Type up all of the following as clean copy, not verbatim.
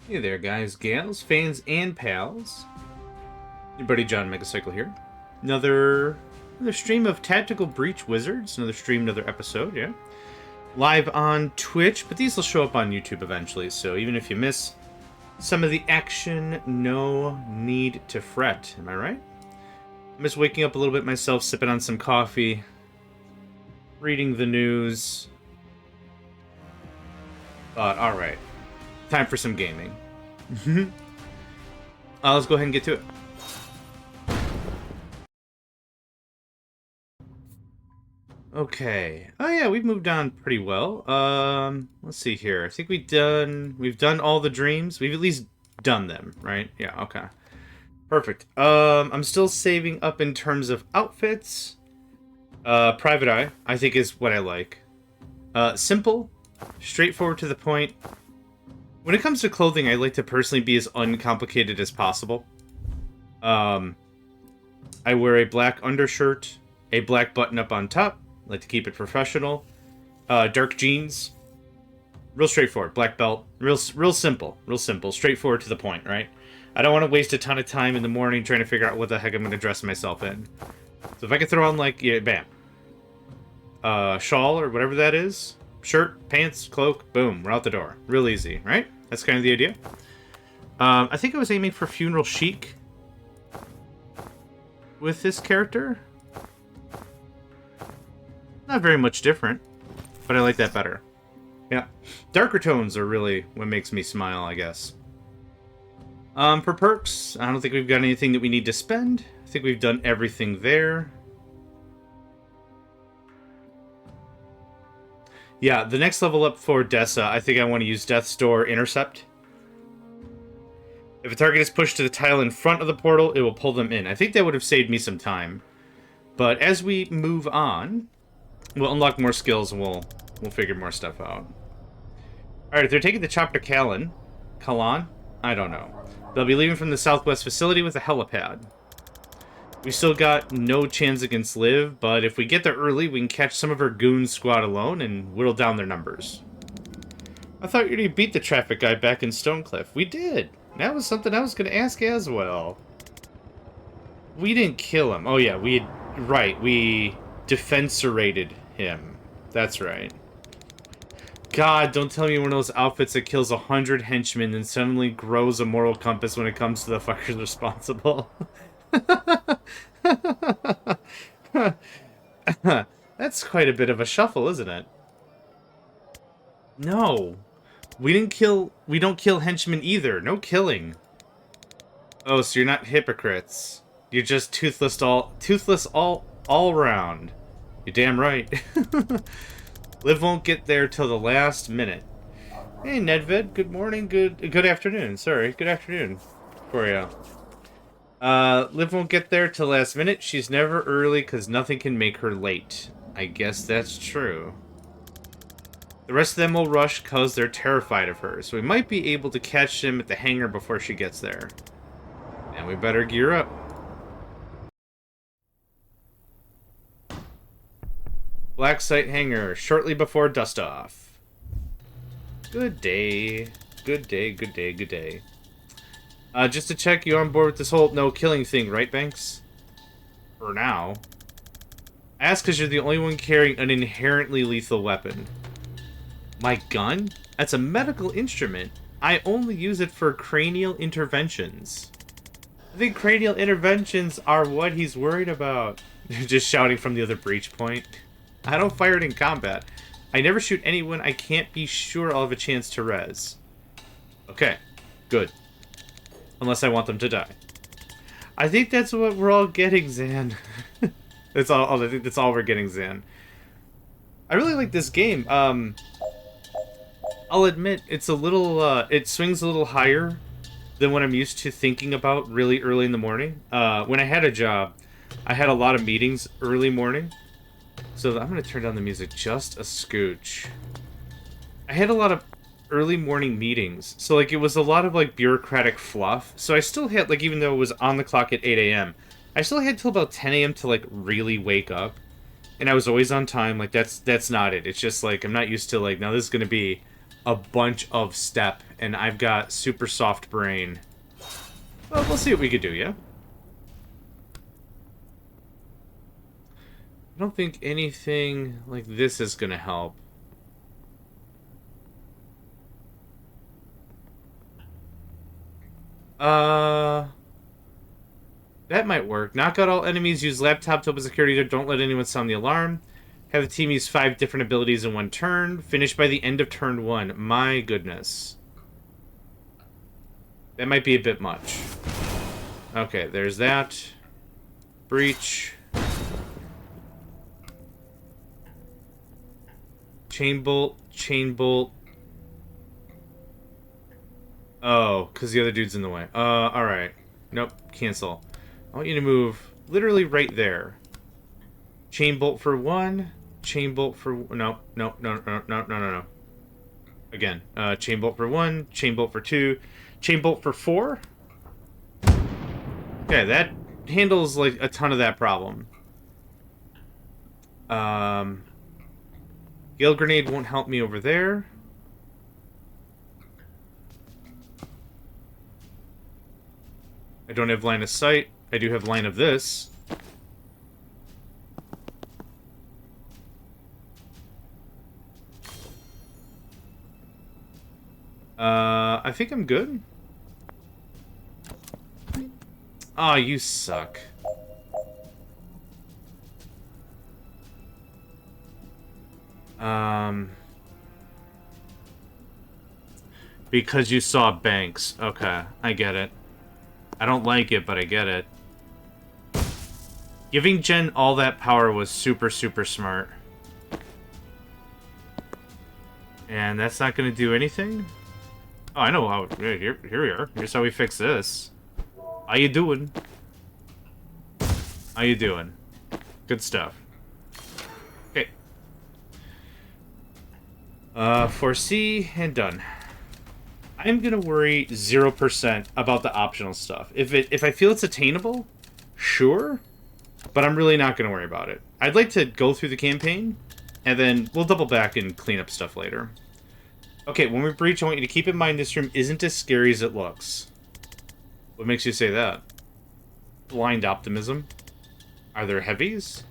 Hey there, guys, gals, fans, and pals. Your buddy JohnMegacycle here. Another stream of Tactical Breach Wizards. Another stream, another episode, yeah. Live on Twitch, but these will show up on YouTube eventually, so even if you miss some of the action, no need to fret. Am I right? I'm just waking up a little bit myself, sipping on some coffee, reading the news. Alright. Time for some gaming. Let's go ahead and get to it. Okay. Oh yeah, we've moved on pretty well. Let's see here. I think we've done all the dreams. We've at least done them, right? Yeah, okay. Perfect. I'm still saving up in terms of outfits. Private Eye, I think, is what I like. Simple, straightforward to the point. When it comes to clothing, I like to personally be as uncomplicated as possible. I wear a black undershirt, a black button-up on top. I like to keep it professional. Dark jeans. Real straightforward. Black belt. Real simple. Real simple. Straightforward to the point, right? I don't want to waste a ton of time in the morning trying to figure out what the heck I'm going to dress myself in. So if I could throw on, like, yeah, bam. Shawl or whatever that is. Shirt, pants, cloak, boom. We're out the door. Real easy, right? That's kind of the idea. I think I was aiming for funeral chic with this character. Not very much different, but I like that better. Yeah. Darker tones are really what makes me smile, I guess. For perks, I don't think we've got anything that we need to spend. I think we've done everything there. Yeah, the next level up for Dessa, I think I want to use Death's Door Intercept. If a target is pushed to the tile in front of the portal, it will pull them in. I think that would have saved me some time. But as we move on, we'll unlock more skills and we'll figure more stuff out. Alright, if they're taking the chopper to Kalan? I don't know. They'll be leaving from the southwest facility with a helipad. We still got no chance against Liv, but if we get there early, we can catch some of her goons squad alone and whittle down their numbers. I thought you already beat the traffic guy back in Stonecliff. We did. That was something I was going to ask as well. We didn't kill him. Oh yeah, we defensorated him. That's right. God, don't tell me one of those outfits that kills 100 henchmen and suddenly grows a moral compass when it comes to the fuckers responsible. That's quite a bit of a shuffle, isn't it? No. We don't kill henchmen either. No killing. Oh, so you're not hypocrites. You're just toothless all around. You're damn right. Liv won't get there till the last minute. Hey, Nedved, good morning, good afternoon. Sorry, good afternoon for you. Liv won't get there till last minute. She's never early because nothing can make her late. I guess that's true. The rest of them will rush because they're terrified of her, so we might be able to catch them at the hangar before she gets there. And we better gear up. Black Site Hangar, shortly before dust-off. Good day. Good day, good day, good day. Just to check, you on board with this whole no-killing thing, right, Banks? For now. I ask because you're the only one carrying an inherently lethal weapon. My gun? That's a medical instrument. I only use it for cranial interventions. I think cranial interventions are what he's worried about. Just shouting from the other breach point. I don't fire it in combat. I never shoot anyone I can't be sure I'll have a chance to res. Okay, good. Unless I want them to die. I think that's what we're all getting, Zan. That's all. I think that's all we're getting, Zan. I really like this game. I'll admit it's a little. It swings a little higher than what I'm used to thinking about really early in the morning. When I had a job, I had a lot of meetings early morning. So I'm going to turn down the music just a scooch. I had a lot of early morning meetings. So, like, it was a lot of, like, bureaucratic fluff. So I still had, like, even though it was on the clock at 8 a.m., I still had till about 10 a.m. to, like, really wake up. And I was always on time. Like, that's not it. It's just, like, I'm not used to, like, now this is going to be a bunch of step and I've got super soft brain. Well, we'll see what we could do, yeah? I don't think anything like this is gonna help. That might work. Knock out all enemies, use laptop to open security door, don't let anyone sound the alarm. Have the team use 5 different abilities in one turn. Finish by the end of turn 1. My goodness. That might be a bit much. Okay, there's that. Breach. Chain bolt, chain bolt. Oh, because the other dude's in the way. Alright. Nope, cancel. I want you to move literally right there. Chain bolt for 1. Chain bolt for... No. Again. Chain bolt for 1. Chain bolt for 2. Chain bolt for 4. Okay, that handles, like, a ton of that problem. Gale grenade won't help me over there. I don't have line of sight. I do have line of this. I think I'm good. Aw, you suck. Because you saw Banks. Okay, I get it. I don't like it, but I get it. Giving Jen all that power was super, super smart. And that's not going to do anything? Oh, I know how... Here we are. Here's how we fix this. How you doing? How you doing? Good stuff. Okay. Foresee and done. I'm gonna worry 0% about the optional stuff. If I feel it's attainable, sure. But I'm really not gonna worry about it. I'd like to go through the campaign, and then we'll double back and clean up stuff later. Okay, when we breach, I want you to keep in mind this room isn't as scary as it looks. What makes you say that? Blind optimism. Are there heavies?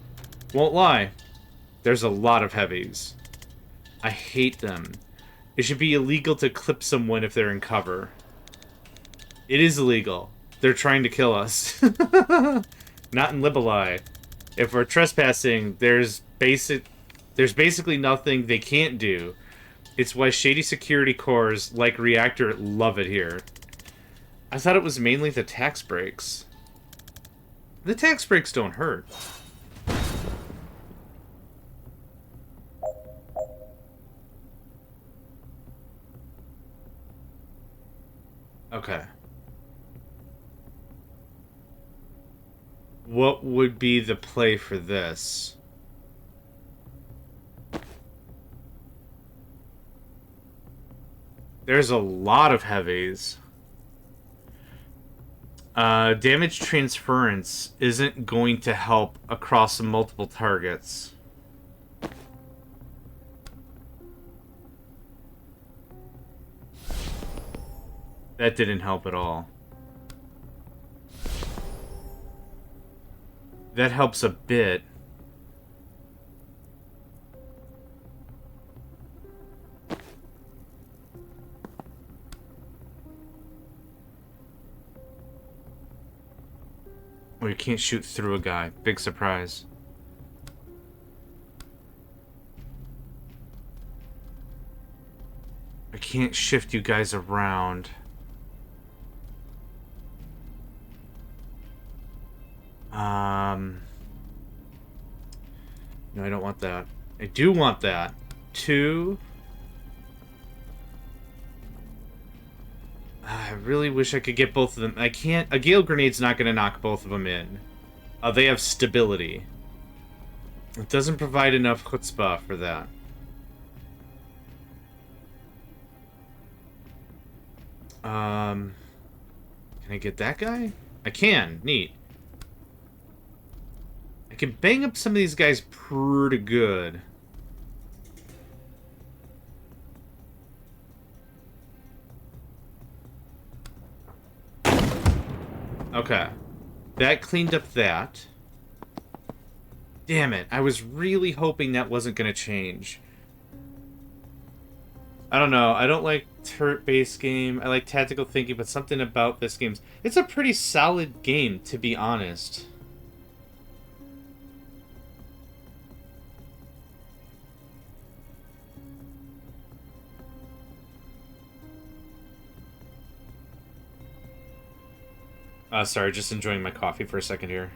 Won't lie. There's a lot of heavies. I hate them. It should be illegal to clip someone if they're in cover. It is illegal. They're trying to kill us. Not in Libeli. If we're trespassing, there's basically nothing they can't do. It's why shady security cores like Reactor love it here. I thought it was mainly the tax breaks. The tax breaks don't hurt. Okay. What would be the play for this? There's a lot of heavies. Damage transference isn't going to help across multiple targets. That didn't help at all. That helps a bit. Oh, you can't shoot through a guy. Big surprise. I can't shift you guys around. No, I don't want that. I do want that. 2. I really wish I could get both of them. I can't. A Gale Grenade's not going to knock both of them in. They have stability. It doesn't provide enough chutzpah for that. Can I get that guy? I can. Neat. I can bang up some of these guys pretty good. Okay. That cleaned up that. Damn it. I was really hoping that wasn't going to change. I don't know. I don't like turret-based game. I like tactical thinking, but something about this game... It's a pretty solid game, to be honest. Sorry, just enjoying my coffee for a second here.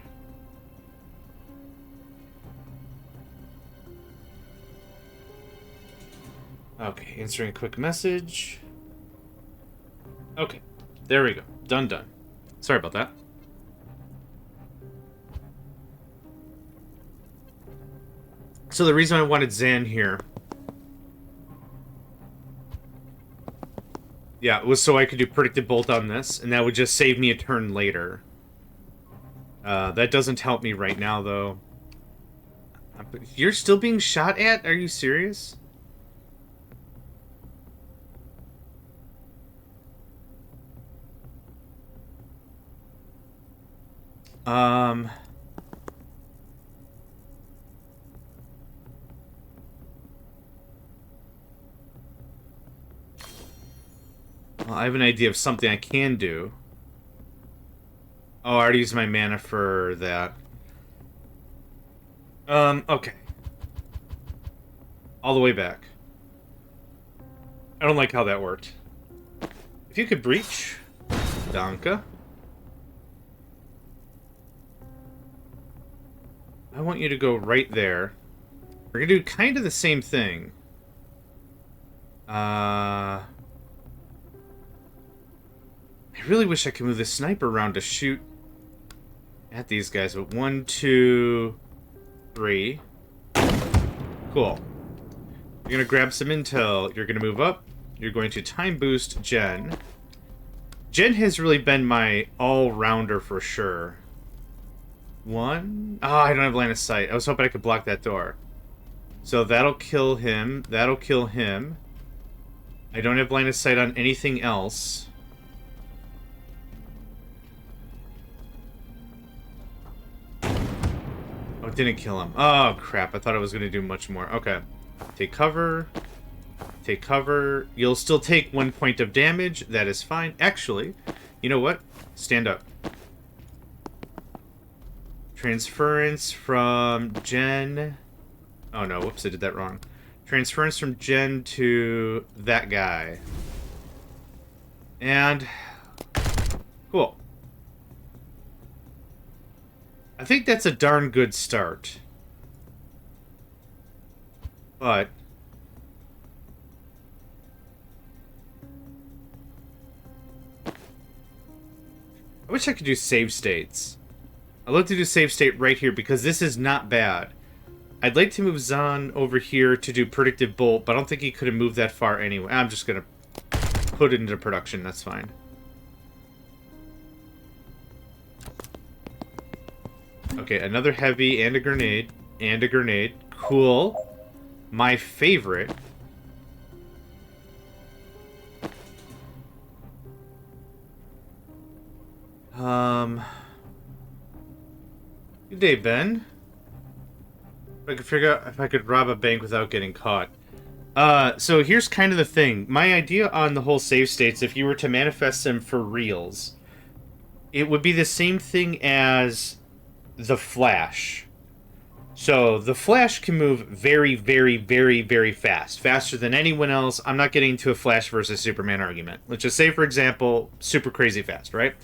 Okay, answering a quick message. Okay, there we go. Done. Sorry about that. So the reason I wanted Zan here... Yeah, it was so I could do predicted bolt on this, and that would just save me a turn later. That doesn't help me right now, though. You're still being shot at? Are you serious? Well, I have an idea of something I can do. Oh, I already used my mana for that. Okay. All the way back. I don't like how that worked. If you could breach... Danke. I want you to go right there. We're gonna do kind of the same thing. I really wish I could move the sniper around to shoot at these guys, but 1, 2, 3. Cool. You're gonna grab some intel. You're gonna move up. You're going to time boost Jen. Jen has really been my all-rounder for sure. 1. Oh, I don't have line of sight. I was hoping I could block that door. So that'll kill him. That'll kill him. I don't have line of sight on anything else. Oh, it didn't kill him. Oh, crap. I thought I was going to do much more. Okay. Take cover. Take cover. You'll still take 1 point of damage. That is fine. Actually, you know what? Stand up. Transference from Jen... Oh, no. Whoops, I did that wrong. Transference from Jen to that guy. And... Cool. I think that's a darn good start. But... I wish I could do save states. I'd love to do save state right here because this is not bad. I'd like to move Zahn over here to do predictive bolt, but I don't think he could have moved that far anyway. I'm just going to put it into production. That's fine. Okay, another heavy and a grenade. And a grenade. Cool. My favorite. Good day, Ben. If I could figure out if I could rob a bank without getting caught. So here's kind of the thing. My idea on the whole save states, if you were to manifest them for reals, it would be the same thing as the Flash. So the Flash can move very, very, very, very fast. Faster than anyone else. I'm not getting into a Flash versus Superman argument. Let's just say, for example, super crazy fast, right?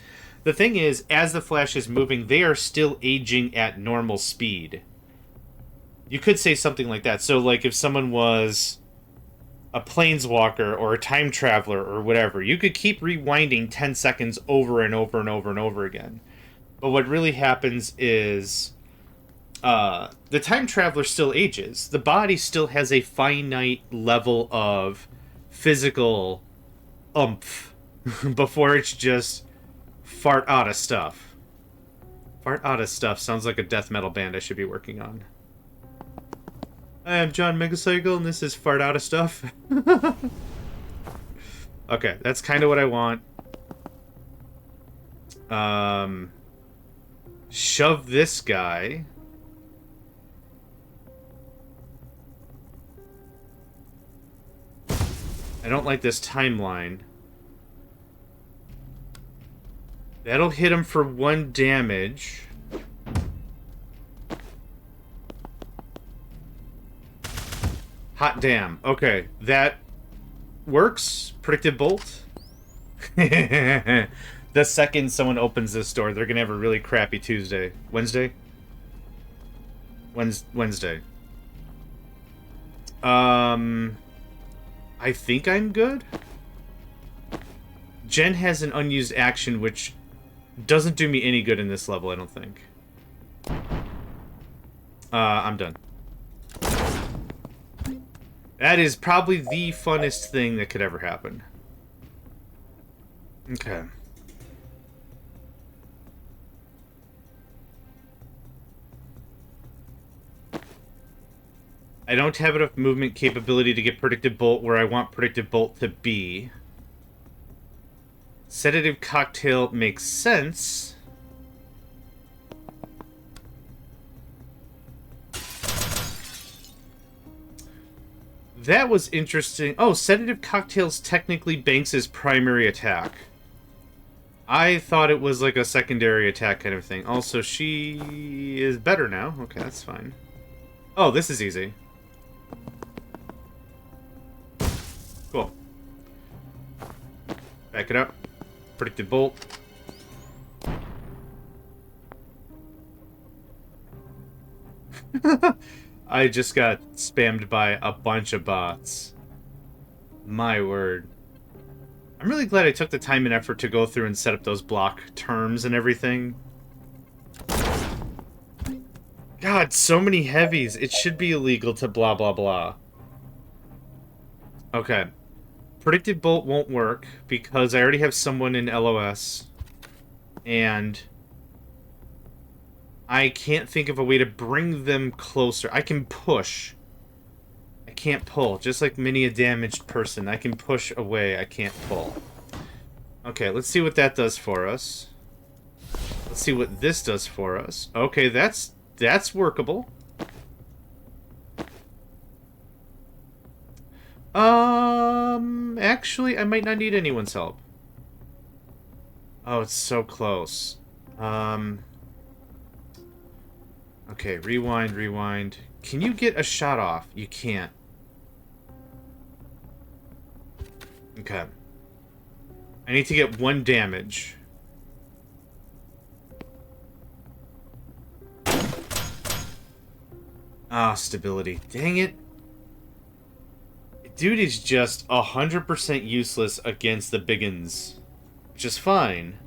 The thing is, as the Flash is moving, they are still aging at normal speed. You could say something like that. So, like, if someone was a planeswalker or a time traveler or whatever, you could keep rewinding 10 seconds over and over and over and over again. But what really happens is the time traveler still ages. The body still has a finite level of physical oomph before it's just fart out of stuff. Fart out of stuff sounds like a death metal band I should be working on. I am JohnMegacycle, and this is Fart Out of Stuff. Okay, that's kind of what I want. Shove this guy. I don't like this timeline. That'll hit him for 1 damage. Hot damn. Okay, that works. Predictive bolt. The second someone opens this door, they're gonna have a really crappy Tuesday. Wednesday? Wednesday. I think I'm good. Jen has an unused action, which doesn't do me any good in this level, I don't think. I'm done. That is probably the funnest thing that could ever happen. Okay. I don't have enough movement capability to get Predictive Bolt where I want Predictive Bolt to be. Sedative Cocktail makes sense. That was interesting. Oh, Sedative Cocktails technically banks his primary attack. I thought it was like a secondary attack kind of thing. Also, she is better now. Okay, that's fine. Oh, this is easy. Cool. Back it up. Predictive Bolt. I just got spammed by a bunch of bots. My word. I'm really glad I took the time and effort to go through and set up those block terms and everything. God, so many heavies. It should be illegal to blah blah blah. Okay. Predictive Bolt won't work because I already have someone in LOS. And I can't think of a way to bring them closer. I can push. I can't pull. Just like many a damaged person. I can push away. I can't pull. Okay, let's see what that does for us. Let's see what this does for us. Okay, that's workable. Actually, I might not need anyone's help. Oh, it's so close. Okay, rewind. Can you get a shot off? You can't. Okay. I need to get 1 damage. Ah, stability. Dang it. Dude is just 100% useless against the biggins. Which is fine.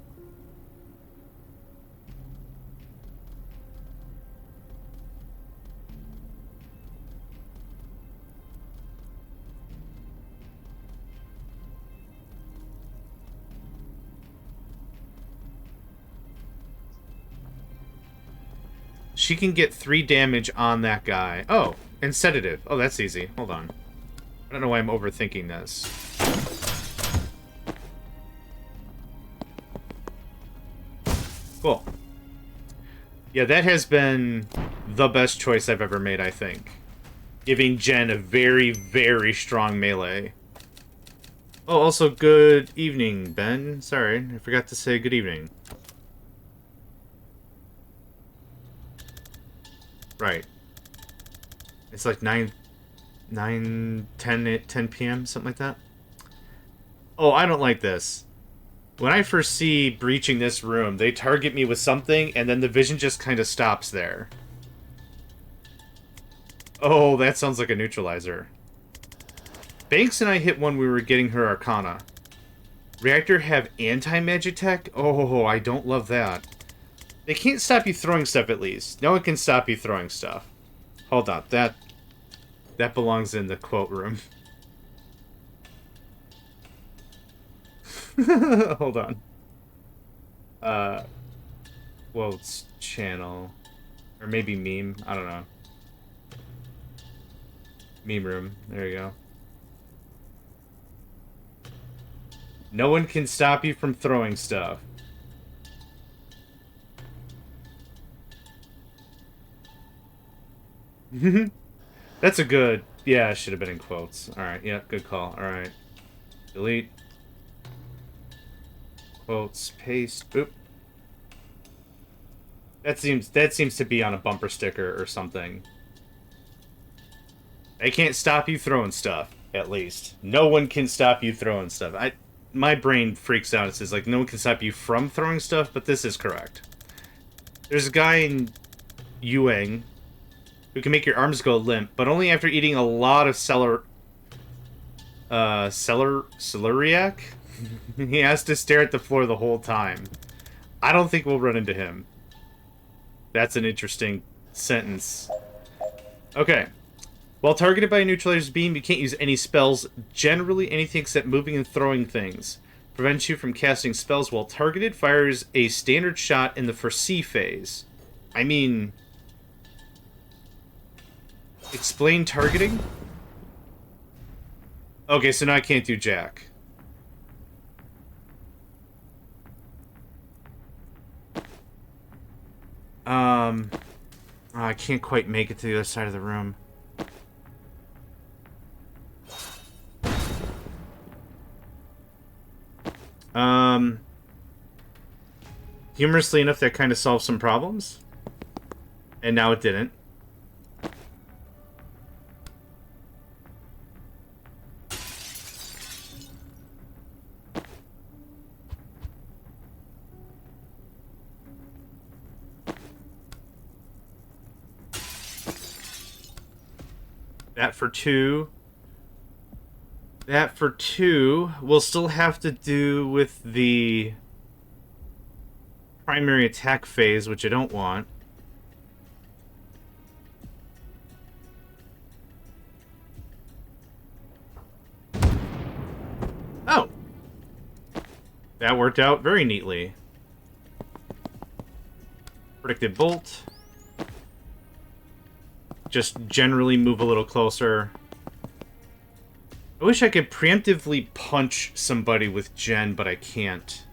She can get 3 damage on that guy. Oh, and sedative. Oh, that's easy. Hold on. I don't know why I'm overthinking this. Cool. Yeah, that has been the best choice I've ever made, I think. Giving Jen a very, very strong melee. Oh, also good evening, Ben. Sorry, I forgot to say good evening. Right. It's like 10 p.m., something like that. Oh, I don't like this. When I first see breaching this room, they target me with something, and then the vision just kind of stops there. Oh, that sounds like a neutralizer. Banks and I hit one when we were getting her Arcana. Reactor have anti-magic tech? Oh, I don't love that. They can't stop you throwing stuff, at least. No one can stop you throwing stuff. Hold on, that belongs in the quote room. Hold on. Quotes channel. Or maybe meme. I don't know. Meme room. There you go. No one can stop you from throwing stuff. That's a good... Yeah, it should have been in quotes. Alright, yeah, good call. Alright. Delete. Quotes, paste. Oop. That seems to be on a bumper sticker or something. I can't stop you throwing stuff, at least. No one can stop you throwing stuff. My brain freaks out. It says, like, no one can stop you from throwing stuff, but this is correct. There's a guy in Yuang who can make your arms go limp, but only after eating a lot of celeriac? He has to stare at the floor the whole time. I don't think we'll run into him. That's an interesting sentence. Okay. While targeted by a neutralizer's beam, you can't use any spells. Generally, anything except moving and throwing things. Prevents you from casting spells while targeted. Fires a standard shot in the foresee phase. I mean... Explain targeting? Okay, so now I can't do jack. Oh, I can't quite make it to the other side of the room. Humorously enough, that kind of solved some problems. And now it didn't. That for two. That for two. We'll still have to do with the primary attack phase, which I don't want. Oh! That worked out very neatly. Predicted bolt. Just generally move a little closer. I wish I could preemptively punch somebody with Gen, but I can't.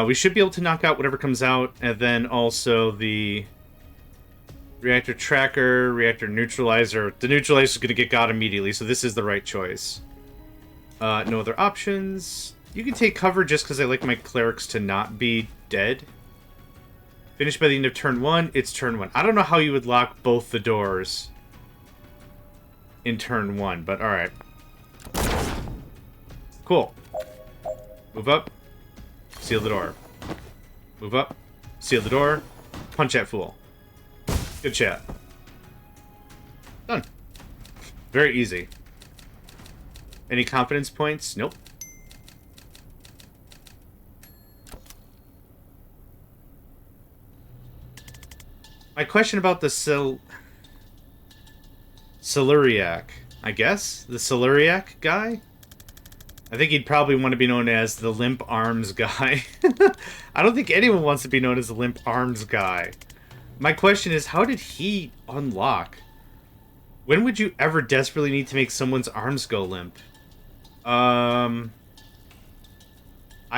We should be able to knock out whatever comes out, and then also the reactor tracker, reactor neutralizer. The neutralizer is going to get got immediately, so this is the right choice. No other options. You can take cover just because I like my clerics to not be dead. Finished by the end of turn 1, it's turn 1. I don't know how you would lock both the doors in turn 1, but alright. Cool. Move up. Seal the door. Move up. Seal the door. Punch that fool. Good chat. Done. Very easy. Any confidence points? Nope. My question about the celeriac, I guess? The celeriac guy? I think he'd probably want to be known as the limp arms guy. I don't think anyone wants to be known as the limp arms guy. My question is, how did he unlock? When would you ever desperately need to make someone's arms go limp? I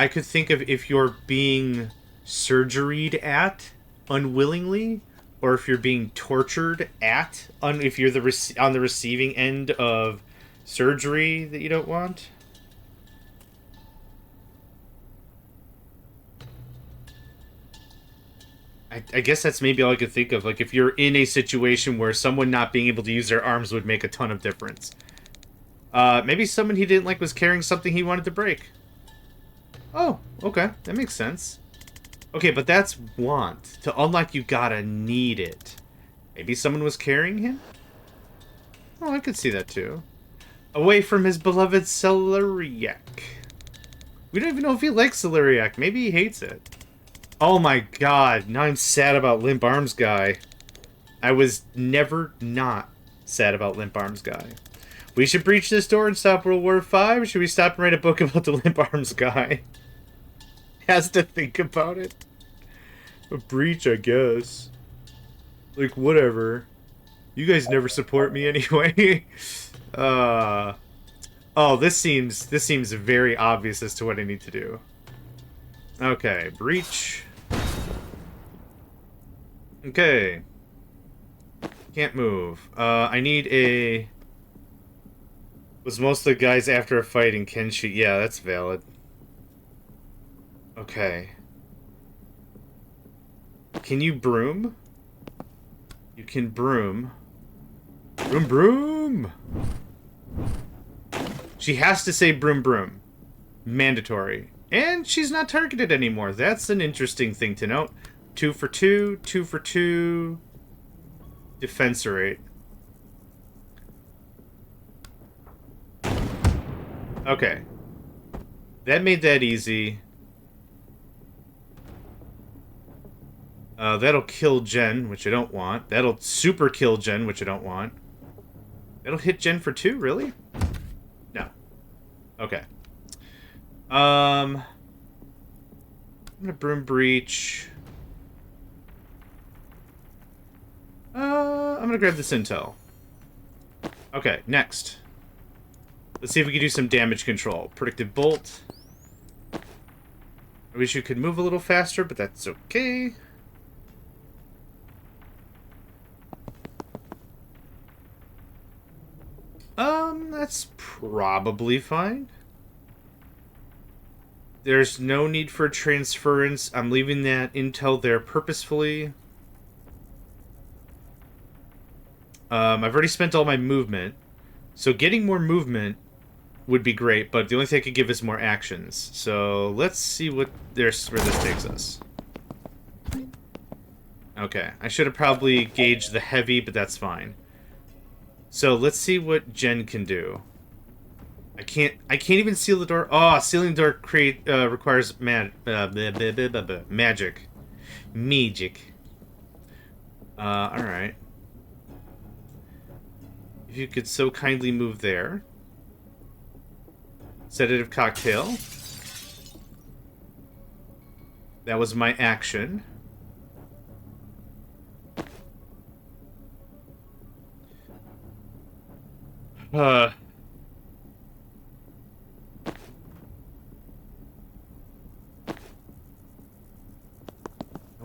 could think of if you're being surgeried at unwillingly, or if you're being tortured at, if you're on the receiving end of surgery that you don't want. I guess that's maybe all I could think of. Like, if you're in a situation where someone not being able to use their arms would make a ton of difference. Maybe someone he didn't like was carrying something he wanted to break. Oh, okay. That makes sense. Okay, but that's want. To unlock, you gotta need it. Maybe someone was carrying him? Oh, I could see that too. Away from his beloved celeriac. We don't even know if he likes celeriac. Maybe he hates it. Oh my god, now I'm sad about Limp Arms Guy. I was never not sad about Limp Arms Guy. We should breach this door and stop World War V, or should we stop and write a book about the Limp Arms Guy? Has to think about it. A breach, I guess. Like, whatever. You guys never support me anyway. Oh, this seems very obvious as to what I need to do. Okay, breach. Okay. Can't move. I need a... Was most of the guys after a fight and can shoot? Yeah, that's valid. Okay. Can you broom? You can broom. Broom, broom! She has to say broom, broom. Mandatory. And she's not targeted anymore. That's an interesting thing to note. 2 for 2, 2 for 2. Defense rate. Okay. That made that easy. That'll kill Jen, which I don't want. That'll super kill Jen, which I don't want. That'll hit Jen for 2, really? No. Okay. I'm gonna broom breach. I'm gonna grab this intel. Okay, next. Let's see if we can do some damage control. Predictive bolt. I wish you could move a little faster, but that's okay. That's probably fine. There's no need for transference. I'm leaving that intel there purposefully. I've already spent all my movement. So getting more movement would be great, but the only thing I could give is more actions. So let's see where this takes us. Okay, I should have probably gauged the heavy, but that's fine. So let's see what Jen can do. I can't even seal the door. Oh, sealing the door requires magic. Magic. Alright. If you could so kindly move there. Sedative cocktail. That was my action. I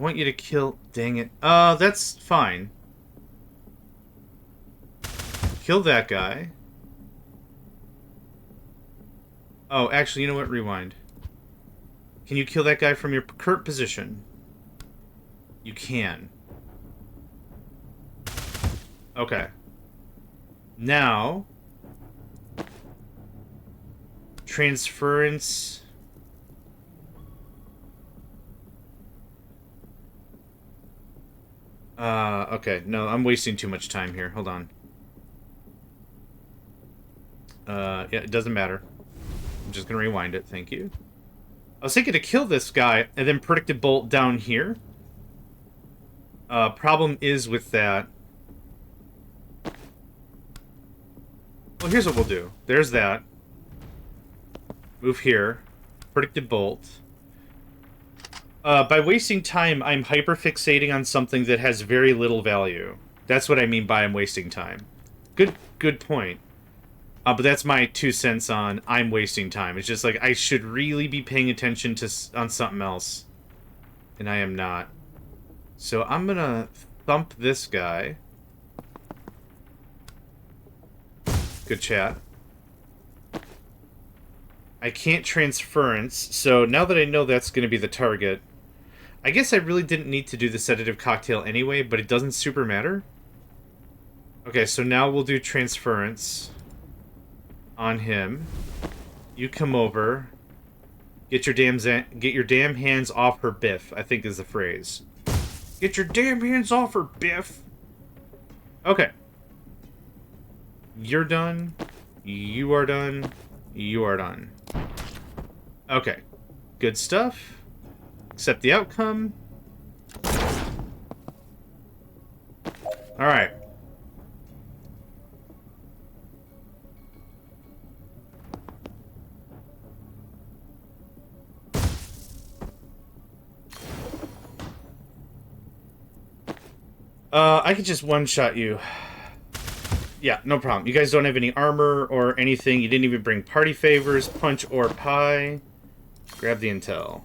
want you to kill... Dang it. That's fine. Kill that guy. Oh, actually, you know what? Rewind. Can you kill that guy from your current position? You can. Okay. Now... Transference... Okay. No, I'm wasting too much time here. Hold on. Yeah, it doesn't matter. I'm just gonna rewind it. Thank you. I was thinking to kill this guy and then predicted bolt down here. Problem is with that... Well, here's what we'll do. There's that. Move here. Predicted bolt. By wasting time, I'm hyperfixating on something that has very little value. That's what I mean by I'm wasting time. Good point. But that's my 2 cents on I'm wasting time. It's just like I should really be paying attention on something else. And I am not. So I'm gonna thump this guy. Good chat. I can't transference, so now that I know that's going to be the target, I guess I really didn't need to do the sedative cocktail anyway, but it doesn't super matter. Okay, so now we'll do transference on him. You come over. Get your damn hands off her, Biff, I think is the phrase. Get your damn hands off her, Biff! Okay. You're done. You are done. You are done. Okay. Good stuff. Accept the outcome. Alright. I could just one-shot you. Yeah, no problem. You guys don't have any armor or anything. You didn't even bring party favors, punch, or pie. Grab the intel.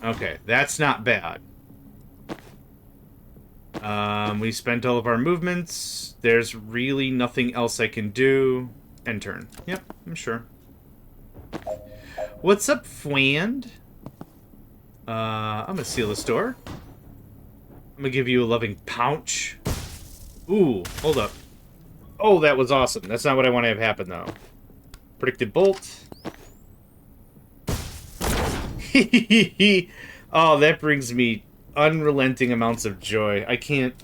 Okay, that's not bad. We spent all of our movements. There's really nothing else I can do. End turn. Yep, I'm sure. What's up, Fwand? I'm gonna seal this door. I'm gonna give you a loving pounce. Ooh, hold up. Oh, that was awesome. That's not what I want to have happen, though. Predicted bolt. Oh, that brings me unrelenting amounts of joy. I can't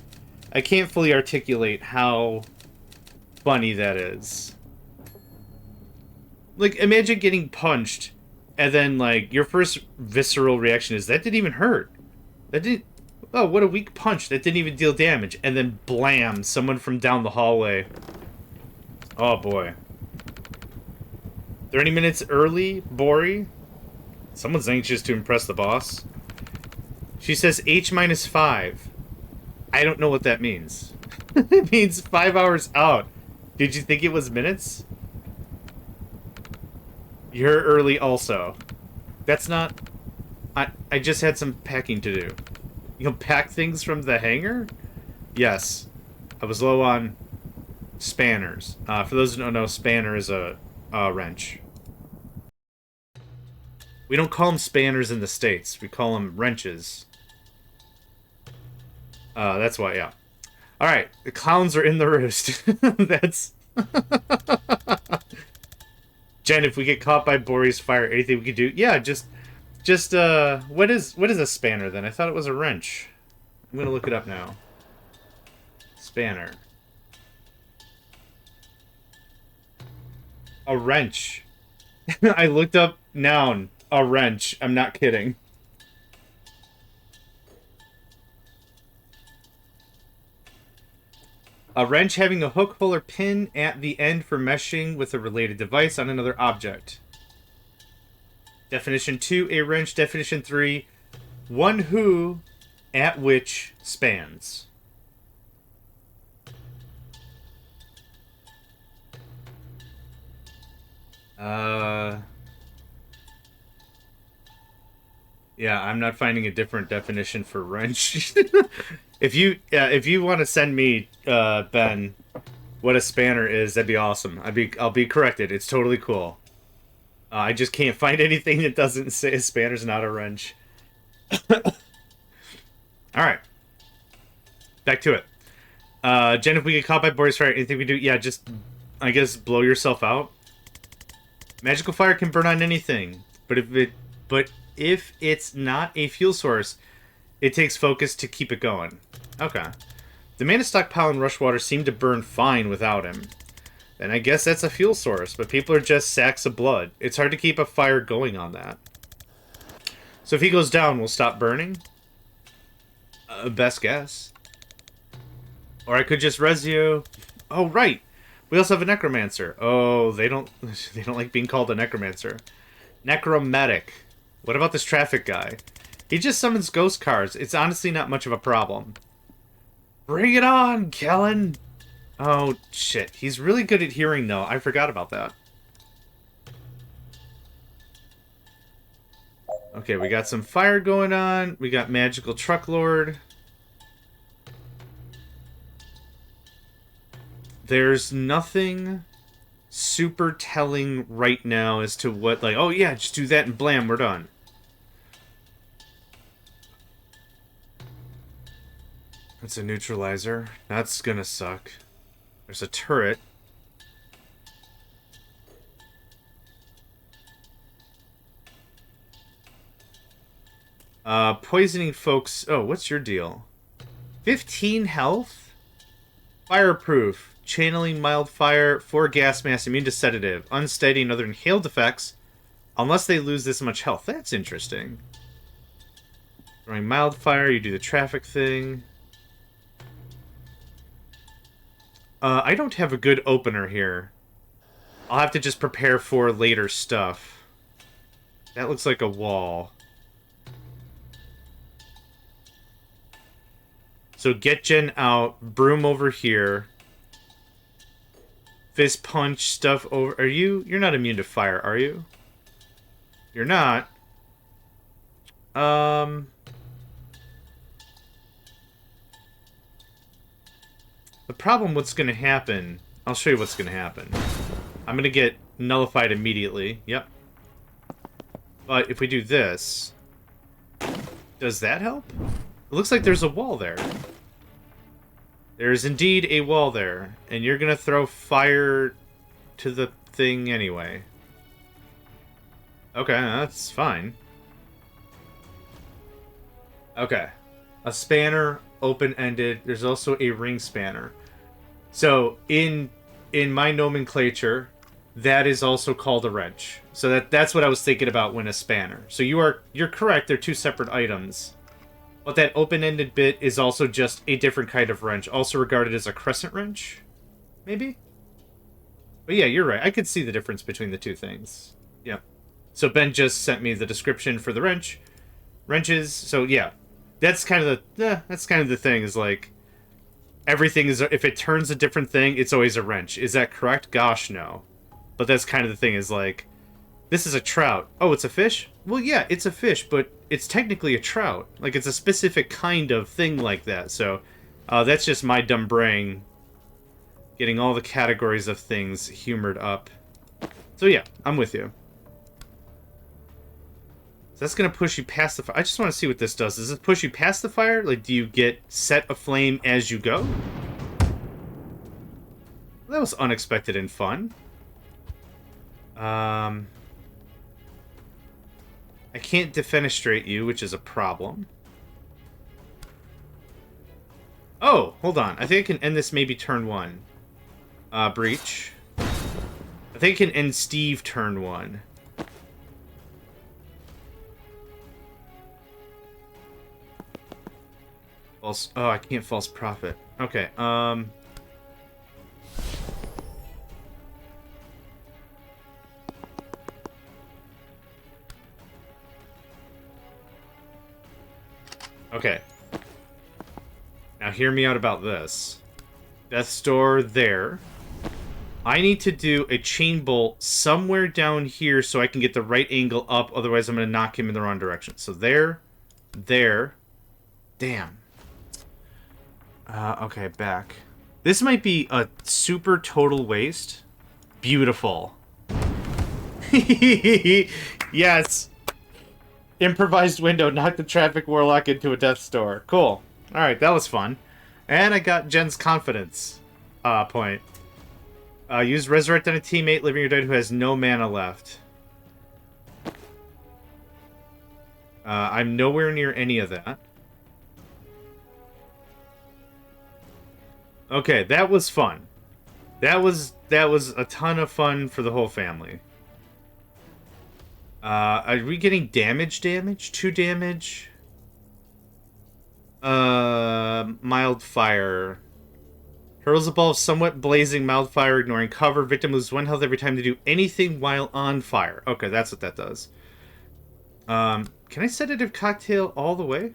fully articulate how funny that is. Like, imagine getting punched, and then, like, your first visceral reaction is, that didn't even hurt. That didn't... Oh, what a weak punch. That didn't even deal damage. And then, blam, someone from down the hallway. Oh, boy. 30 minutes early, Bori? Someone's anxious to impress the boss. She says H-5. I don't know what that means. It means 5 hours out. Did you think it was minutes? You're early also. That's not... I just had some packing to do. You'll pack things from the hangar? Yes. I was low on spanners. For those who don't know, spanner is a wrench. We don't call them spanners in the States. We call them wrenches. That's why, yeah. Alright, the clowns are in the roost. That's... Jen, if we get caught by Bori's fire, anything we could do? Yeah, just, what is a spanner, then? I thought it was a wrench. I'm gonna look it up now. Spanner. A wrench. I looked up noun. A wrench. I'm not kidding. A wrench having a hook, hole, or pin at the end for meshing with a related device on another object. Definition 2, a wrench. Definition 3, one who at which spans. Yeah, I'm not finding a different definition for wrench. If you want to send me, Ben, what a spanner is, that'd be awesome. I'll be corrected. It's totally cool. I just can't find anything that doesn't say a spanner's not a wrench. Alright. Back to it. Jen, if we get caught by Bori's fire, anything we do, yeah, just, I guess, blow yourself out. Magical fire can burn on anything, but if it's not a fuel source, it takes focus to keep it going. Okay. The mana stockpile and Rushwater seem to burn fine without him. Then I guess that's a fuel source, but people are just sacks of blood. It's hard to keep a fire going on that. So if he goes down, we'll stop burning? Best guess. Or I could just res you. Oh, right! We also have a Necromancer. Oh, they don't like being called a Necromancer. Necromantic. What about this traffic guy? He just summons ghost cards. It's honestly not much of a problem. Bring it on, Kellen! Oh, shit. He's really good at hearing, though. I forgot about that. Okay, we got some fire going on. We got Magical Trucklord. There's nothing super telling right now as to what, like, oh yeah, just do that and blam, we're done. That's a neutralizer. That's gonna suck. There's a turret. Poisoning folks. Oh, what's your deal? 15 health? Fireproof. Channeling mild fire, 4 gas mass, immune to sedative, unsteady and other inhaled effects, unless they lose this much health. That's interesting. Throwing mild fire, you do the traffic thing. I don't have a good opener here. I'll have to just prepare for later stuff. That looks like a wall. So get Jen out, broom over here. Fist punch stuff over... You're not immune to fire, are you? You're not. The problem, what's going to happen... I'll show you what's going to happen. I'm going to get nullified immediately. Yep. But if we do this... Does that help? It looks like there's a wall there. There's indeed a wall there. And you're going to throw fire to the thing anyway. Okay, that's fine. Okay. A spanner, open-ended. There's also a ring spanner. So, in my nomenclature, that is also called a wrench. So that's what I was thinking about when a spanner. So you're correct, they're two separate items. But that open-ended bit is also just a different kind of wrench, also regarded as a crescent wrench, maybe? But yeah, you're right. I could see the difference between the two things. Yep. So Ben just sent me the description for the wrenches. So yeah, that's kind of the thing, is like, everything is, if it turns a different thing, it's always a wrench. Is that correct? Gosh, no. But that's kind of the thing, is like, this is a trout. Oh, it's a fish? Well, yeah, it's a fish, but it's technically a trout. Like, it's a specific kind of thing like that. So, that's just my dumb brain getting all the categories of things humored up. So yeah, I'm with you. So that's going to push you past the fire. I just want to see what this does. Does it push you past the fire? Like, do you get set aflame as you go? Well, that was unexpected and fun. I can't defenestrate you, which is a problem. Oh, hold on. I think I can end this maybe turn 1. Breach. I think I can end Steve turn 1. False. Oh, I can't false prophet. Okay, Okay. Now hear me out about this. Death's Door there. I need to do a chain bolt somewhere down here so I can get the right angle up, otherwise I'm going to knock him in the wrong direction. So there. Damn. Okay, back. This might be a super total waste. Beautiful. Yes. Improvised window knocked the traffic warlock into a Death's Door. Cool. Alright, that was fun. And I got Jen's confidence point. Use Resurrect on a teammate, living or dead, who has no mana left. I'm nowhere near any of that. Okay, that was fun. That was a ton of fun for the whole family. Are we getting damage? 2 damage? Mild fire. Hurls a ball of somewhat blazing mild fire, ignoring cover. Victim loses 1 health every time they do anything while on fire. Okay, that's what that does. Can I sedative cocktail all the way?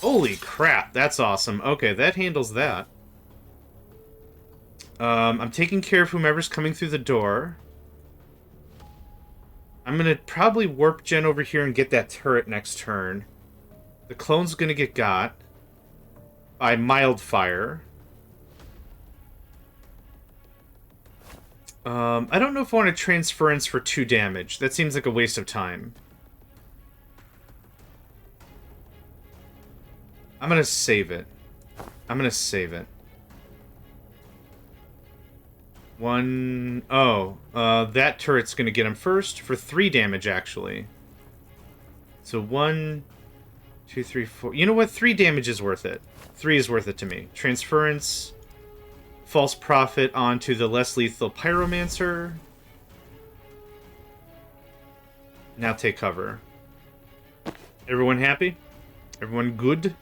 Holy crap, that's awesome. Okay, that handles that. I'm taking care of whomever's coming through the door. I'm gonna probably warp Jen over here and get that turret next turn. The clone's gonna get got by mild fire. I don't know if I want a transference for 2 damage. That seems like a waste of time. I'm gonna save it. That turret's gonna get him first for 3 damage, actually. So 1, 2, 3, 4. You know what? 3 damage is worth it. 3 is worth it to me. Transference. False Prophet onto the less lethal Pyromancer. Now take cover. Everyone happy? Everyone good?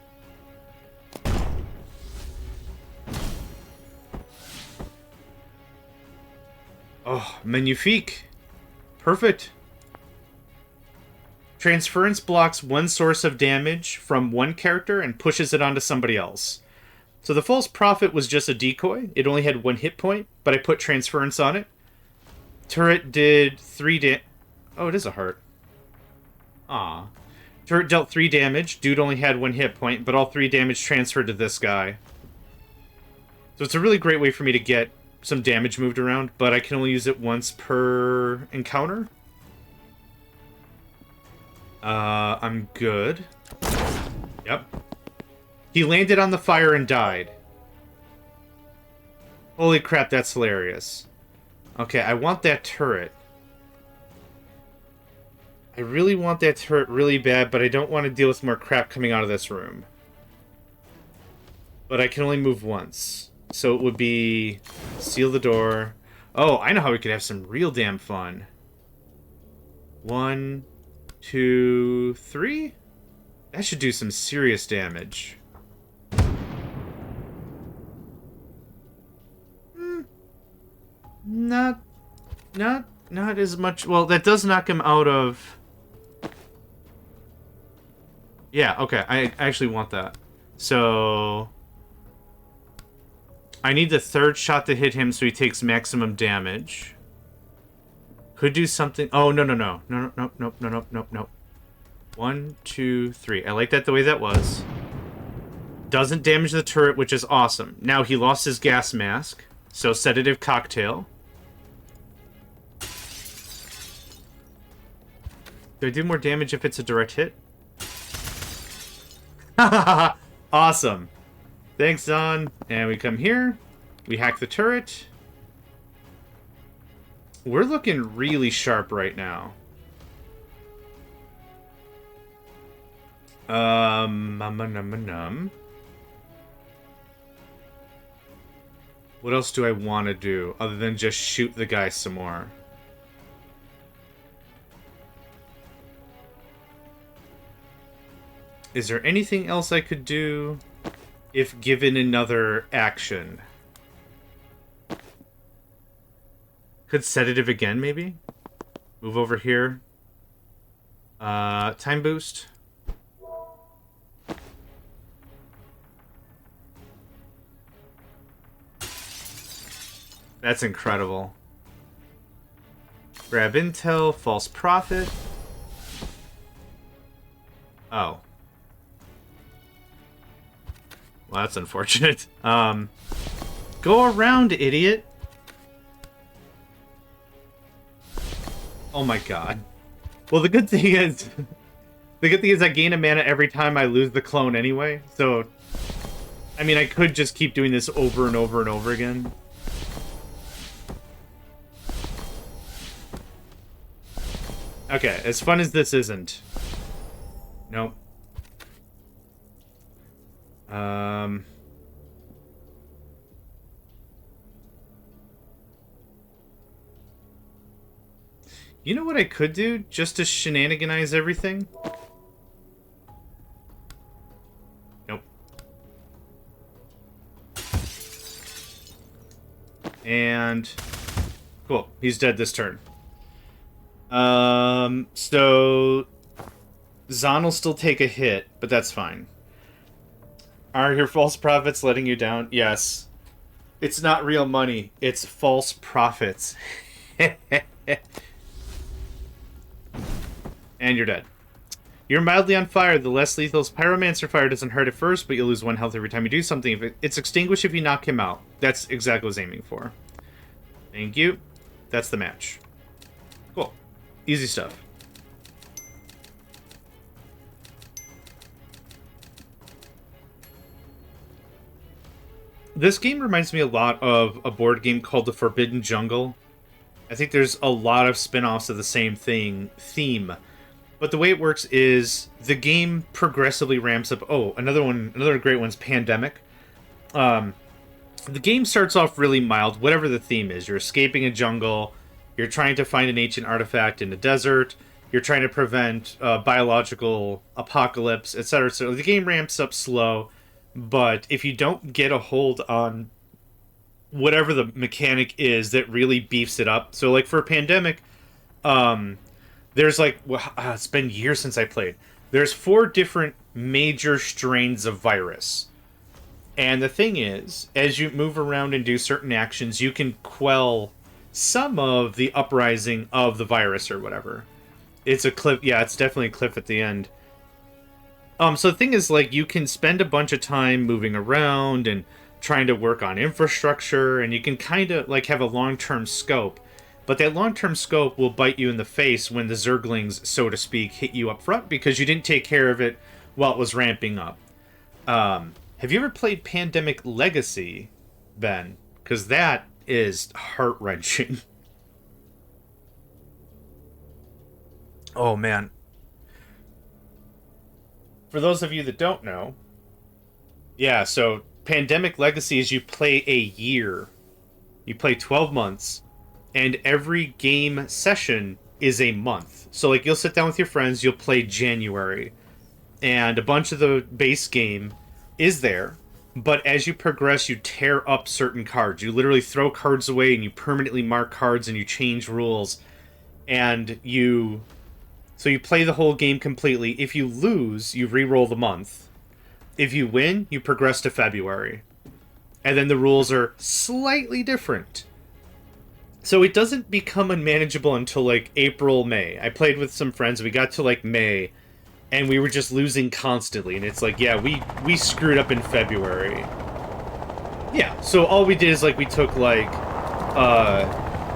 Oh, magnifique. Perfect. Transference blocks 1 source of damage from 1 character and pushes it onto somebody else. So the False Prophet was just a decoy. It only had 1 hit point, but I put Transference on it. Turret did 3 Oh, it is a heart. Ah. Turret dealt 3 damage. Dude only had 1 hit point, but all 3 damage transferred to this guy. So it's a really great way for me to get some damage moved around, but I can only use it once per encounter. I'm good. Yep. He landed on the fire and died. Holy crap, that's hilarious. Okay, I want that turret. I really want that turret really bad, but I don't want to deal with more crap coming out of this room. But I can only move once. So it would be... seal the door. Oh, I know how we could have some real damn fun. 1, 2, 3? That should do some serious damage. Not as much. Well, that does knock him out of... Yeah, okay. I actually want that. So... I need the third shot to hit him so he takes maximum damage. Could do something... Oh, no. No. 1, 2, 3. I like that the way that was. Doesn't damage the turret, which is awesome. Now he lost his gas mask. So sedative cocktail. Do I do more damage if it's a direct hit? Awesome. Thanks, Zon. And we come here. We hack the turret. We're looking really sharp right now. What else do I want to do other than just shoot the guy some more? Is there anything else I could do if given another action? Could sedative again, maybe? Move over here. Time boost. That's incredible. Grab intel, false prophet. Oh. Well, that's unfortunate. Go around, idiot. Oh my god. Well, the good thing is... the good thing is I gain a mana every time I lose the clone anyway, so... I mean, I could just keep doing this over and over and over again. Okay, as fun as this isn't. Nope. You know what I could do just to shenaniganize everything? Nope. And cool, he's dead this turn. So Zon will still take a hit, but that's fine. Are your false profits letting you down? Yes. It's not real money. It's false profits. And you're dead. You're mildly on fire. The less lethal pyromancer fire doesn't hurt at first, but you lose 1 health every time you do something. It's extinguished if you knock him out. That's exactly what I was aiming for. Thank you. That's the match. Cool. Easy stuff. This game reminds me a lot of a board game called The Forbidden Jungle. I think there's a lot of spin-offs of the same theme. But the way it works is the game progressively ramps up. Oh, another great one's Pandemic. The game starts off really mild, whatever the theme is. You're escaping a jungle, you're trying to find an ancient artifact in the desert, you're trying to prevent biological apocalypse, etc. So the game ramps up slow, but if you don't get a hold on whatever the mechanic is that really beefs it up. So like for Pandemic, there's like, it's been years since I played. There's 4 different major strains of virus. And the thing is, as you move around and do certain actions, you can quell some of the uprising of the virus or whatever. It's a cliff. Yeah, it's definitely a cliff at the end. So the thing is, like, you can spend a bunch of time moving around and trying to work on infrastructure, and you can kind of like have a long-term scope. But that long-term scope will bite you in the face when the Zerglings, so to speak, hit you up front because you didn't take care of it while it was ramping up. Have you ever played Pandemic Legacy, Ben? Because that is heart-wrenching. Oh, man. For those of you that don't know, yeah, so Pandemic Legacy is you play a year. You play 12 months, and every game session is a month. So, like, you'll sit down with your friends, you'll play January, and a bunch of the base game is there, but as you progress, you tear up certain cards. You literally throw cards away, and you permanently mark cards, and you change rules, and you... So you play the whole game completely. If you lose, you re-roll the month. If you win, you progress to February. And then the rules are slightly different. So it doesn't become unmanageable until, like, April, May. I played with some friends, we got to, like, May, and we were just losing constantly. And it's like, yeah, we screwed up in February. Yeah, so all we did is, like, we took, like,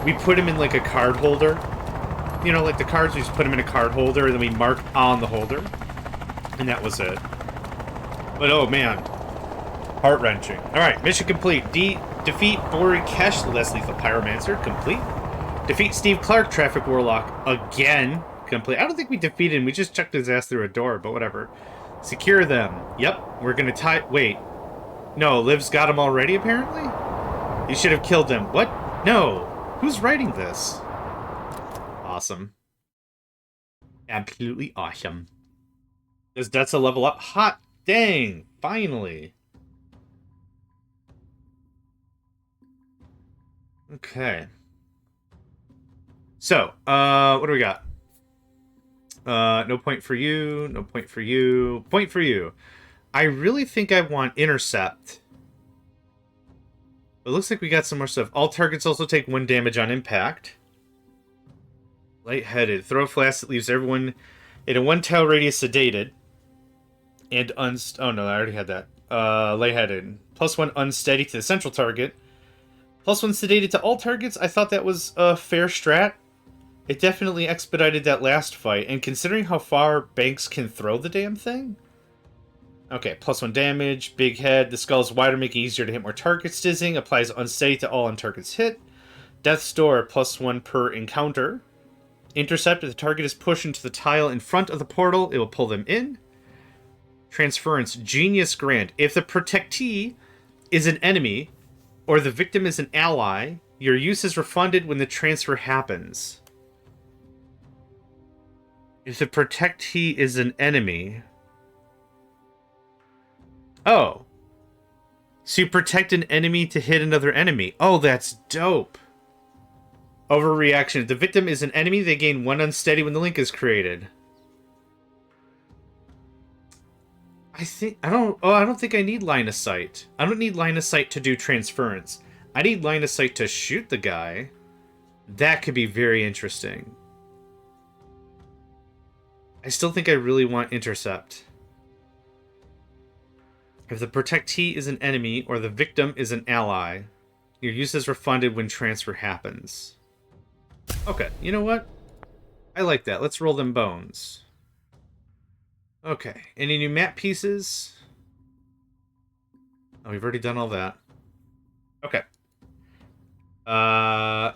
we put him in, like, a card holder. You know, like the cards, we just put them in a card holder, and then we marked on the holder. And that was it. But, oh, man. Heart-wrenching. Alright, mission complete. Defeat Bory Kesh, the less lethal pyromancer. Complete. Defeat Steve Clark, traffic warlock. Again. Complete. I don't think we defeated him. We just chucked his ass through a door, but whatever. Secure them. Yep. We're gonna tie... Wait. No, Liv's got him already, apparently? You should have killed them. What? No. Who's writing this? Awesome. Absolutely awesome. That's a level up. Hot dang! Finally. Okay. So, what do we got? No point for you. No point for you. Point for you. I really think I want intercept. It looks like we got some more stuff. All targets also take 1 damage on impact. Lightheaded. Throw a flask that leaves everyone in a 1-tile radius sedated. And oh no, I already had that. Lightheaded. +1 unsteady to the central target. +1 sedated to all targets. I thought that was a fair strat. It definitely expedited that last fight. And considering how far Banks can throw the damn thing. Okay, +1 damage. Big head. The skull is wider, making it easier to hit more targets. Dizzing. Applies unsteady to all on targets hit. Death's Door. +1 per encounter. Intercept. If the target is pushed into the tile in front of the portal, it will pull them in. Transference. Genius Grant. If the protectee is an enemy, or the victim is an ally, your use is refunded when the transfer happens. If the protectee is an enemy... Oh. So you protect an enemy to hit another enemy. Oh, that's dope. Overreaction. If the victim is an enemy, they gain 1 unsteady when the link is created. I don't think I need line of sight. I don't need line of sight to do transference. I need line of sight to shoot the guy. That could be very interesting. I still think I really want intercept. If the protectee is an enemy or the victim is an ally, your use is refunded when transfer happens. Okay, you know what? I like that. Let's roll them bones. Okay, any new map pieces? Oh, we've already done all that. Okay.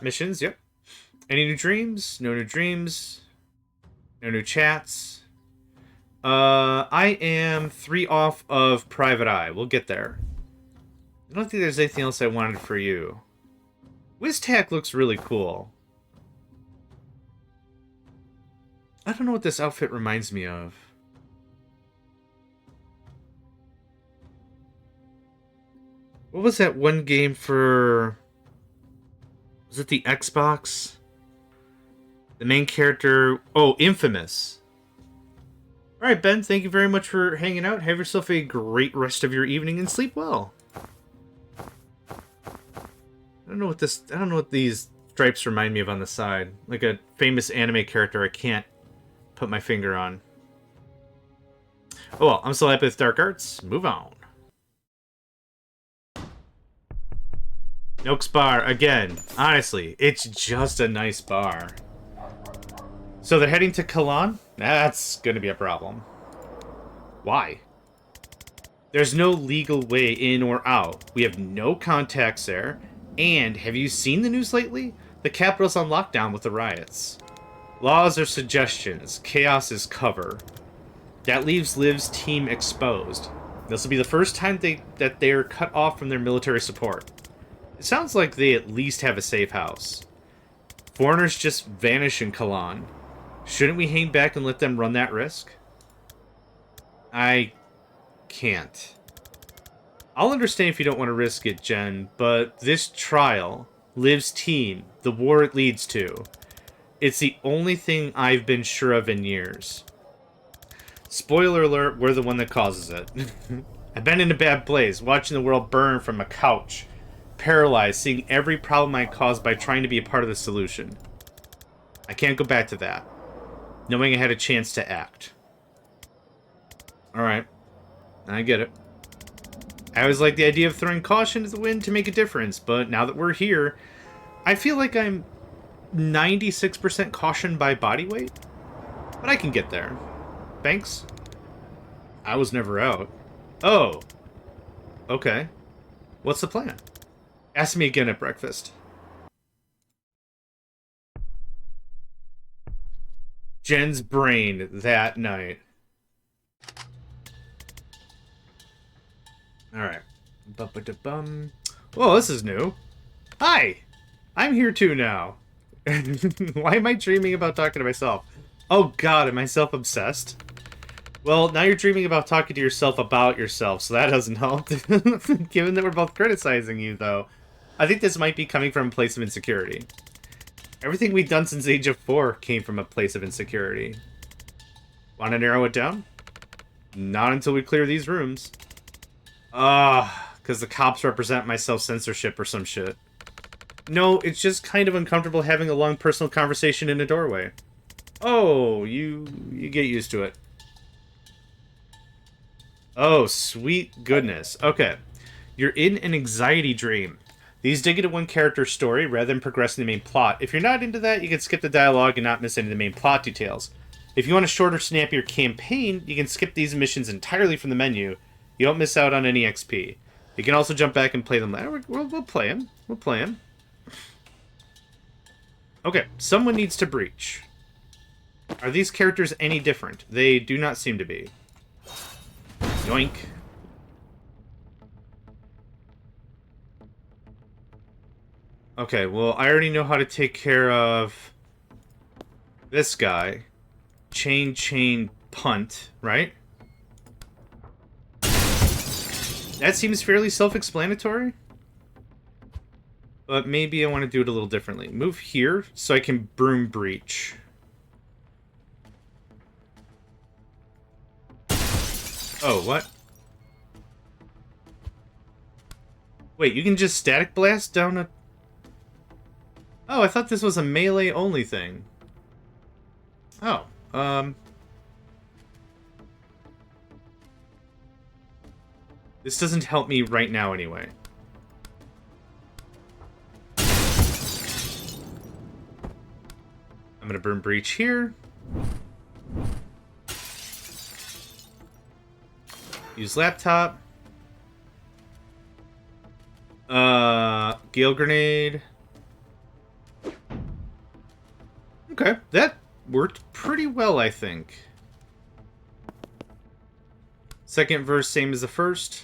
Missions, yep. Any new dreams? No new dreams. No new chats. I am 3 off of Private Eye. We'll get there. I don't think there's anything else I wanted for you. WizTac looks really cool. I don't know what this outfit reminds me of. What was that one game for... Was it the Xbox? The main character... Oh, Infamous. Alright, Ben, thank you very much for hanging out. Have yourself a great rest of your evening and sleep well. I don't know what these stripes remind me of on the side. Like a famous anime character I can't put my finger on. Oh well, I'm still happy with Dark Arts. Move on. Noak's Bar, again. Honestly, it's just a nice bar. So they're heading to Kalan? That's gonna be a problem. Why? There's no legal way in or out. We have no contacts there. And have you seen the news lately? The capital's on lockdown with the riots. Laws are suggestions. Chaos is cover. That leaves Liv's team exposed. This will be the first time that they are cut off from their military support. It sounds like they at least have a safe house. Foreigners just vanish in Kalan. Shouldn't we hang back and let them run that risk? I can't. I'll understand if you don't want to risk it, Jen, but this trial, Liv's team, the war it leads to, it's the only thing I've been sure of in years. Spoiler alert, we're the one that causes it. I've been in a bad place, watching the world burn from a couch. Paralyzed, seeing every problem I caused by trying to be a part of the solution. I can't go back to that, knowing I had a chance to act. Alright. I get it. I always like the idea of throwing caution to the wind to make a difference, but now that we're here, I feel like I'm 96% caution by body weight. But I can get there. Thanks. I was never out. Oh. Okay. What's the plan? Ask me again at breakfast. Jen's brain that night. Alright. Bum. Oh, this is new. Hi! I'm here too now. Why am I dreaming about talking to myself? Oh god, am I self-obsessed? Well, now you're dreaming about talking to yourself about yourself, so that doesn't help. Given that we're both criticizing you, though, I think this might be coming from a place of insecurity. Everything we've done since Age of 4 came from a place of insecurity. Want to narrow it down? Not until we clear these rooms. Because the cops represent my self-censorship or some shit. No, it's just kind of uncomfortable having a long personal conversation in a doorway. Oh, you get used to it. Oh, sweet goodness. Okay. You're in an anxiety dream. These dig into one character's story rather than progressing the main plot. If you're not into that, you can skip the dialogue and not miss any of the main plot details. If you want a shorter, snappier campaign, you can skip these missions entirely from the menu. You don't miss out on any XP. You can also jump back and play them later. We'll play them. We'll play them. Okay, someone needs to breach. Are these characters any different? They do not seem to be. Yoink. Okay, well, I already know how to take care of this guy. Chain, punt, right? That seems fairly self-explanatory. But maybe I want to do it a little differently. Move here so I can broom breach. Oh, what? Wait, you can just static blast down a... Oh, I thought this was a melee-only thing. Oh, this doesn't help me right now anyway. I'm gonna burn breach here. Use laptop. Gale grenade. Okay, that worked pretty well, I think. Second verse, same as the first.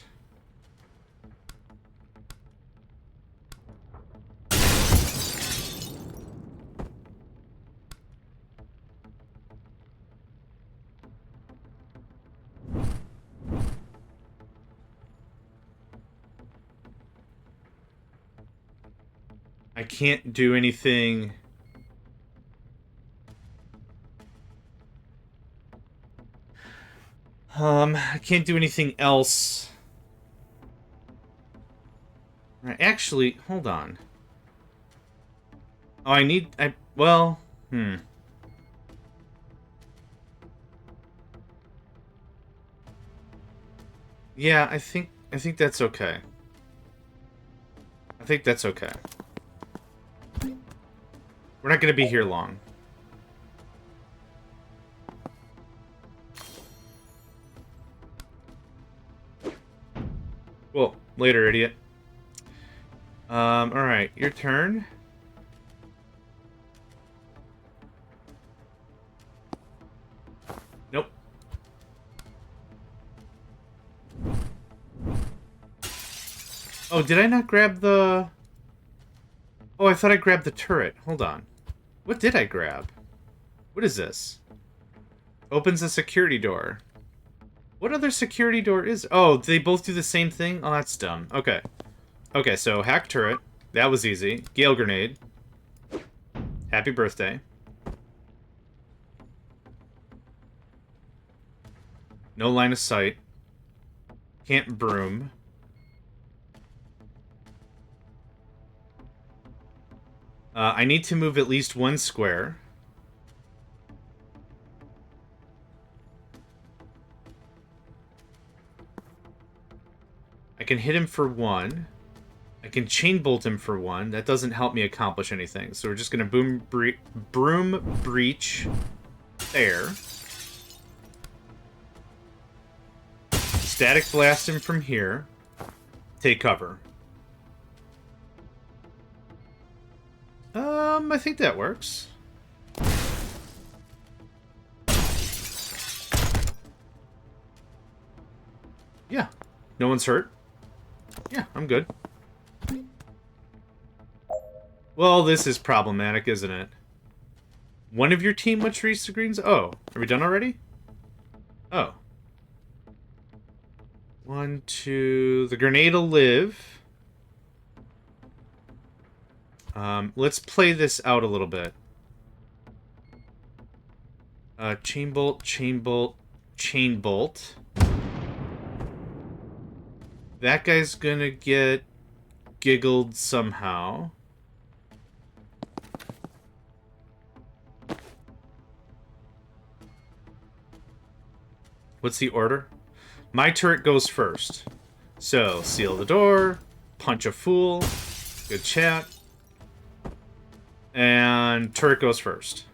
I can't do anything. I can't do anything else. Actually, hold on. Oh, well, Yeah, I think that's okay. I think that's okay. We're not going to be here long. Well, later, idiot. Alright, your turn. Nope. Oh, did I not grab the... Oh, I thought I grabbed the turret. Hold on. What did I grab? What is this? Opens a security door. What other security door is... Oh, do they both do the same thing? Oh, that's dumb. Okay. Okay, so hack turret. That was easy. Gale grenade. Happy birthday. No line of sight. Can't broom. I need to move at least one square. I can hit him for one. I can chain bolt him for one. That doesn't help me accomplish anything. So we're just going to broom breach there. Static blast him from here. Take cover. I think that works. Yeah. No one's hurt. Yeah, I'm good. Well, this is problematic, isn't it? One of your team must reach the greens? Oh, are we done already? Oh. 1, 2... The grenade will live. Let's play this out a little bit. Chain bolt, chain bolt, chain bolt. That guy's gonna get giggled somehow. What's the order? My turret goes first. So, seal the door, punch a fool, good chat, and turret goes first.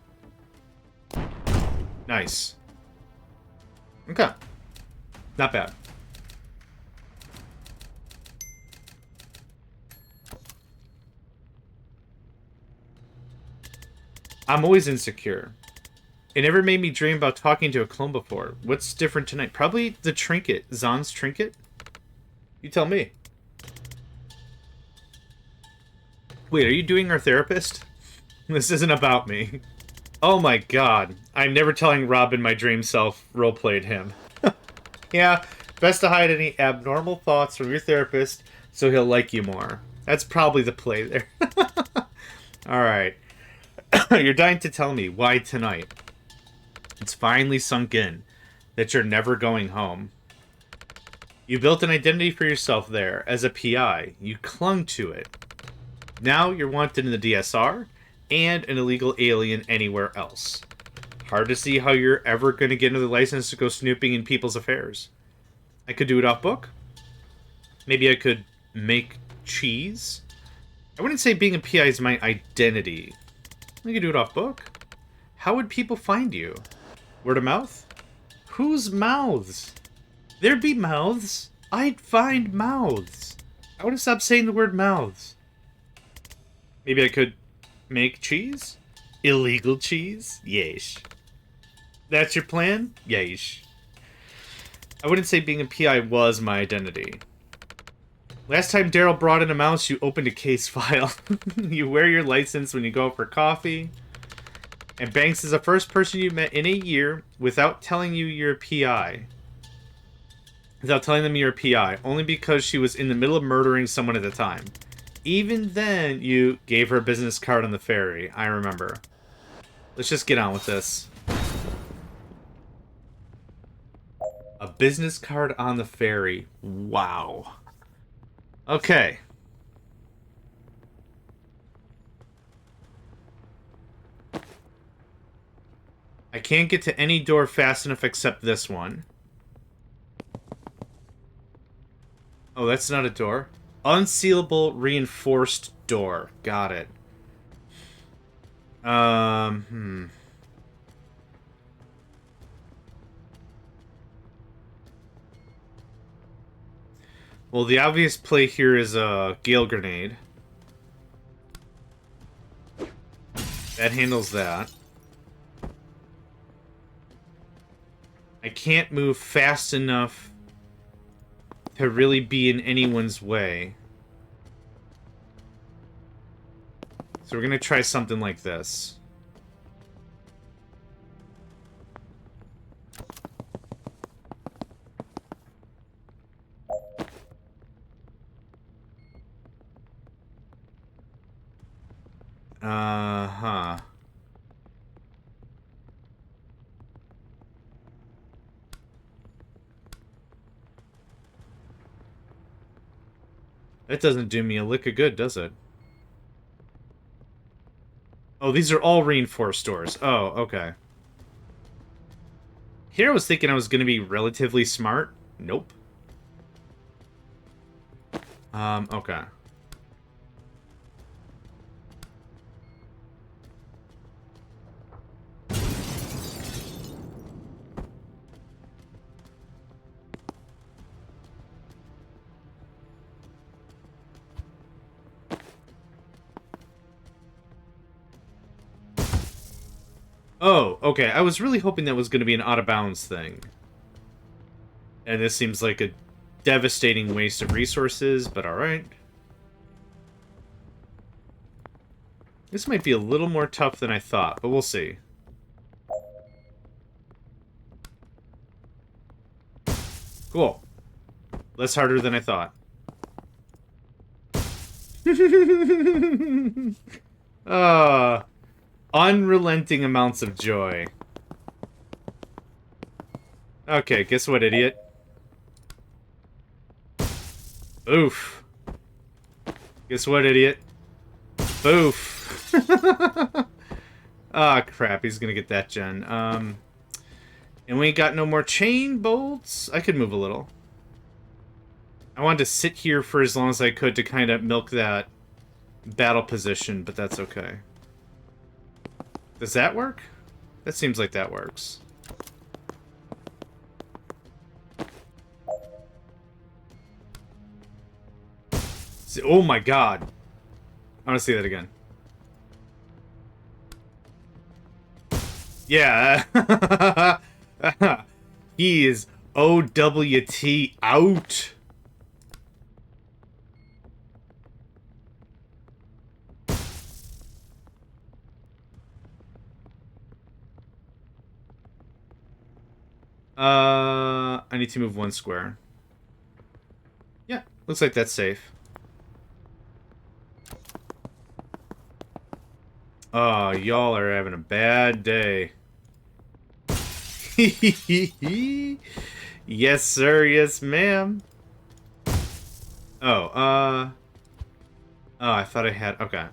Nice. Okay. Not bad. I'm always insecure. It never made me dream about talking to a clone before. What's different tonight? Probably the trinket. Zahn's trinket? You tell me. Wait, are you doing our therapist? This isn't about me. Oh my god. I'm never telling Robin my dream self roleplayed him. Yeah, best to hide any abnormal thoughts from your therapist so he'll like you more. That's probably the play there. Alright. You're dying to tell me why tonight. It's finally sunk in that you're never going home. You built an identity for yourself there as a PI. You clung to it. Now you're wanted in the DSR and an illegal alien anywhere else. Hard to see how you're ever going to get another license to go snooping in people's affairs. I could do it off book. Maybe I could make cheese. I wouldn't say being a PI is my identity. I could do it off book. How would people find you? Word of mouth? Whose mouths? There'd be mouths. I'd find mouths. I would have stopped saying the word mouths. Maybe I could make cheese? Illegal cheese? Yeesh. That's your plan? Yeesh. I wouldn't say being a PI was my identity. Last time Daryl brought in a mouse, you opened a case file. You wear your license when you go out for coffee. And Banks is the first person you met in a year without telling you you're a PI. Without telling them you're a PI. Only because she was in the middle of murdering someone at the time. Even then, you gave her a business card on the ferry. I remember. Let's just get on with this. A business card on the ferry. Wow. Okay. I can't get to any door fast enough except this one. Oh, that's not a door. Unsealable reinforced door. Got it. Well, the obvious play here is a Gale Grenade. That handles that. I can't move fast enough to really be in anyone's way. So we're gonna try something like this. Uh-huh. That doesn't do me a lick of good, does it? Oh, these are all reinforced doors. Oh, okay. Here I was thinking I was going to be relatively smart. Nope. Okay. Oh, okay. I was really hoping that was going to be an out-of-bounds thing. And this seems like a devastating waste of resources, but alright. This might be a little more tough than I thought, but we'll see. Cool. Less harder than I thought. Unrelenting amounts of joy. Okay, guess what, idiot? Oof. Guess what, idiot? Boof. Ah, crap, he's gonna get that gen. And we ain't got no more chain bolts. I could move a little. I wanted to sit here for as long as I could to kind of milk that battle position, but that's okay. Does that work? That seems like that works. Oh my god. I want to see that again. Yeah. He is OWT out. I need to move one square. Yeah, looks like that's safe. Oh, y'all are having a bad day. Yes, sir. Yes, ma'am. Oh, oh, I thought I had... Okay,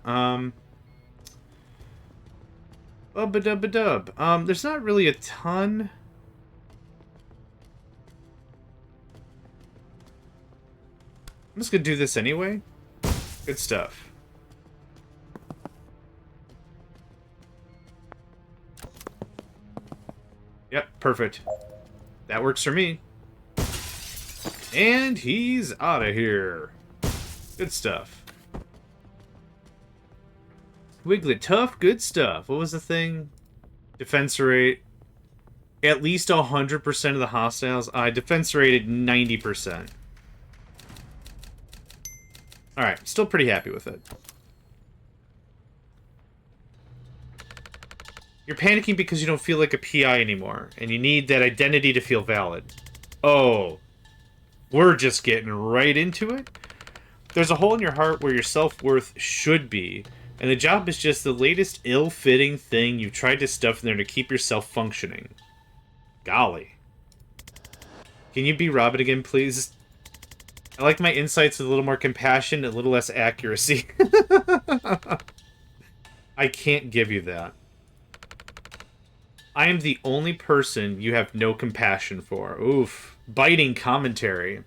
Bub-a-dub-a-dub. There's not really a ton... I'm just gonna do this anyway. Good stuff. Yep, perfect. That works for me. And he's out of here. Good stuff. Wiglet tough, good stuff. What was the thing? Defense rate. At least 100% of the hostiles. I defense rated 90%. Alright, still pretty happy with it. You're panicking because you don't feel like a PI anymore, and you need that identity to feel valid. Oh, we're just getting right into it? There's a hole in your heart where your self-worth should be, and the job is just the latest ill-fitting thing you've tried to stuff in there to keep yourself functioning. Golly. Can you be Robin again, please? I like my insights with a little more compassion and a little less accuracy. I can't give you that. I am the only person you have no compassion for. Oof. Biting commentary.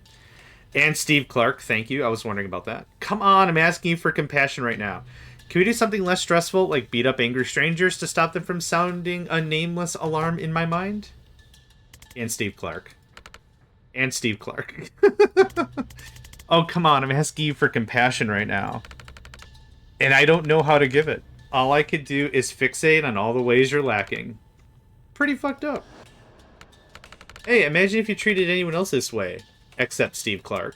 And Steve Clark, thank you. I was wondering about that. Come on, I'm asking you for compassion right now. Can we do something less stressful, like beat up angry strangers to stop them from sounding a nameless alarm in my mind? And Steve Clark. And Steve Clark. Oh, come on, I'm asking you for compassion right now. And I don't know how to give it. All I could do is fixate on all the ways you're lacking. Pretty fucked up. Hey, imagine if you treated anyone else this way. Except Steve Clark.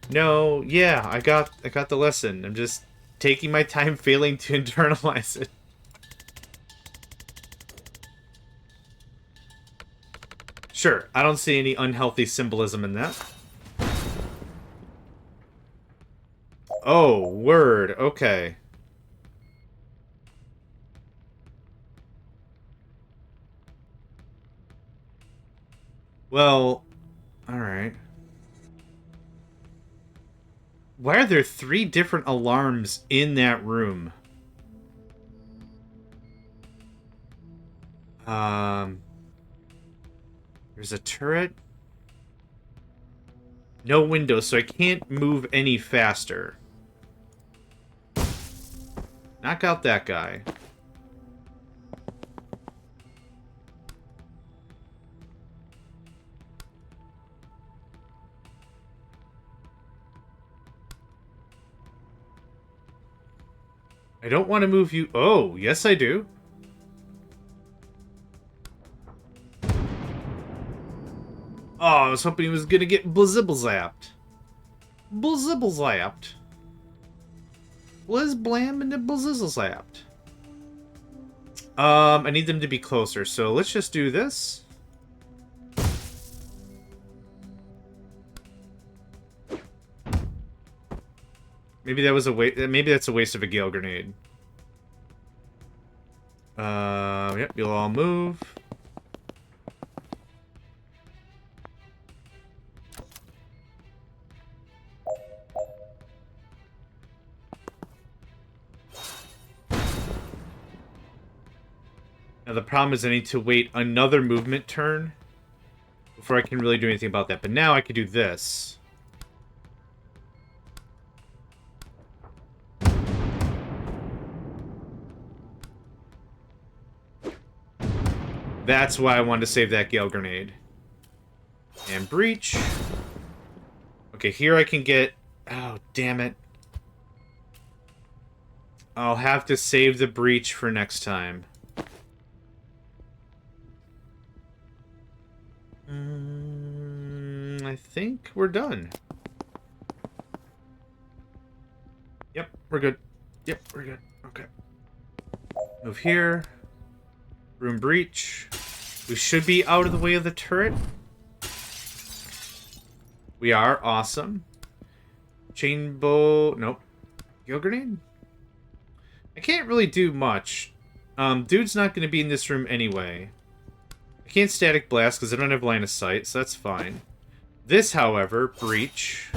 No, yeah, I got the lesson. I'm just taking my time failing to internalize it. Sure, I don't see any unhealthy symbolism in that. Oh, word, okay. Well, alright. Why are there 3 different alarms in that room? There's a turret. No windows, so I can't move any faster. Knock out that guy. I don't want to move you. Oh, yes I do. Oh, I was hoping he was gonna get blizibble-zapped. Blizibble-zapped. Blizz-blam and blizzizzle-zapped. I need them to be closer, so let's just do this. Maybe that was a waste. Maybe that's a waste of a gale grenade. Yep, you'll all move. Now the problem is I need to wait another movement turn before I can really do anything about that. But now I can do this. That's why I wanted to save that gale grenade. And breach. Okay, here I can get... Oh, damn it. I'll have to save the breach for next time. I think we're done. Yep, we're good. Yep, we're good. Okay. Move here. Room breach. We should be out of the way of the turret. We are. Awesome. Chain bow. Nope. Gale grenade? I can't really do much. Dude's not going to be in this room anyway. I can't static blast because I don't have line of sight, so that's fine. This, however, breach.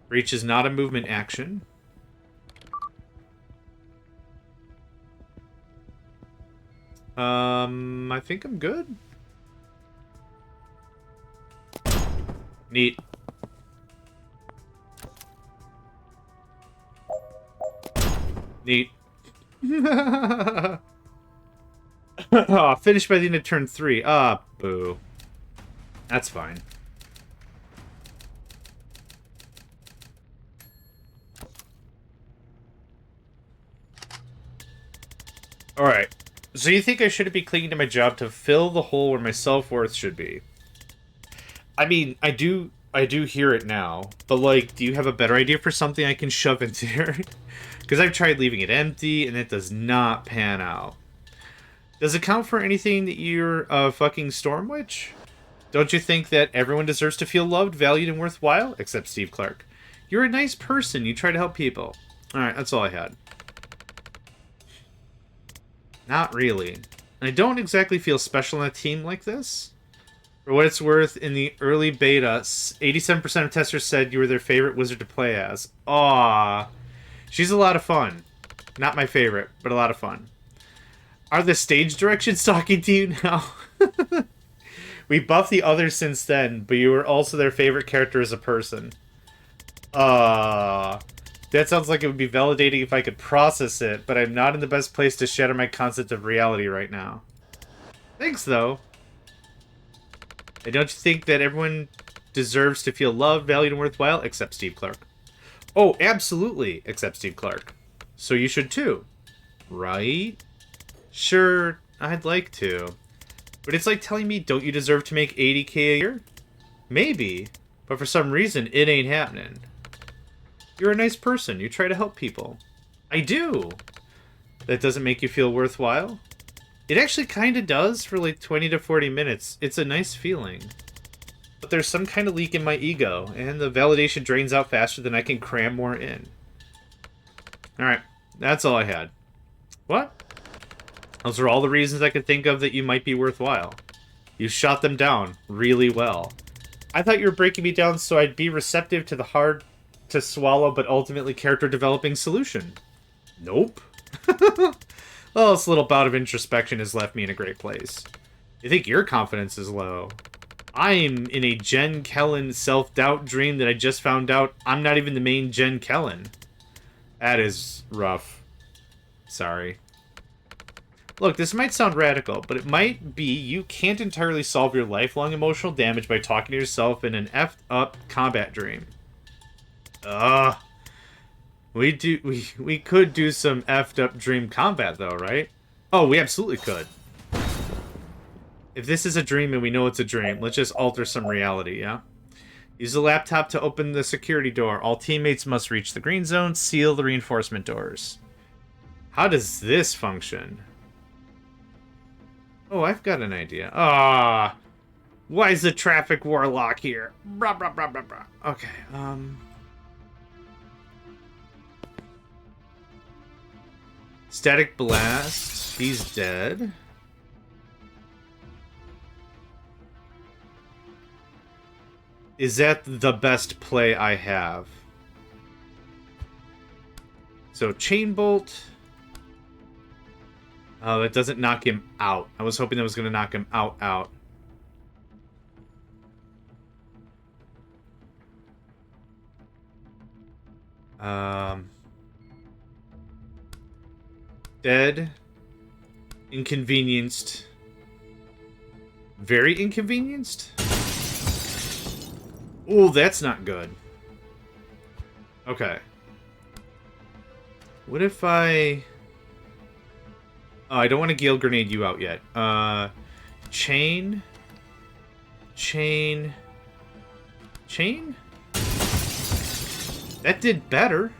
Breach is not a movement action. I think I'm good. Neat. Neat. Oh, finished by the end of turn 3. Ah, boo. That's fine. Alright. So you think I shouldn't be clinging to my job to fill the hole where my self-worth should be? I mean, I do hear it now. But, like, do you have a better idea for something I can shove into here? Because I've tried leaving it empty, and it does not pan out. Does it count for anything that you're a fucking Storm Witch? Don't you think that everyone deserves to feel loved, valued, and worthwhile? Except Steve Clark. You're a nice person. You try to help people. Alright, that's all I had. Not really. I don't exactly feel special in a team like this. For what it's worth, in the early beta, 87% of testers said you were their favorite wizard to play as. Aww. She's a lot of fun. Not my favorite, but a lot of fun. Are the stage directions talking to you now? We buffed the others since then, but you were also their favorite character as a person. That sounds like it would be validating if I could process it, but I'm not in the best place to shatter my concept of reality right now. Thanks, though. And don't you think that everyone deserves to feel loved, valued, and worthwhile, except Steve Clark? Oh, absolutely, except Steve Clark. So you should too. Right? Sure, I'd like to. But it's like telling me, don't you deserve to make $80K a year? Maybe, but for some reason, it ain't happening. You're a nice person. You try to help people. I do. That doesn't make you feel worthwhile? It actually kind of does for like 20 to 40 minutes. It's a nice feeling. But there's some kind of leak in my ego, and the validation drains out faster than I can cram more in. Alright, that's all I had. What? Those are all the reasons I could think of that you might be worthwhile. You shot them down really well. I thought you were breaking me down so I'd be receptive to the hard to swallow but ultimately character developing solution. Nope. Well, this little bout of introspection has left me in a great place. You think your confidence is low. I'm in a Jen Kellen self-doubt dream that I just found out I'm not even the main Jen Kellen. That is rough. Sorry. Look, this might sound radical, but it might be you can't entirely solve your lifelong emotional damage by talking to yourself in an effed up combat dream. We could do some effed up dream combat though, right? Oh, we absolutely could. If this is a dream and we know it's a dream, let's just alter some reality, yeah? Use the laptop to open the security door. All teammates must reach the green zone. Seal the reinforcement doors. How does this function? Oh, I've got an idea. Why is the traffic warlock here? Blah, blah, blah, blah, blah. Okay, Static Blast. He's dead. Is that the best play I have? So, Chain Bolt. Oh, that doesn't knock him out. I was hoping that was going to knock him out. Dead. Inconvenienced. Very inconvenienced? Oh, that's not good. Okay. What if I... Oh, I don't want to Gale Grenade you out yet. Chain? Chain? Chain? That did better.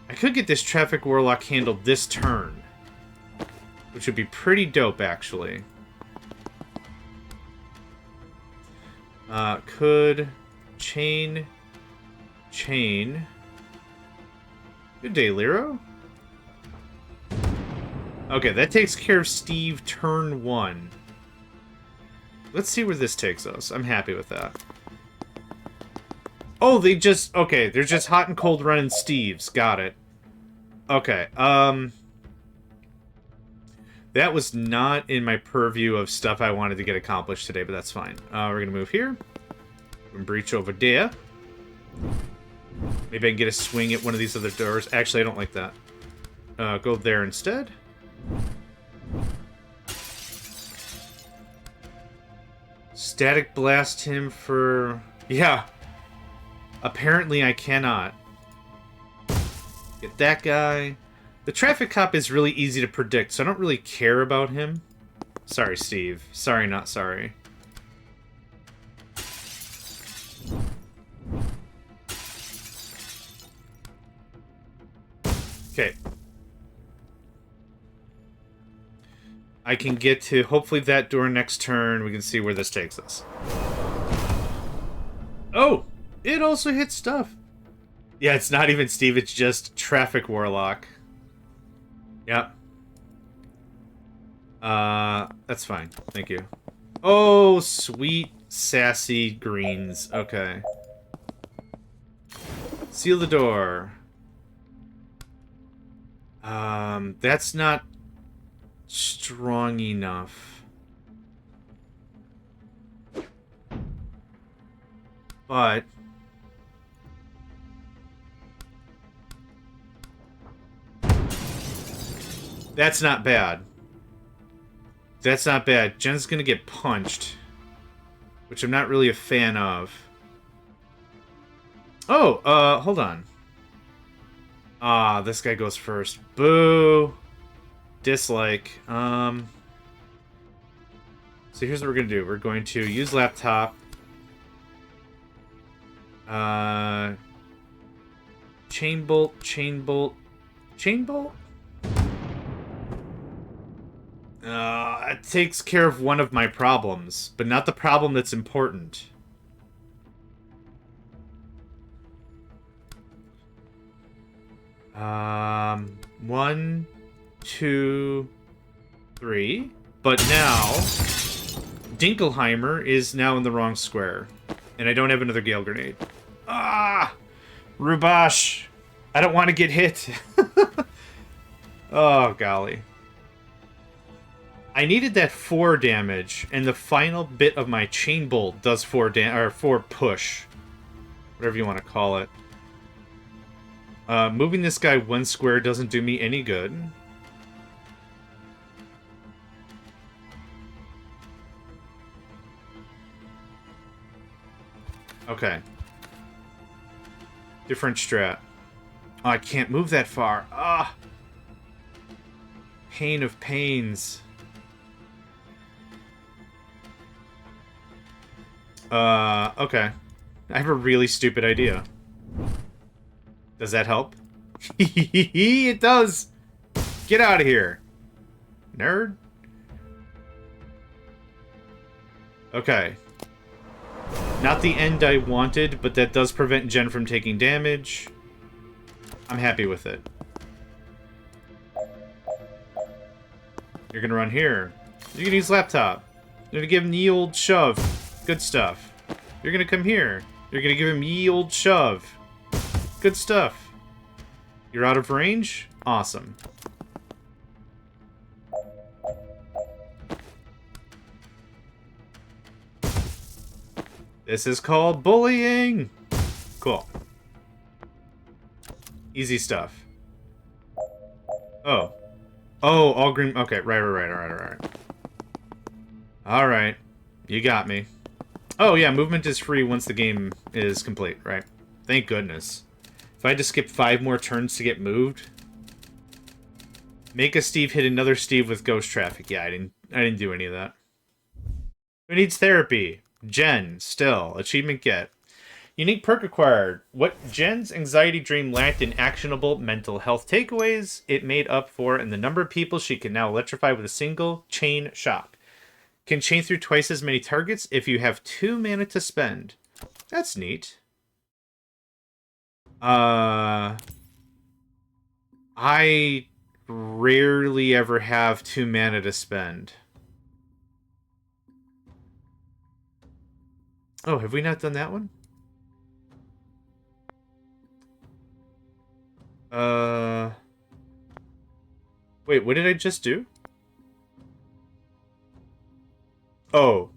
I could get this Traffic Warlock handled this turn. Which would be pretty dope, actually. Could... Chain... Chain... Good day, Lero. Okay, that takes care of Steve turn 1. Let's see where this takes us. I'm happy with that. Oh, they just... Okay, they're just hot and cold running Steves. Got it. Okay, that was not in my purview of stuff I wanted to get accomplished today, but that's fine. We're gonna move here. We're gonna breach over there. Maybe I can get a swing at one of these other doors. Actually, I don't like that. Go there instead. Static Blast him for... Yeah. Apparently I cannot. Get that guy. The traffic cop is really easy to predict, so I don't really care about him. Sorry, Steve. Sorry, not sorry. Okay. I can get to, hopefully, that door next turn. We can see where this takes us. Oh! It also hits stuff. Yeah, it's not even Steve, it's just Traffic Warlock. Yep. That's fine. Thank you. Oh, sweet, sassy greens. Okay. Seal the door. That's not... strong enough. But that's not bad. That's not bad. Jen's gonna get punched, which I'm not really a fan of. Oh, hold on. Ah, this guy goes first. Boo. Dislike. So here's what we're gonna do. We're going to use laptop. Chain bolt, chain bolt, chain bolt? It takes care of one of my problems, but not the problem that's important. One, two, three. But now, Dinkelheimer is now in the wrong square. And I don't have another Gale Grenade. Ah! Rubash! I don't want to get hit. Oh, golly. I needed that 4 damage, and the final bit of my chain bolt does 4 push. Whatever you want to call it. Moving this guy 1 square doesn't do me any good. Okay. Different strat. Oh, I can't move that far. Ah! Pain of pains. Okay. I have a really stupid idea. Does that help? It does! Get out of here! Nerd? Okay. Not the end I wanted, but that does prevent Jen from taking damage. I'm happy with it. You're gonna run here. You're gonna use laptop. You're gonna give him the old shove. Good stuff. You're gonna come here. You're gonna give him ye old shove. Good stuff. You're out of range? Awesome. This is called bullying! Cool. Easy stuff. Oh. Oh, all green. Okay, right. Alright. You got me. Oh, yeah, movement is free once the game is complete, right? Thank goodness. If I had to skip 5 more turns to get moved... Make a Steve hit another Steve with ghost traffic. Yeah, I didn't do any of that. Who needs therapy? Jen, still. Achievement get. Unique perk acquired. What Jen's anxiety dream lacked in actionable mental health takeaways, it made up for in the number of people she can now electrify with a single chain shock. Can chain through twice as many targets if you have 2 mana to spend. That's neat. I rarely ever have 2 mana to spend. Oh, have we not done that one? Wait, what did I just do? Oh,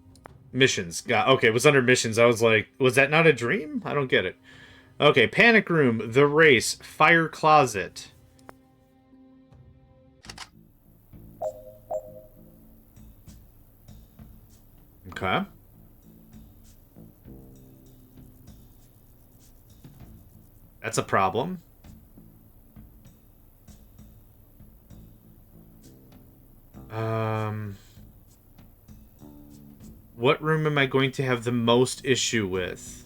missions. Okay, it was under missions. I was like, was that not a dream? I don't get it. Okay, Panic Room, The Race, Fire Closet. Okay. That's a problem. What room am I going to have the most issue with?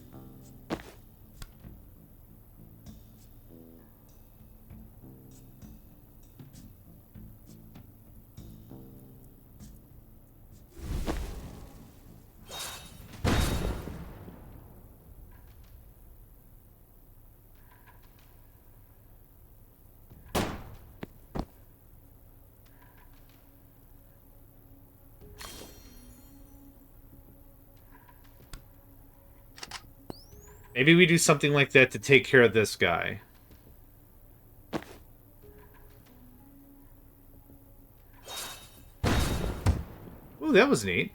Maybe we do something like that to take care of this guy. Oh, that was neat.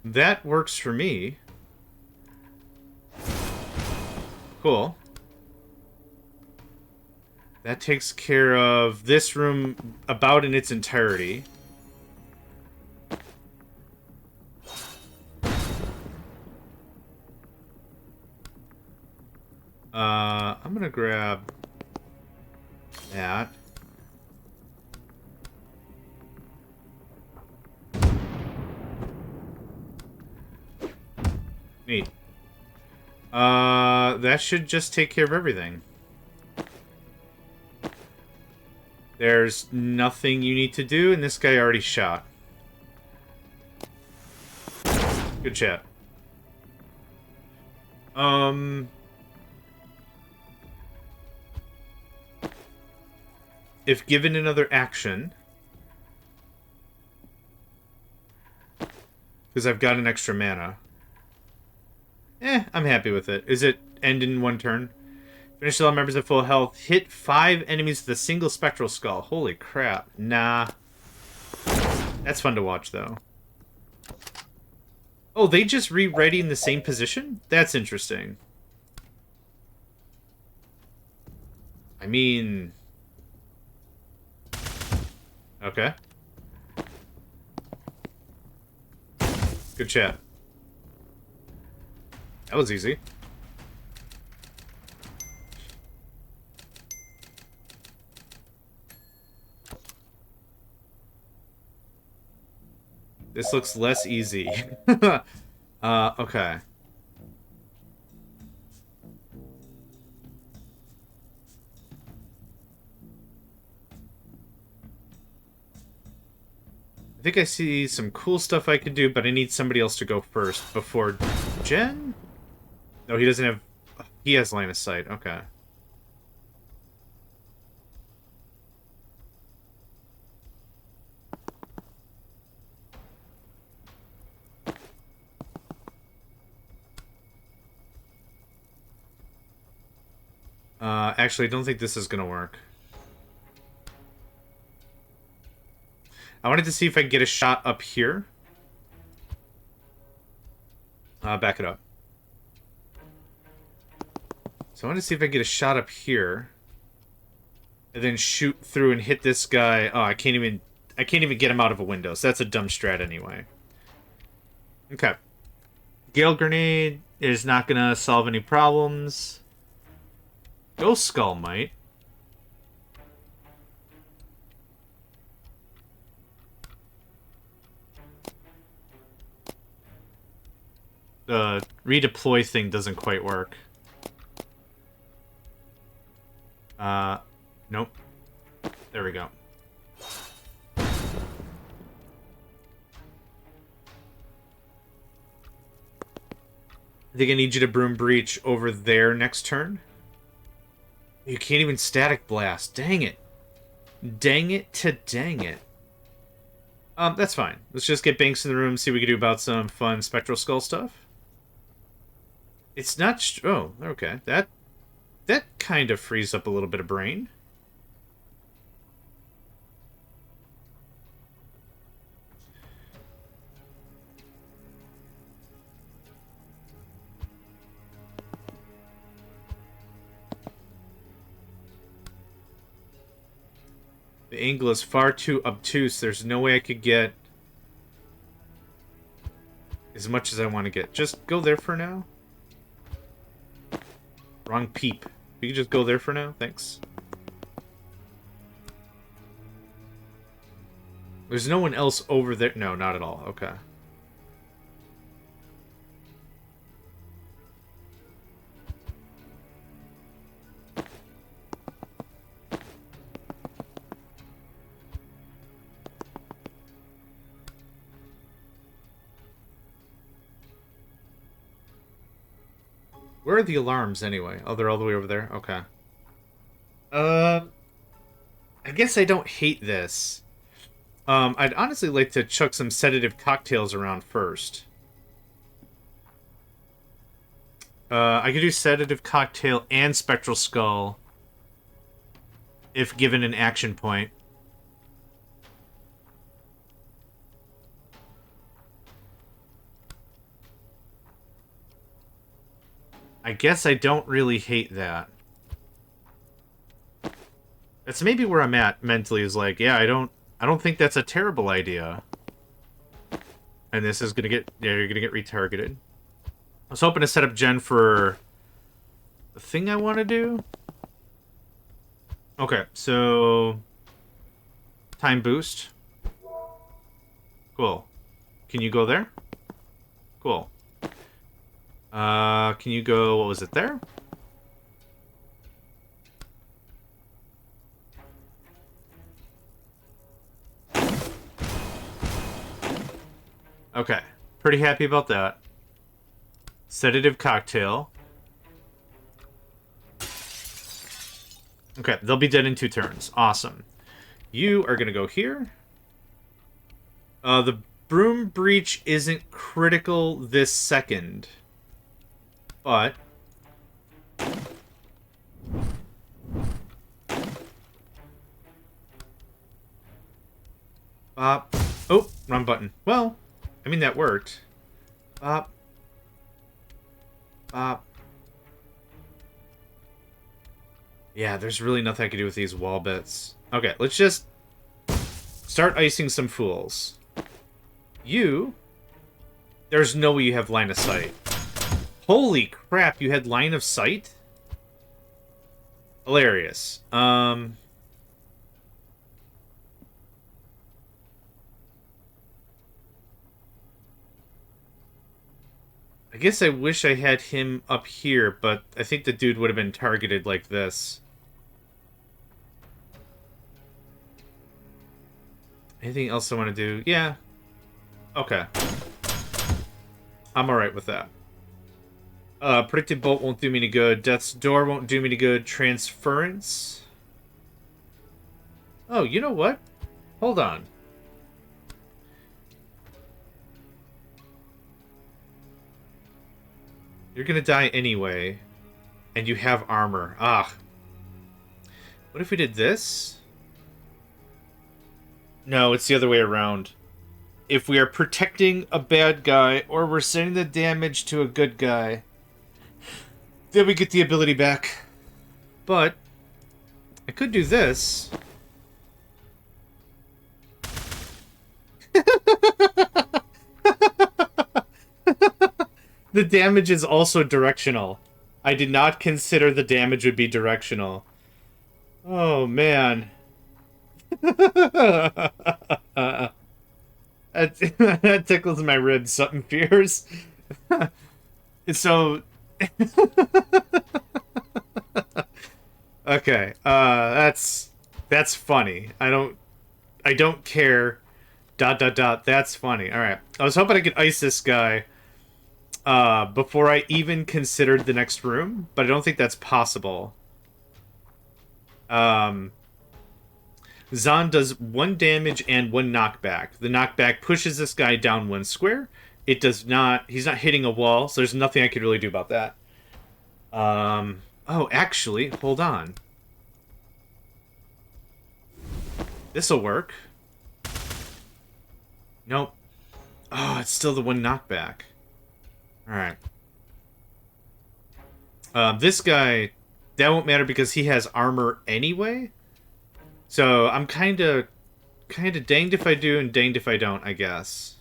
That works for me. Cool. That takes care of this room about in its entirety. I'm gonna grab that. Neat. That should just take care of everything. There's nothing you need to do, and this guy already shot. Good chat. If given another action, because I've got an extra mana, I'm happy with it. Is it end in one turn? Finish all members at full health. Hit 5 enemies with a single spectral skull. Holy crap. Nah. That's fun to watch, though. Oh, they just re-ready in the same position? That's interesting. I mean... Okay. Good chat. That was easy. This looks less easy. Okay. I think I see some cool stuff I could do, but I need somebody else to go first before Jen? No, he doesn't have... He has line of sight. Okay. Actually, I don't think this is gonna work. I wanted to see if I can get a shot up here. Back it up. So I want to see if I can get a shot up here. And then shoot through and hit this guy. Oh, I can't even get him out of a window, so that's a dumb strat anyway. Okay. Gale Grenade is not gonna solve any problems. Ghost Skull might. The redeploy thing doesn't quite work. Nope. There we go. I think I need you to Broom Breach over there next turn. You can't even Static Blast. Dang it. Dang it to dang it. That's fine. Let's just get Banks in the room, see what we can do about some fun Spectral Skull stuff. It's not... Oh, okay. That kind of frees up a little bit of brain. The angle is far too obtuse. There's no way I could get as much as I want to get. Just go there for now. Wrong peep. You can just go there for now. Thanks. There's no one else over there. No, not at all. Okay. Where are the alarms, anyway? Oh, they're all the way over there? Okay. I guess I don't hate this. I'd honestly like to chuck some sedative cocktails around first. I could do sedative cocktail and spectral skull if given an action point. I guess I don't really hate that. That's maybe where I'm at mentally, is like, yeah, I don't think that's a terrible idea. And this is gonna get, yeah, you're gonna get retargeted. I was hoping to set up Jen for the thing I want to do. Okay, so time boost. Cool. Can you go there? Cool. Can you go, what was it, there? Okay, pretty happy about that. Sedative cocktail. Okay, they'll be dead in 2 turns. Awesome. You are gonna go here. The broom breach isn't critical this second. But... Bop. Oh, wrong button. Well, I mean, that worked. Bop. Bop. Yeah, there's really nothing I can do with these wall bits. Okay, let's just start icing some fools. You... There's no way you have line of sight. Holy crap, you had line of sight? Hilarious. I guess I wish I had him up here, but I think the dude would have been targeted like this. Anything else I want to do? Yeah. Okay. I'm alright with that. Predicted Bolt won't do me any good. Death's Door won't do me any good. Transference. Oh, you know what? Hold on. You're gonna die anyway. And you have armor. Ah. What if we did this? No, it's the other way around. If we are protecting a bad guy, or we're sending the damage to a good guy, then we get the ability back. But I could do this. The damage is also directional. I did not consider the damage would be directional. Oh, man. That tickles my ribs, something fierce. So... Okay, that's funny. I don't care. ... That's funny. Alright. I was hoping I could ice this guy before I even considered the next room, but I don't think that's possible. Zahn does 1 damage and 1 knockback. The knockback pushes this guy down 1 square. It does not... He's not hitting a wall, so there's nothing I could really do about that. Oh, actually, hold on. This'll work. Nope. Oh, it's still the 1 knockback. Alright. This guy... That won't matter because he has armor anyway. So, I'm kinda danged if I do and danged if I don't, I guess.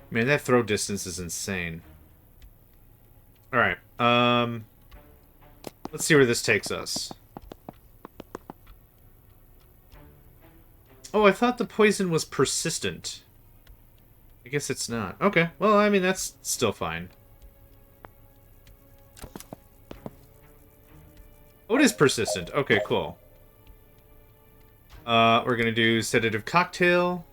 Man, that throw distance is insane. Alright, let's see where this takes us. Oh, I thought the poison was persistent. I guess it's not. Okay, well, I mean, that's still fine. Oh, it is persistent. Okay, cool. We're gonna do Sedative Cocktail.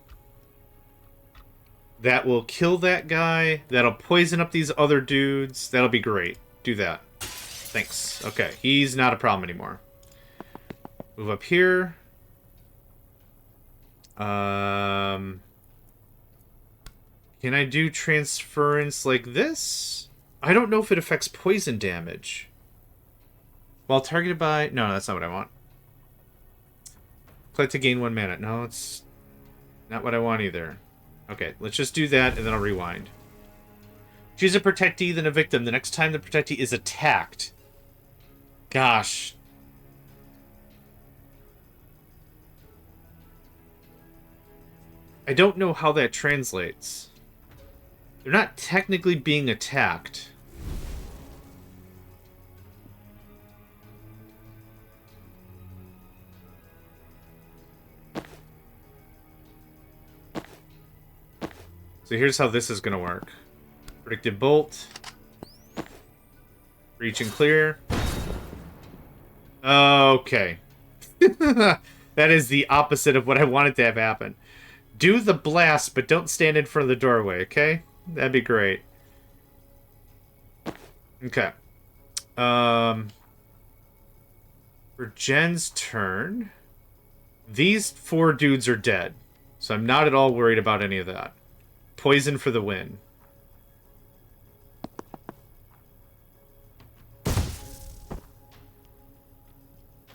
That will kill that guy. That'll poison up these other dudes. That'll be great. Do that. Thanks. Okay, he's not a problem anymore. Move up here. Can I do transference like this? I don't know if it affects poison damage. While targeted by... No, that's not what I want. Collect to gain 1 mana. No, it's not what I want either. Okay, let's just do that, and then I'll rewind. Choose a protectee, then a victim. The next time the protectee is attacked. Gosh. I don't know how that translates. They're not technically being attacked. So here's how this is going to work. Predicted bolt. Reach and clear. Okay. That is the opposite of what I wanted to have happen. Do the blast, but don't stand in front of the doorway, okay? That'd be great. Okay. For Jen's turn, these 4 dudes are dead. So I'm not at all worried about any of that. Poison for the win.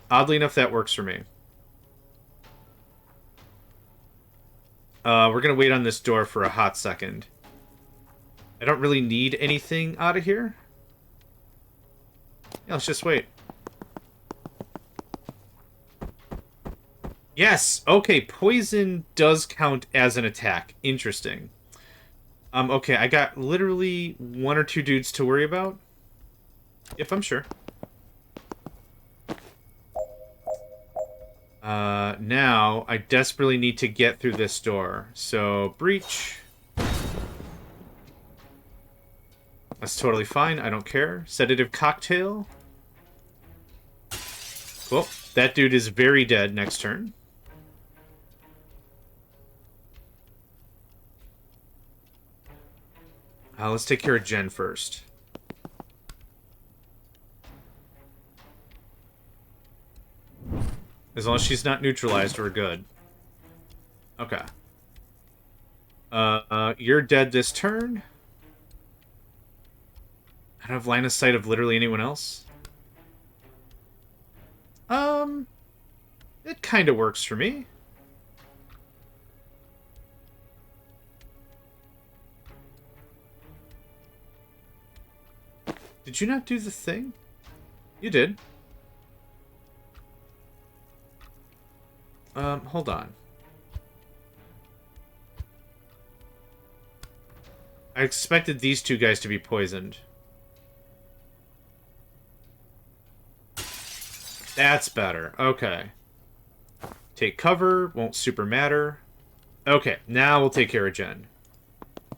Oddly enough, that works for me. We're going to wait on this door for a hot second. I don't really need anything out of here. Yeah, let's just wait. Yes! Okay, poison does count as an attack. Interesting. Okay, I got literally 1 or 2 dudes to worry about. If I'm sure. Now, I desperately need to get through this door. So, breach. That's totally fine. I don't care. Sedative cocktail. Cool. That dude is very dead next turn. Let's take care of Jen first. As long as she's not neutralized, we're good. Okay. You're dead this turn. I don't have line of sight of literally anyone else. It kind of works for me. Did you not do the thing? You did. Hold on. I expected these 2 guys to be poisoned. That's better. Okay. Take cover. Won't super matter. Okay, now we'll take care of Jen.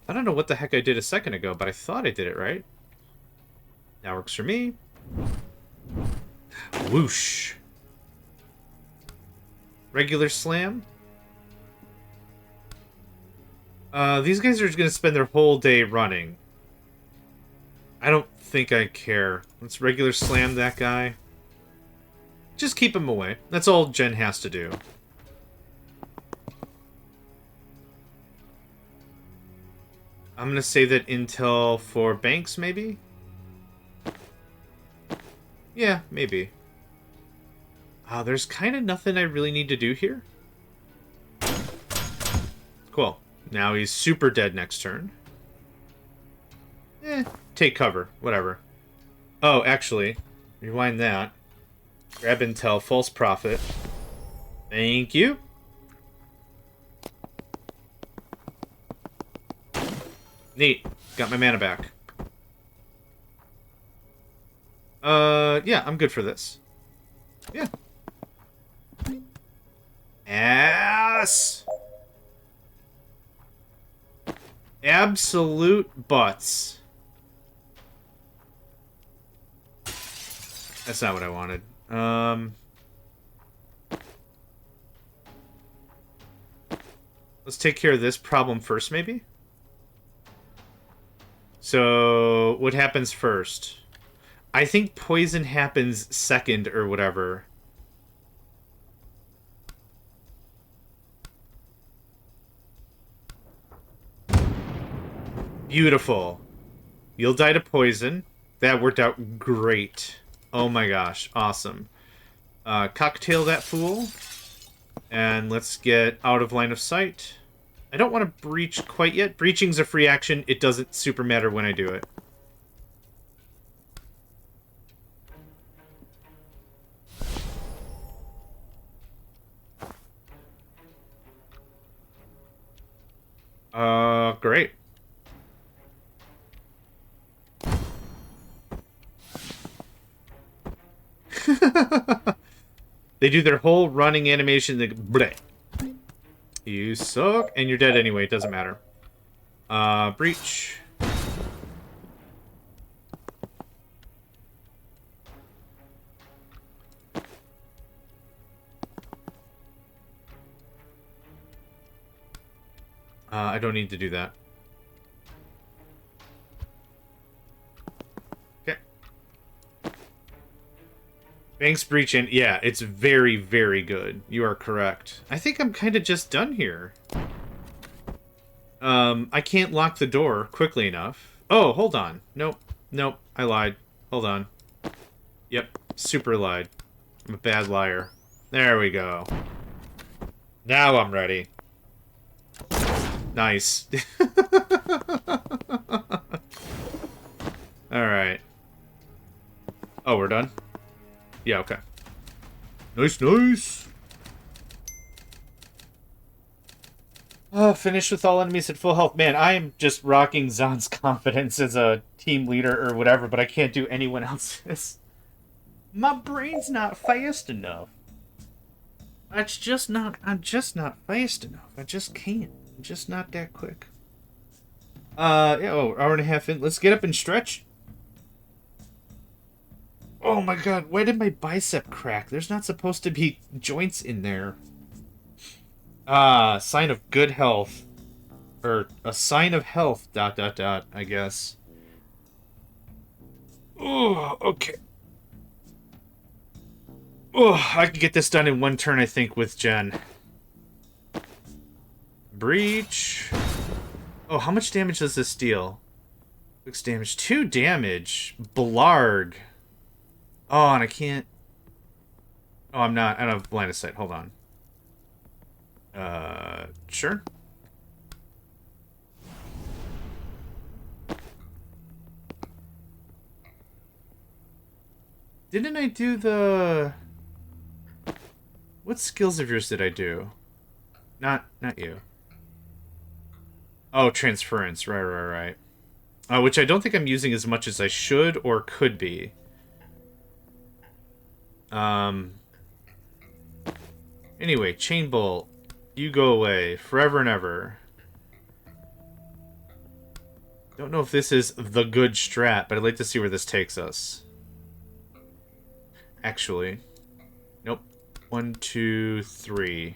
I don't know what the heck I did a second ago, but I thought I did it right. That works for me. Whoosh. Regular slam. These guys are just going to spend their whole day running. I don't think I care. Let's regular slam that guy. Just keep him away. That's all Jen has to do. I'm going to save that intel for Banks, maybe? Yeah, maybe. There's kind of nothing I really need to do here. Cool. Now he's super dead next turn. Take cover. Whatever. Oh, actually, rewind that. Grab intel, false prophet. Thank you. Neat. Got my mana back. Yeah, I'm good for this. Yeah. Ass! Absolute butts. That's not what I wanted. Let's take care of this problem first, maybe? So, what happens first? I think poison happens second or whatever. Beautiful. You'll die to poison. That worked out great. Oh my gosh, awesome. Cocktail that fool. And let's get out of line of sight. I don't want to breach quite yet. Breaching's a free action. It doesn't super matter when I do it. Great. They do their whole running animation. They bleh. You suck, and you're dead anyway. It doesn't matter. Breach. I don't need to do that. Okay. Banks breach in. Yeah, it's very, very good. You are correct. I think I'm kind of just done here. I can't lock the door quickly enough. Oh, hold on. Nope. Nope. I lied. Hold on. Yep. Super lied. I'm a bad liar. There we go. Now I'm ready. Nice. Alright. Oh, we're done? Yeah, okay. Nice, nice. Finished with all enemies at full health. Man, I am just rocking Zahn's confidence as a team leader or whatever, but I can't do anyone else's. My brain's not fast enough. I'm just not fast enough. I just can't. I'm just not that quick. Yeah, oh, hour and a half in. Let's get up and stretch. Oh my god, why did my bicep crack? There's not supposed to be joints in there. Sign of good health. Or, a sign of health, ... I guess. Oh, okay. Oh, I can get this done in one turn, I think, with Jen. Breach. Oh, how much damage does this deal? 6 damage. 2 damage. Blarg. Oh, and I can't... Oh, I'm not. I don't have line of sight. Hold on. Sure. Didn't I do the... What skills of yours did I do? Not you. Oh, transference. Right. Which I don't think I'm using as much as I should or could be. Anyway, Chain Bolt. You go away. Forever and ever. Don't know if this is the good strat, but I'd like to see where this takes us. Actually. Nope. 1, 2, 3.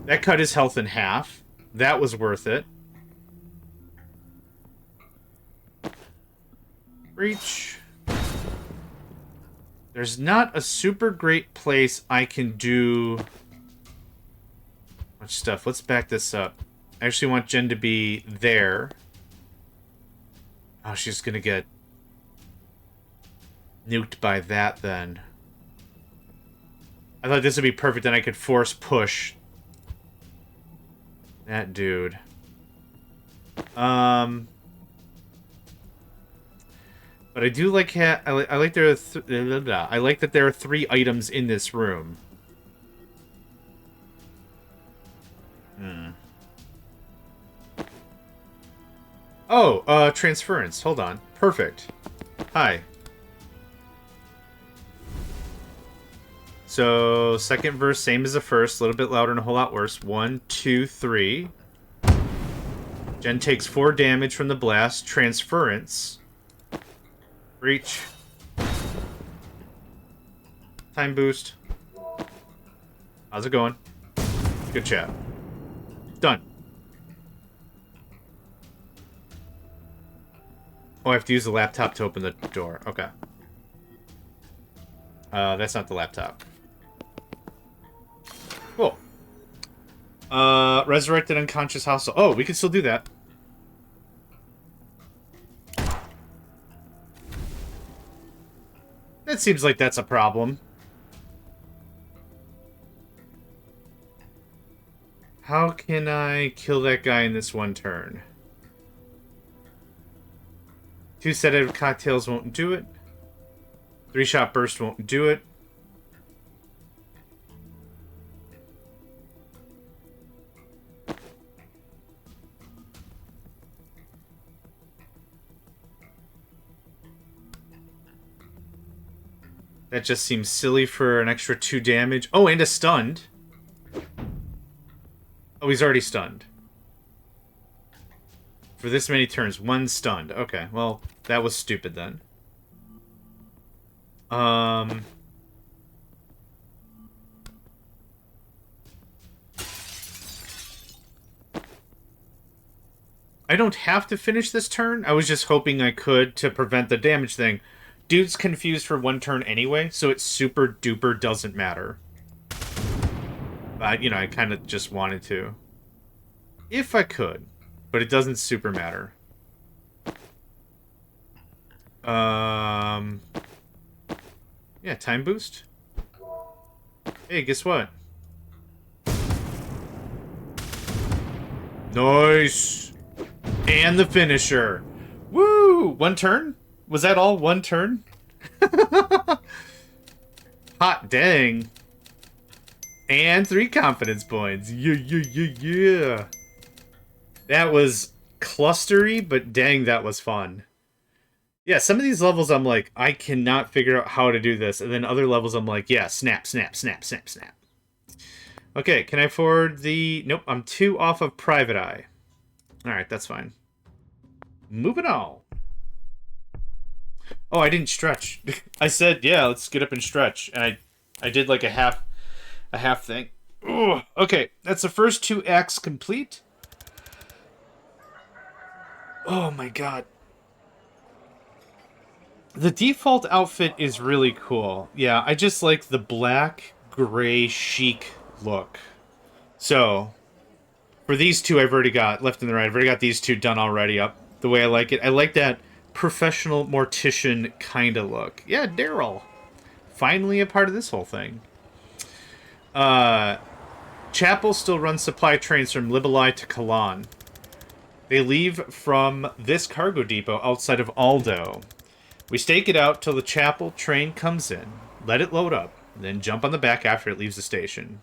That cut his health in half. That was worth it. Reach. There's not a super great place I can do much stuff. Let's back this up. I actually want Jen to be there. Oh, she's gonna get nuked by that then. I thought this would be perfect, and I could force push that dude. But I do like I like there are I like that there are 3 items in this room. Oh, transference. Hold on. Perfect. Hi. So, second verse, same as the first. A little bit louder and a whole lot worse. 1, 2, 3. Jen takes 4 damage from the blast. Transference. Reach. Time boost. How's it going? Good chat. Done. Oh, I have to use the laptop to open the door. Okay. That's not the laptop. Cool. Resurrected unconscious hostile. Oh, we can still do that. That seems like that's a problem. How can I kill that guy in this one turn? 2 sedative cocktails won't do it. 3-shot burst won't do it. That just seems silly for an extra 2 damage. Oh, and a stunned. Oh, he's already stunned. For this many turns, 1 stunned. Okay, well, that was stupid then. I don't have to finish this turn. I was just hoping I could to prevent the damage thing. Dude's confused for 1 turn anyway, so it super duper doesn't matter. But, you know, I kind of just wanted to. If I could. But it doesn't super matter. Yeah, time boost. Hey, guess what? Nice! And the finisher. Woo! 1 turn? Was that all 1 turn? Hot dang. And 3 confidence points. Yeah. That was clustery, but dang, that was fun. Yeah, some of these levels I'm like, I cannot figure out how to do this. And then other levels I'm like, yeah, snap, snap, snap, snap, snap. Okay, can I afford the... Nope, I'm 2 off of Private Eye. Alright, that's fine. Moving on. Oh, I didn't stretch. I said, yeah, let's get up and stretch. And I did like a half thing. Ooh, okay, that's the first 2 acts complete. Oh my god. The default outfit is really cool. Yeah, I just like the black, gray, chic look. So, for these 2 I've already got, left and the right, I've already got these 2 done already up the way I like it. I like that professional mortician kind of look. Yeah, Daryl. Finally a part of this whole thing. Chapel still runs supply trains from Libelai to Kalan. They leave from this cargo depot outside of Aldo. We stake it out till the Chapel train comes in, let it load up, then jump on the back after it leaves the station.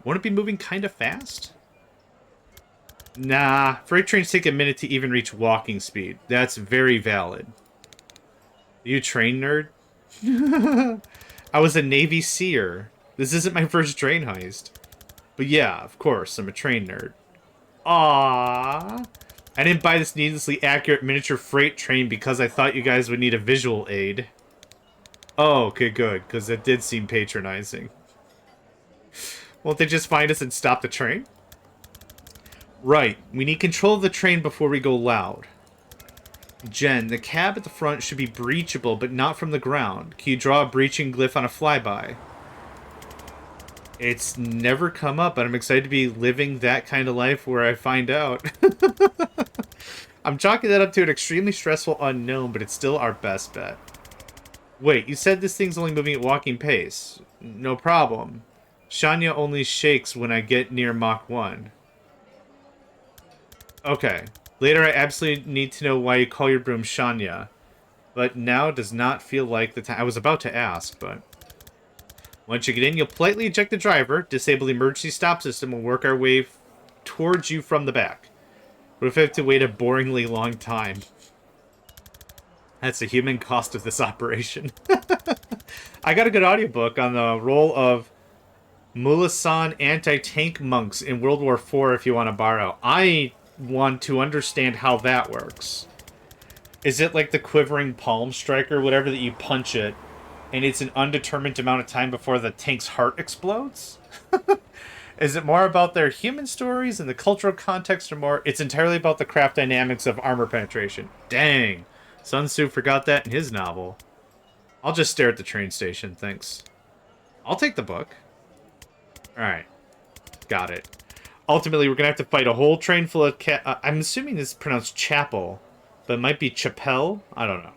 Won't it be moving kind of fast? Nah, freight trains take a minute to even reach walking speed. That's very valid. Are you a train nerd? I was a Navy seer. This isn't my first train heist. But yeah, of course, I'm a train nerd. Aww. I didn't buy this needlessly accurate miniature freight train because I thought you guys would need a visual aid. Oh, okay, good, because it did seem patronizing. Won't they just find us and stop the train? Right, we need control of the train before we go loud. Jen, the cab at the front should be breachable, but not from the ground. Can you draw a breaching glyph on a flyby? It's never come up, but I'm excited to be living that kind of life where I find out. I'm chalking that up to an extremely stressful unknown, but it's still our best bet. Wait, you said this thing's only moving at walking pace. No problem. Shania only shakes when I get near Mach 1. Okay. Later I absolutely need to know why you call your broom Shania. But now does not feel like the time. I was about to ask, but... Once you get in, you'll politely eject the driver, disable the emergency stop system, and work our way towards you from the back. What if I have to wait a boringly long time? That's the human cost of this operation. I got a good audiobook on the role of Mulasan anti-tank monks in World War IV if you want to borrow. I want to understand how that works. Is it like the quivering palm strike or whatever that you punch it, and it's an undetermined amount of time before the tank's heart explodes? Is it more about their human stories and the cultural context, or more? It's entirely about the craft dynamics of armor penetration. Dang. Sun Tzu forgot that in his novel. I'll just stare at the train station, thanks. I'll take the book. Alright. Got it. Ultimately, we're going to have to fight a whole train full of I'm assuming this is pronounced chapel, but it might be chapel? I don't know.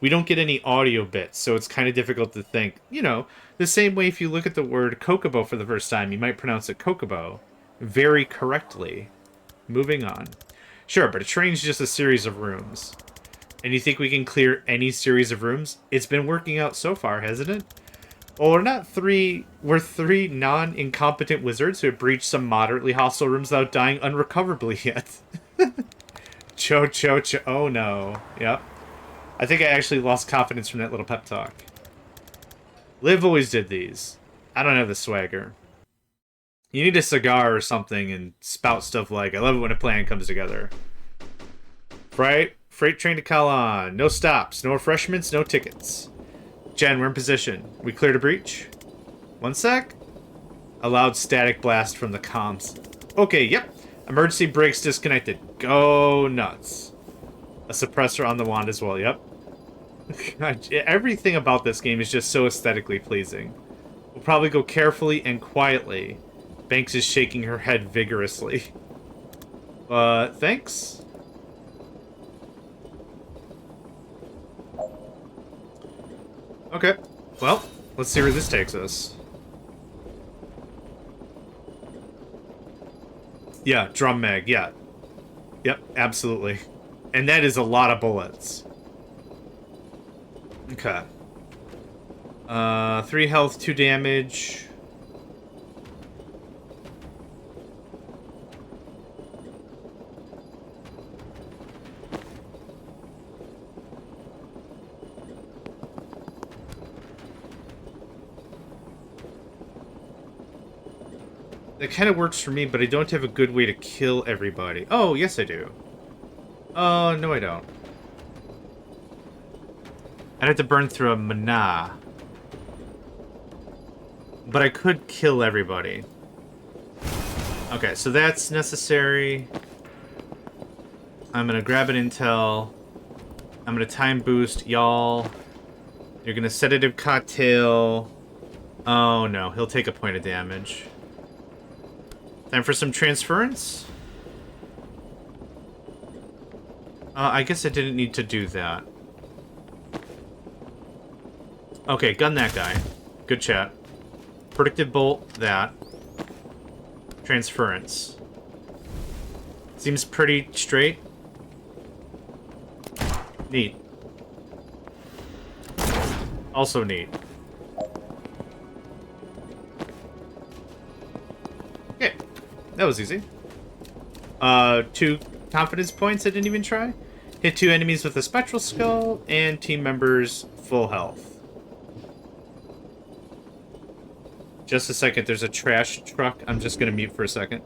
We don't get any audio bits, so it's kind of difficult to think. You know, the same way if you look at the word kokobo for the first time, you might pronounce it kokobo. very correctly. Moving on. Sure, but a train's just a series of rooms. And you think we can clear any series of rooms? It's been working out so far, hasn't it? Well, we're three non-incompetent wizards who have breached some moderately hostile rooms without dying unrecoverably yet. Cho. Oh no. Yep. I think I actually lost confidence from that little pep talk. Liv always did these. I don't have the swagger. You need a cigar or something and spout stuff like, I love it when a plan comes together. Right? Freight train to Kalan. No stops, no refreshments, no tickets. Jen, we're in position. We cleared a breach? One sec. A loud static blast from the comms. Okay, yep. Emergency brakes disconnected. Go nuts. A suppressor on the wand as well, yep. God, everything about this game is just so aesthetically pleasing. We'll probably go carefully and quietly. Banks is shaking her head vigorously. Thanks? Okay. Well, let's see where this takes us. Yeah, drum mag, yeah. Yep, absolutely. And that is a lot of bullets. Okay. 3 health, 2 damage. That kind of works for me, but I don't have a good way to kill everybody. Oh, yes I do. Oh, no I don't. I'd have to burn through a mana. But I could kill everybody. Okay, so that's necessary. I'm gonna grab an intel. I'm gonna time boost y'all. You're gonna sedative cocktail. Oh no, he'll take a point of damage. Time for some transference? I guess I didn't need to do that. Okay, gun that guy. Good chat. Predictive bolt, that. Transference. Seems pretty straight. Neat. Also neat. Okay. That was easy. 2 confidence points I didn't even try. Hit 2 enemies with a spectral skull, and team members full health. Just a second, there's a trash truck. I'm just gonna mute for a second.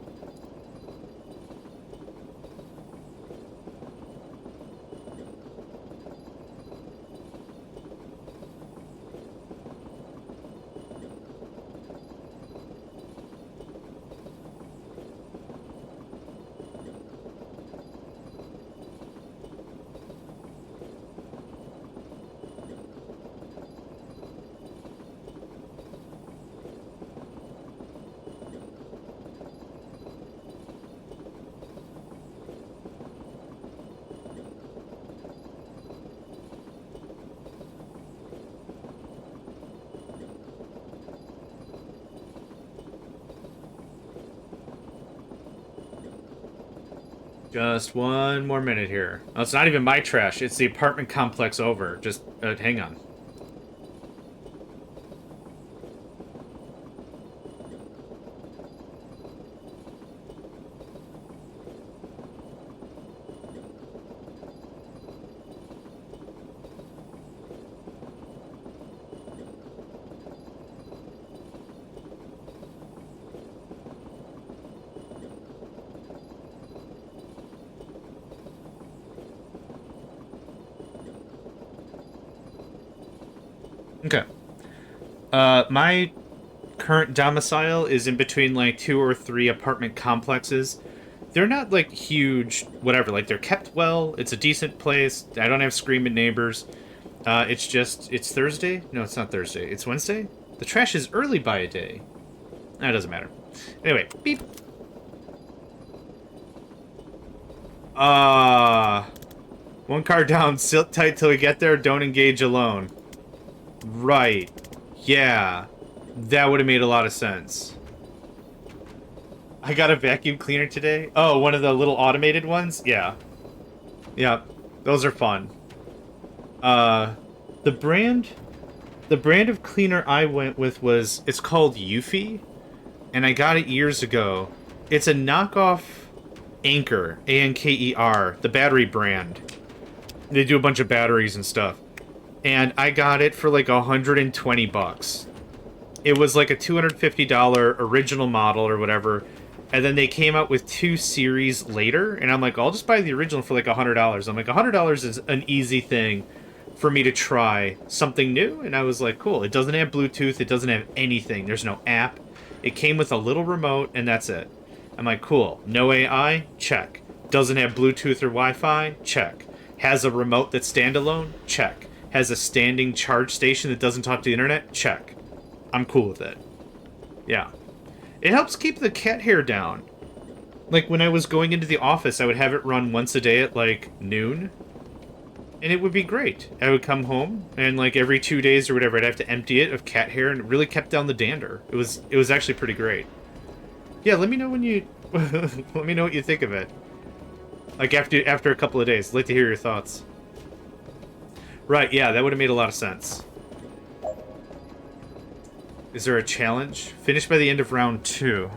Just one more minute here. Oh, it's not even my trash. It's the apartment complex over. Just, hang on. Okay. My current domicile is in between, like, 2 or 3 apartment complexes. They're not, like, huge, whatever. Like, they're kept well. It's a decent place. I don't have screaming neighbors. It's Thursday? No, it's not Thursday. It's Wednesday? The trash is early by a day. That doesn't matter. Anyway, beep. One car down. Sit tight till we get there. Don't engage alone. Right. Yeah. That would have made a lot of sense. I got a vacuum cleaner today. Oh, one of the little automated ones? Yeah. Yeah. Those are fun. The brand... The brand of cleaner I went with was... It's called Eufy. And I got it years ago. It's a knockoff Anker. A-N-K-E-R. The battery brand. They do a bunch of batteries and stuff. And I got it for like $120. It was like a $250 original model or whatever. And then they came out with 2 series later. And I'm like, I'll just buy the original for like $100. I'm like, $100 is an easy thing for me to try something new. And I was like, cool. It doesn't have Bluetooth. It doesn't have anything. There's no app. It came with a little remote, and that's it. I'm like, cool. No AI? Check. Doesn't have Bluetooth or Wi-Fi? Check. Has a remote that's standalone? Check. Has a standing charge station that doesn't talk to the internet? Check. I'm cool with it. Yeah. It helps keep the cat hair down. Like, when I was going into the office, I would have it run once a day at, like, noon. And it would be great. I would come home, and, like, every 2 days or whatever, I'd have to empty it of cat hair, and it really kept down the dander. It was actually pretty great. Yeah, let me know when you... let me know what you think of it. Like, after a couple of days. I'd like to hear your thoughts. Right, yeah, that would have made a lot of sense. Is there a challenge? Finish by the end of round 2.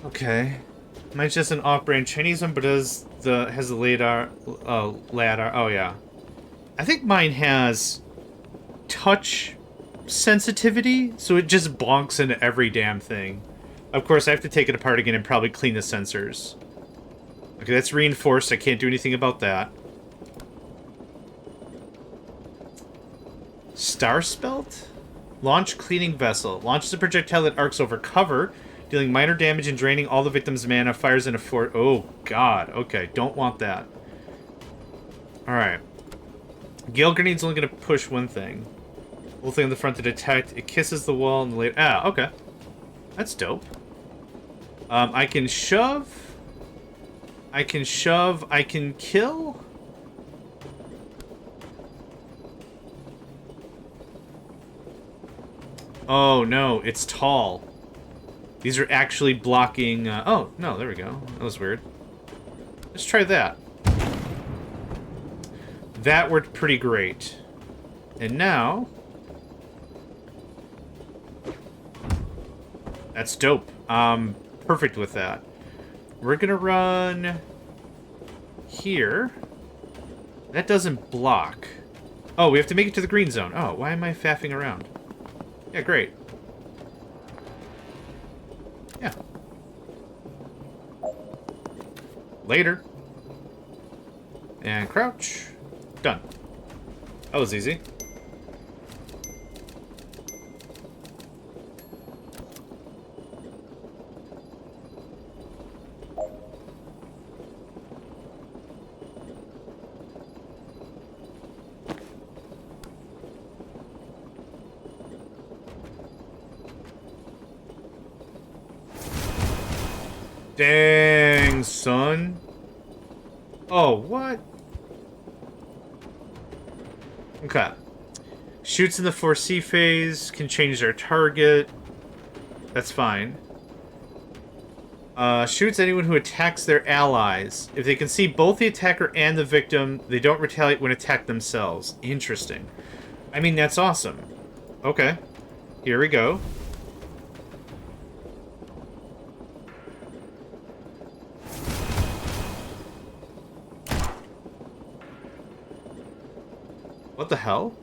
Okay. Mine's just an off-brand Chinese one, but has the LiDAR. LiDAR. Oh, yeah. I think mine has touch sensitivity, so it just bonks into every damn thing. Of course, I have to take it apart again and probably clean the sensors. Okay, that's reinforced. I can't do anything about that. Star Spelt? Launch cleaning vessel. Launches a projectile that arcs over cover, dealing minor damage and draining all the victim's mana. Fires in a fort. Oh, God. Okay, don't want that. Alright. Gale Grenade's only going to push one thing. Whole thing on the front to detect. It kisses the wall and the later. Ah, okay. That's dope. I can shove. I can shove. I can kill. Oh, no. It's tall. These are actually blocking... oh, no. There we go. That was weird. Let's try that. That worked pretty great. And now... That's dope. Perfect with that. We're gonna run... here. That doesn't block. Oh, we have to make it to the green zone. Oh, why am I faffing around? Yeah, great. Yeah. Later. And crouch. Done. That was easy. Dang, son. Oh, what? Okay. Shoots in the 4C phase, can change their target. That's fine. Shoots anyone who attacks their allies. If they can see both the attacker and the victim, they don't retaliate when attacked themselves. Interesting. I mean, that's awesome. Okay. Here we go. What the hell?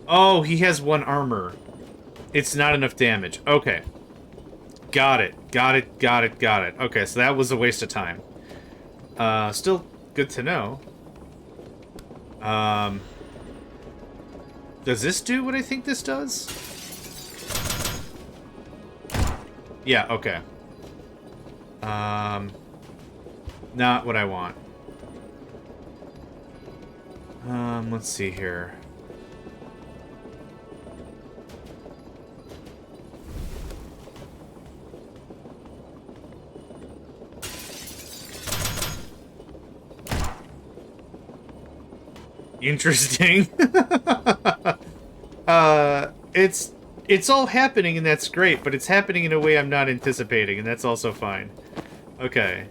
Oh, he has 1 armor. It's not enough damage. Okay. Got it. Got it. Got it. Got it. Okay, so that was a waste of time. Still good to know. Does this do what I think this does? Yeah, okay. Not what I want. Let's see here. Interesting. It's all happening, and that's great, but it's happening in a way I'm not anticipating, and that's also fine. Okay.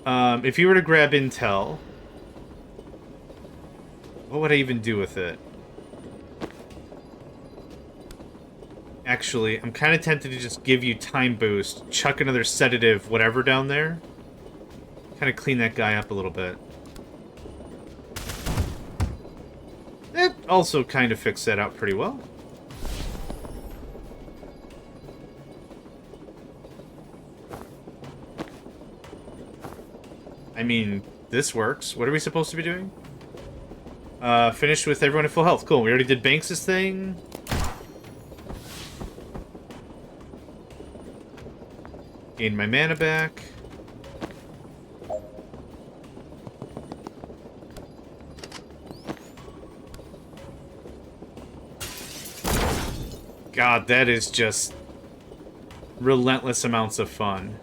If you were to grab intel, what would I even do with it? Actually, I'm kind of tempted to just give you time boost, chuck another sedative, whatever down there. Kind of clean that guy up a little bit. That also kind of fixed that out pretty well. I mean, this works. What are we supposed to be doing? Finished with everyone at full health. Cool, we already did Banks' thing. Gained my mana back. God, that is just relentless amounts of fun.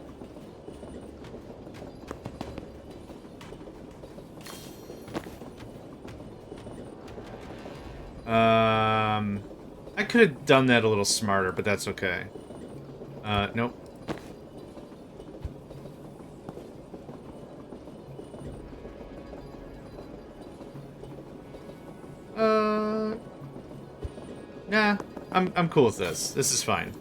I could have done that a little smarter, but that's okay. Nope. Nah, I'm cool with this. This is fine.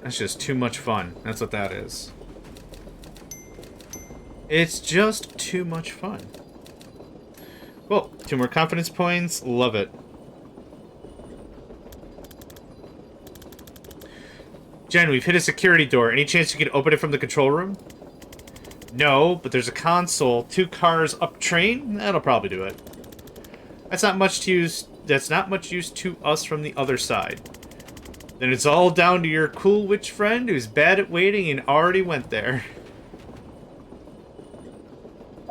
That's just too much fun. That's what that is. It's just too much fun. Cool. 2 more confidence points. Love it. Jen, we've hit a security door. Any chance you could open it from the control room? No, but there's a console. 2 cars up train? That'll probably do it. That's not much use to us from the other side. Then it's all down to your cool witch friend who's bad at waiting and already went there.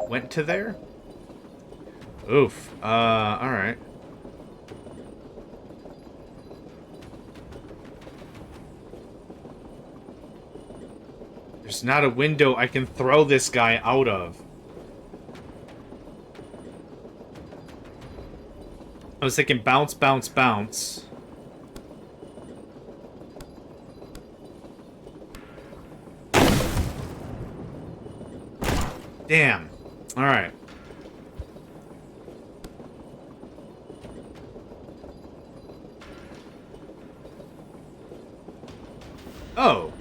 Went to there? Oof. Alright. There's not a window I can throw this guy out of. I was thinking bounce, bounce, bounce. Damn. Alright. Oh,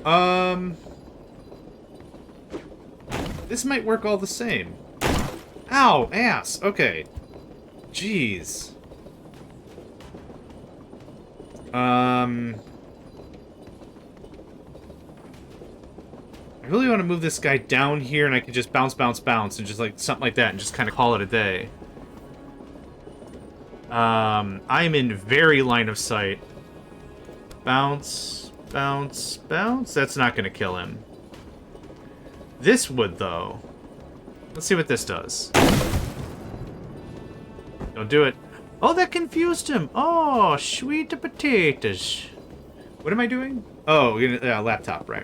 this might work all the same. Ow, ass. Okay. Jeez. I really want to move this guy down here, and I can just bounce, bounce, bounce, and just like something like that, and just kind of call it a day. I'm in very line of sight. Bounce, bounce, bounce. That's not going to kill him. This would, though. Let's see what this does. Don't do it. Oh, that confused him. Oh, sweet potatoes. What am I doing? Oh, laptop. Right.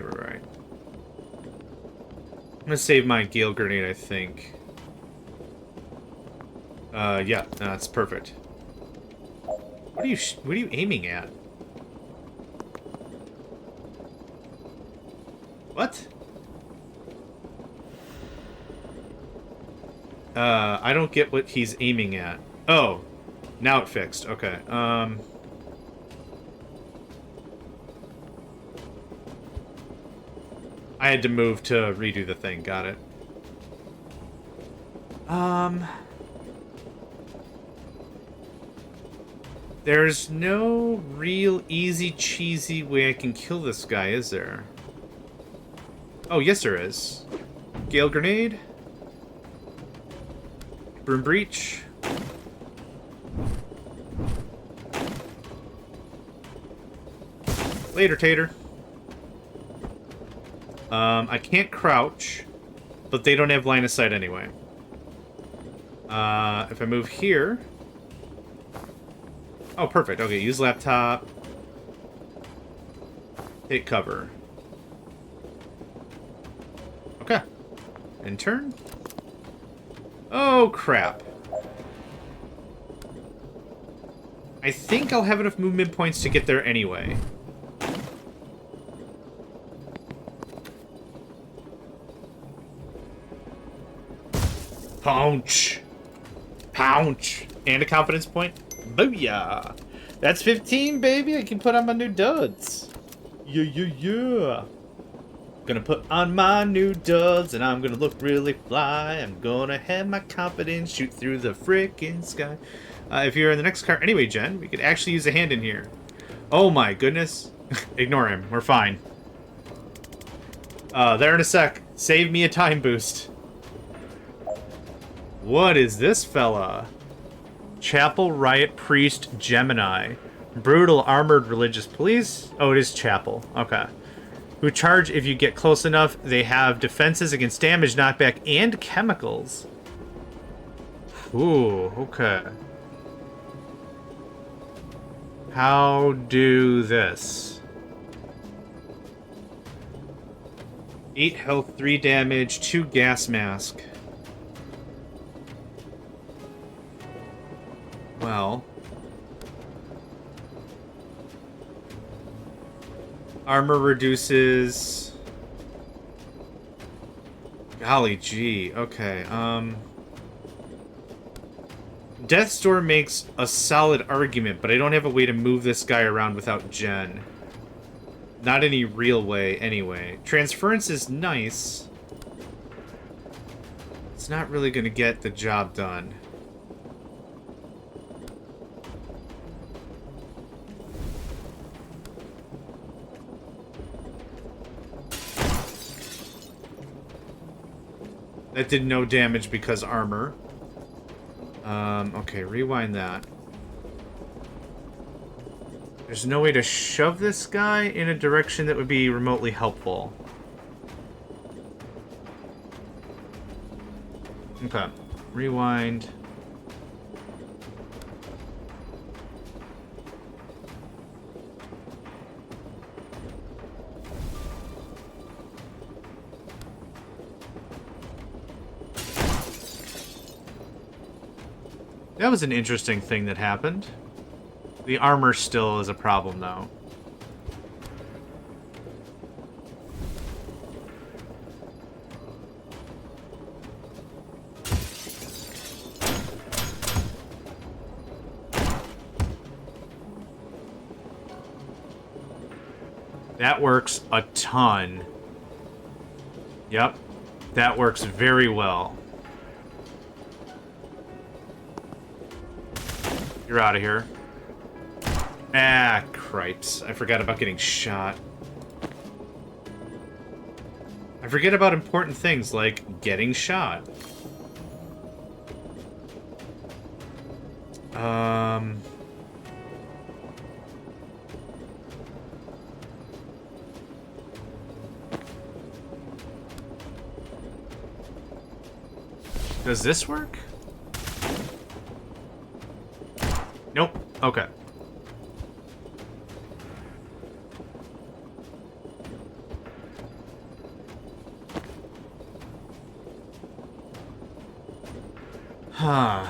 I'm gonna save my Gale Grenade, I think. Yeah, that's perfect. What are you aiming at? What? I don't get what he's aiming at. Oh, now it fixed. Okay. I had to move to redo the thing. Got it. There's no real easy, cheesy way I can kill this guy, is there? Oh, yes there is. Gale Grenade. Broom Breach. Later, Tater. I can't crouch, but they don't have line of sight anyway. If I move here... Oh, perfect. Okay, use laptop. Take cover. Okay. And turn. Oh, crap. I think I'll have enough movement points to get there anyway. Pounce. Pounce. And a confidence point. Booyah. That's 15, baby. I can put on my new duds. Yeah, yeah, yeah. Gonna put on my new duds and I'm gonna look really fly. I'm gonna have my confidence shoot through the frickin' sky. If you're in the next car... Anyway, Jen, we could actually use a hand in here. Oh my goodness. Ignore him. We're fine. There in a sec. Save me a time boost. What is this fella? Chapel Riot Priest Gemini. Brutal armored religious police. Oh, it is Chapel. Okay. Who charge if you get close enough. They have defenses against damage, knockback, and chemicals. Ooh, okay. How do this? 8 health, 3 damage, 2 gas mask. Well. Armor reduces... Golly gee, okay, Death's Door makes a solid argument, but I don't have a way to move this guy around without Jen. Not any real way, anyway. Transference is nice. It's not really gonna get the job done. That did no damage because armor. Okay, rewind that. There's no way to shove this guy in a direction that would be remotely helpful. Okay, rewind. That was an interesting thing that happened. The armor still is a problem, though. That works a ton. Yep. That works very well. You're out of here. Ah, cripes. I forgot about getting shot. I forget about important things like getting shot. Does this work? Nope. Okay. Huh.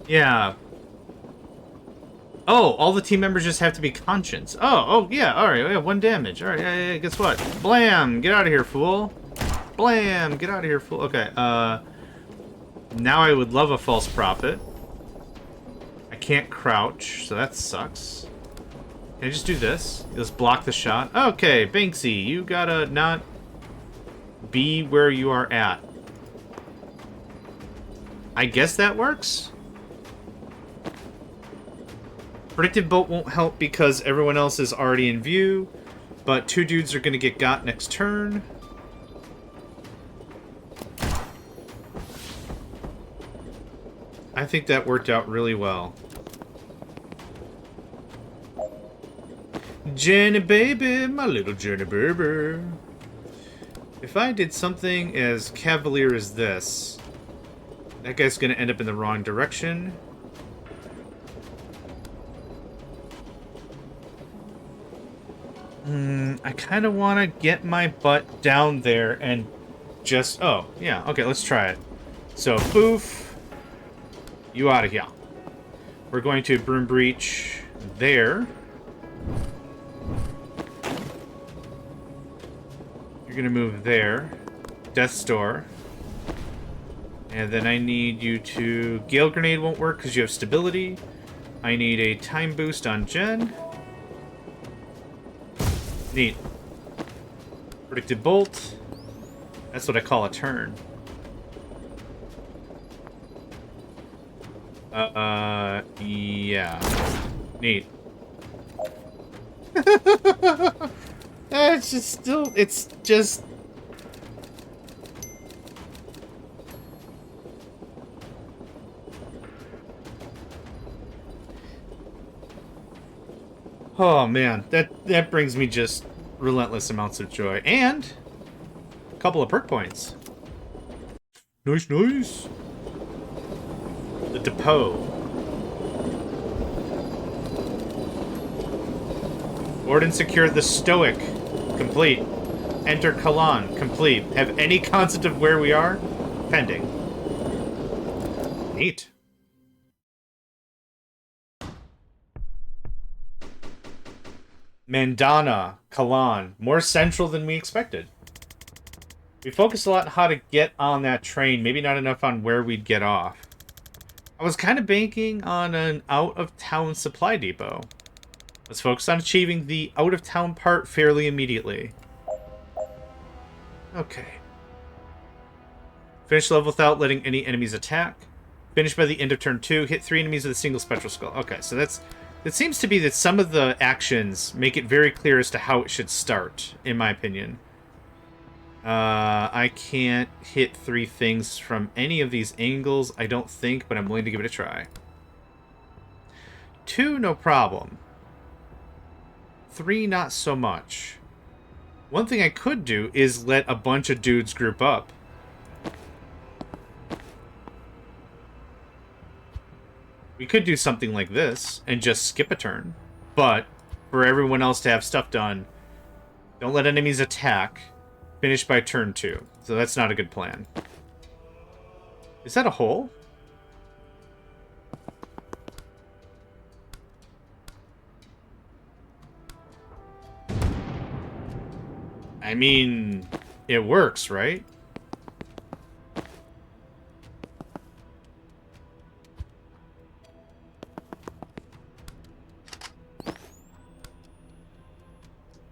Yeah. Oh, all the team members just have to be conscious. Oh, yeah, alright, yeah, 1 damage. Alright, yeah, guess what? Blam! Get out of here, fool! Blam! Get out of here, fool. Okay, now I would love a false prophet. I can't crouch, so that sucks. Can I just do this? Just block the shot? Okay, Banksy, you gotta not be where you are at. I guess that works? Predictive bolt won't help because everyone else is already in view, but 2 dudes are gonna get got next turn. I think that worked out really well. Jenny baby, my little Jenny baby. If I did something as cavalier as this, that guy's gonna end up in the wrong direction. I kind of want to get my butt down there and just... Oh, yeah. Okay, let's try it. So, boof. You out of here. We're going to Broom Breach there. You're going to move there. Death's Door. And then I need you to... Gale Grenade won't work because you have stability. I need a time boost on Jen. Neat. Predicted Bolt. That's what I call a turn. Yeah. Neat. It's just still... It's just... Oh, man. That brings me just relentless amounts of joy. And a couple of perk points. Nice, nice. The Depot. Warden secured the Stoic. Complete. Enter Kalan. Complete. Have any concept of where we are? Pending. Neat. Mandana, Kalan. More central than we expected. We focused a lot on how to get on that train, maybe not enough on where we'd get off. I was kind of banking on an out-of-town supply depot. Let's focus on achieving the out-of-town part fairly immediately. Okay. Finish level without letting any enemies attack. Finish by the end of turn 2. Hit 3 enemies with a single spectral skull. Okay, so that's... It seems to be that some of the actions make it very clear as to how it should start, in my opinion. I can't hit 3 things from any of these angles, I don't think, but I'm willing to give it a try. 2, no problem. 3, not so much. One thing I could do is let a bunch of dudes group up. We could do something like this and just skip a turn. But for everyone else to have stuff done, don't let enemies attack. Finish by turn 2. So that's not a good plan. Is that a hole? I mean, it works, right?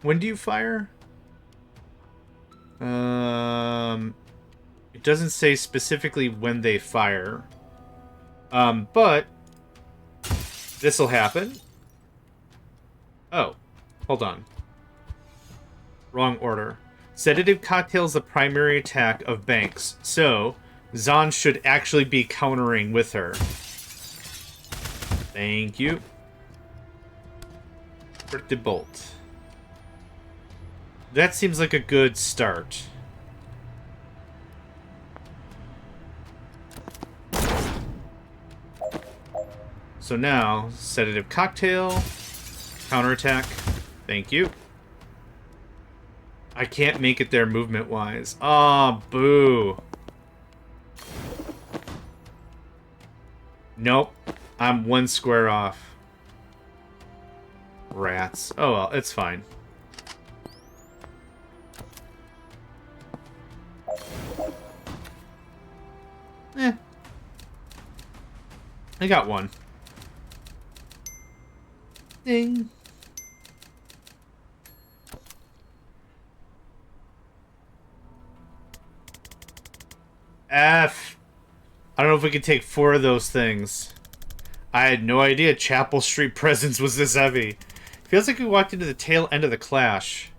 When do you fire? It doesn't say specifically when they fire. But this'll happen. Oh, hold on. Wrong order. Sedative Cocktail is the primary attack of Banks, so Zahn should actually be countering with her. Thank you. Predicted Bolt. That seems like a good start. So now, Sedative Cocktail, counterattack. Thank you. I can't make it there movement-wise. Aw, oh, boo. Nope. I'm 1 square off. Rats. Oh well, it's fine. I got 1. Ding. F. I don't know if we could take 4 of those things. I had no idea Chapel Street presence was this heavy. Feels like we walked into the tail end of the clash.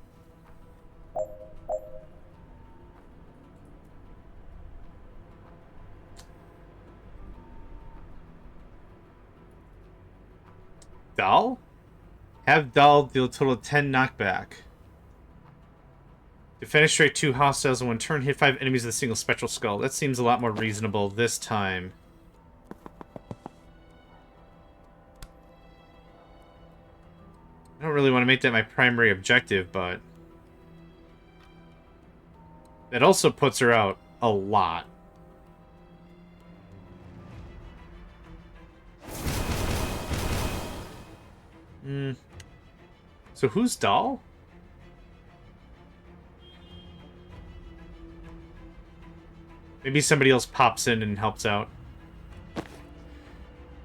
Dahl? Have Dahl deal a total of 10 knockback. Defenestrate 2 hostiles in 1 turn. Hit 5 enemies with a single spectral skull. That seems a lot more reasonable this time. I don't really want to make that my primary objective, but... that also puts her out a lot. So who's Doll? Maybe somebody else pops in and helps out.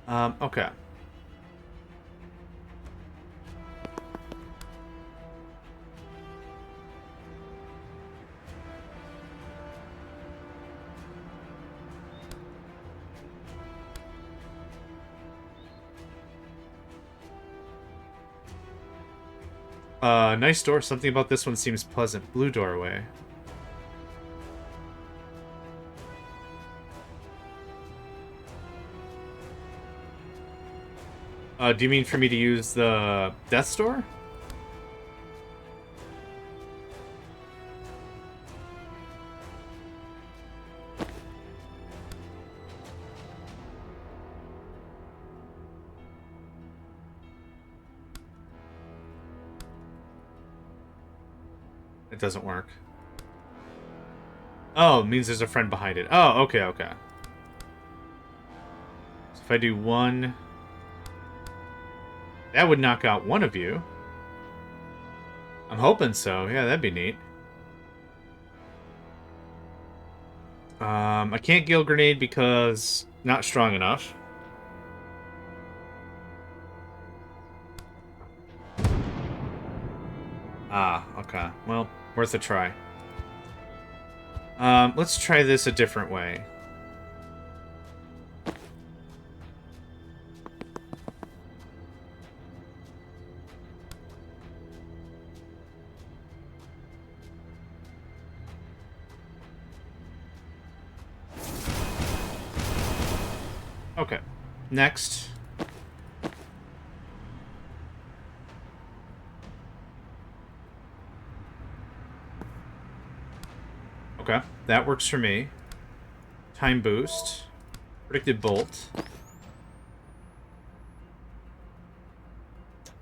Okay. Nice door. Something about this one seems pleasant. Blue doorway. Do you mean for me to use the death door? It doesn't work. Oh, it means there's a friend behind it. Oh, okay, okay. So if I do one... that would knock out one of you. I'm hoping so. Yeah, that'd be neat. I can't Gale Grenade because not strong enough. Ah, okay. Well, worth a try. Let's try this a different way. Okay. Next. Okay. That works for me. Time boost. Predicted bolt.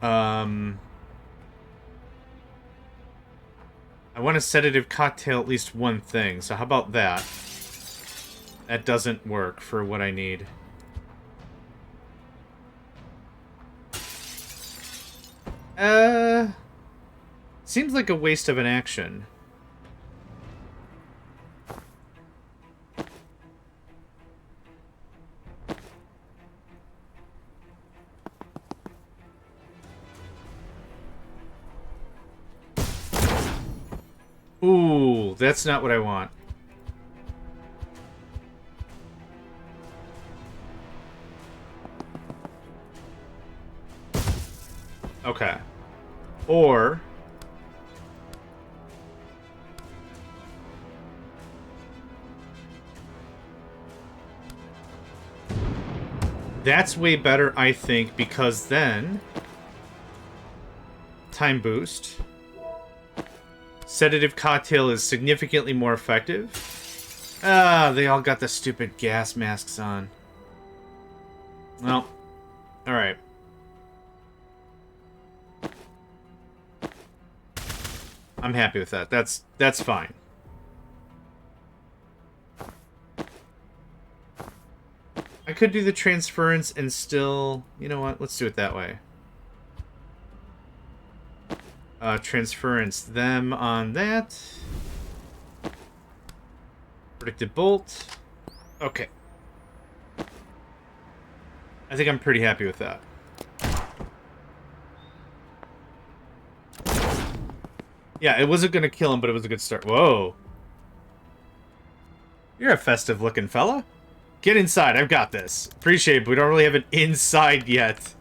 I want a sedative cocktail at least one thing, so how about that? That doesn't work for what I need. Seems like a waste of an action. Ooh, that's not what I want. Okay. Or... that's way better, I think, because then... time boost. Sedative cocktail is significantly more effective. Ah, they all got the stupid gas masks on. Well, alright. I'm happy with that. That's fine. I could do the transference and still... you know what? Let's do it that way. Transference them on that. Predicted bolt. Okay. I think I'm pretty happy with that. Yeah, it wasn't going to kill him, but it was a good start. Whoa. You're a festive-looking fella. Get inside. I've got this. Appreciate it, but we don't really have an inside yet.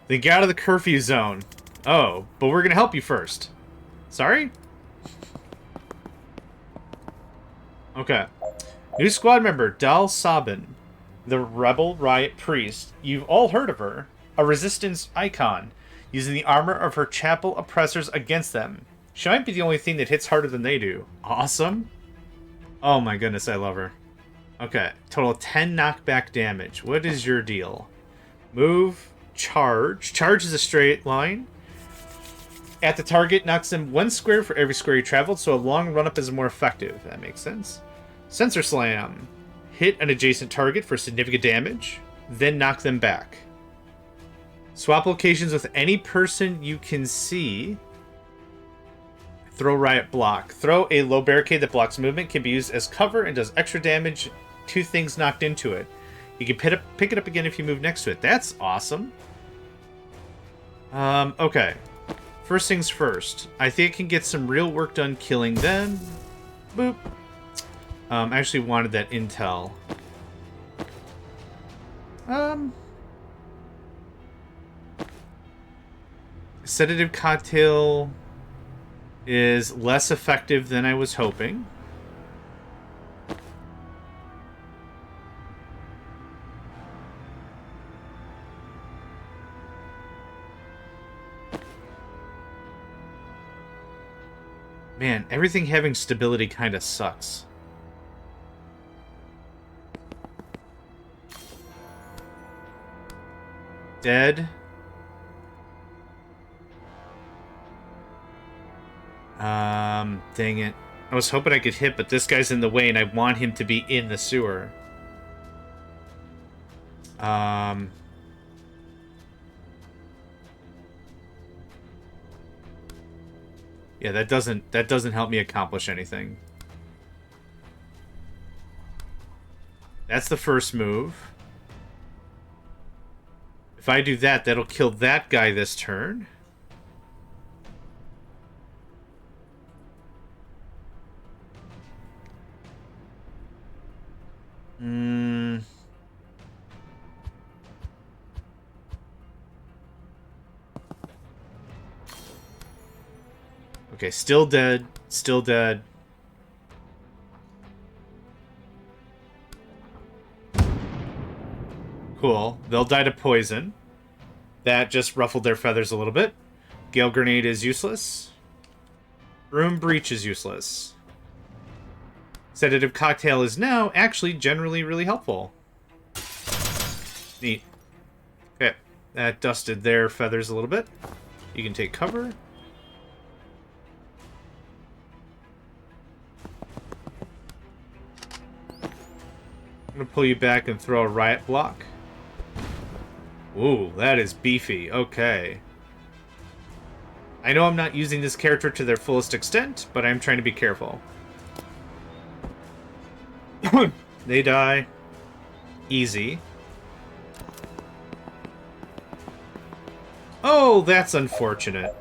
Then get out of the curfew zone. Oh, but we're going to help you first. Sorry? Okay. New squad member, Dal Sabin. The rebel riot priest. You've all heard of her. A resistance icon. Using the armor of her chapel oppressors against them. She might be the only thing that hits harder than they do. Awesome. Oh my goodness, I love her. Okay, total 10 knockback damage. What is your deal? Move, charge. Charge is a straight line. at the target knocks them 1 square for every square you traveled, so a long run-up is more effective. That makes sense. Sensor Slam. Hit an adjacent target for significant damage, then knock them back. Swap locations with any person you can see. Throw Riot Block. Throw a low barricade that blocks movement, can be used as cover and does extra damage to things knocked into it. You can pick it up again if you move next to it. That's awesome. Okay. First things first. I think I can get some real work done killing them. Boop. I actually wanted that intel. Sedative Cocktail is less effective than I was hoping. Man, everything having stability kind of sucks. Dead. Dang it. I was hoping I could hit, but this guy's in the way, and I want him to be in the sewer. Yeah, that doesn't help me accomplish anything. That's the first move. If I do that, that'll kill that guy this turn. Okay, still dead. Still dead. Cool. They'll die to poison. That just ruffled their feathers a little bit. Gale Grenade is useless. Room Breach is useless. Sedative Cocktail is now actually generally really helpful. Neat. Okay. That dusted their feathers a little bit. You can take cover. I'm going to pull you back and throw a Riot Block. Ooh, that is beefy. Okay. I know I'm not using this character to their fullest extent, but I'm trying to be careful. They die. Easy. Oh, that's unfortunate.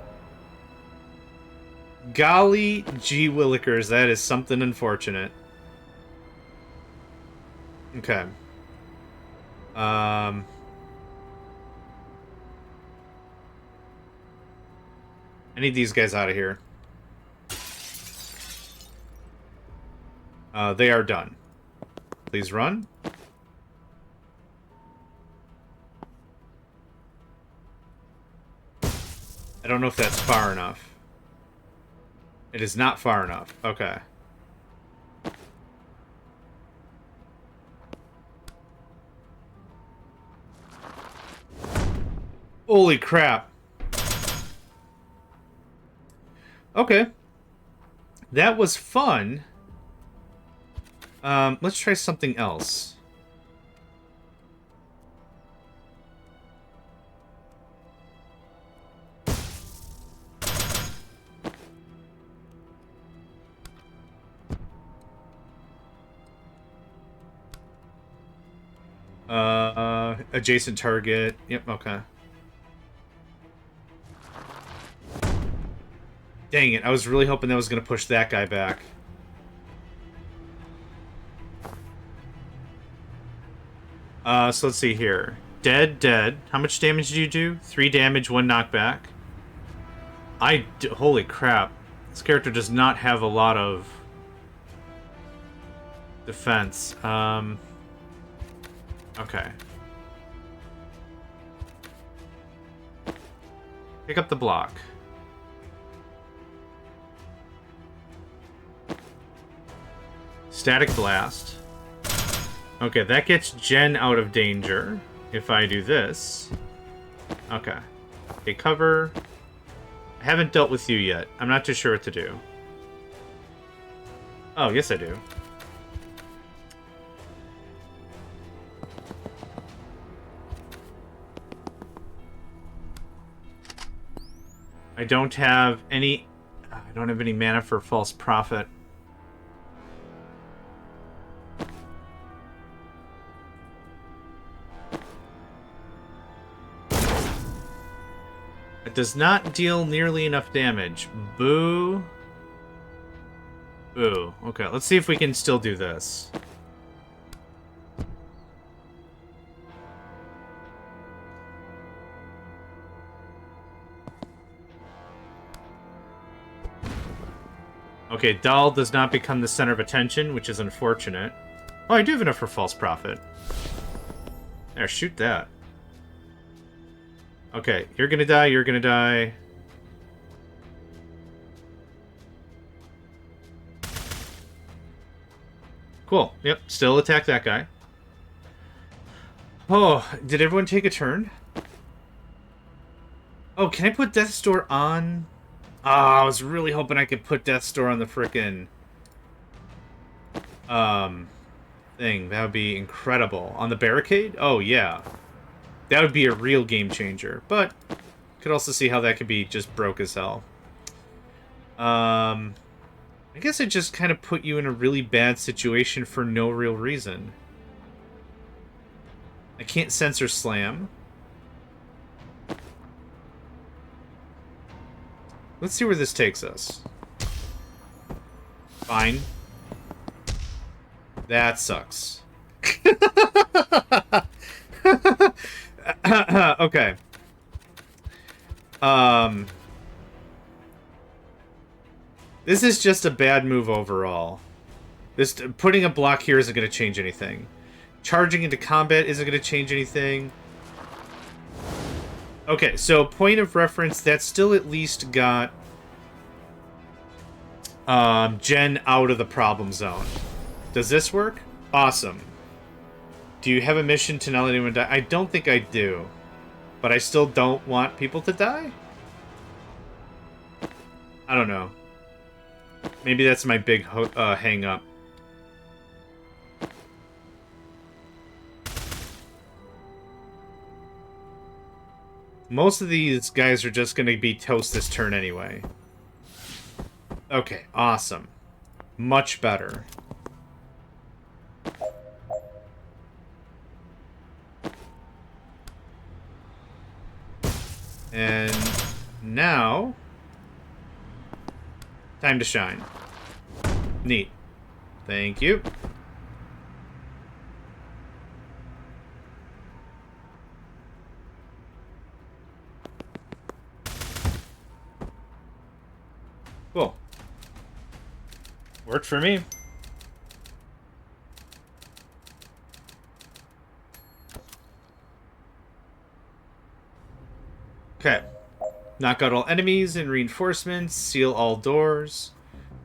Golly gee willikers, that is something unfortunate. Okay. I need these guys out of here. They are done. Please run. I don't know if that's far enough. It is not far enough. Okay. Holy crap. Okay. That was fun. Let's try something else. Adjacent target. Yep, okay. Dang it, I was really hoping that was going to push that guy back. So let's see here. Dead, dead. How much damage do you do? 3 damage, 1 knockback. Holy crap. This character does not have a lot of defense. Okay. Pick up the block. Static Blast. Okay, that gets Jen out of danger if I do this. Okay. Okay, cover. I haven't dealt with you yet. I'm not too sure what to do. Oh, yes I do. I don't have any mana for false prophet. It does not deal nearly enough damage. Boo. Boo. Okay, let's see if we can still do this. Okay, Dahl does not become the center of attention, which is unfortunate. Oh, I do have enough for false prophet. There, shoot that. Okay, you're gonna die, you're gonna die. Cool. Yep, still attack that guy. Oh, did everyone take a turn? Oh, can I put Death's Door on? Ah, I was really hoping I could put Death's Door on the frickin' thing. That would be incredible. On the barricade? Oh, yeah. That would be a real game changer. But, could also see how that could be just broke as hell. I guess I just kind of put you in a really bad situation for no real reason. I can't censor slam. Let's see where this takes us. Fine. That sucks. Okay. This is just a bad move overall. This putting a block here isn't going to change anything. Charging into combat isn't going to change anything. Okay, so point of reference, that's still at least got Jen out of the problem zone. Does this work? Awesome. Do you have a mission to not let anyone die? I don't think I do. But I still don't want people to die? I don't know. Maybe that's my big hang-up. Most of these guys are just going to be toast this turn anyway. Okay, awesome. Much better. And now... time to shine. Neat. Thank you. Cool. Worked for me. Okay. Knock out all enemies and reinforcements. Seal all doors.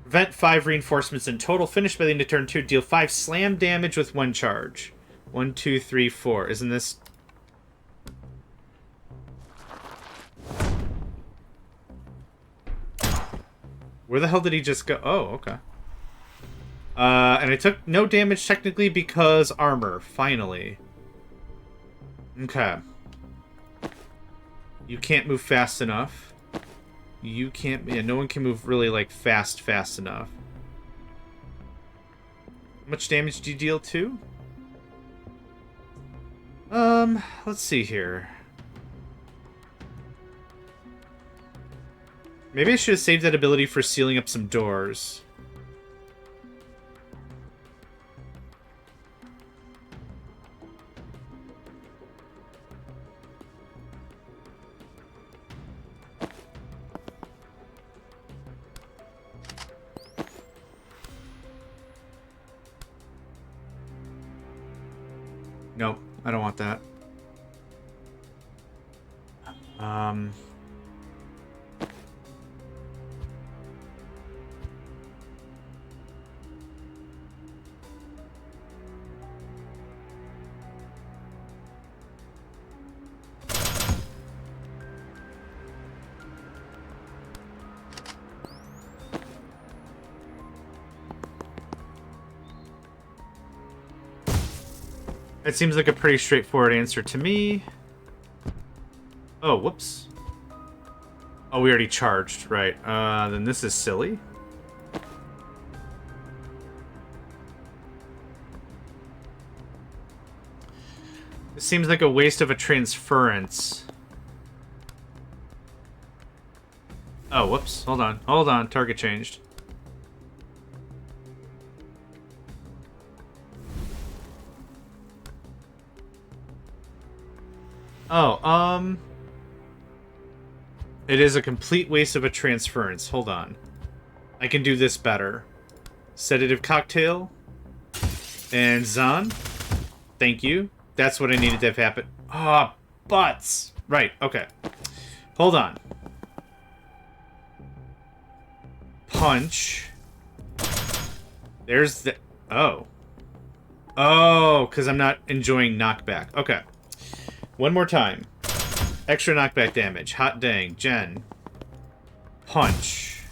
Prevent 5 reinforcements in total. Finish by the end of turn 2. Deal 5 slam damage with 1 charge. 1, 2, 3, 4. Isn't this... where the hell did he just go? Oh, okay. And I took no damage technically because armor. Finally. Okay. You can't move fast enough. You can't... yeah, no one can move really, like, fast enough. How much damage do you deal to? Let's see here. Maybe I should have saved that ability for sealing up some doors. Nope, I don't want that. That seems like a pretty straightforward answer to me. Oh, whoops. Oh, we already charged. Right. Then this is silly. This seems like a waste of a transference. Oh, whoops. Hold on. Hold on. Target changed. Oh, it is a complete waste of a transference. Hold on. I can do this better. Sedative cocktail. And Zahn. Thank you. That's what I needed to have happen. Ah, butts. Right, okay. Hold on. Punch. There's the... Oh. Oh, because I'm not enjoying knockback. Okay. One more time. Extra knockback damage. Hot dang. Jen. Punch.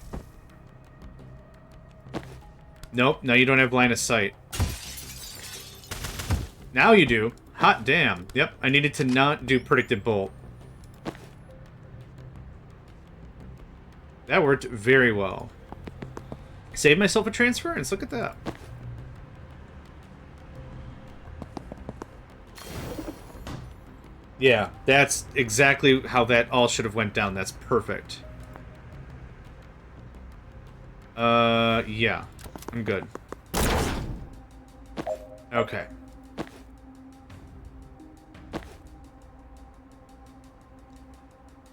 Nope, now you don't have line of sight. Now you do. Hot damn. Yep, I needed to not do predicted bolt. That worked very well. Saved myself a transference. Look at that. Yeah, that's exactly how that all should have went down. That's perfect. Yeah. I'm good. Okay.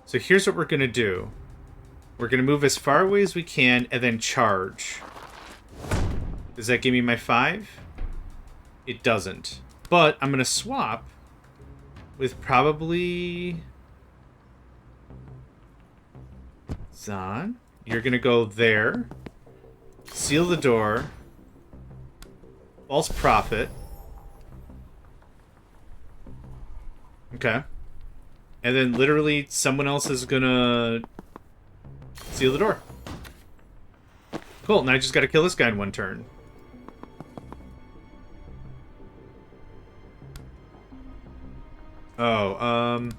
So here's what we're going to do. We're going to move as far away as we can and then charge. Does that give me my 5? It doesn't. But I'm going to swap with probably... Zahn. You're going to go there. Seal the door. False prophet. Okay. And then literally someone else is gonna seal the door. Cool, now I just gotta kill this guy in one turn. Oh,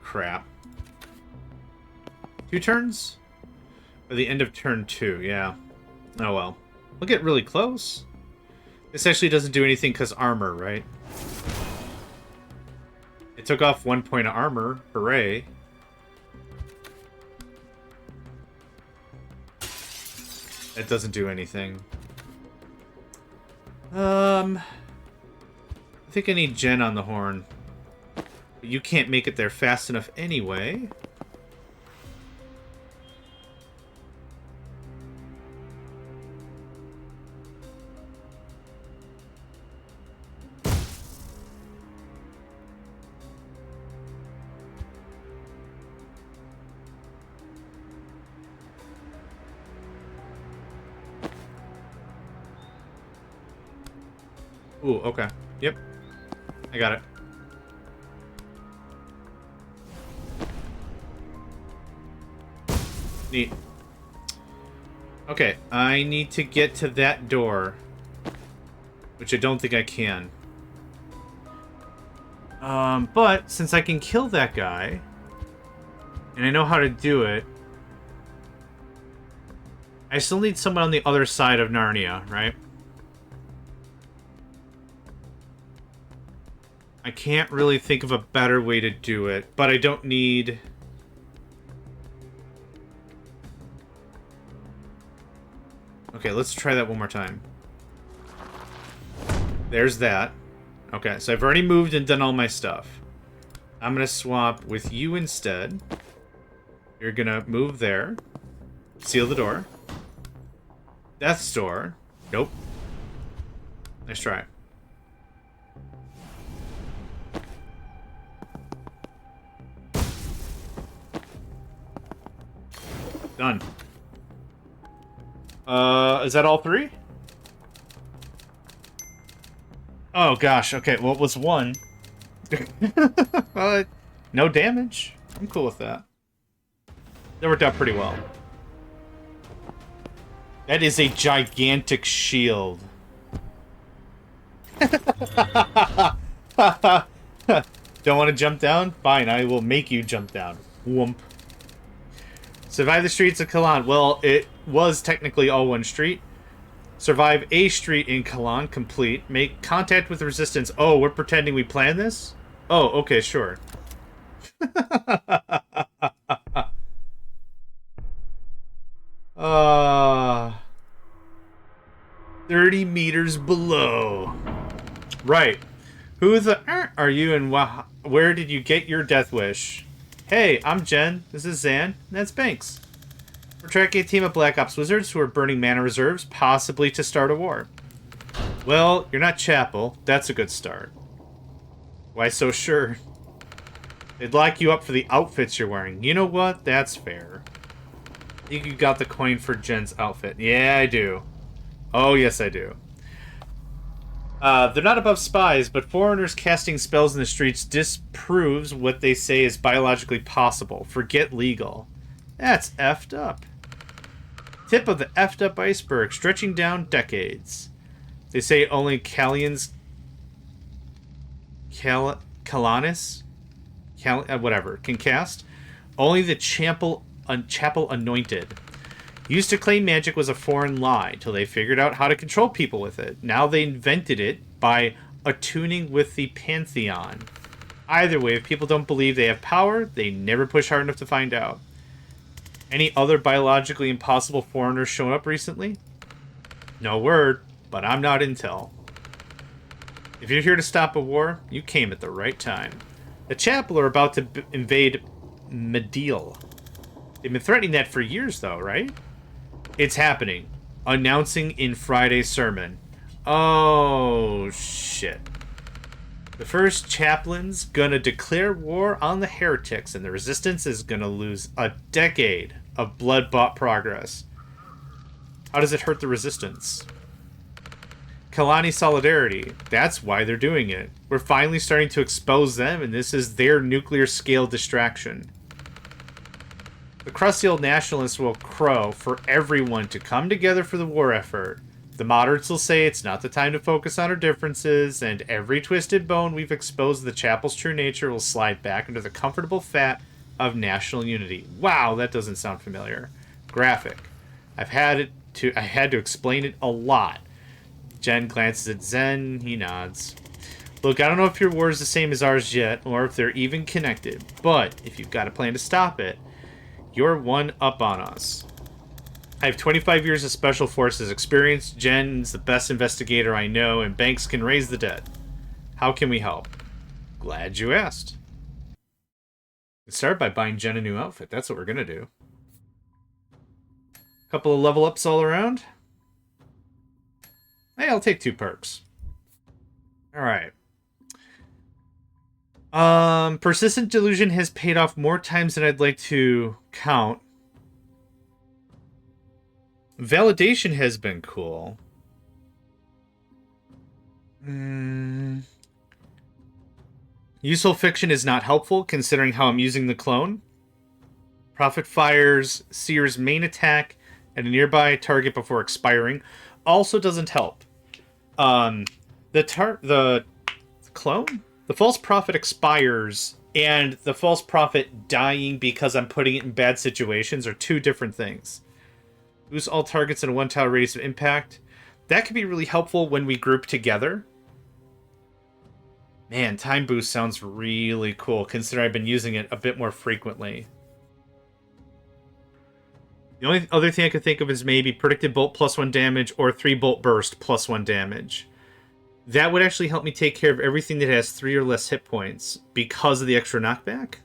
crap. 2 turns? Or the end of turn 2, yeah. Oh well. We'll get really close. This actually doesn't do anything because armor, right? It took off 1 point of armor. Hooray. That doesn't do anything. I think I need Jen on the horn. But you can't make it there fast enough anyway. Ooh, okay. Yep. I got it. Neat. Okay, I need to get to that door. Which I don't think I can. But since I can kill that guy, and I know how to do it, I still need someone on the other side of Narnia, right? I can't really think of a better way to do it, but I don't need... Okay, let's try that one more time. There's that. Okay, so I've already moved and done all my stuff. I'm gonna swap with you instead. You're gonna move there. Seal the door. Death's door. Nope. Nice try. Done. Is that all 3? Oh gosh, okay, well it was 1. No damage. I'm cool with that. That worked out pretty well. That is a gigantic shield. Don't want to jump down? Fine, I will make you jump down. Whoomp. Survive the streets of Kalan. Well, it was technically all one street. Survive a street in Kalan. Complete. Make contact with the resistance. Oh, we're pretending we planned this? Oh, okay, sure. 30 meters below. Right. Who the are you and where did you get your death wish? Hey, I'm Jen. This is Zan. And that's Banks. We're tracking a team of Black Ops wizards who are burning mana reserves, possibly to start a war. Well, you're not Chapel. That's a good start. Why so sure? They'd lock you up for the outfits you're wearing. You know what? That's fair. I think you got the coin for Jen's outfit. Yeah, I do. Oh, yes, I do. They're not above spies, but foreigners casting spells in the streets disproves what they say is biologically possible. Forget legal. That's effed up. Tip of the effed up iceberg, stretching down decades. They say only Kalanis? Whatever, can cast. Only the chapel anointed. Used to claim magic was a foreign lie till they figured out how to control people with it. Now they invented it by attuning with the pantheon. Either way, if people don't believe they have power, they never push hard enough to find out. Any other biologically impossible foreigners shown up recently? No word, but I'm not intel. If you're here to stop a war, you came at the right time. The Chapel are about to invade Medill. They've been threatening that for years, though, right? It's happening. Announcing in Friday's sermon. Oh, shit. The first chaplain's gonna declare war on the heretics, and the resistance is gonna lose a decade of blood-bought progress. How does it hurt the resistance? Kalani solidarity. That's why they're doing it. We're finally starting to expose them, and this is their nuclear-scale distraction. The crusty old nationalists will crow for everyone to come together for the war effort. The moderates will say it's not the time to focus on our differences, and every twisted bone we've exposed of the Chapel's true nature will slide back into the comfortable fat of national unity. Wow, that doesn't sound familiar. Graphic. I had to explain it a lot. Jen glances at Zen. He nods. Look, I don't know if your war is the same as ours yet, or if they're even connected, but if you've got a plan to stop it, you're one up on us. I have 25 years of Special Forces experience. Jen's the best investigator I know, and Banks can raise the dead. How can we help? Glad you asked. Let's start by buying Jen a new outfit. That's what we're going to do. Couple of level ups all around. Hey, I'll take 2 perks. Alright. Persistent delusion has paid off more times than I'd like to count. Validation has been cool. Useful fiction is not helpful, considering how I'm using the clone. Prophet fires Seer's main attack at a nearby target before expiring. Also doesn't help. The clone? The false prophet expires, and the false prophet dying because I'm putting it in bad situations are 2 different things. Lose all targets in a 1-tile radius of impact. That could be really helpful when we group together. Man, time boost sounds really cool, considering I've been using it a bit more frequently. The only other thing I could think of is maybe predicted bolt +1 damage or 3 bolt burst +1 damage. That would actually help me take care of everything that has 3 or less hit points because of the extra knockback.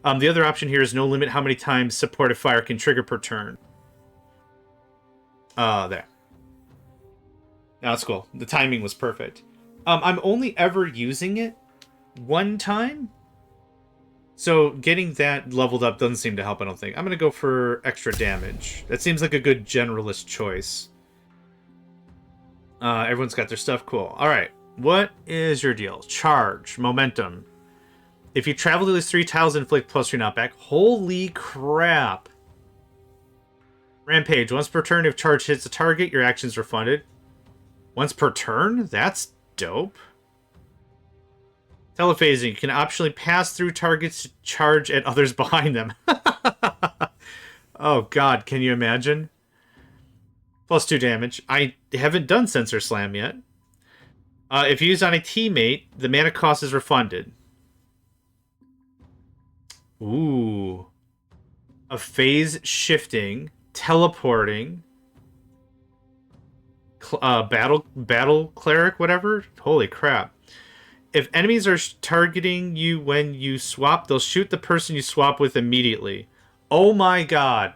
The other option here is no limit how many times supportive fire can trigger per turn. There. Now that's cool. The timing was perfect. I'm only ever using it 1 time. So getting that leveled up doesn't seem to help, I don't think. I'm going to go for extra damage. That seems like a good generalist choice. Everyone's got their stuff. Cool. Alright. What is your deal? Charge. Momentum. If you travel to these 3 tiles, inflict +3 knockback. Holy crap. Rampage. Once per turn, if charge hits a target, your action's refunded. Once per turn? That's dope. Telephasing can optionally pass through targets to charge at others behind them. Oh god, can you imagine? +2 damage. I haven't done Sensor Slam yet. If used on a teammate, the mana cost is refunded. Ooh. A phase shifting, teleporting, battle cleric, whatever. Holy crap. If enemies are targeting you when you swap, they'll shoot the person you swap with immediately. Oh my god.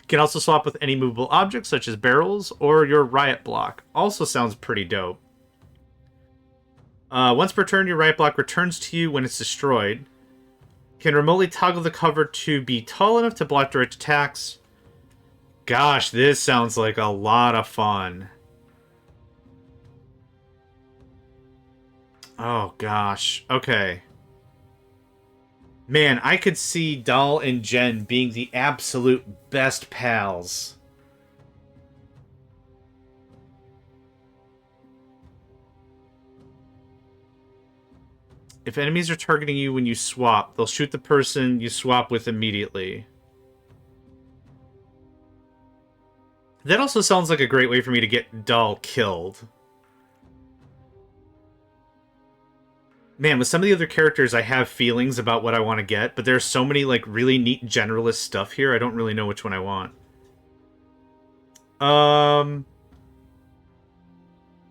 Can also swap with any movable objects such as barrels or your riot block. Also sounds pretty dope. Once per turn, your riot block returns to you when it's destroyed. Can remotely toggle the cover to be tall enough to block direct attacks. Gosh, this sounds like a lot of fun. Oh gosh, okay. Man, I could see Dahl and Jen being the absolute best pals. If enemies are targeting you when you swap, they'll shoot the person you swap with immediately. That also sounds like a great way for me to get Dahl killed. Man, with some of the other characters, I have feelings about what I want to get, but there's so many, like, really neat generalist stuff here, I don't really know which one I want.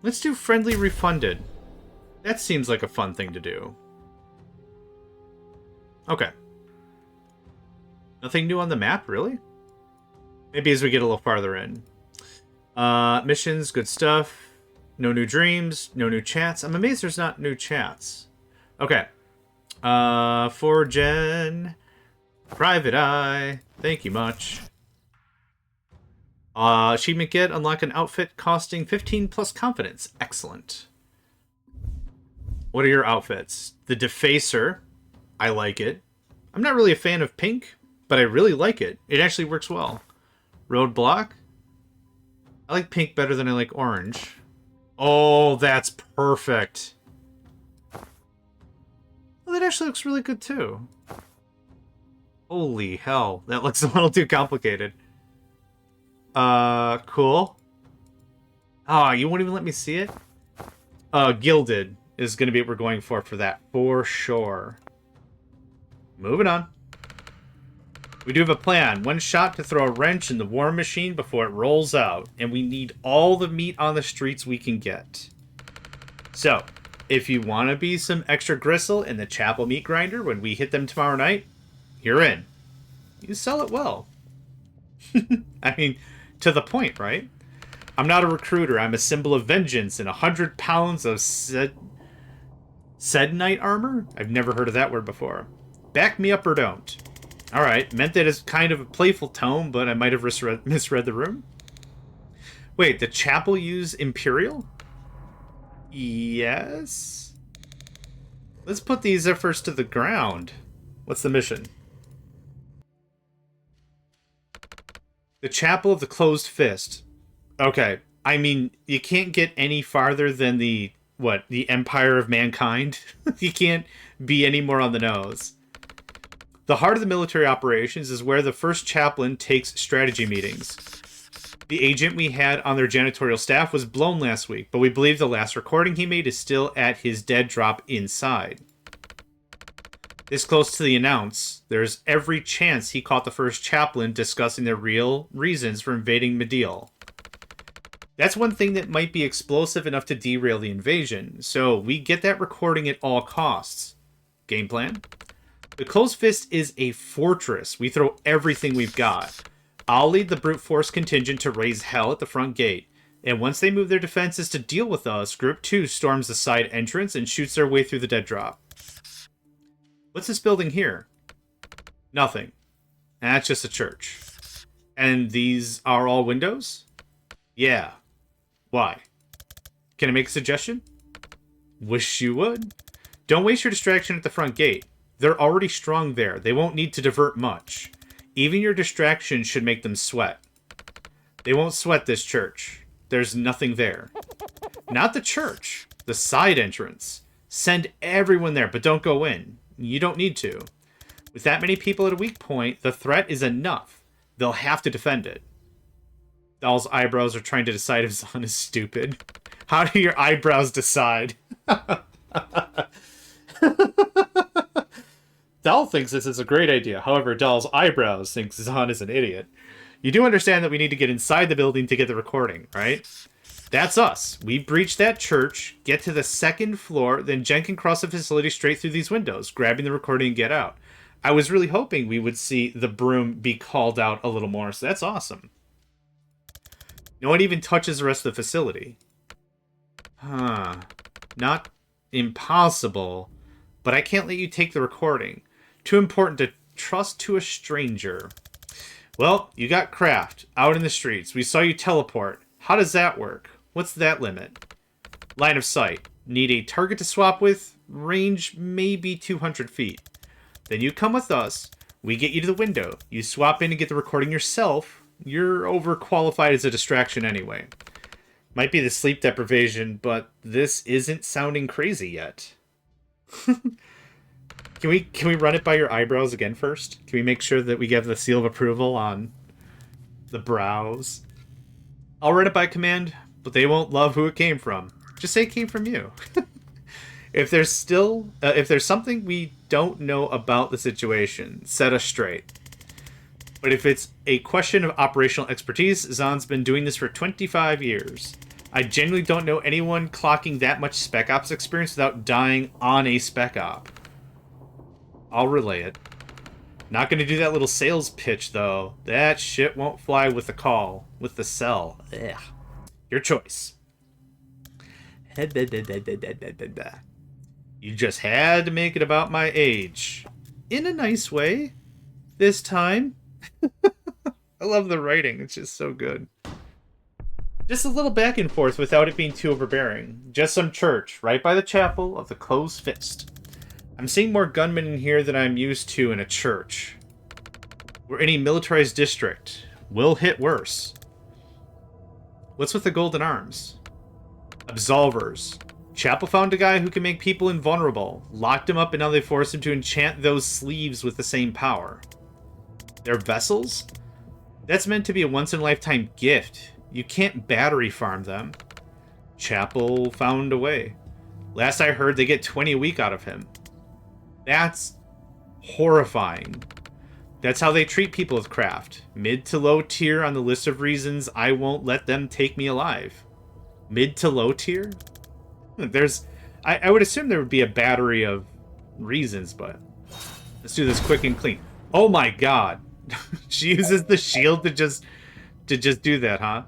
Let's do Friendly Refunded. That seems like a fun thing to do. Okay. Nothing new on the map, really? Maybe as we get a little farther in. Missions, good stuff. No new dreams, no new chats. I'm amazed there's not new chats. Okay. For Jen. Private Eye. Thank you much. Achievement get, unlock an outfit costing 15 plus confidence. Excellent. What are your outfits? The Defacer. I like it. I'm not really a fan of pink, but I really like it. It actually works well. Roadblock. I like pink better than I like orange. Oh, that's perfect. Well, that actually looks really good, too. Holy hell. That looks a little too complicated. Cool. Oh, you won't even let me see it? Gilded is going to be what we're going for that, for sure. Moving on. We do have a plan. One shot to throw a wrench in the war machine before it rolls out. And we need all the meat on the streets we can get. So, if you want to be some extra gristle in the chapel meat grinder when we hit them tomorrow night, you're in. You sell it well. I mean, to the point, right? I'm not a recruiter. I'm a symbol of vengeance and 100 pounds of Sednite armor? I've never heard of that word before. Back me up or don't. Alright, meant that as kind of a playful tone, but I might have misread the room. Wait, the chapel use Imperial? Yes? Let's put these efforts to the ground. What's the mission? The Chapel of the Closed Fist. Okay, I mean, you can't get any farther than the, what, the Empire of Mankind? You can't be any more on the nose. The heart of the military operations is where the first chaplain takes strategy meetings. The agent we had on their janitorial staff was blown last week, but we believe the last recording he made is still at his dead drop inside. This close to the announce, there's every chance he caught the first chaplain discussing the real reasons for invading Medial. That's one thing that might be explosive enough to derail the invasion, so we get that recording at all costs. Game plan? The Closed Fist is a fortress. We throw everything we've got. I'll lead the brute force contingent to raise hell at the front gate, and once they move their defenses to deal with us, Group 2 storms the side entrance and shoots their way through the dead drop. What's this building here? Nothing. That's just a church. And these are all windows? Yeah. Why? Can I make a suggestion? Wish you would. Don't waste your distraction at the front gate. They're already strong there. They won't need to divert much. Even your distraction should make them sweat. They won't sweat this church. There's nothing there. Not the church. The side entrance. Send everyone there, but don't go in. You don't need to. With that many people at a weak point, the threat is enough. They'll have to defend it. Doll's eyebrows are trying to decide if Zahn is stupid. How do your eyebrows decide? Doll thinks this is a great idea. However, Doll's eyebrows thinks Zahn is an idiot. You do understand that we need to get inside the building to get the recording, right? That's us. We breach that church, get to the second floor, then Jen can cross the facility straight through these windows, grabbing the recording and get out. I was really hoping we would see the broom be called out a little more, so that's awesome. No one even touches the rest of the facility. Huh. Not impossible, but I can't let you take the recording. Too important to trust to a stranger. Well, you got Kraft out in the streets. We saw you teleport. How does that work? What's that limit? Line of sight. Need a target to swap with? Range maybe 200 feet. Then you come with us. We get you to the window. You swap in and get the recording yourself. You're overqualified as a distraction anyway. Might be the sleep deprivation, but this isn't sounding crazy yet. Can we run it by your eyebrows again first? Can we make sure that we give the seal of approval on the brows? I'll run it by command, but they won't love who it came from. Just say it came from you. If there's something we don't know about the situation, set us straight. But if it's a question of operational expertise, Zahn's been doing this for 25 years. I genuinely don't know anyone clocking that much Spec Ops experience without dying on a Spec Op. I'll relay it. Not going to do that little sales pitch, though. That shit won't fly with the call. With the sell. Ugh. Your choice. You just had to make it about my age. In a nice way. This time. I love the writing. It's just so good. Just a little back and forth without it being too overbearing. Just some church, right by the chapel of the Closed Fist. I'm seeing more gunmen in here than I'm used to in a church. We're in a militarized district. We'll hit worse. What's with the golden arms? Absolvers. Chapel found a guy who can make people invulnerable. Locked him up and now they forced him to enchant those sleeves with the same power. They're vessels? That's meant to be a once-in-a-lifetime gift. You can't battery farm them. Chapel found a way. Last I heard, they get 20 a week out of him. That's horrifying. That's how they treat people with craft. Mid to low tier on the list of reasons I won't let them take me alive. Mid to low tier? I would assume there would be a battery of reasons, but let's do this quick and clean. Oh my god. She uses the shield to just do that, huh?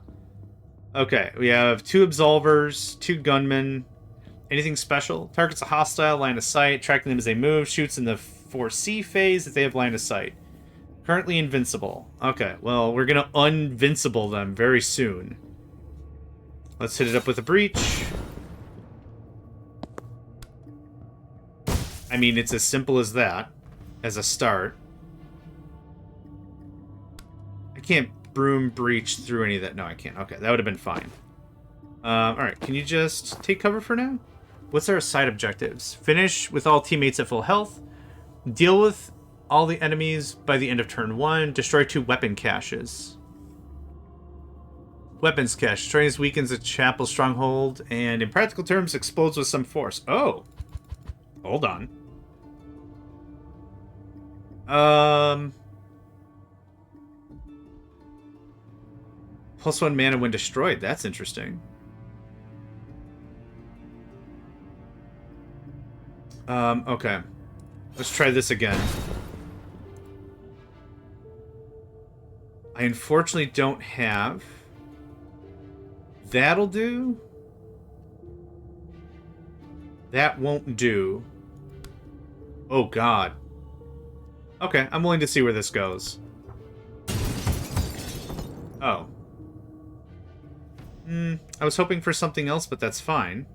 Okay, we have 2 absolvers, 2 gunmen. Anything special? Targets a hostile, line of sight, tracking them as they move, shoots in the 4C phase if they have line of sight. Currently invincible. Okay, well, we're gonna unvincible them very soon. Let's hit it up with a breach. I mean, it's as simple as that, as a start. I can't broom breach through any of that. No, I can't. Okay, that would have been fine. Alright, can you just take cover for now? What's our side objectives? Finish with all teammates at full health. Deal with all the enemies by the end of turn 1. Destroy 2 weapon caches. Weapons cache. Destroying this weakens a chapel stronghold and, in practical terms, explodes with some force. Oh! Hold on. +1 mana when destroyed. That's interesting. Okay. Let's try this again. I unfortunately don't have... That'll do. That won't do. Oh, God. Okay, I'm willing to see where this goes. Oh. I was hoping for something else, but that's fine.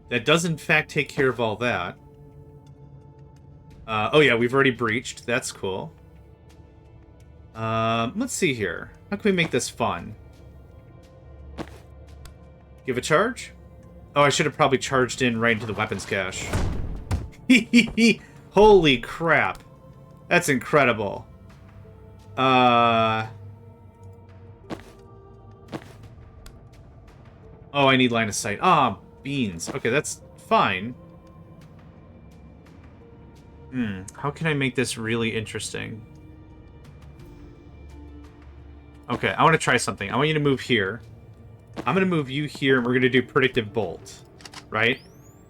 That does, in fact, take care of all that. Oh, yeah, we've already breached. That's cool. Let's see here. How can we make this fun? Give a charge? Oh, I should have probably charged in right into the weapons cache. Holy crap. That's incredible. Oh, I need line of sight. Ah, beans. Okay, that's fine. How can I make this really interesting? Okay, I want to try something. I want you to move here. I'm going to move you here, and we're going to do predictive bolt. Right?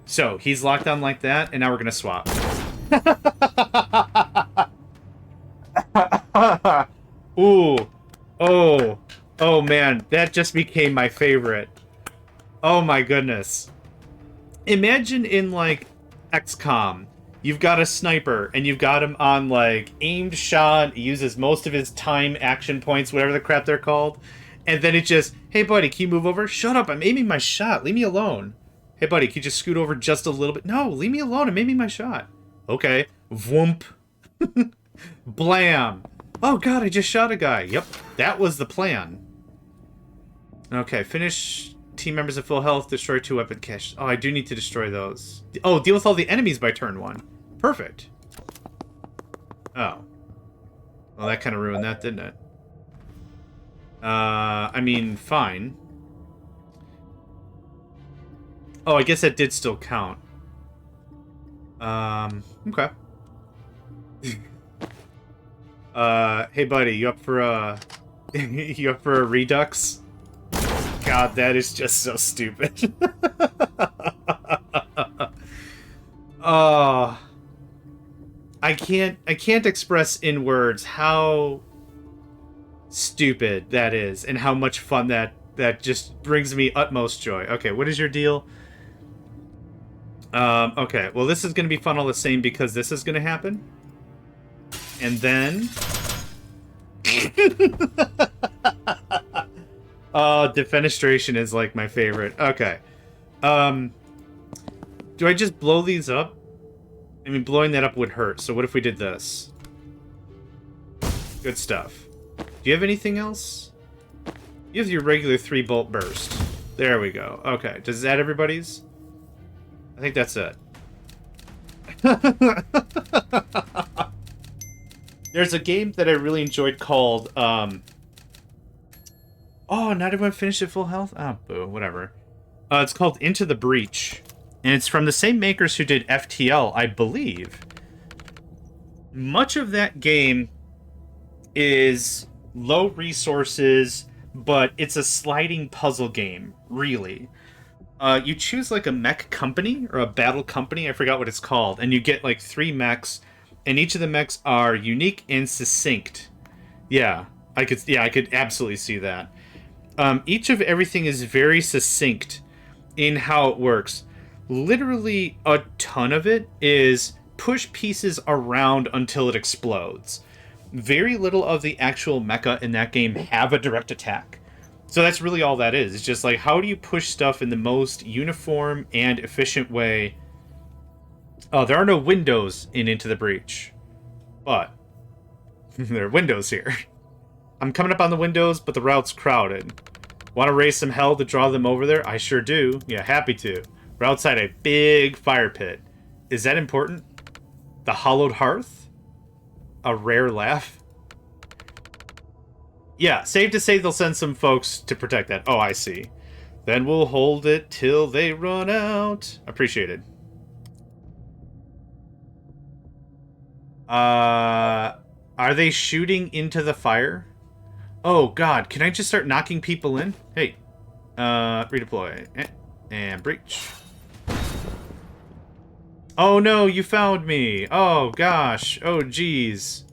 So, he's locked on like that, and now we're going to swap. Ooh. Oh. Oh, man. That just became my favorite. Oh, my goodness. Imagine in, like, XCOM, you've got a sniper, and you've got him on, like, aimed shot. He uses most of his time action points, whatever the crap they're called. And then it just, hey, buddy, can you move over? Shut up, I'm aiming my shot. Leave me alone. Hey, buddy, can you just scoot over just a little bit? No, leave me alone. I'm aiming my shot. Okay. Voomp. Blam. Oh, God, I just shot a guy. Yep, that was the plan. Okay, finish team members at full health, destroy 2 weapon caches. Oh, I do need to destroy those. Oh, deal with all the enemies by turn 1. Perfect. Oh. Well, that kind of ruined that, didn't it? I mean, fine. Oh, I guess that did still count. Okay. Hey buddy, you up for a... you up for a redux? God, that is just so stupid. I can't express in words how stupid that is and how much fun that just brings me utmost joy. Okay, what is your deal? Okay, well this is gonna be fun all the same because this is gonna happen. And then... Oh, defenestration is like my favorite. Okay. Do I just blow these up? I mean, blowing that up would hurt, so what if we did this? Good stuff. Do you have anything else? You have your regular 3-bolt burst. There we go. Okay, does that everybody's? I think that's it. There's a game that I really enjoyed called, Oh, not everyone finished at full health? Oh, boo, whatever. It's called Into the Breach. And it's from the same makers who did FTL, I believe. Much of that game is low resources, but it's a sliding puzzle game, really. You choose like a mech company, or a battle company, I forgot what it's called, and you get like 3 mechs, and each of the mechs are unique and succinct. Yeah, I could absolutely see that. Each of everything is very succinct in how it works. Literally a ton of it is push pieces around until it explodes. Very little of the actual mecha in that game have a direct attack. So that's really all that is. It's just like, how do you push stuff in the most uniform and efficient way? Oh, there are no windows in Into the Breach. But there are windows here. I'm coming up on the windows, but the route's crowded. Want to raise some hell to draw them over there? I sure do. Yeah, happy to. We're outside a big fire pit. Is that important? The hollowed hearth? A rare laugh? Yeah, safe to say they'll send some folks to protect that. Oh, I see. Then we'll hold it till they run out. Appreciated. Are they shooting into the fire? Oh, God. Can I just start knocking people in? Hey. Redeploy. And breach. Oh, no. You found me. Oh, gosh. Oh, geez.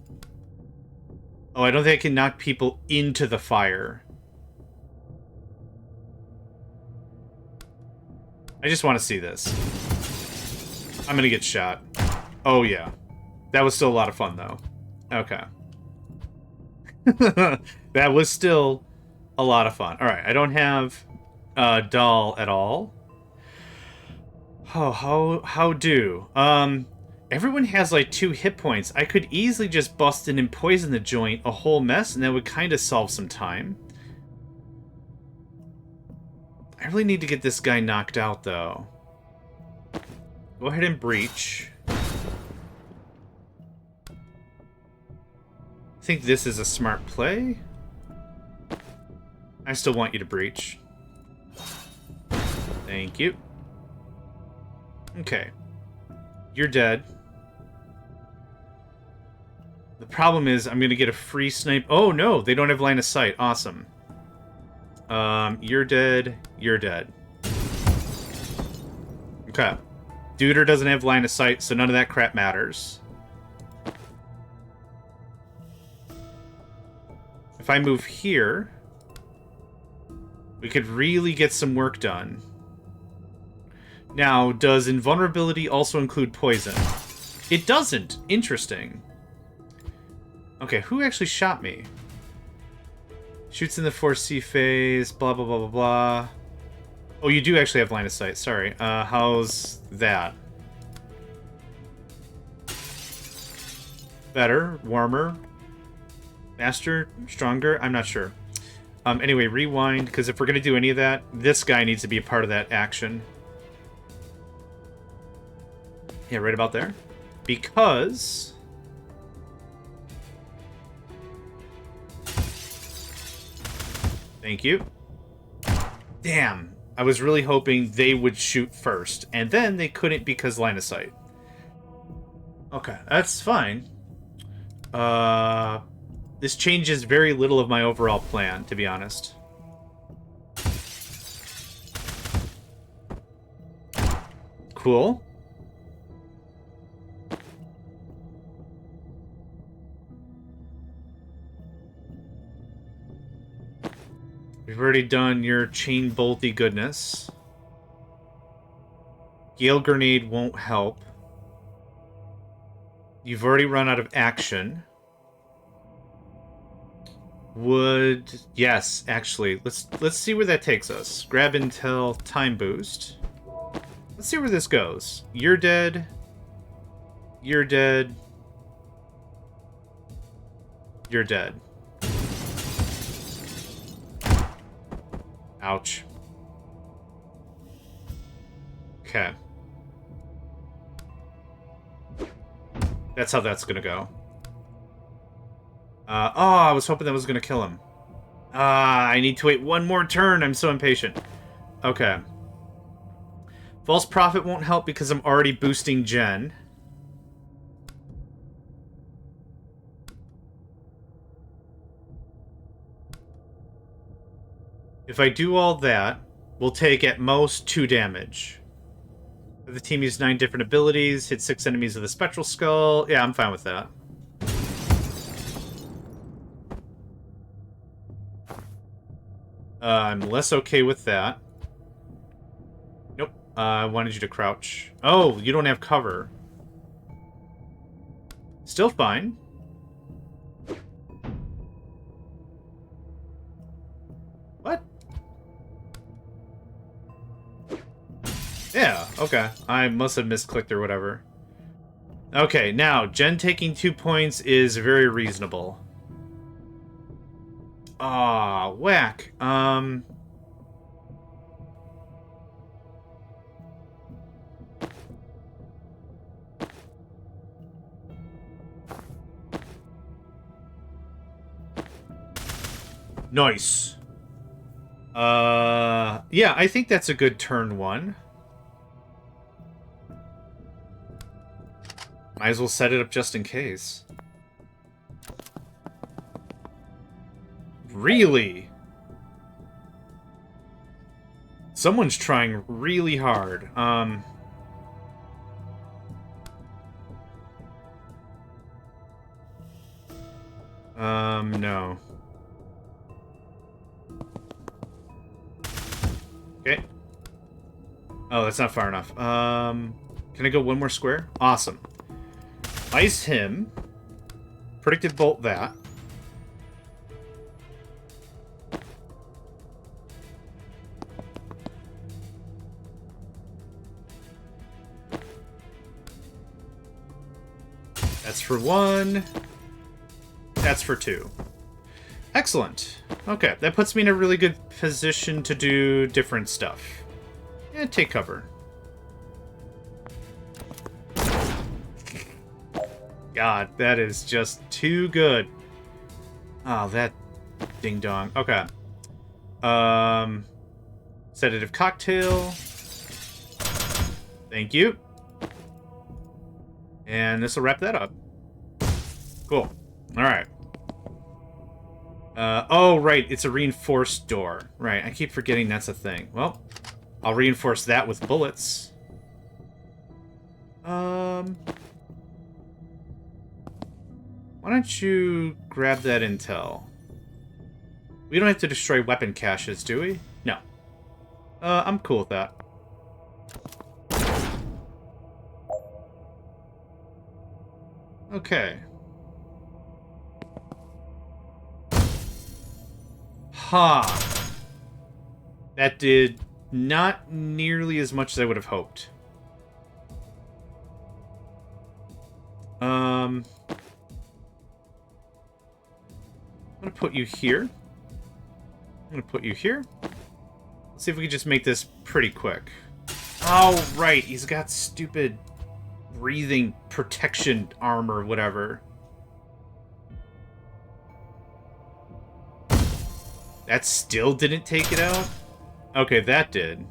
Oh, I don't think I can knock people into the fire. I just want to see this. I'm gonna get shot. Oh, yeah. That was still a lot of fun, though. Okay. That was still a lot of fun. Alright, I don't have doll at all. Oh, how do? Everyone has like 2 hit points. I could easily just bust in and poison the joint a whole mess, and that would kind of solve some time. I really need to get this guy knocked out, though. Go ahead and breach. I think this is a smart play. I still want you to breach. Thank you. Okay. You're dead. The problem is I'm going to get a free snipe. Oh, no. They don't have line of sight. Awesome. You're dead. You're dead. Okay. Duder doesn't have line of sight, so none of that crap matters. If I move here, we could really get some work done. Now, does invulnerability also include poison? It doesn't. Interesting. Okay, who actually shot me? Shoots in the 4C phase, blah, blah, blah, blah, blah. Oh, you do actually have line of sight. Sorry. How's that? Better, warmer, faster, stronger? I'm not sure. Anyway, rewind, because if we're going to do any of that, this guy needs to be a part of that action. Yeah, right about there. Because... Thank you. Damn. I was really hoping they would shoot first, and then they couldn't because line of sight. Okay, that's fine. This changes very little of my overall plan, to be honest. Cool. We've already done your chain bolty goodness. Gale grenade won't help. You've already run out of action. Would... Yes, actually. Let's see where that takes us. Grab intel, time boost. Let's see where this goes. You're dead. You're dead. You're dead. Ouch. Okay. That's how that's gonna go. Oh, I was hoping that was gonna kill him. I need to wait one more turn. I'm so impatient. Okay. False Prophet won't help because I'm already boosting Jen. If I do all that, we'll take at most 2 damage. The team used 9 different abilities, hit 6 enemies with a Spectral Skull. Yeah, I'm fine with that. I'm less okay with that. Nope. I wanted you to crouch. Oh, you don't have cover. Still fine. What? Yeah, okay. I must have misclicked or whatever. Okay, now, Jen taking 2 points is very reasonable. Ah, whack. Nice. Yeah, I think that's a good turn 1. Might as well set it up just in case. Really? Someone's trying really hard. No. Okay. Oh, that's not far enough. Can I go one more square? Awesome. Ice him. Predictive bolt that. That's for 1. That's for 2. Excellent. Okay, that puts me in a really good position to do different stuff. And take cover. God, that is just too good. Oh, that ding-dong. Okay. Sedative cocktail. Thank you. And this will wrap that up. Cool. Alright. Oh, right. It's a reinforced door. Right. I keep forgetting that's a thing. Well, I'll reinforce that with bullets. Why don't you grab that intel? We don't have to destroy weapon caches, do we? No. I'm cool with that. Okay. Ha! That did not nearly as much as I would have hoped. I'm gonna put you here. I'm gonna put you here. Let's see if we can just make this pretty quick. Oh, right. He's got stupid breathing protection armor, whatever. That still didn't take it out? Okay, that did.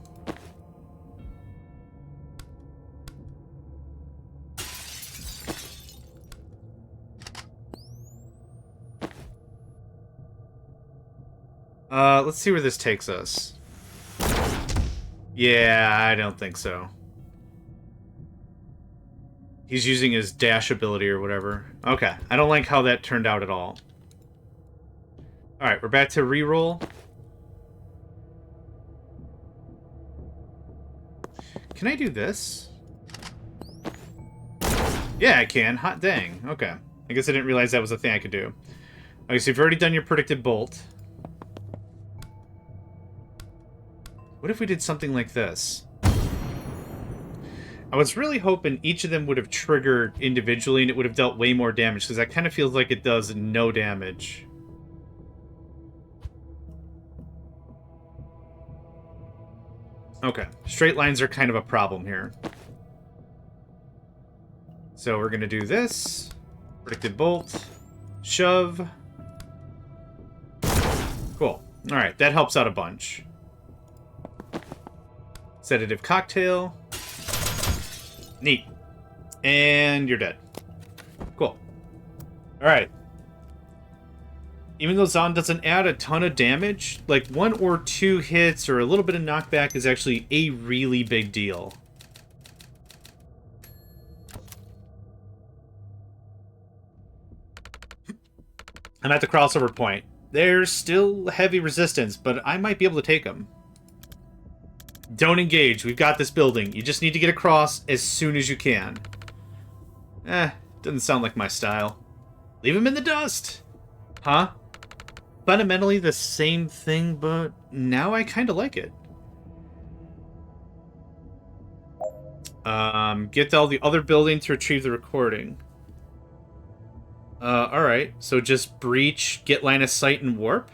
Let's see where this takes us. Yeah, I don't think so. He's using his dash ability or whatever. Okay, I don't like how that turned out at all. Alright, we're back to reroll. Can I do this? Yeah, I can. Hot dang. Okay. I guess I didn't realize that was a thing I could do. Okay, so you've already done your predicted bolt. What if we did something like this? I was really hoping each of them would have triggered individually and it would have dealt way more damage, because that kind of feels like it does no damage. Okay, straight lines are kind of a problem here. So we're going to do this. Predicted bolt. Shove. Cool. Alright, that helps out a bunch. Sedative cocktail. Neat. And you're dead. Cool. Alright. Even though Zon doesn't add a ton of damage, like 1 or 2 hits or a little bit of knockback is actually a really big deal. I'm at the crossover point. There's still heavy resistance, but I might be able to take them. Don't engage. We've got this building. You just need to get across as soon as you can. Doesn't sound like my style. Leave him in the dust! Huh? Fundamentally the same thing, but now I kind of like it. Get all the other buildings to retrieve the recording. Alright. So just breach, get line of sight, and warp?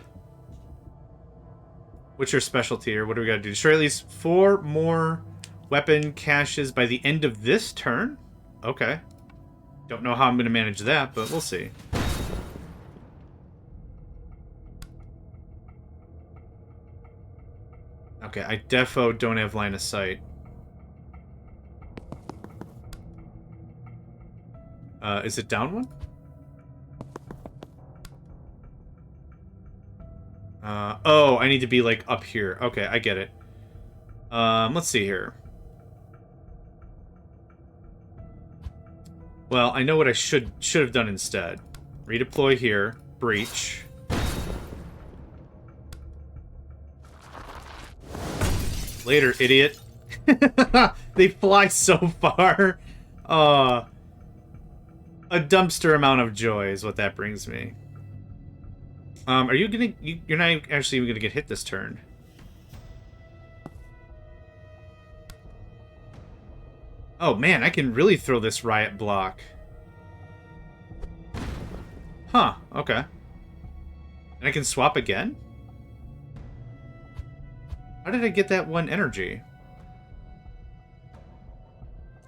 What's your specialty, or what do we gotta do? Destroy at least 4 more weapon caches by the end of this turn? Okay. Don't know how I'm gonna manage that, but we'll see. Okay, I defo don't have line of sight. Is it down one? Oh, I need to be, like, up here. Okay, I get it. Let's see here. Well, I know what I should have done instead. Redeploy here. Breach. Later, idiot. They fly so far. A dumpster amount of joy is what that brings me. Are you gonna... You're not actually even gonna get hit this turn. Oh, man, I can really throw this riot block. Huh, okay. And I can swap again? How did I get that one energy?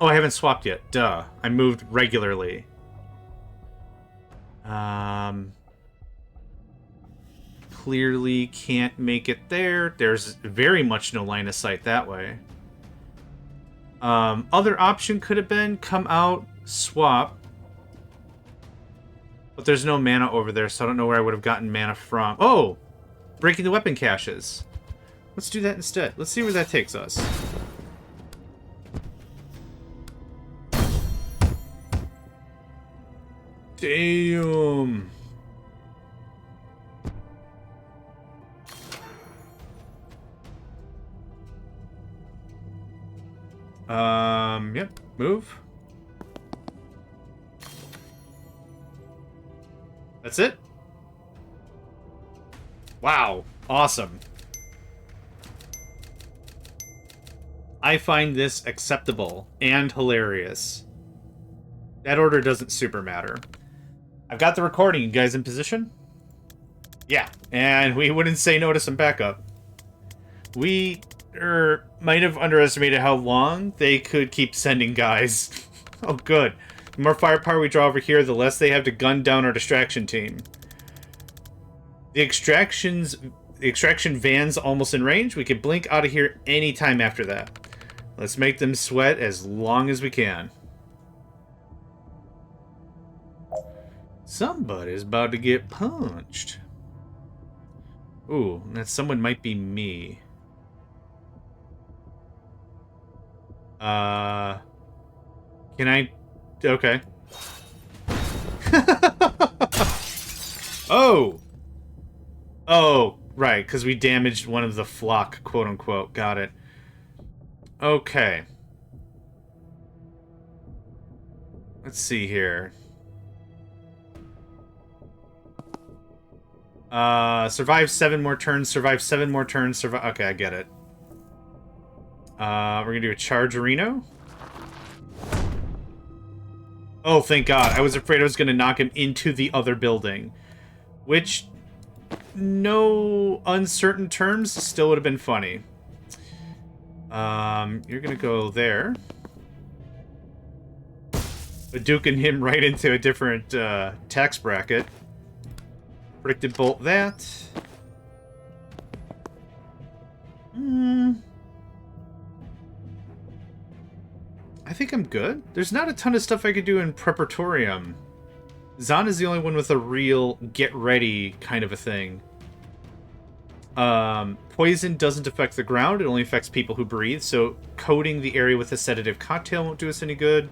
Oh, I haven't swapped yet. Duh. I moved regularly. Clearly can't make it there. There's very much no line of sight that way. Other option could have been come out, swap. But there's no mana over there, so I don't know where I would have gotten mana from. Oh! Breaking the weapon caches. Let's do that instead. Let's see where that takes us. Damn. Yep. Move. That's it? Wow. Awesome. I find this acceptable and hilarious. That order doesn't super matter. I've got the recording. You guys in position? Yeah. And we wouldn't say no to some backup. We might have underestimated how long they could keep sending guys. Oh, good. The more firepower we draw over here, the less they have to gun down our distraction team. The extraction van's almost in range. We can blink out of here anytime after that. Let's make them sweat as long as we can. Somebody's about to get punched. Ooh, that someone might be me. Can I... Okay. Oh! Oh, right, because we damaged one of the flock, quote-unquote. Got it. Okay. Let's see here. Survive 7 more turns, survive 7 more turns, survive... Okay, I get it. We're gonna do a charge Reno. Oh, thank God. I was afraid I was gonna knock him into the other building. Which, no uncertain terms, still would have been funny. You're gonna go there. Duking him right into a different, tax bracket. Predicted bolt that. I think I'm good. There's not a ton of stuff I could do in Preparatorium. Zahn is the only one with a real get-ready kind of a thing. Poison doesn't affect the ground. It only affects people who breathe, so coating the area with a sedative cocktail won't do us any good.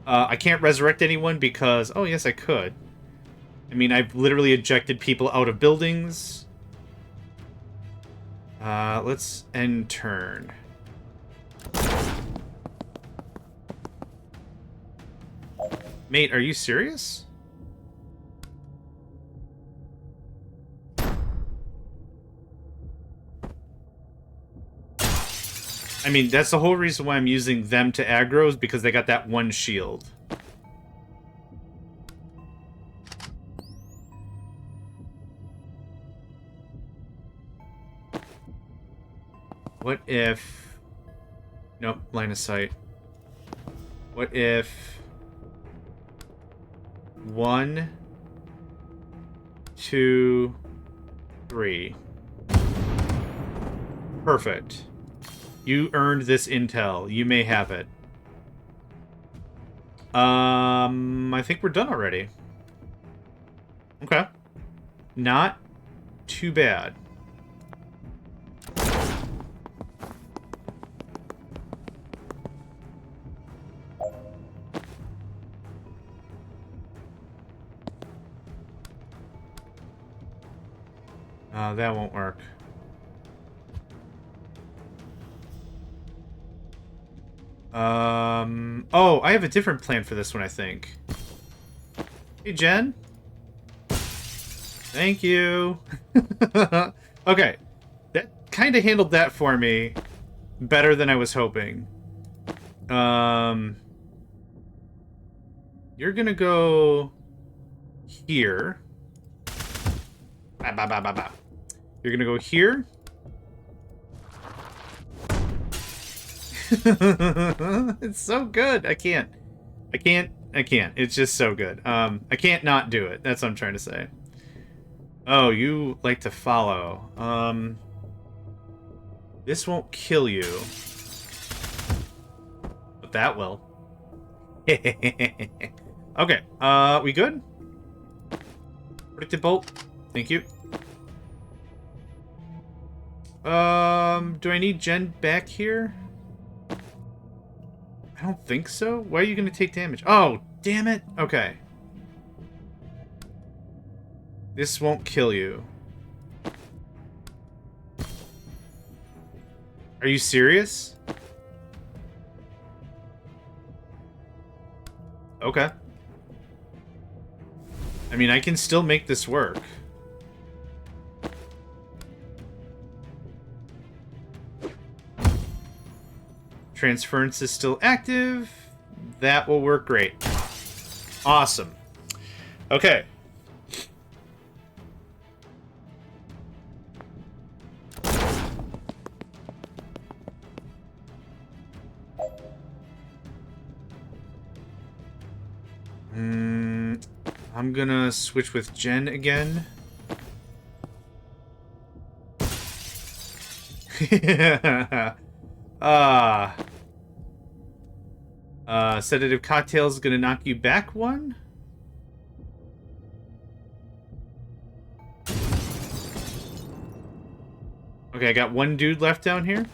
I can't resurrect anyone because... Oh, yes, I could. I mean, I've literally ejected people out of buildings. Let's end turn. Mate, are you serious? I mean, that's the whole reason why I'm using them to aggro is because they got that one shield. What if... Nope, line of sight. What if... 1, 2, 3. Perfect. You earned this intel. You may have it. I think we're done already. Okay. Not too bad. That won't work. Oh, I have a different plan for this one, I think. Hey, Jen. Thank you. Okay. That kind of handled that for me better than I was hoping. You're gonna go here. Bah, bah, bah, bah, bah. You're gonna go here. It's so good. I can't. It's just so good. I can't not do it. That's what I'm trying to say. Oh, you like to follow. This won't kill you. But that will. Okay, we good? Predicted bolt. Thank you. Do I need Jen back here? I don't think so. Why are you gonna take damage? Oh, damn it. Okay. This won't kill you. Are you serious? Okay. I mean, I can still make this work. Transference is still active. That will work great. Awesome. Okay. I'm gonna switch with Jen again. Sedative cocktail is gonna knock you back one. Okay, I got one dude left down here.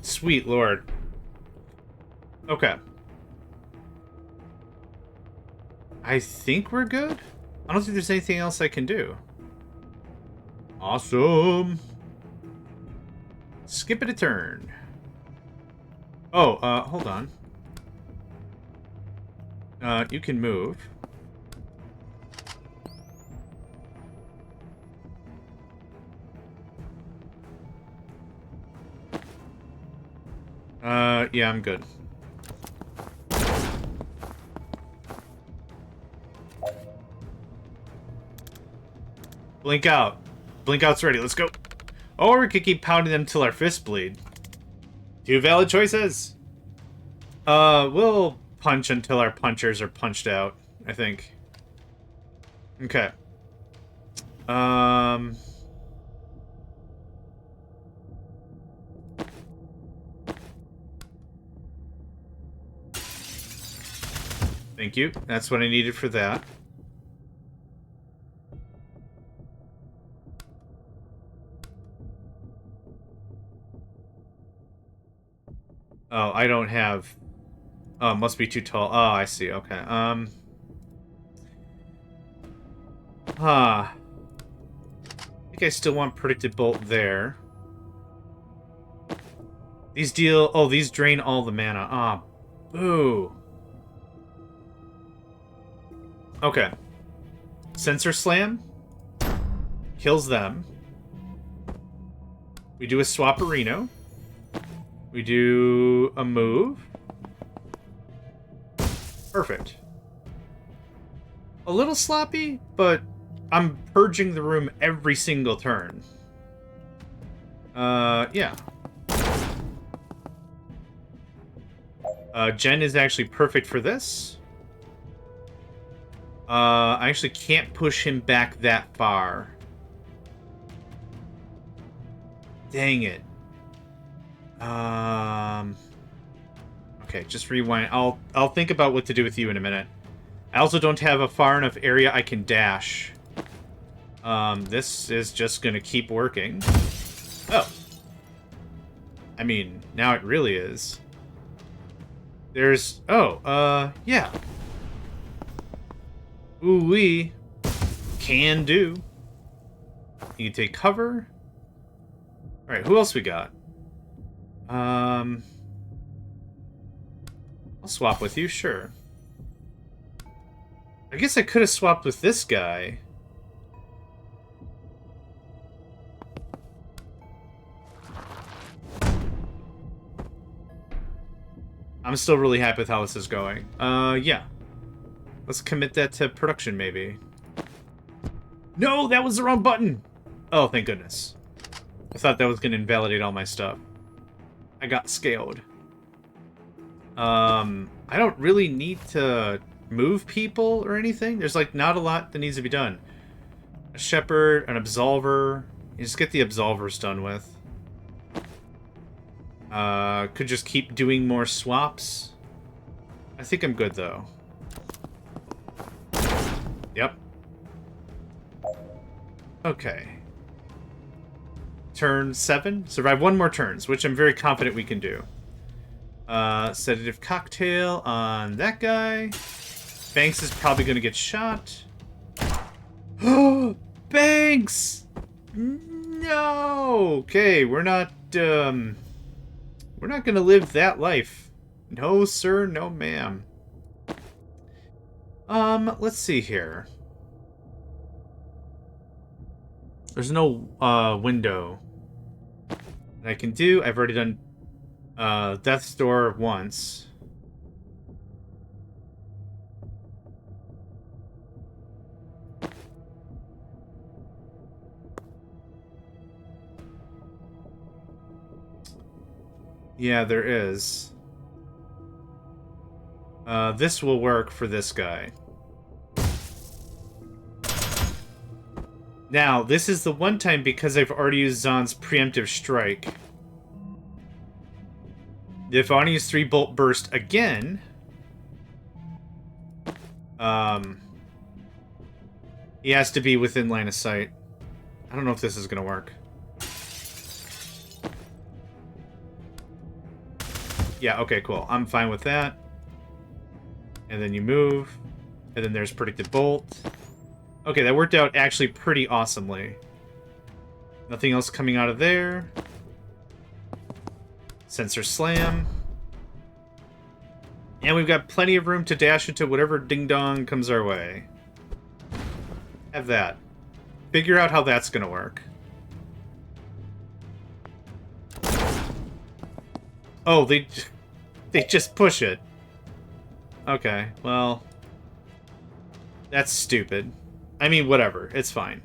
Sweet lord. Okay. I think we're good. I don't think there's anything else I can do. Awesome. Skip it a turn. Oh, hold on. You can move. Yeah, I'm good. Blink out. Blink out's ready. Let's go. Or we could keep pounding them till our fists bleed. Two valid choices. We'll punch until our punchers are punched out, I think. Okay. Thank you. That's what I needed for that. Oh, I don't have... Oh, must be too tall. Oh, I see. Okay. I think I still want Predicted Bolt there. These deal... Oh, these drain all the mana. Ah, boo. Okay. Sensor Slam. Kills them. We do a Swapperino. We do a move. Perfect. A little sloppy, but I'm purging the room every single turn. Yeah. Jen is actually perfect for this. I actually can't push him back that far. Dang it. Okay, just rewind. I'll think about what to do with you in a minute. I also don't have a far enough area I can dash. This is just gonna keep working. Oh. I mean, now it really is. There's... Oh, yeah. Ooh-wee. Can do. You can take cover. Alright, who else we got? I'll swap with you, sure. I guess I could have swapped with this guy. I'm still really happy with how this is going. Yeah. Let's commit that to production, maybe. No, that was the wrong button! Oh, thank goodness. I thought that was going to invalidate all my stuff. I got scaled. I don't really need to move people or anything. There's, like, not a lot that needs to be done. A shepherd, an absolver. You just get the absolvers done with. Could just keep doing more swaps. I think I'm good, though. Yep. Okay. Turn 7. Survive 1 more turns, which I'm very confident we can do. Sedative cocktail on that guy. Banks is probably going to get shot. Banks! No! Okay, we're not going to live that life. No, sir, no, ma'am. Let's see here. There's no, window that I can do. I've already done, Death's Door once. Yeah, there is. This will work for this guy. Now, this is the one time because I've already used Zahn's preemptive strike. If I want to use 3-bolt burst again... he has to be within line of sight. I don't know if this is going to work. Yeah, okay, cool. I'm fine with that. And then you move. And then there's predicted bolt. Okay, that worked out actually pretty awesomely. Nothing else coming out of there. Sensor slam. And we've got plenty of room to dash into whatever ding-dong comes our way. Have that. Figure out how that's going to work. Oh, they just push it. Okay, well... That's stupid. I mean, whatever. It's fine.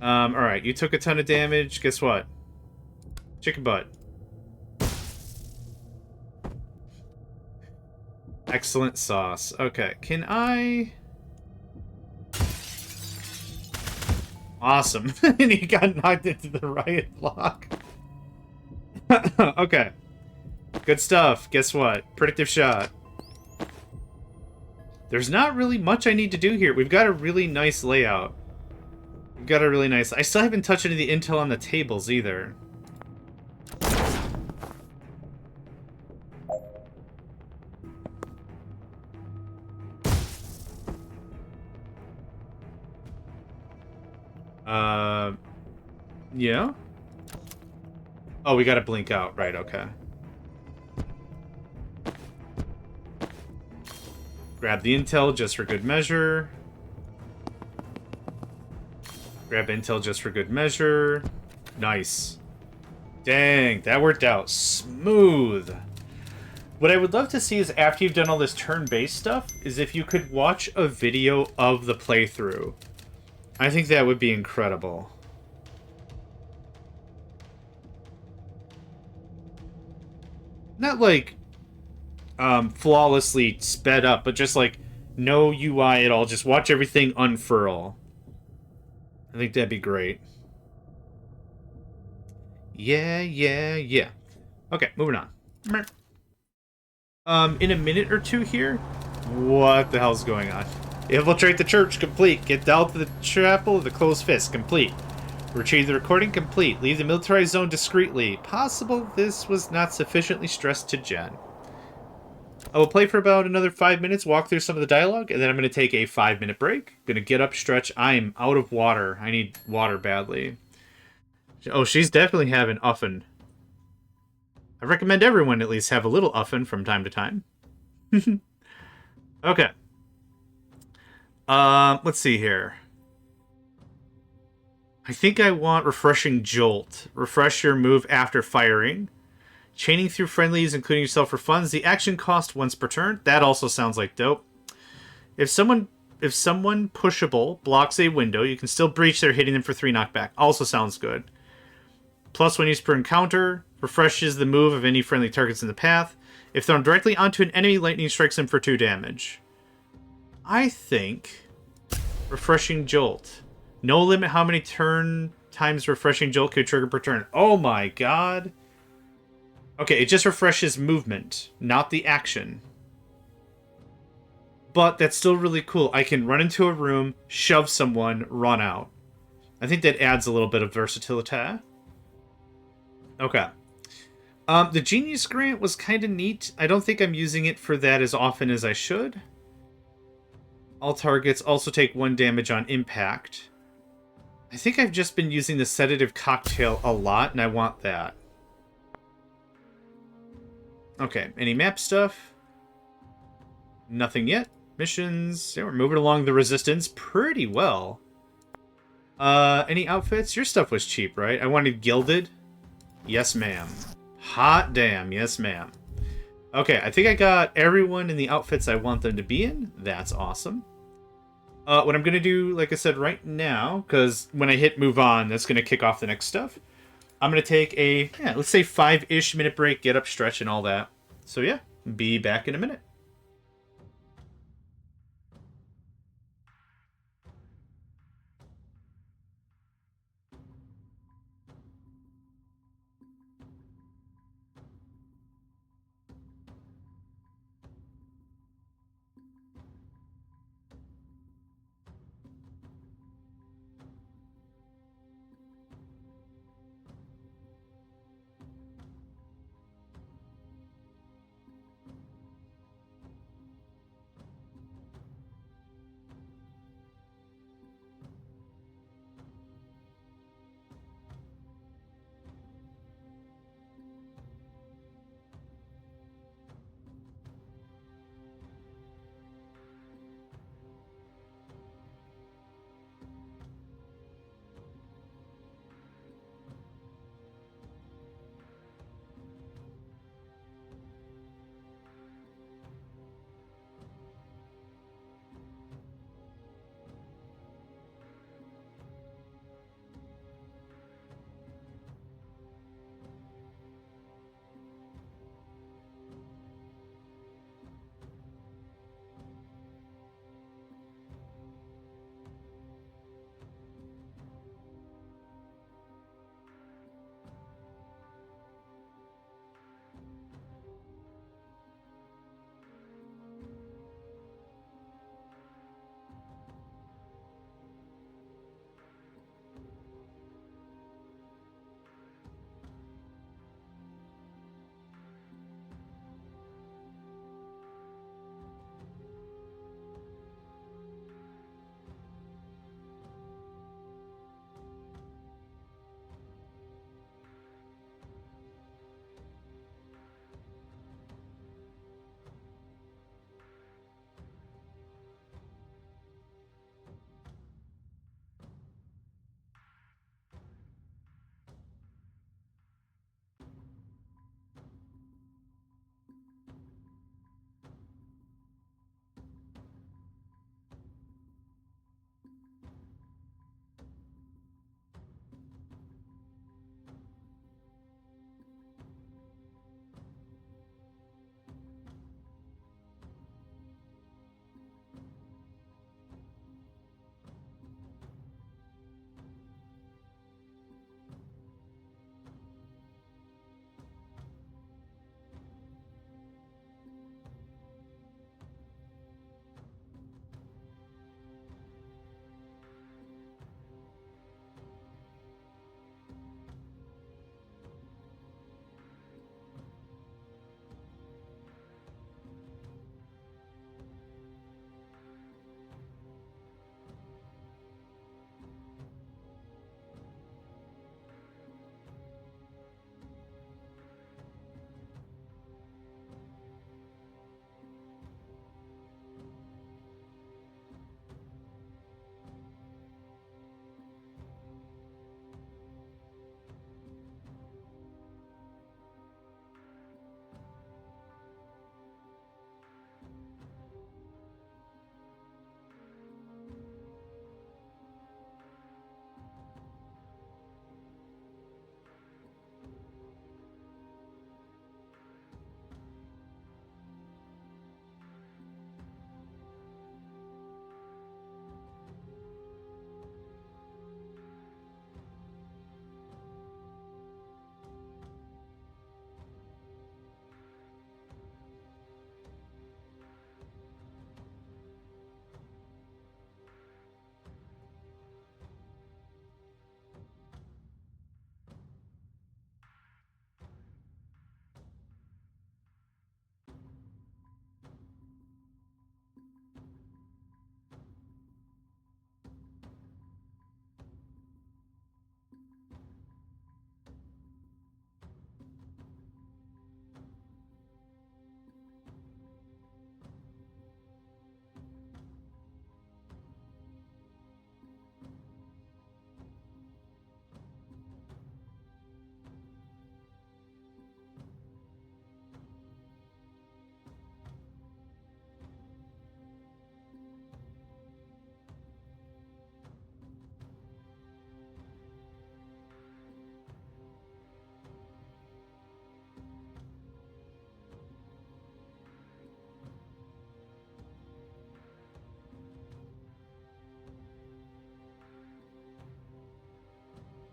Alright, you took a ton of damage. Guess what? Chicken butt. Excellent sauce. Okay, can I... Awesome. And he got knocked into the riot block. Okay. Good stuff. Guess what? Predictive shot. There's not really much I need to do here. We've got a really nice layout. We've got a really nice... I still haven't touched any of the intel on the tables either. Yeah? Oh, we gotta blink out. Right, okay. Grab the intel just for good measure. Grab intel just for good measure. Nice. Dang, that worked out smooth. What I would love to see is after you've done all this turn-based stuff, is if you could watch a video of the playthrough. I think that would be incredible. Not like flawlessly sped up, but just like no UI at all. Just watch everything unfurl. I think that'd be great. Yeah, yeah, yeah. Okay, moving on. In a minute or two here, what the hell's going on? Infiltrate the church, complete. Get down to the chapel of the closed fist, complete. Retrieve the recording, complete. Leave the militarized zone discreetly. Possible this was not sufficiently stressed to Jen. I will play for about another 5 minutes, walk through some of the dialogue, and then I'm going to take a 5-minute break. Going to get up, stretch. I'm out of water. I need water badly. Oh, she's definitely having uffin. I recommend everyone at least have a little uffin from time to time. Okay. Let's see here. I think I want Refreshing Jolt. Refresh your move after firing. Chaining through friendlies, including yourself for funds. The action cost once per turn. That also sounds like dope. If someone pushable blocks a window, you can still breach their hitting them for 3 knockback. Also sounds good. Plus 1 use per encounter. Refreshes the move of any friendly targets in the path. If thrown directly onto an enemy, lightning strikes them for 2 damage. I think Refreshing Jolt. No limit how many turn times Refreshing Jolt could trigger per turn. Oh my god. Okay, it just refreshes movement, not the action. But that's still really cool. I can run into a room, shove someone, run out. I think that adds a little bit of versatility. Okay. The Genius Grant was kind of neat. I don't think I'm using it for that as often as I should. All targets also take 1 damage on impact. I think I've just been using the Sedative Cocktail a lot, and I want that. Okay, any map stuff? Nothing yet. Missions. Yeah, we're moving along the Resistance pretty well. Any outfits? Your stuff was cheap, right? I wanted Gilded. Yes, ma'am. Hot damn, yes, ma'am. Okay, I think I got everyone in the outfits I want them to be in. That's awesome. What I'm going to do, like I said, right now, because when I hit move on, that's going to kick off the next stuff. I'm going to take a, let's say 5-ish minute break, get up, stretch, and all that. So yeah, be back in a minute.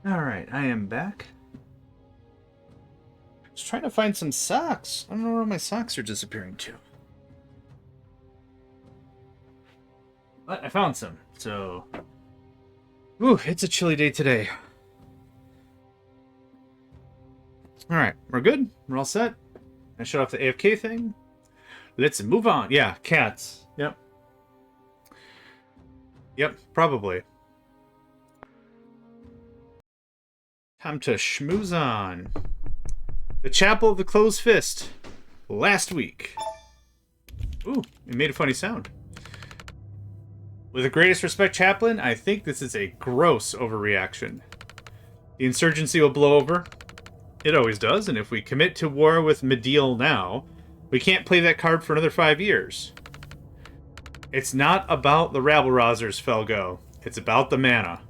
Alright, I am back. Just trying to find some socks. I don't know where my socks are disappearing to. But I found some, so... Ooh, it's a chilly day today. Alright, we're good. We're all set. I shut off the AFK thing. Let's move on. Yeah, cats. Yep. Yep, probably. Time to schmooze on. The Chapel of the Closed Fist. Last week. Ooh, it made a funny sound. With the greatest respect, Chaplain, I think this is a gross overreaction. The insurgency will blow over. It always does, and if we commit to war with Medial now, we can't play that card for another 5 years. It's not about the rabble-rousers, Felgo. It's about the mana.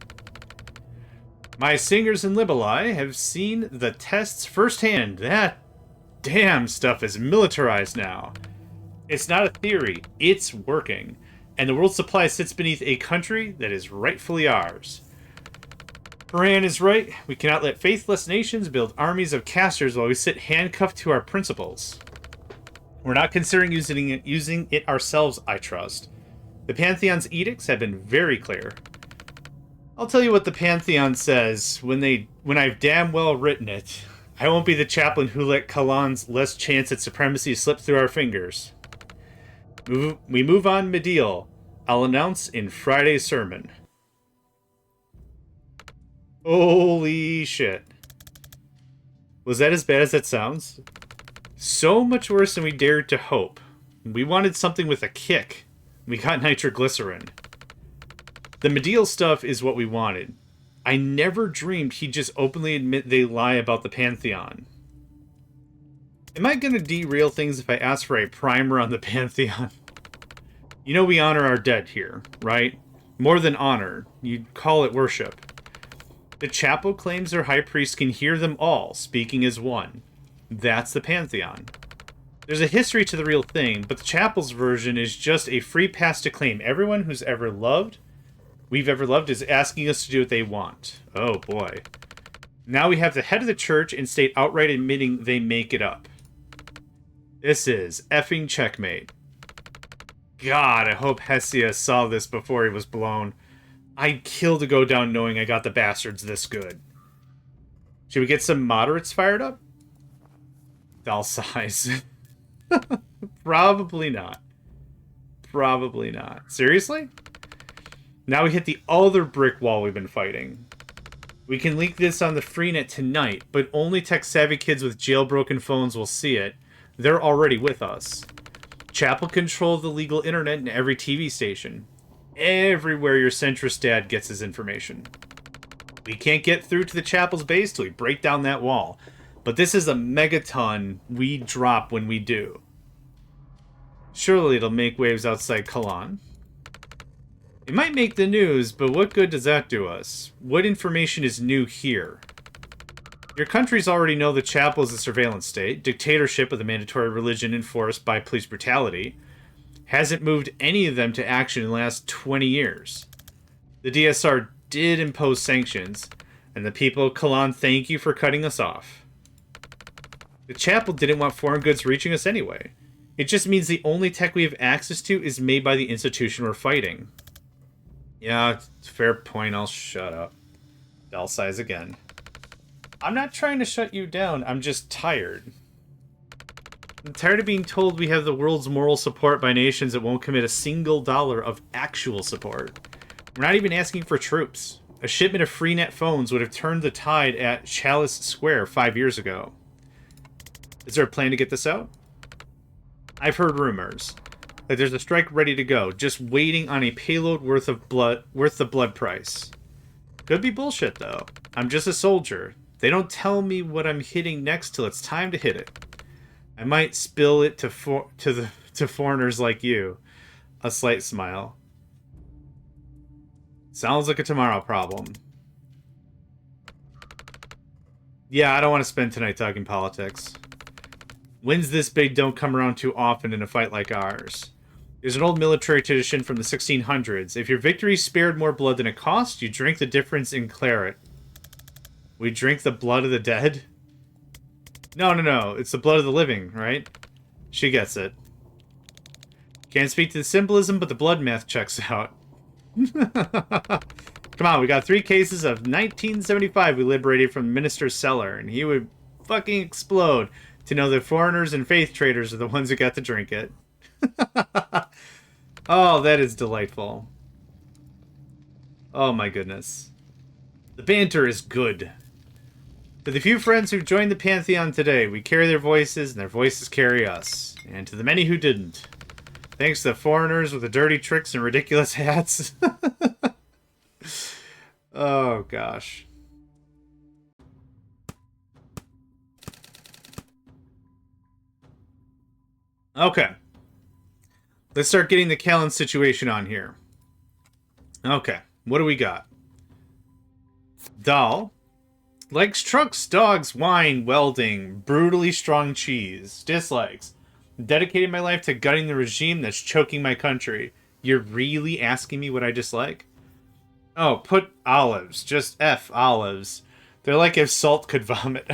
My singers in Libeli have seen the tests firsthand. That damn stuff is militarized now. It's not a theory. It's working. And the world's supply sits beneath a country that is rightfully ours. Moran is right. We cannot let faithless nations build armies of casters while we sit handcuffed to our principles. We're not considering using it ourselves, I trust. The Pantheon's edicts have been very clear. I'll tell you what the Pantheon says when I've damn well written it. I won't be the chaplain who let Kalan's less chance at supremacy slip through our fingers. We move on Medial. I'll announce in Friday's sermon. Holy shit. Was that as bad as that sounds? So much worse than we dared to hope. We wanted something with a kick. We got nitroglycerin. The Medial stuff is what we wanted. I never dreamed he'd just openly admit they lie about the Pantheon. Am I gonna derail things if I ask for a primer on the Pantheon? You know we honor our dead here, right? More than honor. You'd call it worship. The chapel claims their high priest can hear them all, speaking as one. That's the Pantheon. There's a history to the real thing, but the chapel's version is just a free pass to claim everyone who's ever loved, we've ever loved, is asking us to do what they want. Oh boy. Now we have the head of the church and state outright admitting they make it up. This is effing checkmate. God, I hope Hessia saw this before he was blown. I'd kill to go down knowing I got the bastards this good. Should we get some moderates fired up? Doll size. Probably not. Probably not. Seriously? Now we hit the other brick wall we've been fighting. We can leak this on the Freenet tonight, but only tech-savvy kids with jailbroken phones will see it. They're already with us. Chapel control the legal internet in every TV station. Everywhere your centrist dad gets his information. We can't get through to the chapel's base till we break down that wall. But this is a megaton we drop when we do. Surely it'll make waves outside Kalan. It might make the news, but what good does that do us? What information is new here? Your countries already know the chapel is a surveillance state, dictatorship with a mandatory religion enforced by police brutality. Hasn't moved any of them to action in the last 20 years. The DSR did impose sanctions, and the people of Kalan thank you for cutting us off. The chapel didn't want foreign goods reaching us anyway. It just means the only tech we have access to is made by the institution we're fighting. Yeah, fair point, I'll shut up. Doll size again. I'm not trying to shut you down, I'm just tired. I'm tired of being told we have the world's moral support by nations that won't commit a single dollar of actual support. We're not even asking for troops. A shipment of Freenet phones would have turned the tide at Chalice Square 5 years ago. Is there a plan to get this out? I've heard rumors that there's a strike ready to go, just waiting on a payload worth the blood price. Could be bullshit though. I'm just a soldier. They don't tell me what I'm hitting next till it's time to hit it. I might spill it to foreigners like you. A slight smile. Sounds like a tomorrow problem. Yeah, I don't want to spend tonight talking politics. Wins this big don't come around too often in a fight like ours. There's an old military tradition from the 1600s. If your victory spared more blood than it cost, you drink the difference in claret. We drink the blood of the dead? No. It's the blood of the living, right? She gets it. Can't speak to the symbolism, but the blood math checks out. Come on, we got 3 cases of 1975 we liberated from the minister's cellar, and he would fucking explode to know that foreigners and faith traders are the ones who got to drink it. Oh, that is delightful. Oh my goodness. The banter is good. To the few friends who joined the Pantheon today, we carry their voices, and their voices carry us. And to the many who didn't, thanks to the foreigners with the dirty tricks and ridiculous hats. Oh, gosh. Okay. Let's start getting the Callan situation on here. Okay. What do we got? Doll. Likes trucks, dogs, wine, welding, brutally strong cheese. Dislikes. Dedicated my life to gutting the regime that's choking my country. You're really asking me what I dislike? Oh, put olives. Just F olives. They're like if salt could vomit.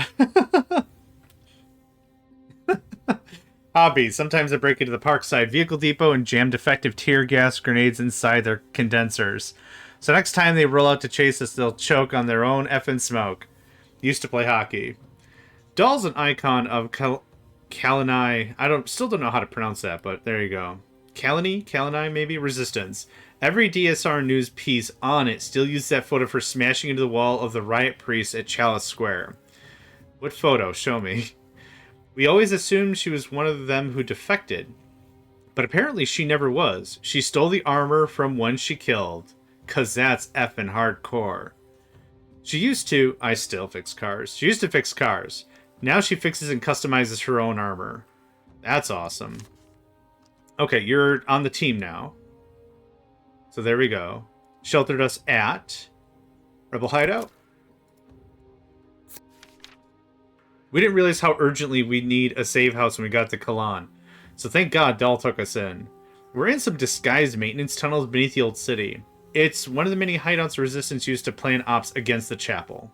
Hobbies. Sometimes I break into the Parkside Vehicle Depot and jam defective tear gas grenades inside their condensers. So next time they roll out to chase us, they'll choke on their own effing smoke. Used to play hockey. Doll's an icon of Kalani. Still don't know how to pronounce that, but there you go. Kalani maybe? Resistance. Every DSR news piece on it still uses that photo for smashing into the wall of the riot priest at Chalice Square. What photo? Show me. We always assumed she was one of them who defected. But apparently she never was. She stole the armor from one she killed. 'Cause that's effing hardcore. She used to... I still fix cars. She used to fix cars. Now she fixes and customizes her own armor. That's awesome. Okay, you're on the team now. So there we go. Sheltered us at Rebel Hideout. We didn't realize how urgently we need a save house when we got to Kalan. So thank God Dal took us in. We're in some disguised maintenance tunnels beneath the old city. It's one of the many hideouts Resistance used to plan ops against the chapel.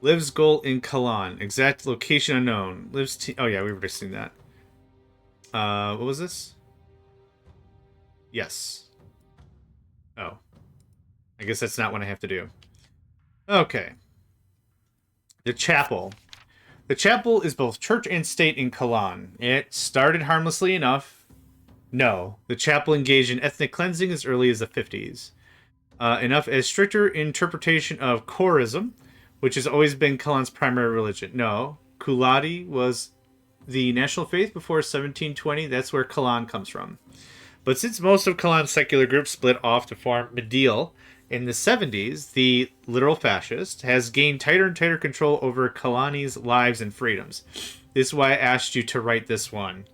Lives goal in Kalan. Exact location unknown. Oh yeah, we've already seen that. What was this? Yes. Oh. I guess that's not what I have to do. Okay. The chapel. The chapel is both church and state in Kalan. It started harmlessly enough. No. The chapel engaged in ethnic cleansing as early as the 50s. Enough as stricter interpretation of Chorism, which has always been Kalan's primary religion. No. Kuladi was the national faith before 1720. That's where Kalan comes from. But since most of Kalan's secular groups split off to form Medil in the 70s, the literal fascist has gained tighter and tighter control over Kalani's lives and freedoms. This is why I asked you to write this one,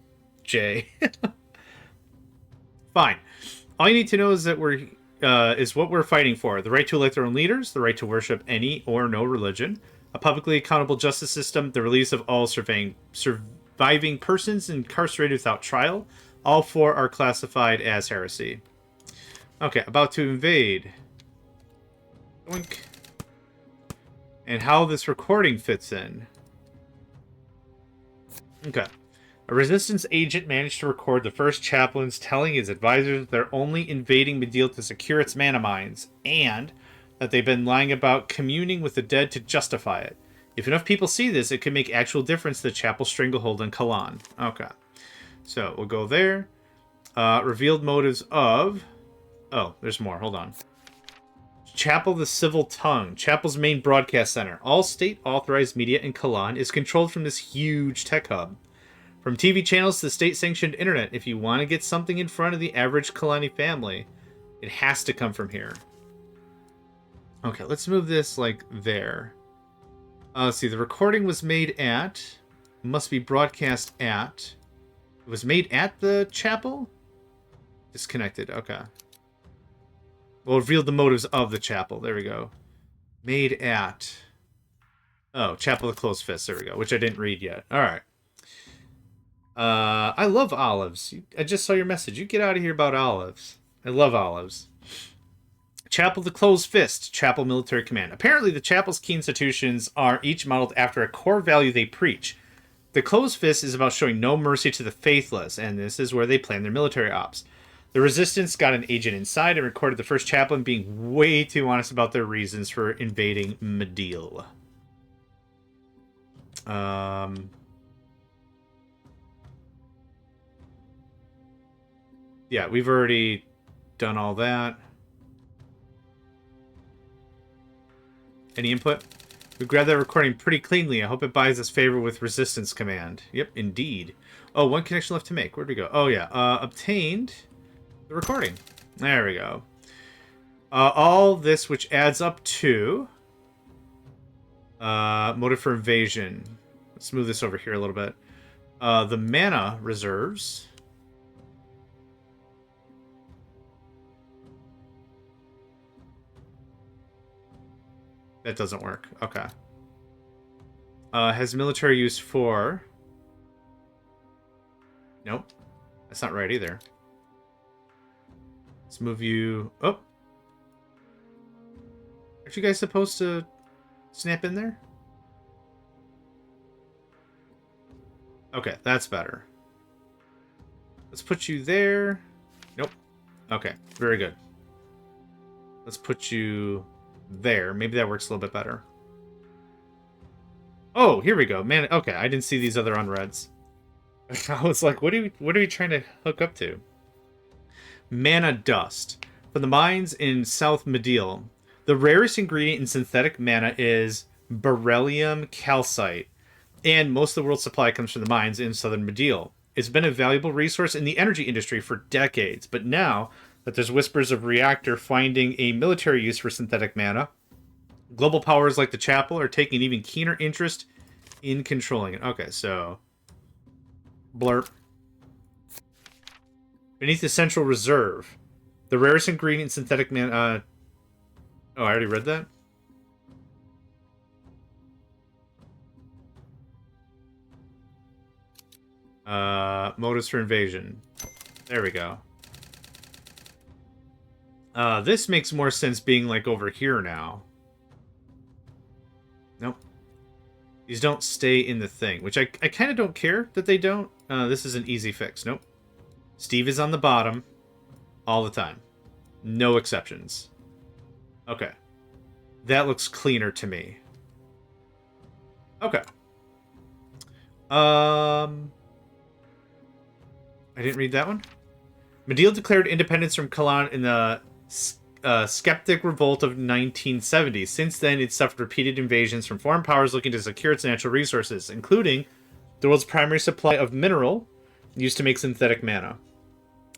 Jay. Fine. All you need to know is that is what we're fighting for: the right to elect their own leaders, the right to worship any or no religion, a publicly accountable justice system, the release of all surviving persons incarcerated without trial. All 4 are classified as heresy. Okay, about to invade. Oink. And how this recording fits in. Okay. A resistance agent managed to record the first chaplains telling his advisors they're only invading Medil to secure its mana mines, and that they've been lying about communing with the dead to justify it. If enough people see this, it could make actual difference to the chapel stranglehold in Kalan. Okay. So, we'll go there. Revealed motives of... Oh, there's more. Hold on. Chapel the Civil Tongue. Chapel's main broadcast center. All state-authorized media in Kalan is controlled from this huge tech hub. From TV channels to the state-sanctioned internet, if you want to get something in front of the average Kalani family, it has to come from here. Okay, let's move this, like, there. Let's see. The recording was made at... Must be broadcast at... It was made at the chapel? Disconnected. Okay. Well, revealed the motives of the chapel. There we go. Made at... Oh, Chapel of Closed Fists. There we go. Which I didn't read yet. All right. I love olives. I just saw your message. You get out of here about olives. I love olives. Chapel the Closed Fist, Chapel Military Command. Apparently, the Chapel's key institutions are each modeled after a core value they preach. The Closed Fist is about showing no mercy to the faithless, and this is where they plan their military ops. The Resistance got an agent inside and recorded the first chaplain being way too honest about their reasons for invading Medeal. Yeah, we've already done all that. Any input? We grabbed that recording pretty cleanly. I hope it buys us favor with Resistance Command. Yep, indeed. Oh, one connection left to make. Where'd we go? Oh, yeah. Obtained the recording. There we go. All this, which adds up to motive for invasion. Let's move this over here a little bit. The mana reserves. That doesn't work. Okay. Has military use for... Nope. That's not right either. Let's move you... Oh! Aren't you guys supposed to snap in there? Okay, that's better. Let's put you there. Nope. Okay, very good. Let's put you there. Maybe that works a little bit better. Oh, here we go. Man, okay, I didn't see these other unreads. I was like, what are we trying to hook up to? Mana dust. From the mines in South Medeal, the rarest ingredient in synthetic mana is beryllium calcite, and most of the world's supply comes from the mines in southern Medeal. It's been a valuable resource in the energy industry for decades, but now that there's whispers of Reactor finding a military use for synthetic mana, global powers like the Chapel are taking an even keener interest in controlling it. Okay, so... Blurp. Beneath the Central Reserve, the rarest ingredient in synthetic mana... Oh, I already read that? Motives for invasion. There we go. This makes more sense being, like, over here now. Nope. These don't stay in the thing, which I kind of don't care that they don't. This is an easy fix. Nope. Steve is on the bottom all the time. No exceptions. Okay. That looks cleaner to me. Okay. I didn't read that one. Medeal declared independence from Kalan in the Skeptic Revolt of 1970. Since then, it's suffered repeated invasions from foreign powers looking to secure its natural resources, including the world's primary supply of mineral used to make synthetic mana.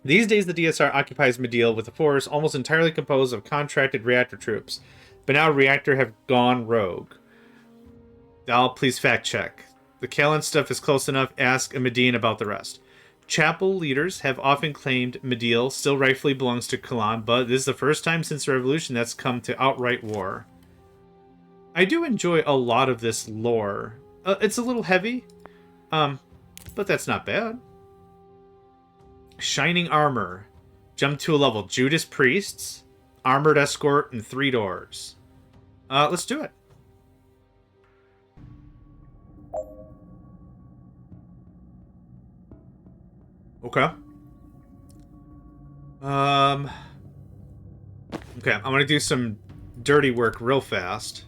These days, the DSR occupies Medeal with a force almost entirely composed of contracted Reactor troops, but now Reactor have gone rogue. I'll please fact check. The Kalan stuff is close enough. Ask a Median about the rest. Chapel leaders have often claimed Medeal still rightfully belongs to Kalan, but this is the first time since the revolution that's come to outright war. I do enjoy a lot of this lore. It's a little heavy, but that's not bad. Shining armor. Jump to a level. Judas priests, armored escort, and 3 doors. Let's do it. Okay. Okay, I'm gonna do some dirty work real fast.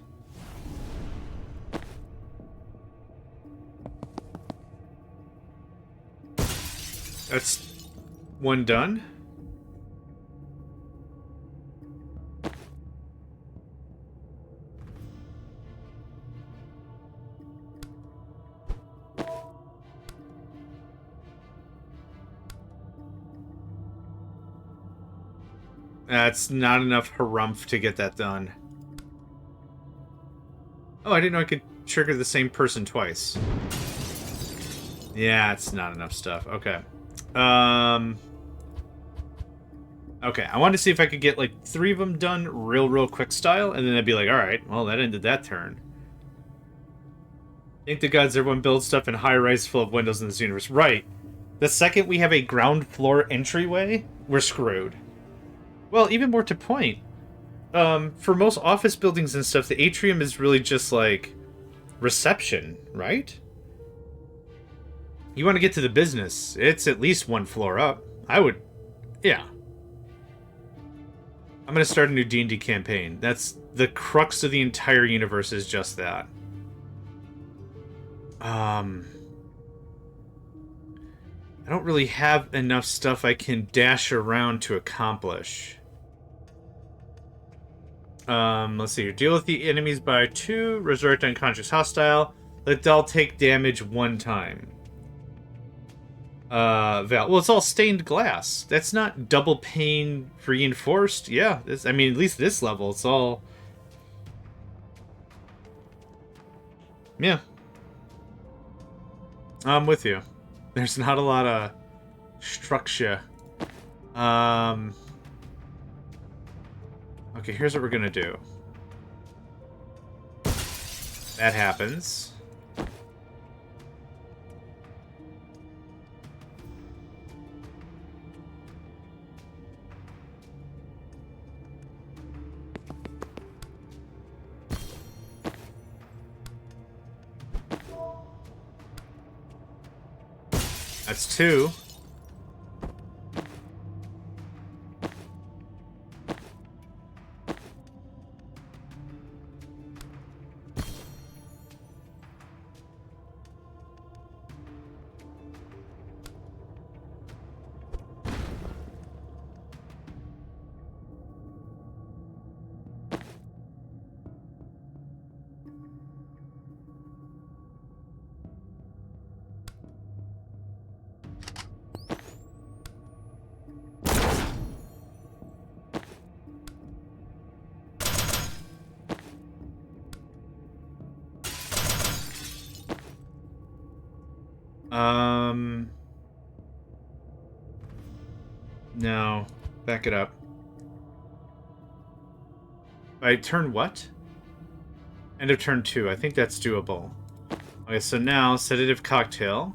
That's one done. That's not enough harumph to get that done. Oh, I didn't know I could trigger the same person twice. Yeah, it's not enough stuff. Okay. Okay, I wanted to see if I could get, like, 3 of them done real quick style, and then I'd be like, alright, well, that ended that turn. Thank the gods everyone builds stuff in high-rise full of windows in this universe. Right. The second we have a ground floor entryway, we're screwed. Well, even more to point, for most office buildings and stuff, the atrium is really just like reception, right? You want to get to the business. It's at least one floor up. I would, yeah. I'm going to start a new D&D campaign. That's the crux of the entire universe is just that. I don't really have enough stuff I can dash around to accomplish. Let's see here. Deal with the enemies by 2. Resurrect unconscious hostile. Let Doll take damage 1 time. Val. Well, it's all stained glass. That's not double pane reinforced. Yeah, I mean, at least this level, it's all... Yeah. I'm with you. There's not a lot of structure. Okay, here's what we're gonna do. That happens. That's 2. No. Back it up. I turn what? End of turn 2. I think that's doable. Okay, so now, sedative cocktail.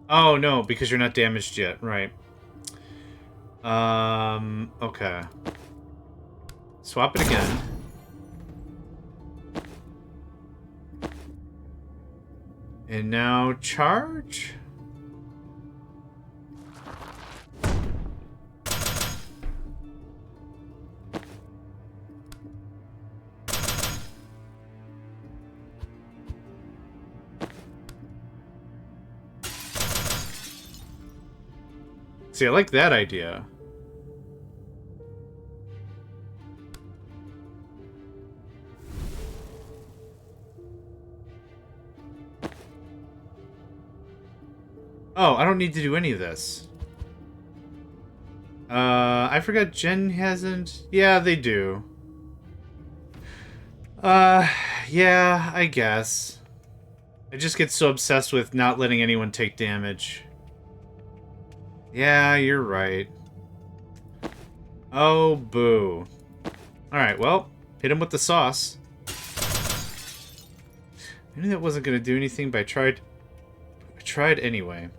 Oh, no, because you're not damaged yet. Right. Okay. Swap it again. And now charge? See, I like that idea. Oh, I don't need to do any of this. I forgot Jen hasn't... Yeah, they do. Yeah, I guess. I just get so obsessed with not letting anyone take damage. Yeah, you're right. Oh, boo. Alright, well, hit him with the sauce. I knew that wasn't going to do anything, but I tried anyway.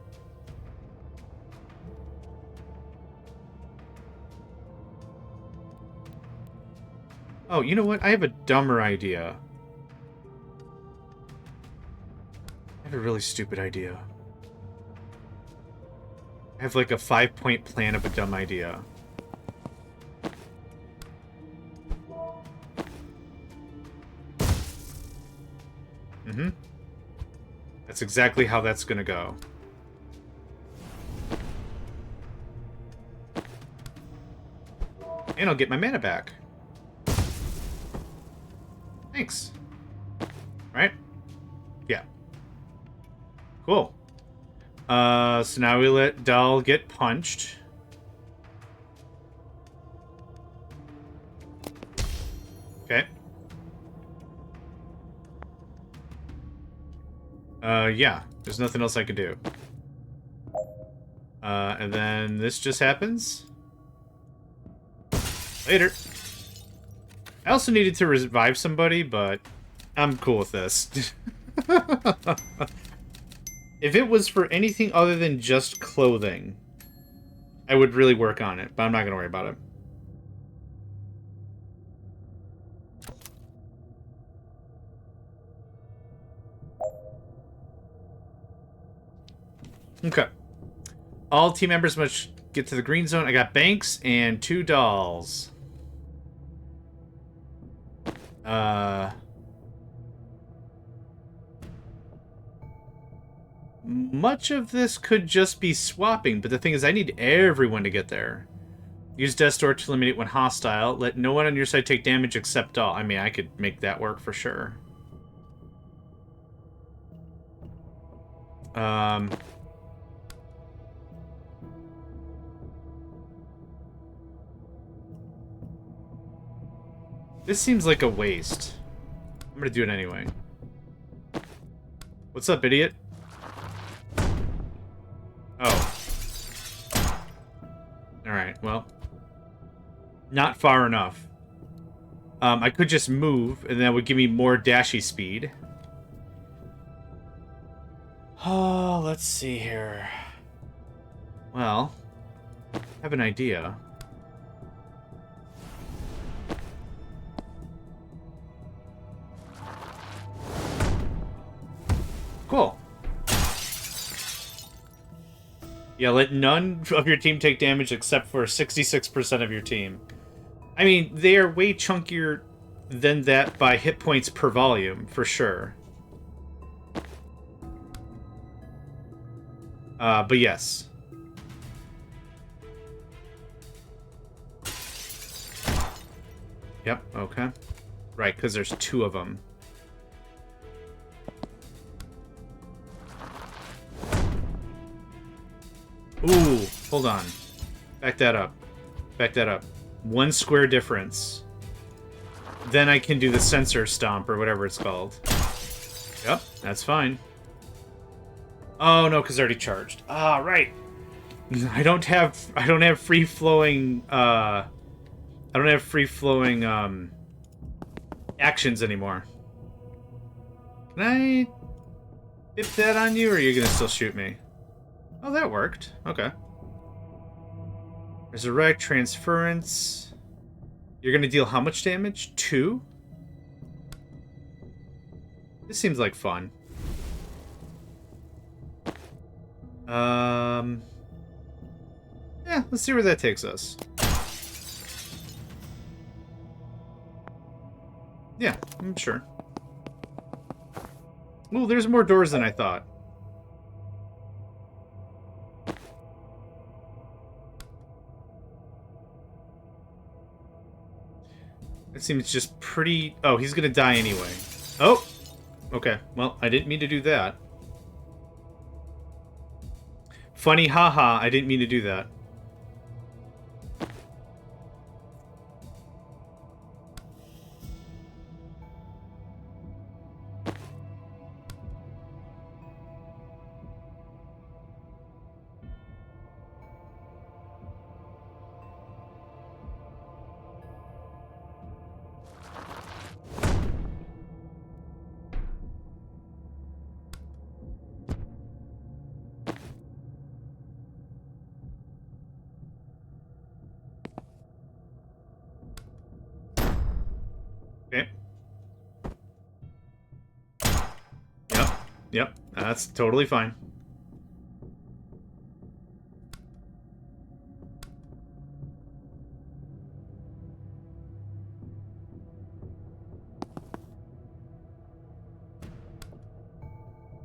Oh, you know what? I have a dumber idea. I have a really stupid idea. I have like a 5-point plan of a dumb idea. Mm-hmm. That's exactly how that's gonna go. And I'll get my mana back. Thanks. Right? Yeah. Cool. So now we let Doll get punched. Okay. Yeah. There's nothing else I could do. And then this just happens. Later. I also needed to revive somebody, but I'm cool with this. If it was for anything other than just clothing, I would really work on it, but I'm not going to worry about it. Okay. All team members must get to the green zone. I got Banks and 2 dolls. Much of this could just be swapping, but the thing is I need everyone to get there. Use Death Door to eliminate one hostile. Let no one on your side take damage except all. I mean, I could make that work for sure. This seems like a waste. I'm gonna do it anyway. What's up, idiot? Oh. Alright, well. Not far enough. I could just move, and that would give me more dashy speed. Oh, let's see here. Well, I have an idea. Cool. Yeah, let none of your team take damage except for 66% of your team. I mean, they are way chunkier than that by hit points per volume, for sure. But yes. Yep, okay. Right, because there's 2 of them. Ooh, hold on. Back that up. Back that up. 1 square difference. Then I can do the sensor stomp, or whatever it's called. Yep, that's fine. Oh, no, because I already charged. Ah, right. I don't have free-flowing, actions anymore. Can I hit that on you, or are you gonna still shoot me? Oh, that worked. Okay. Resurrect, transference. You're gonna deal how much damage? 2? This seems like fun. Yeah, let's see where that takes us. Yeah, I'm sure. Ooh, there's more doors than I thought. It seems just pretty... Oh, he's gonna die anyway. Oh! Okay, well, I didn't mean to do that. Funny, haha, I didn't mean to do that. Okay. Yep, that's totally fine.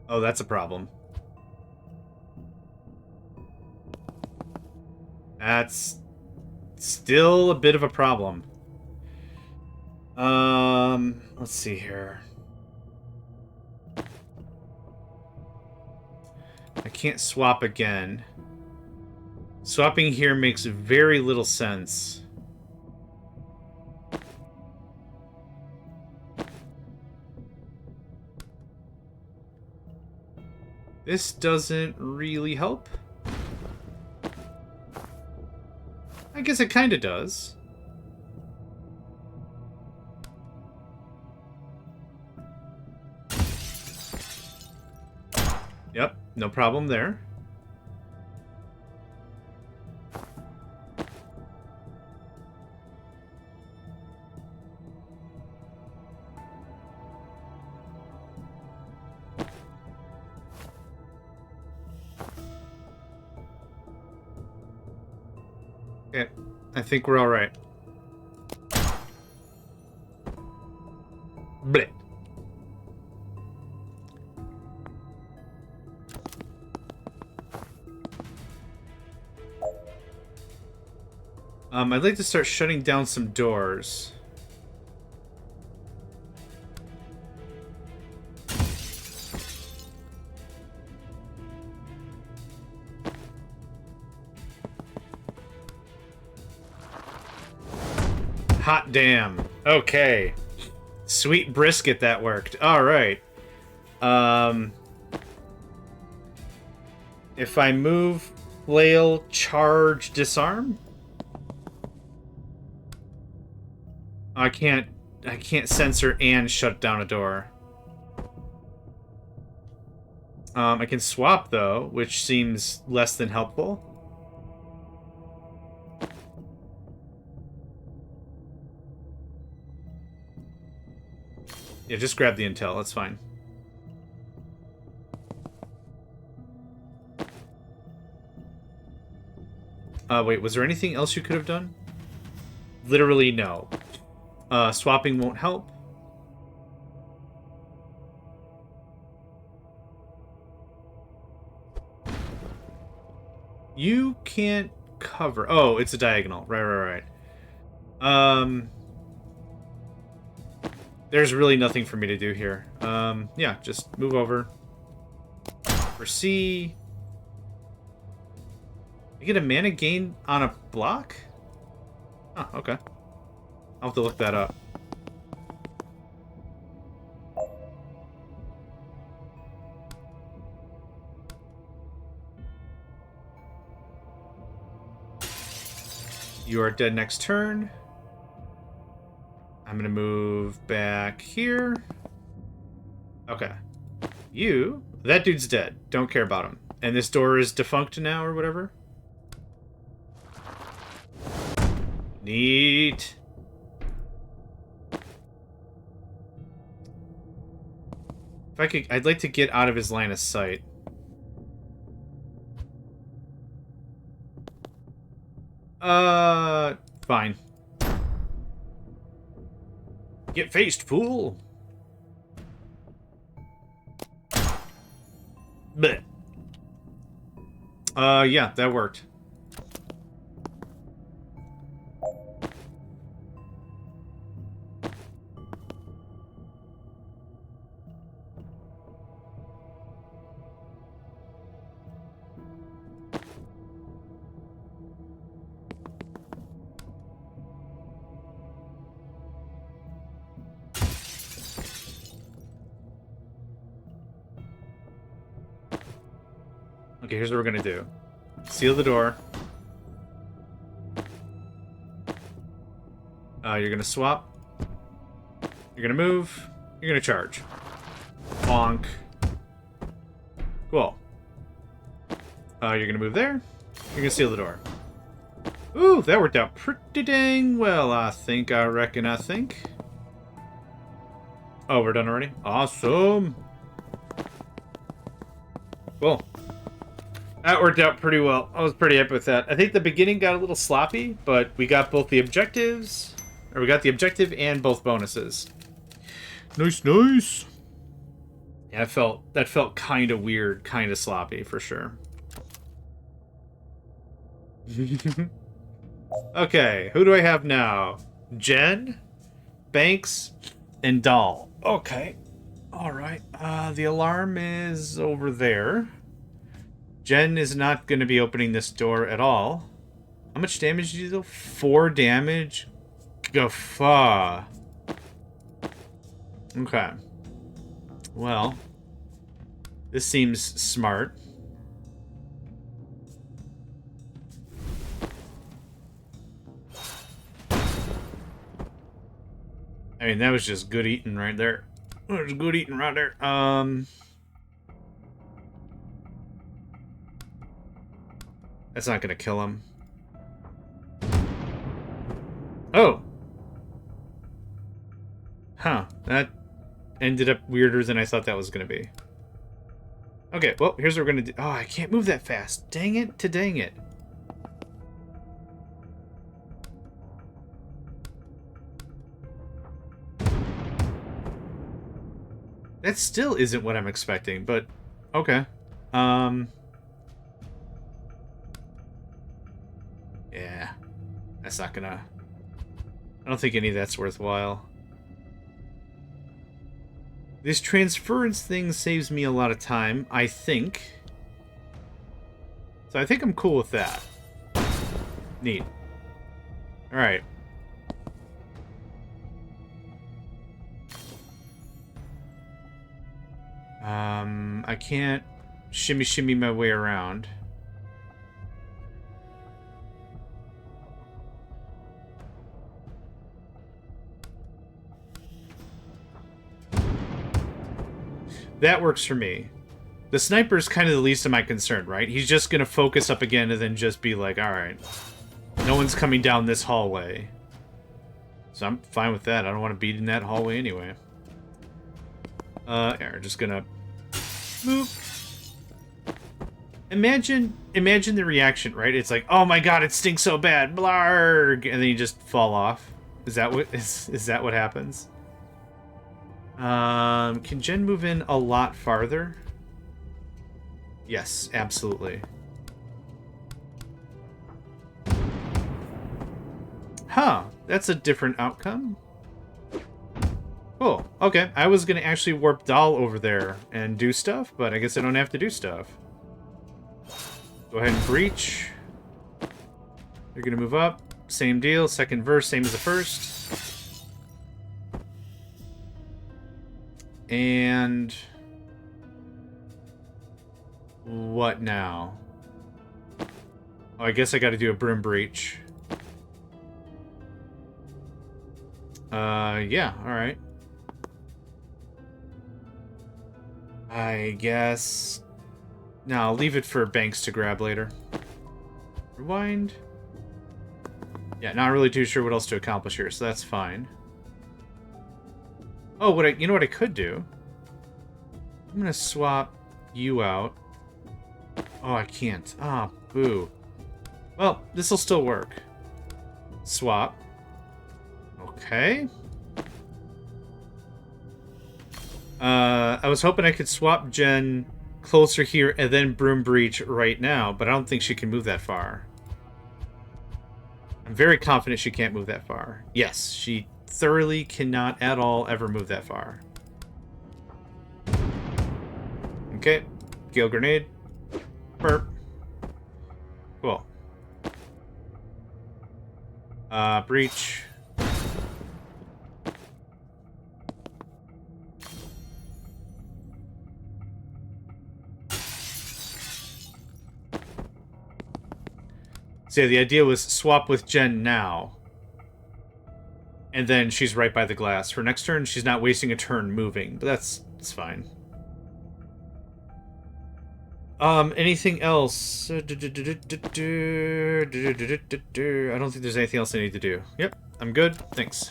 Oh, that's a problem. That's still a bit of a problem. Let's see here. I can't swap again. Swapping here makes very little sense. This doesn't really help. I guess it kind of does. Yep, no problem there. Okay, I think we're all right. Bleh. I'd like to start shutting down some doors. Hot damn. Okay. Sweet brisket, that worked. Alright. If I move, flail, charge, disarm? I can't censor and shut down a door. I can swap, though, which seems less than helpful. Yeah, just grab the intel. That's fine. Wait, was there anything else you could have done? Literally, no. Swapping won't help. You can't cover... Oh, it's a diagonal. Right. There's really nothing for me to do here. Yeah, just move over. For C... You get a mana gain on a block? Oh, okay. I'll have to look that up. You are dead next turn. I'm gonna move back here. Okay. That dude's dead. Don't care about him. And this door is defunct now or whatever? Neat. If I could, I'd like to get out of his line of sight. Fine. Get faced, fool. Blech. Yeah, that worked. Okay, here's what we're gonna do. Seal the door. You're gonna swap. You're gonna move. You're gonna charge. Bonk. Cool. You're gonna move there. You're gonna seal the door. Ooh, that worked out pretty dang well, I think. Oh, we're done already? Awesome. Cool. That worked out pretty well. I was pretty happy with that. I think the beginning got a little sloppy, but we got both the objectives. Or we got the objective and both bonuses. Nice. Yeah, that felt kind of weird, kind of sloppy, for sure. Okay, who do I have now? Jen, Banks, and Doll. Okay. Alright. The alarm is over there. Jen is not going to be opening this door at all. How much damage did you do? 4 damage? Guffaw. Okay. Well, this seems smart. I mean, that was just good eating right there. That was good eating right there. That's not gonna kill him. Oh! Huh. That ended up weirder than I thought that was gonna be. Okay, well, here's what we're gonna do. Oh, I can't move that fast. Dang it to dang it. That still isn't what I'm expecting, but okay. Yeah. That's not gonna... I don't think any of that's worthwhile. This transference thing saves me a lot of time, I think. So I think I'm cool with that. Neat. Alright. I can't shimmy my way around. That works for me. The sniper's kind of the least of my concern, right? He's just gonna focus up again and then just be like, alright, no one's coming down this hallway. So I'm fine with that. I don't want to be in that hallway anyway. Yeah, we're just gonna move. Imagine the reaction, right? It's like, oh my god, it stinks so bad, blarg, and then you just fall off. Is that what happens? Can Jen move in a lot farther? Yes, absolutely. Huh, that's a different outcome. Oh, okay. I was gonna actually warp Doll over there and do stuff, but I guess I don't have to do stuff. Go ahead and breach. They're gonna move up. Same deal. Second verse, same as the first. And... what now? Oh, I guess I gotta do a broom breach. Yeah, alright. I guess... no, I'll leave it for Banks to grab later. Rewind. Yeah, not really too sure what else to accomplish here, so that's fine. Oh, you know what I could do? I'm gonna swap you out. Oh, I can't. Ah, boo. Well, this'll still work. Swap. Okay. I was hoping I could swap Jen closer here and then broom breach right now, but I don't think she can move that far. I'm very confident she can't move that far. Yes, she thoroughly cannot at all ever move that far. Okay. Gale grenade. Burp. Cool. Breach. So yeah, the idea was swap with Jen now. And then she's right by the glass. For next turn, she's not wasting a turn moving, but that's fine. Anything else? I don't think there's anything else I need to do. Yep, I'm good. Thanks.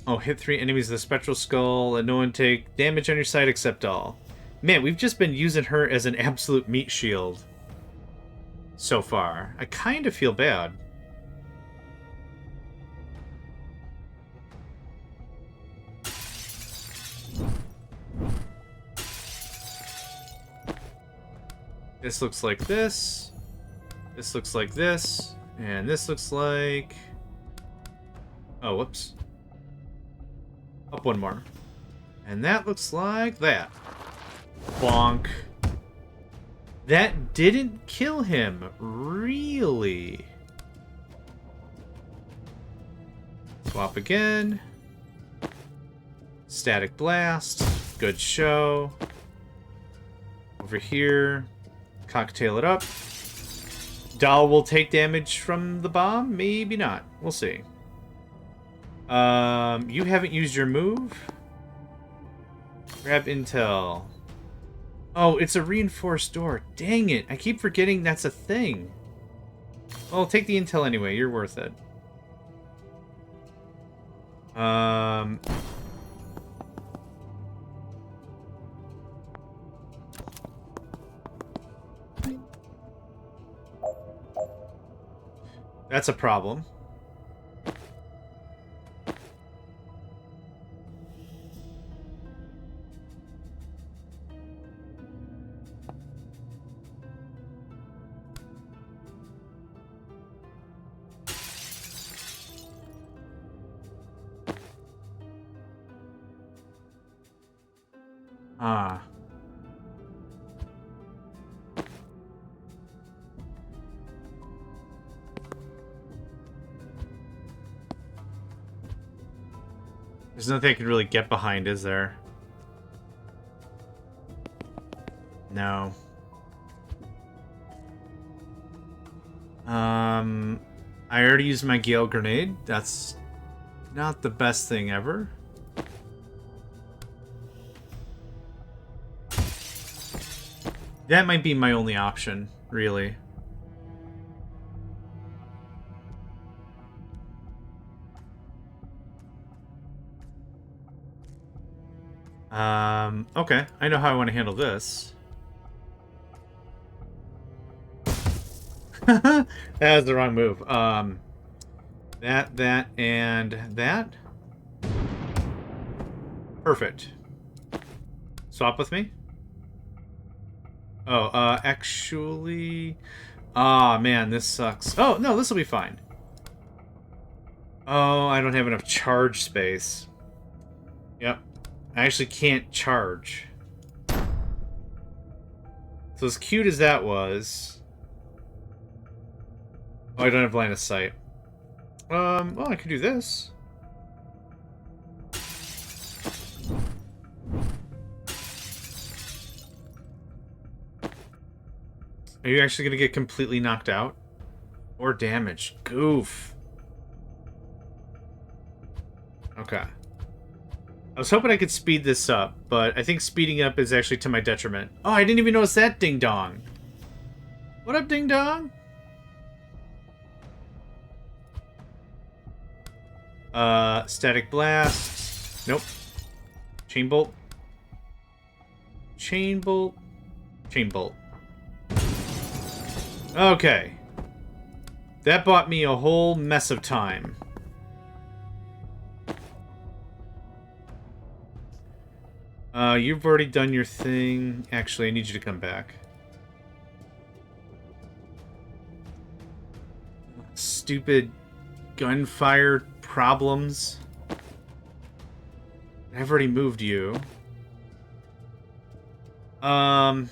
Oh, hit 3 enemies with the Spectral Skull, and no one take damage on your side except Doll. Man, we've just been using her as an absolute meat shield so far. I kind of feel bad. This looks like this. This looks like this. And this looks like... oh, whoops. Up one more. And that looks like that. Bonk. That didn't kill him. Really? Swap again. Static blast. Good show. Over here. Cocktail it up. Doll will take damage from the bomb? Maybe not. We'll see. You haven't used your move? Grab intel. Oh, it's a reinforced door. Dang it. I keep forgetting that's a thing. Well, take the intel anyway. You're worth it. That's a problem. Ah. There's nothing I can really get behind, is there? No. I already used my Gale Grenade. That's not the best thing ever. That might be my only option, really. Okay. I know how I want to handle this. That was the wrong move. That, and that. Perfect. Swap with me? Oh, actually... Ah, man, this sucks. Oh, no, this will be fine. Oh, I don't have enough charge space. Yep. I actually can't charge. So as cute as that was... Oh, I don't have line of sight. Well, I could do this. Are you actually gonna get completely knocked out? Or damaged? Goof. Okay. I was hoping I could speed this up, but I think speeding up is actually to my detriment. Oh, I didn't even notice that ding-dong. What up, ding-dong? Static blast. Nope. Chain bolt. Chain bolt. Chain bolt. Okay. That bought me a whole mess of time. You've already done your thing. Actually, I need you to come back. Stupid gunfire problems. I've already moved you. Well...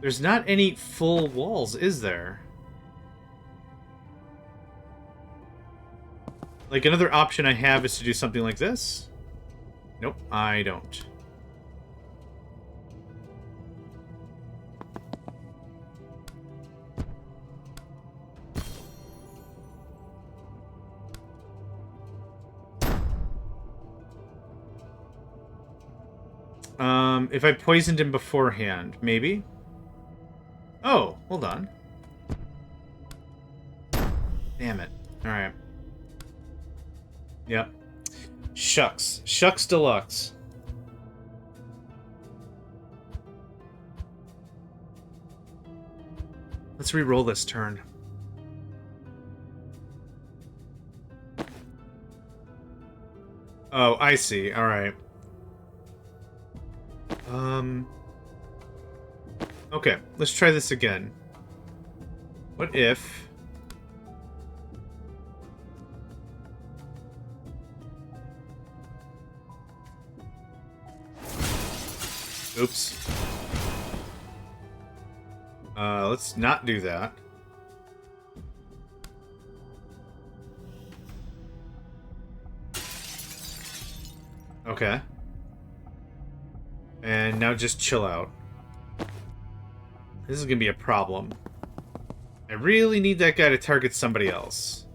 There's not any full walls, is there? Like, another option I have is to do something like this. Nope, I don't. If I poisoned him beforehand, maybe? Oh, hold on. Damn it. Alright. Yep. Shucks. Shucks deluxe. Let's re-roll this turn. Oh, I see. Alright. Okay, let's try this again. What if... Oops. Let's not do that. Okay. And now just chill out. This is gonna be a problem. I really need that guy to target somebody else.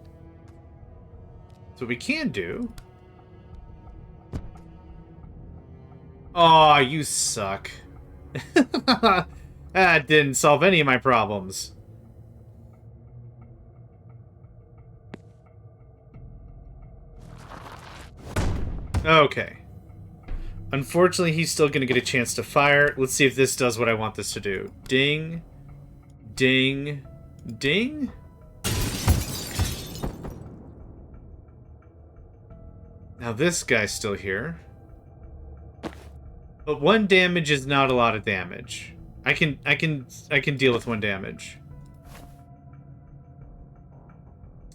So what we can do... Aw, you suck. That didn't solve any of my problems. Okay. Unfortunately, he's still going to get a chance to fire. Let's see if this does what I want this to do. Ding. Ding. Ding. Now this guy's still here. But 1 damage is not a lot of damage. I can deal with 1 damage.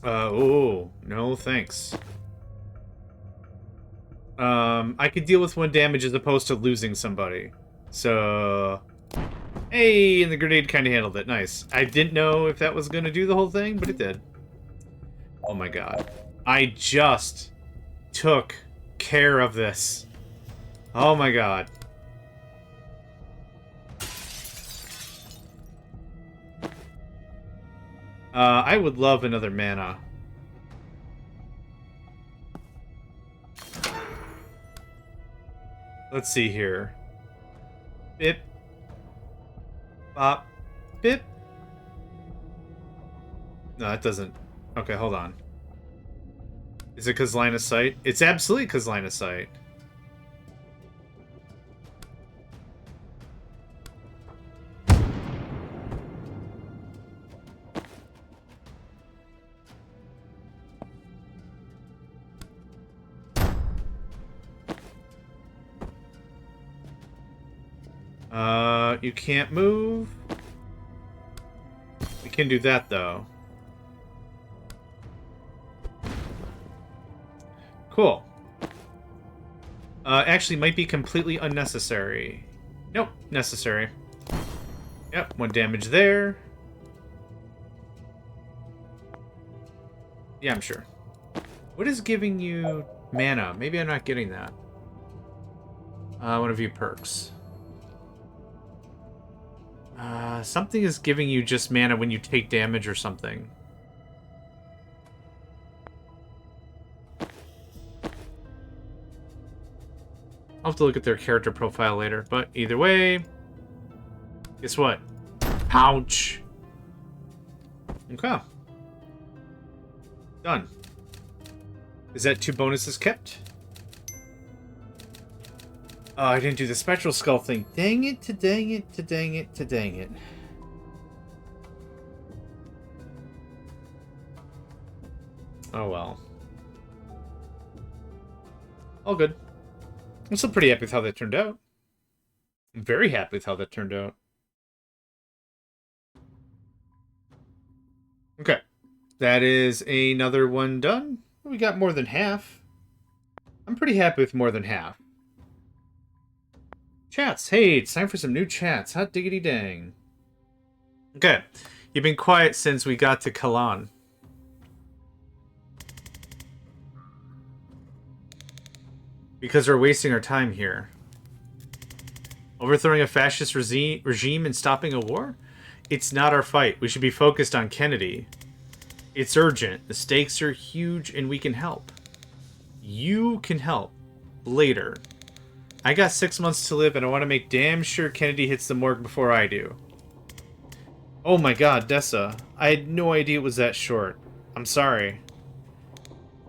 Oh, no thanks. I could deal with 1 damage as opposed to losing somebody. So, hey, and the grenade kind of handled it. Nice. I didn't know if that was going to do the whole thing, but it did. Oh my god. I just took care of this. Oh my god. I would love another mana. Let's see here. Bip. Bop. Bip. No, that doesn't. Okay, hold on. Is it because line of sight? It's absolutely because line of sight. You can't move. We can do that, though. Cool. Actually, might be completely unnecessary. Nope, necessary. Yep, 1 damage there. Yeah, I'm sure. What is giving you mana? Maybe I'm not getting that. I want to view perks. Something is giving you just mana when you take damage or something. I'll have to look at their character profile later, but either way, guess what? Ouch. Okay. Done. Is that 2 bonuses kept? Oh, I didn't do the spectral skull thing. Dang it, to dang it, to dang it, to dang it. Oh well. All good. I'm still pretty happy with how that turned out. I'm very happy with how that turned out. Okay. That is another one done. We got more than half. I'm pretty happy with more than half. Chats. Hey, it's time for some new chats. Hot diggity dang. Okay. You've been quiet since we got to Kalan. Because we're wasting our time here. Overthrowing a fascist regime and stopping a war? It's not our fight. We should be focused on Kennedy. It's urgent. The stakes are huge and we can help. You can help. Later. I got 6 months to live and I want to make damn sure Kennedy hits the morgue before I do. Oh my god, Dessa. I had no idea it was that short. I'm sorry.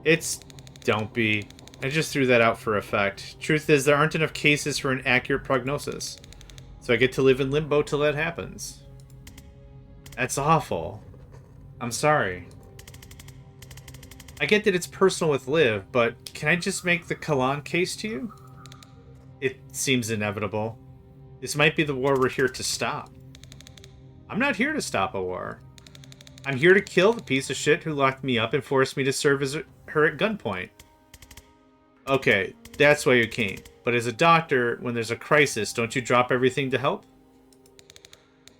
It's... Don't be. I just threw that out for effect. Truth is, there aren't enough cases for an accurate prognosis. So I get to live in limbo till that happens. That's awful. I'm sorry. I get that it's personal with Liv, but can I just make the Kalan case to you? It seems inevitable. This might be the war we're here to stop. I'm not here to stop a war. I'm here to kill the piece of shit who locked me up and forced me to serve as her at gunpoint. Okay, that's why you came. But as a doctor, when there's a crisis, don't you drop everything to help?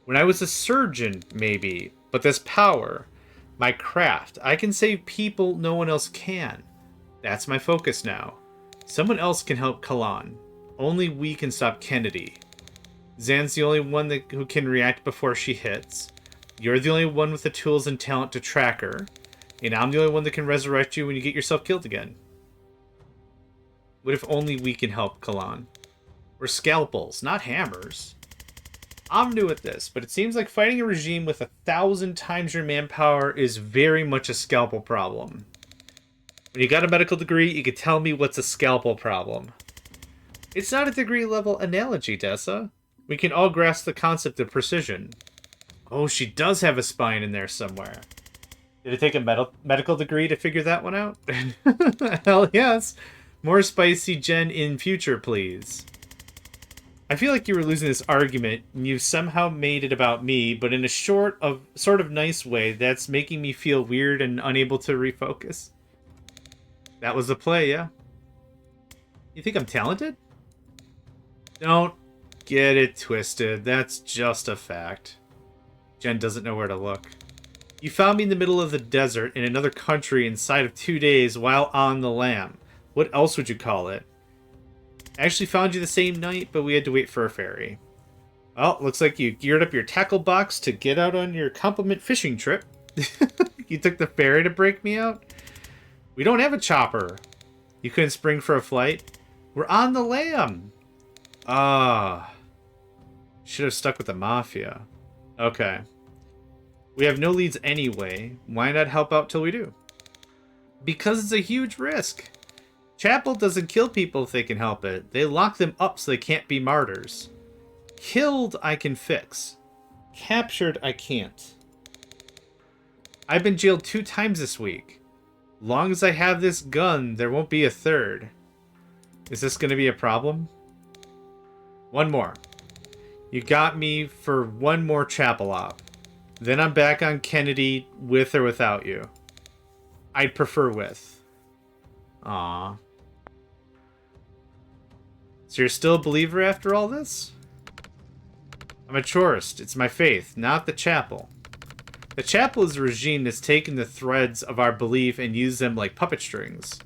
When I was a surgeon, maybe. But this power, my craft, I can save people no one else can. That's my focus now. Someone else can help Kalan. Only we can stop Kennedy. Zan's the only one who can react before she hits. You're the only one with the tools and talent to track her. And I'm the only one that can resurrect you when you get yourself killed again. What if only we can help Kalan? We're scalpels, not hammers. I'm new at this, but it seems like fighting a regime with 1,000 times your manpower is very much a scalpel problem. When you got a medical degree, you could tell me what's a scalpel problem. It's not a degree-level analogy, Dessa. We can all grasp the concept of precision. Oh, she does have a spine in there somewhere. Did it take a medical degree to figure that one out? Hell yes. More spicy Jen in future, please. I feel like you were losing this argument, and you somehow made it about me, but in a sort of nice way that's making me feel weird and unable to refocus. That was the play, yeah? You think I'm talented? Don't get it twisted. That's just a fact. Jen doesn't know where to look. You found me in the middle of the desert in another country inside of 2 days while on the lam. What else would you call it? I actually found you the same night, but we had to wait for a ferry. Well, looks like you geared up your tackle box to get out on your compliment fishing trip. You took the ferry to break me out? We don't have a chopper. You couldn't spring for a flight? We're on the lam. Ah. Should have stuck with the mafia. Okay. We have no leads anyway. Why not help out till we do? Because it's a huge risk. Chapel doesn't kill people if they can help it. They lock them up so they can't be martyrs. Killed, I can fix. Captured, I can't. I've been jailed 2 times this week. Long as I have this gun, there won't be a third. Is this going to be a problem? One more. You got me for one more chapel op. Then I'm back on Kennedy with or without you. I'd prefer with. Aww. So you're still a believer after all this? I'm a tourist. It's my faith, not the chapel. The chapel is a regime that's taken the threads of our belief and used them like puppet strings.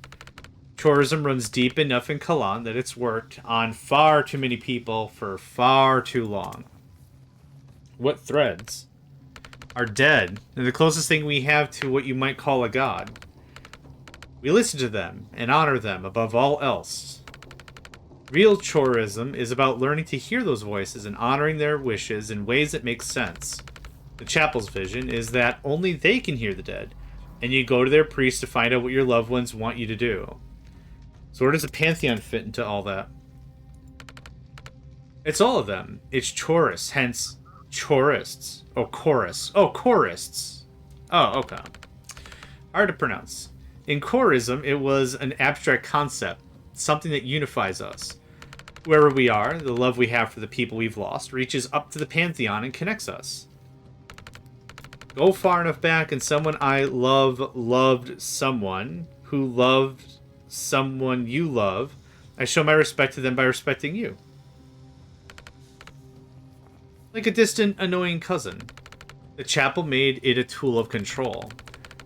Tourism runs deep enough in Kalan that it's worked on far too many people for far too long. What threads? Are dead, and the closest thing we have to what you might call a god. We listen to them and honor them above all else. Real tourism is about learning to hear those voices and honoring their wishes in ways that make sense. The chapel's vision is that only they can hear the dead, and you go to their priest to find out what your loved ones want you to do. So where does a pantheon fit into all that? It's all of them. It's tourists, hence tourists. Oh, chorus. Oh, chorists. Oh, okay. Hard to pronounce. In chorism, it was an abstract concept, something that unifies us. Wherever we are, the love we have for the people we've lost reaches up to the pantheon and connects us. Go far enough back and someone I love loved someone who loved someone you love. I show my respect to them by respecting you. Like a distant, annoying cousin. The chapel made it a tool of control.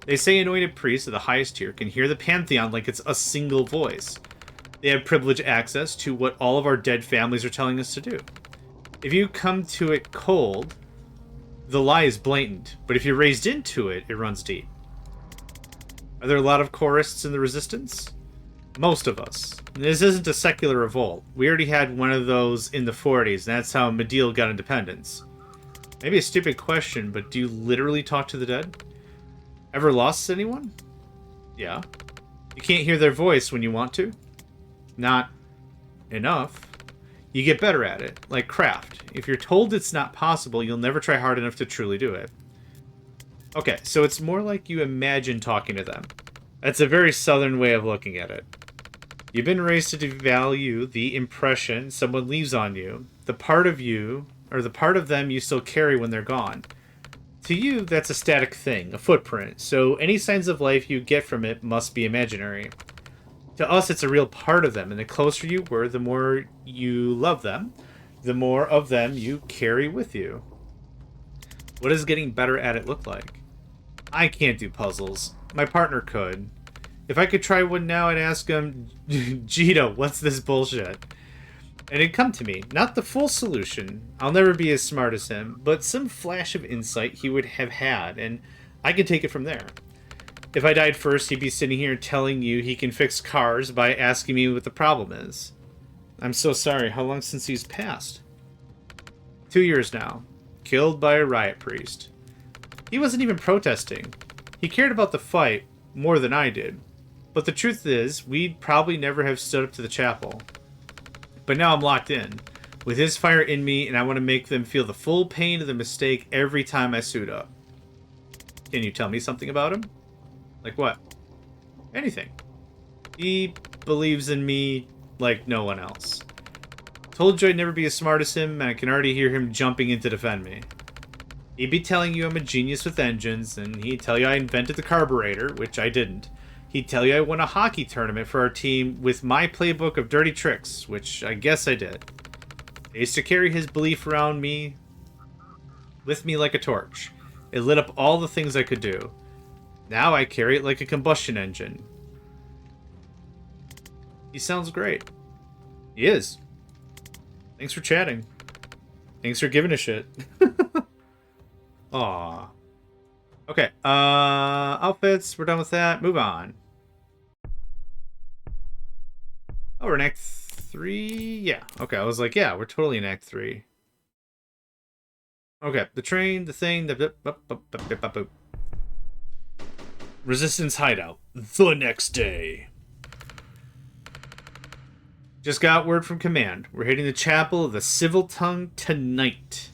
They say anointed priests of the highest tier can hear the pantheon like it's a single voice. They have privileged access to what all of our dead families are telling us to do. If you come to it cold, the lie is blatant, but if you're raised into it, it runs deep. Are there a lot of chorists in the resistance? Most of us. This isn't a secular revolt. We already had one of those in the 40s, and that's how Medil got independence. Maybe a stupid question, but do you literally talk to the dead? Ever lost anyone? Yeah. You can't hear their voice when you want to? Not enough. You get better at it, like craft. If you're told it's not possible, you'll never try hard enough to truly do it. Okay, so it's more like you imagine talking to them. That's a very southern way of looking at it. You've been raised to devalue the impression someone leaves on you, the part of you, or the part of them you still carry when they're gone. To you, that's a static thing, a footprint, so any signs of life you get from it must be imaginary. To us, it's a real part of them, and the closer you were, the more you love them, the more of them you carry with you. What does getting better at it look like? I can't do puzzles. My partner could. If I could try one now, I'd ask him, Gito, what's this bullshit? And it'd come to me. Not the full solution. I'll never be as smart as him, but some flash of insight he would have had, and I could take it from there. If I died first, he'd be sitting here telling you he can fix cars by asking me what the problem is. I'm so sorry. How long since he's passed? 2 years now. Killed by a riot priest. He wasn't even protesting. He cared about the fight more than I did. But the truth is, we'd probably never have stood up to the chapel. But now I'm locked in with his fire in me, and I want to make them feel the full pain of the mistake every time I suit up. Can you tell me something about him? Like what? Anything. He believes in me like no one else. Told you I'd never be as smart as him, and I can already hear him jumping in to defend me. He'd be telling you I'm a genius with engines, and he'd tell you I invented the carburetor, which I didn't. He'd tell you I won a hockey tournament for our team with my playbook of dirty tricks, which I guess I did. I used to carry his belief around me, with me like a torch. It lit up all the things I could do. Now I carry it like a combustion engine. He sounds great. He is. Thanks for chatting. Thanks for giving a shit. Aw. Okay, outfits, we're done with that. Move on. Oh, we're in Act 3? Yeah. Okay, I was like, yeah, we're totally in Act 3. Okay, the train, the thing, the... Resistance hideout. The next day. Just got word from command. We're hitting the chapel of the Civil Tongue tonight.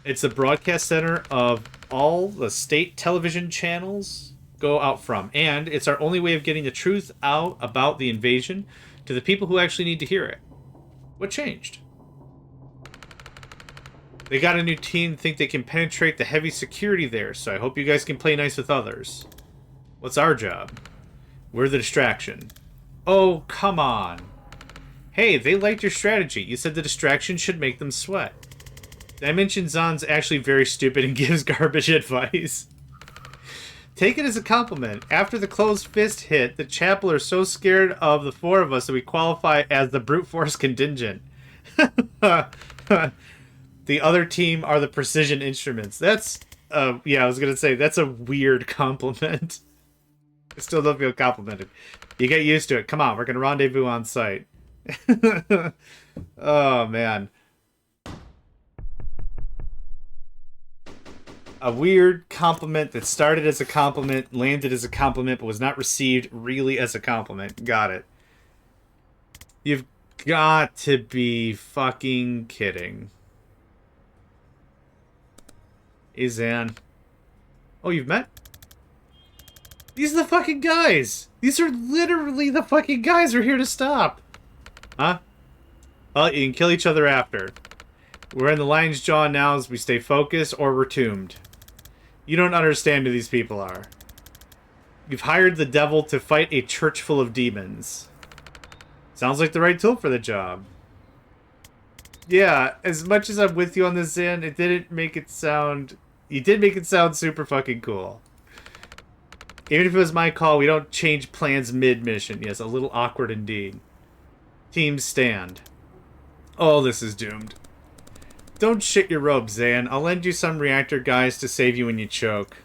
It's the broadcast center of all the state television channels go out from. And it's our only way of getting the truth out about the invasion to the people who actually need to hear it. What changed? They got a new team, think they can penetrate the heavy security there, so I hope you guys can play nice with others. What's our job? We're the distraction. Oh, come on. Hey, they liked your strategy. You said the distraction should make them sweat. Did I mention Zahn's actually very stupid and gives garbage advice? Take it as a compliment. After the closed fist hit, the chapel are so scared of the four of us that we qualify as the brute force contingent. The other team are the precision instruments. That's, yeah, I was going to say, that's a weird compliment. I still don't feel complimented. You get used to it. Come on, we're going to rendezvous on site. Oh, man. A weird compliment that started as a compliment, landed as a compliment, but was not received really as a compliment. Got it. You've got to be fucking kidding. Hey, Zan. Oh, you've met? These are the fucking guys! These are literally the fucking guys we're here to stop! Huh? Well, you can kill each other after. We're in the lion's jaw now as we stay focused, or we're tombed. You don't understand who these people are. You've hired the devil to fight a church full of demons. Sounds like the right tool for the job. Yeah, as much as I'm with you on this, Zan, it didn't make it sound... You did make it sound super fucking cool. Even if it was my call, we don't change plans mid-mission. Yes, a little awkward indeed. Team stand. Oh, this is doomed. Don't shit your robes, Zan. I'll lend you some reactor guys to save you when you choke.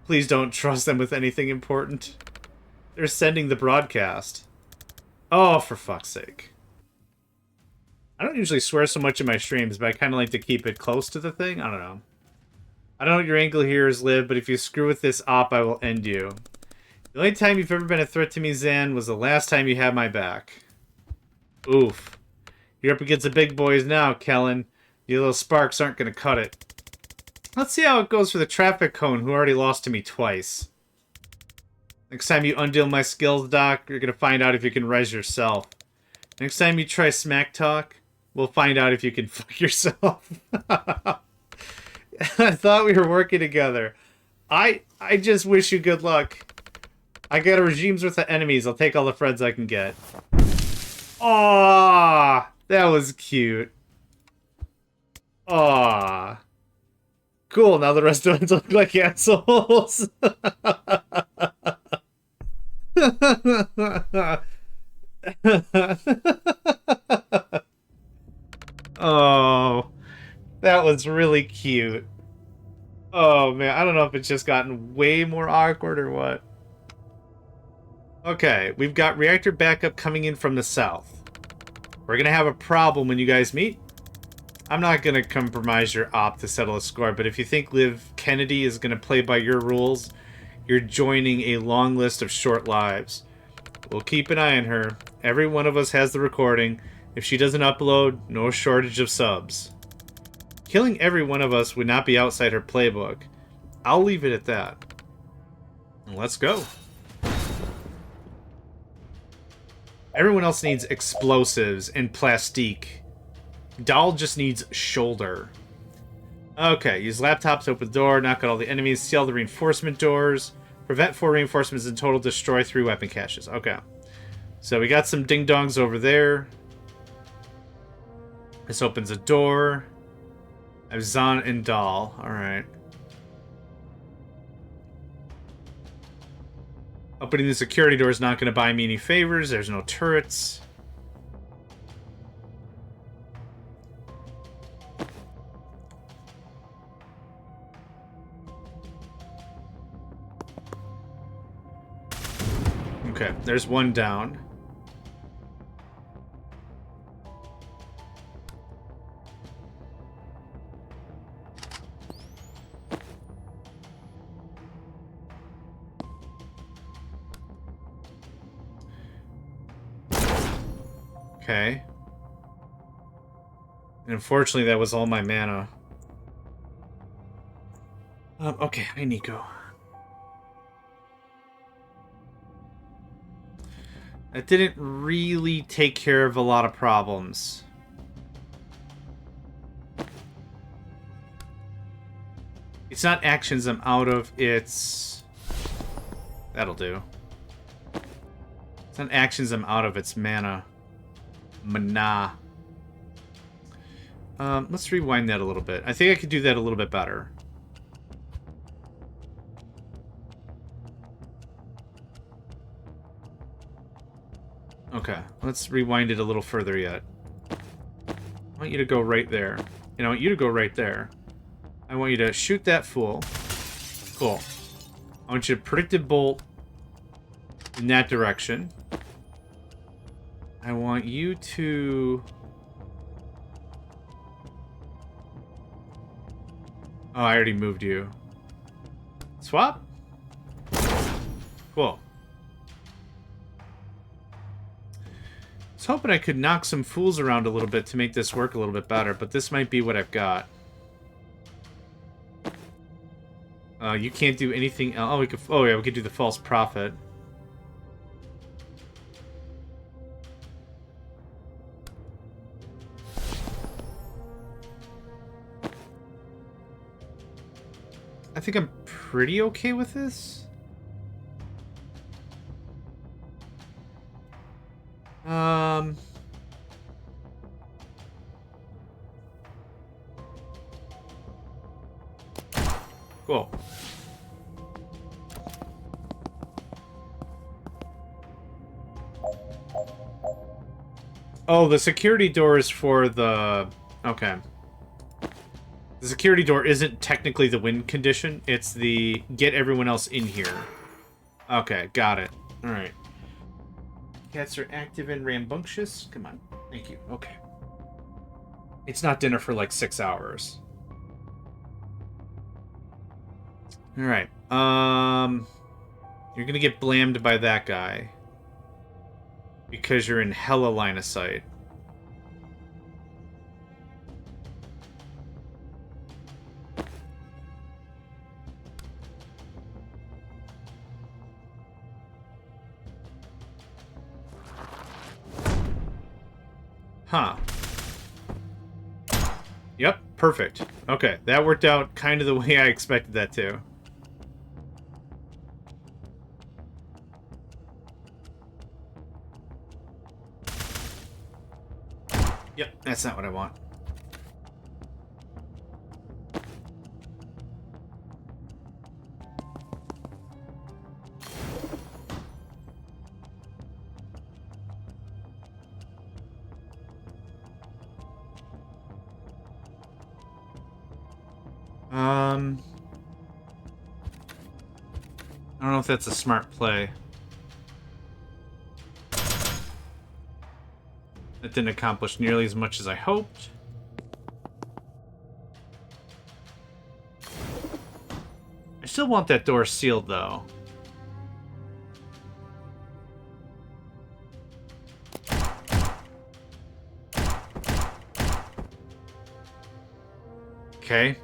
Please don't trust them with anything important. They're sending the broadcast. Oh, for fuck's sake. I don't usually swear so much in my streams, but I kind of like to keep it close to the thing. I don't know. I don't know what your angle here is, Liv, but if you screw with this op, I will end you. The only time you've ever been a threat to me, Zan, was the last time you had my back. Oof. You're up against the big boys now, Kellen. Your little sparks aren't going to cut it. Let's see how it goes for the traffic cone, who already lost to me twice. Next time you undeal my skills, Doc, you're going to find out if you can res yourself. Next time you try smack talk, we'll find out if you can fuck yourself. I thought we were working together. I just wish you good luck. I got a regime's worth of enemies. I'll take all the friends I can get. Aww, that was cute. Aww. Cool, now the rest of them look like assholes. Oh, that was really cute. Oh man, I don't know if it's just gotten way more awkward or what. Okay, we've got reactor backup coming in from the south. We're gonna have a problem when you guys meet. I'm not gonna compromise your op to settle a score, but if you think Liv Kennedy is gonna play by your rules, you're joining a long list of short lives. We'll keep an eye on her. Every one of us has the recording. If she doesn't upload, no shortage of subs. Killing every one of us would not be outside her playbook. I'll leave it at that. Let's go. Everyone else needs explosives and plastique. Doll just needs shoulder. Okay, use laptops to open the door, knock out all the enemies, steal the reinforcement doors, prevent 4 reinforcements in total, destroy 3 weapon caches. Okay. So we got some ding-dongs over there. This opens a door. I have Zahn and Doll. Alright. Opening the security door is not going to buy me any favors. There's no turrets. Okay, there's one down. Okay. And unfortunately, that was all my mana. Okay, hi, Nico. That didn't really take care of a lot of problems. It's not actions I'm out of, it's... That'll do. It's not actions I'm out of, it's mana. Mana. Let's rewind that a little bit. I think I could do that a little bit better. Okay, let's rewind it a little further yet. I want you to go right there. I want you to go right there. I want you to shoot that fool. Cool. I want you to predicted bolt in that direction. I want you to... Oh, I already moved you. Swap? Cool. I was hoping I could knock some fools around a little bit to make this work a little bit better, but this might be what I've got. You can't do anything else. Oh, we could. Oh, yeah, we could do the false prophet. I think I'm pretty okay with this. Cool. Oh, the security door is for the... Okay. The security door isn't technically the win condition. It's the get everyone else in here. Okay, got it. Alright. Cats are active and rambunctious. Come on. Thank you. Okay. It's not dinner for like 6 hours. Alright. You're gonna get blamed by that guy. Because you're in hella line of sight. Huh. Yep, perfect. Okay, that worked out kind of the way I expected that to. Yep, that's not what I want. I don't know if that's a smart play. That didn't accomplish nearly as much as I hoped. I still want that door sealed, though. Okay.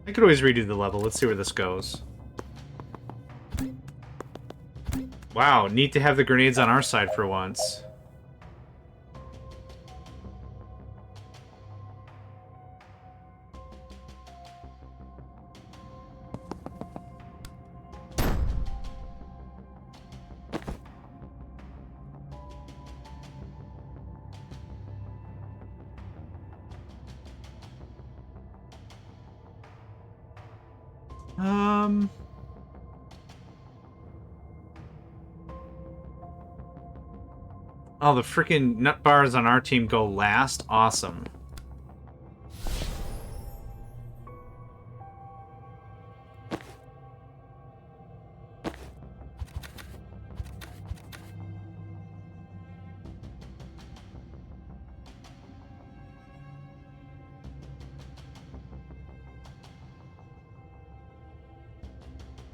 I could always redo the level. Let's see where this goes. Wow, neat to have the grenades on our side for once. Oh, the freaking nut bars on our team go last? Awesome.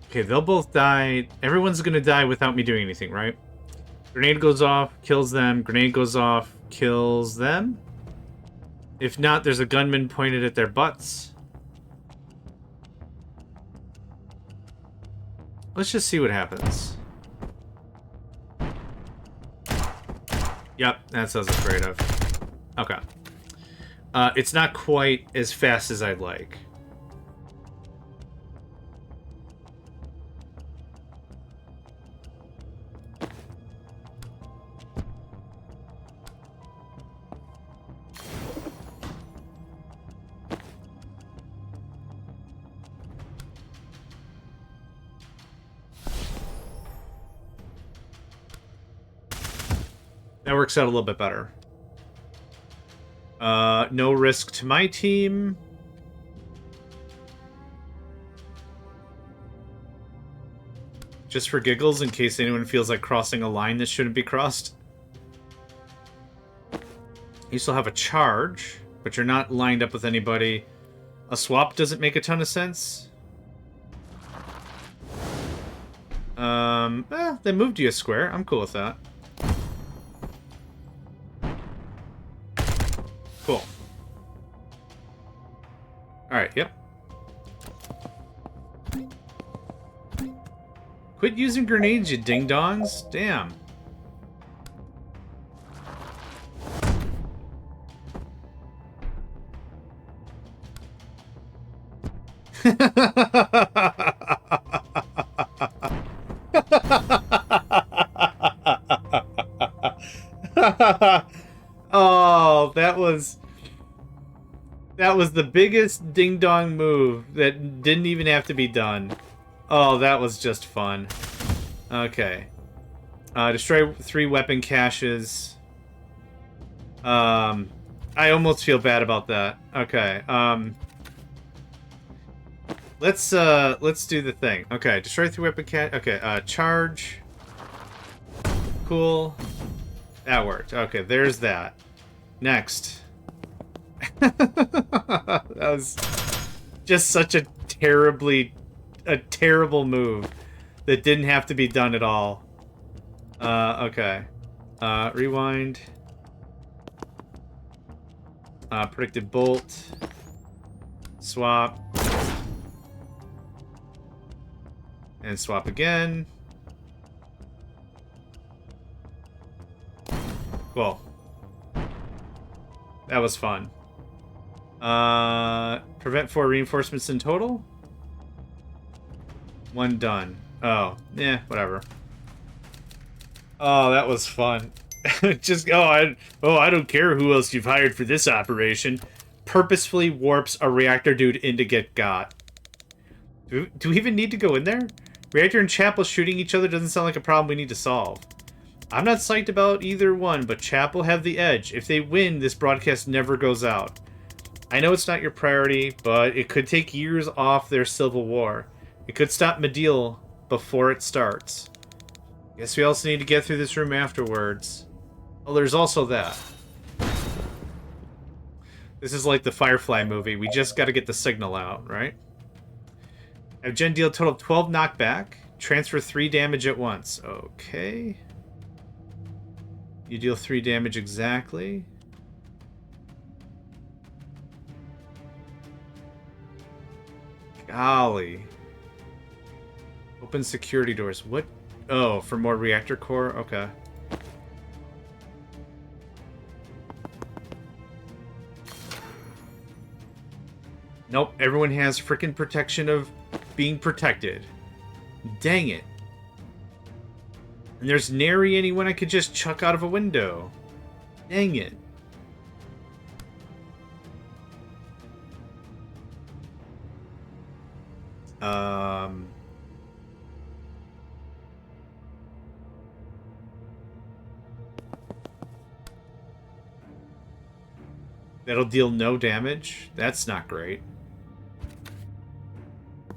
Okay, they'll both die. Everyone's gonna die without me doing anything, right? Grenade goes off, kills them. Grenade goes off, kills them. If not, there's a gunman pointed at their butts. Let's just see what happens. Yep, that's what I was afraid of. Okay. It's not quite as fast as I'd like. That works out a little bit better. No risk to my team. Just for giggles, in case anyone feels like crossing a line that shouldn't be crossed. You still have a charge, but you're not lined up with anybody. A swap doesn't make a ton of sense. They moved you a square. I'm cool with that. Cool. Alright, yep. Quit using grenades, you ding-dongs. Damn. Oh, that was the biggest ding-dong move that didn't even have to be done. Oh, that was just fun. Okay. Destroy 3 weapon caches. I almost feel bad about that. Okay. Let's do the thing. Okay, destroy 3 weapon cache. Okay, charge. Cool. That worked. Okay, there's that. Next. That was just such a terrible move that didn't have to be done at all. Okay. Rewind. Predicted bolt. Swap. And swap again. Cool. That was fun. Prevent 4 reinforcements in total? 1 done. Oh, yeah, whatever. Oh, that was fun. Just, I don't care who else you've hired for this operation. Purposefully warps a reactor dude in to get got. Do we even need to go in there? Reactor and Chapel shooting each other doesn't sound like a problem we need to solve. I'm not psyched about either one, but Chapel have the edge. If they win, this broadcast never goes out. I know it's not your priority, but it could take years off their civil war. It could stop Medill before it starts. Guess we also need to get through this room afterwards. Oh, there's also that. This is like the Firefly movie. We just gotta get the signal out, right? Have Jen deal a total of 12 knockback. Transfer 3 damage at once. Okay. You deal 3 damage exactly. Golly. Open security doors. What? Oh, for more reactor core? Okay. Nope, everyone has frickin' protection of being protected. Dang it. And there's nary anyone I could just chuck out of a window. Dang it. That'll deal no damage? That's not great.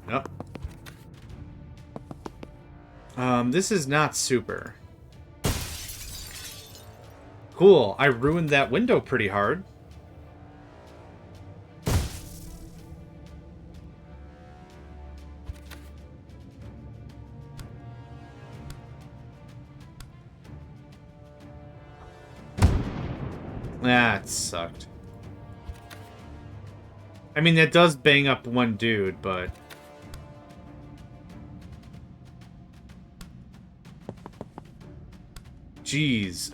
Nope. This is not super. Cool, I ruined that window pretty hard. That sucked. I mean, that does bang up one dude, but... Jeez,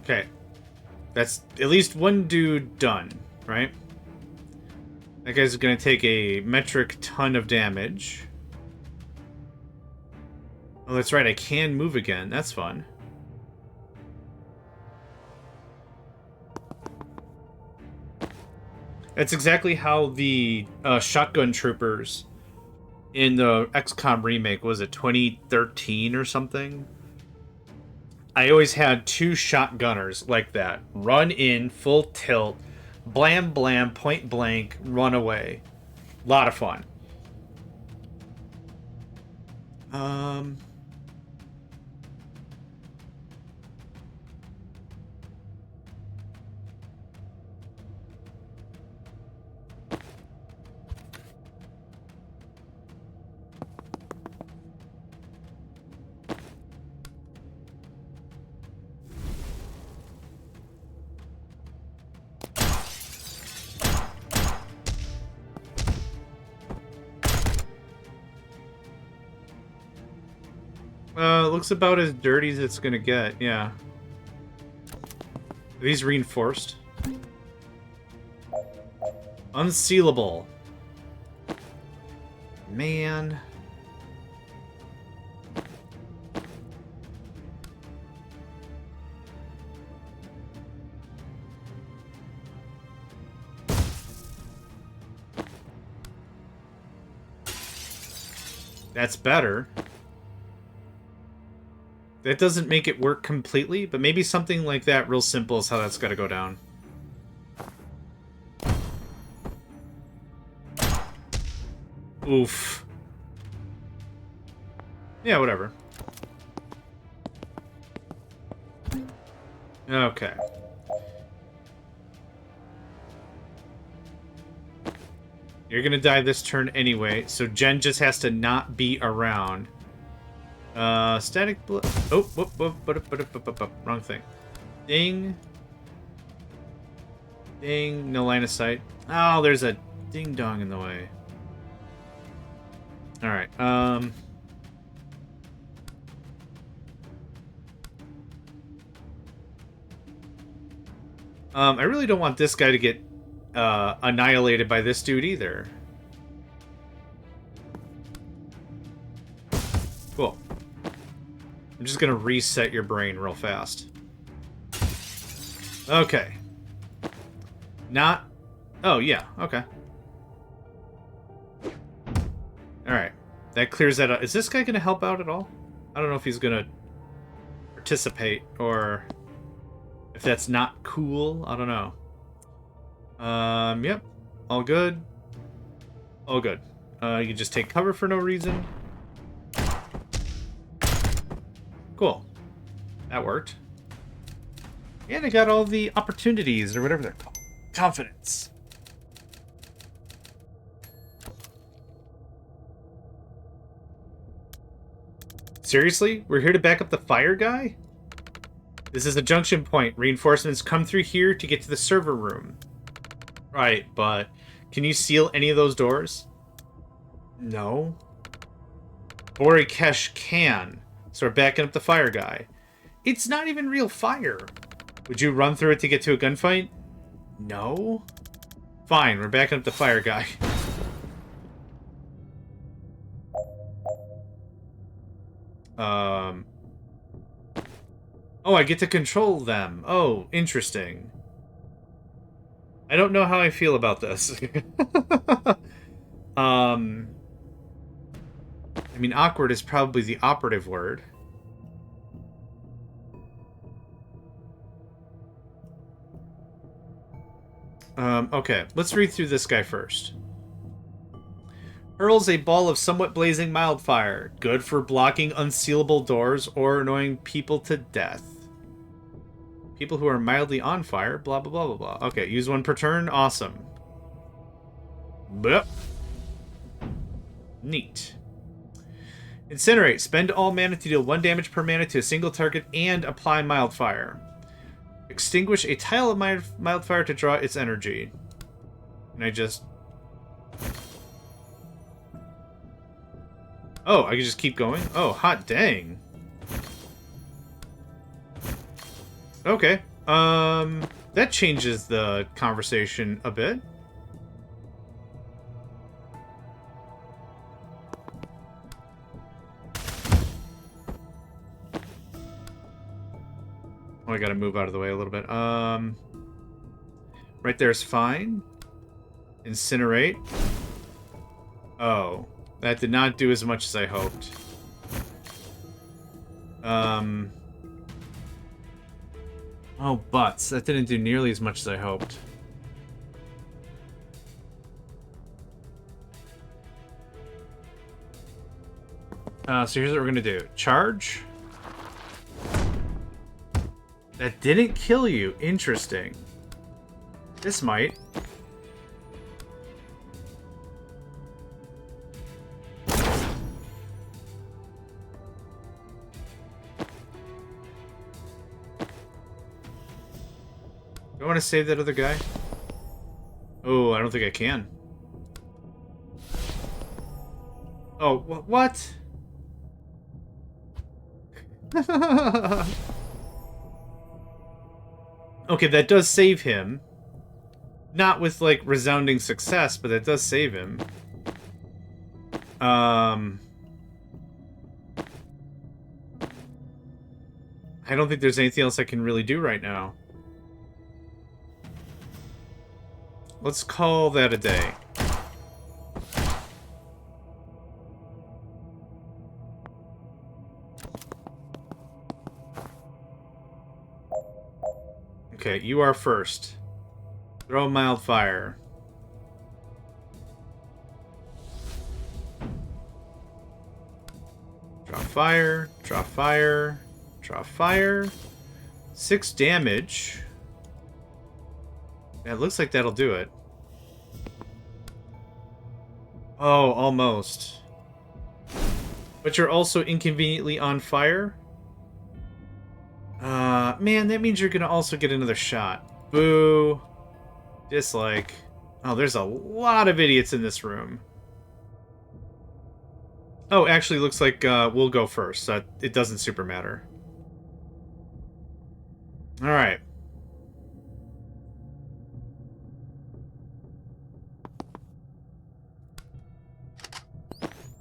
Okay. That's at least one dude done, right? That guy's gonna take a metric ton of damage. Oh, that's right, I can move again. That's fun. That's exactly how the shotgun troopers in the XCOM remake, was it 2013 or something? I always had 2 shotgunners like that. Run in, full tilt, blam blam, point blank, run away. Lot of fun. Looks about as dirty as it's gonna get, yeah. Are these reinforced? Unsealable. Man. That's better. That doesn't make it work completely, but maybe something like that real simple is how that's got to go down. Oof. Yeah, whatever. Okay. You're gonna die this turn anyway, so Jen just has to not be around. Static oh, whoop, wrong thing. Ding. Ding, no line of sight. Oh, there's a ding-dong in the way. Alright, I really don't want this guy to get, annihilated by this dude either. Cool. I'm just gonna reset your brain real fast. Okay. Not... Oh, yeah, okay. Alright. That clears that up. Is this guy gonna help out at all? I don't know if he's gonna participate, or if that's not cool. I don't know. Yep. All good. All good. You can just take cover for no reason. Cool. That worked. And I got all the opportunities, or whatever they're called. Confidence. Seriously? We're here to back up the fire guy? This is a junction point. Reinforcements come through here to get to the server room. Right, but can you seal any of those doors? No. Borikesh can. So we're backing up the fire guy. It's not even real fire. Would you run through it to get to a gunfight? No. Fine, we're backing up the fire guy. Oh, I get to control them. Oh, interesting. I don't know how I feel about this. I mean, awkward is probably the operative word. Okay, let's read through this guy first. Hurls a ball of somewhat blazing wildfire. Good for blocking unsealable doors or annoying people to death. People who are mildly on fire, blah, blah, blah, blah, blah. Okay, use one per turn. Awesome. Blech. Neat. Incinerate. Spend all mana to deal 1 damage per mana to a single target and apply Mildfire. Extinguish a tile of Mildfire to draw its energy. And I just... Oh, I can just keep going? Oh, hot dang. Okay. That changes the conversation a bit. Oh, I gotta move out of the way a little bit. Right there is fine. Incinerate. Oh. That did not do as much as I hoped. Oh, butts. That didn't do nearly as much as I hoped. So here's what we're gonna do. Charge. That didn't kill you. Interesting. This might. Do I want to save that other guy? Oh, I don't think I can. Oh, what? Okay, that does save him. Not with, like, resounding success, but that does save him. I don't think there's anything else I can really do right now. Let's call that a day. Okay, you are first. Throw mild fire. Draw fire, draw fire, draw fire. 6 damage. Yeah, it looks like that'll do it. Oh, almost. But you're also inconveniently on fire? Man, that means you're gonna also get another shot. Boo. Dislike. Oh, there's a lot of idiots in this room. Oh, actually looks like we'll go first. It doesn't super matter. Alright.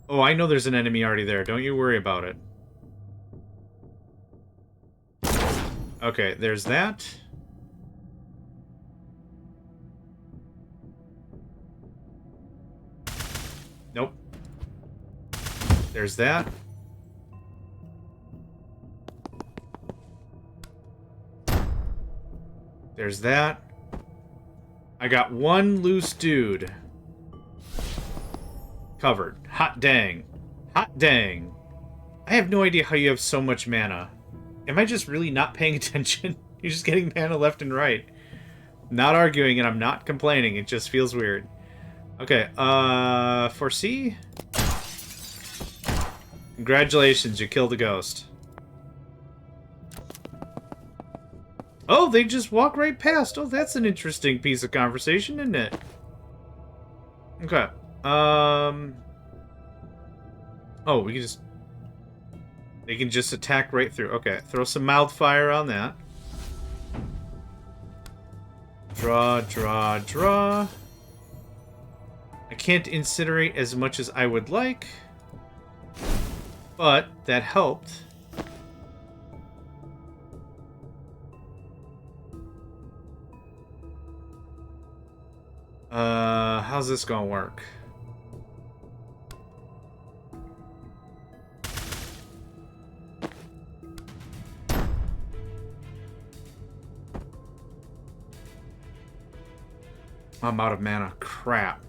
Oh, I know there's an enemy already there. Don't you worry about it. Okay, there's that. Nope. There's that. There's that. I got one loose dude. Covered. Hot dang. Hot dang. I have no idea how you have so much mana. Am I just really not paying attention? You're just getting mana left and right. Not arguing and I'm not complaining. It just feels weird. Okay, foresee? Congratulations, you killed a ghost. Oh, they just walk right past. Oh, that's an interesting piece of conversation, isn't it? Okay. Oh, we can just... They can just attack right through. Okay, throw some mild fire on that. Draw, draw, draw. I can't incinerate as much as I would like. But that helped. How's this gonna work? I'm out of mana. Crap.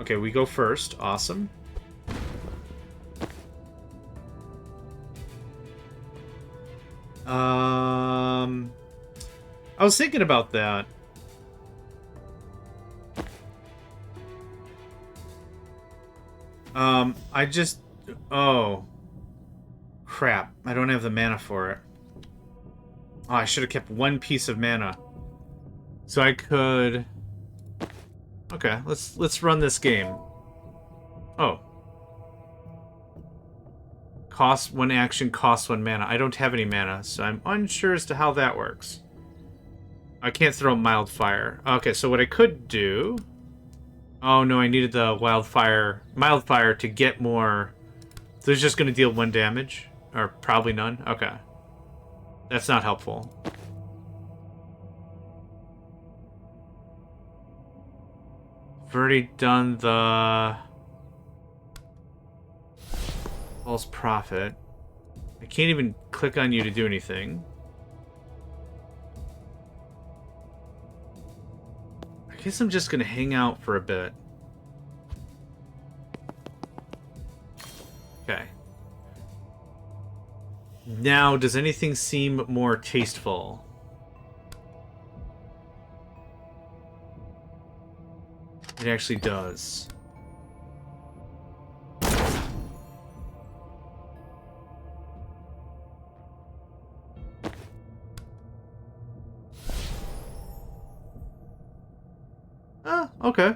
Okay, we go first. Awesome. I was thinking about that. I just... Oh. Crap. I don't have the mana for it. Oh, I should have kept one piece of mana. So I could... Okay, let's run this game. Oh. Cost one action, cost one mana. I don't have any mana, so I'm unsure as to how that works. I can't throw mild fire. Okay, so what I could do... Oh no, I needed the mild fire to get more... So it's just going to deal 1 damage? Or probably none? Okay. That's not helpful. I've already done the... False Prophet. I can't even click on you to do anything. I guess I'm just going to hang out for a bit. Okay. Now, does anything seem more tasteful? It actually does. Ah, okay.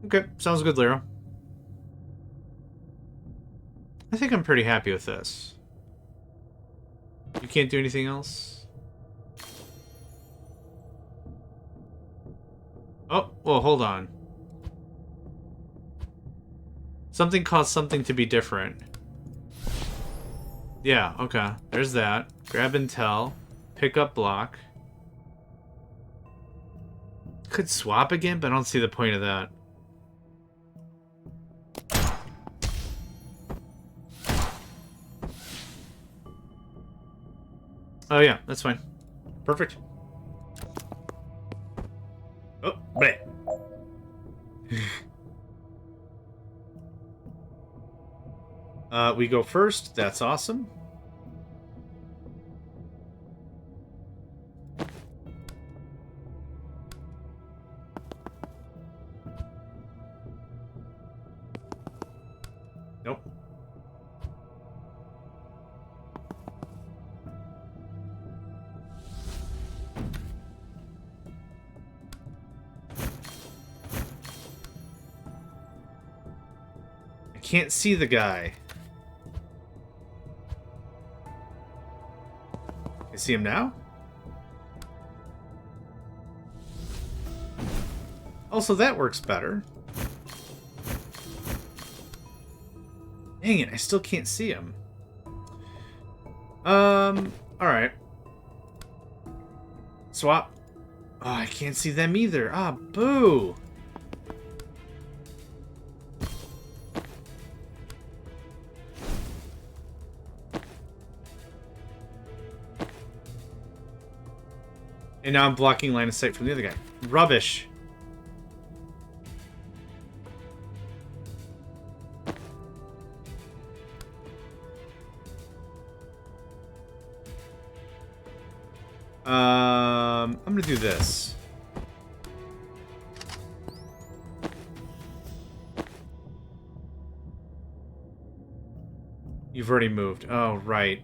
Okay, sounds good, Lyra. I think I'm pretty happy with this. You can't do anything else? Oh, well, hold on. Something caused something to be different. Yeah, okay. There's that. Grab and tell. Pick up block. Could swap again, but I don't see the point of that. Oh yeah, that's fine. Perfect. Oh, bleh. We go first. That's awesome. Nope. I can't see the guy. I see him now? Also, that works better. Dang it, I still can't see him. Alright. Swap. Oh, I can't see them either. Ah, boo! And now I'm blocking line of sight from the other guy. Rubbish. I'm gonna do this. You've already moved. Oh, right.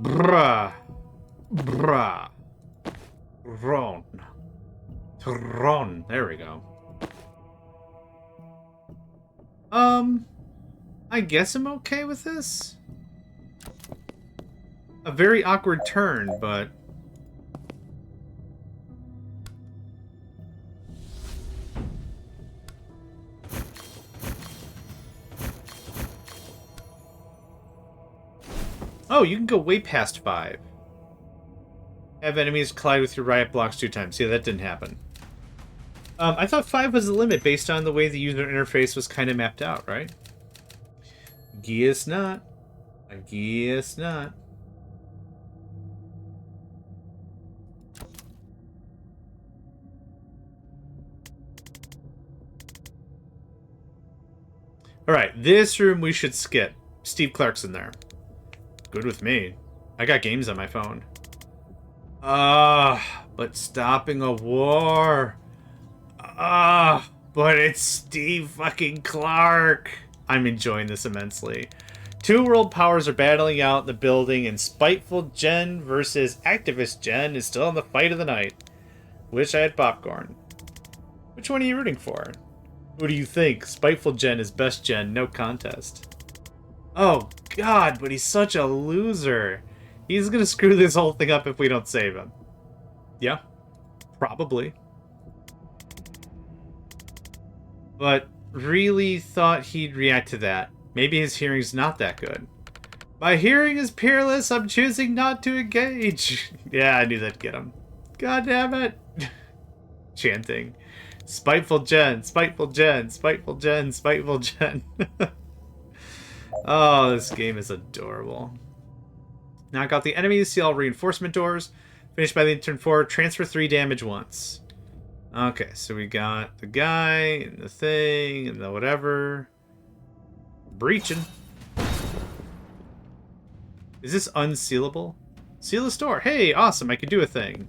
Bruh. Bruh. Ron. Tron. There we go. I guess I'm okay with this. A very awkward turn, but... Oh, you can go way past 5. Have enemies collide with your riot blocks 2 times. Yeah, that didn't happen. I thought 5 was the limit based on the way the user interface was kind of mapped out, right? Guess not. I guess not. Alright, this room we should skip. Steve Clarkson there. Good with me. I got games on my phone. But stopping a war. But it's Steve fucking Clark. I'm enjoying this immensely. 2 world powers are battling out in the building, and Spiteful Jen versus Activist Jen is still in the fight of the night. Wish I had popcorn. Which one are you rooting for? Who do you think? Spiteful Jen is best Jen, no contest. Oh god, but he's such a loser. He's gonna screw this whole thing up if we don't save him. Yeah, probably. But really thought he'd react to that. Maybe his hearing's not that good. My hearing is peerless, I'm choosing not to engage. Yeah, I knew that'd get him. God damn it. Chanting. Spiteful Jen, Spiteful Jen, Spiteful Jen, Spiteful Jen. Oh, this game is adorable. Knock out the enemies, see all reinforcement doors. Finish by the end of turn 4, transfer 3 damage once. Okay, so we got the guy, and the thing, and the whatever. Breaching. Is this unsealable? Seal the store. Hey, awesome, I can do a thing.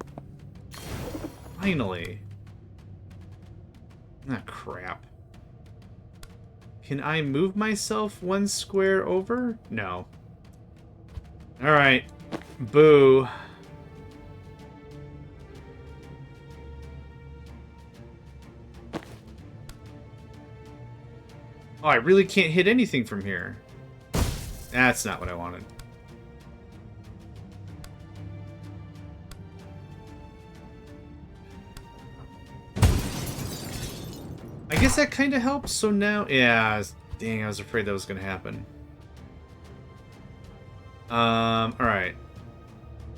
Finally. Ah, crap. Can I move myself 1 square over? No. Alright. Boo. Oh, I really can't hit anything from here. That's not what I wanted. I guess that kind of helps, so now... Yeah, dang, I was afraid that was going to happen. Alright.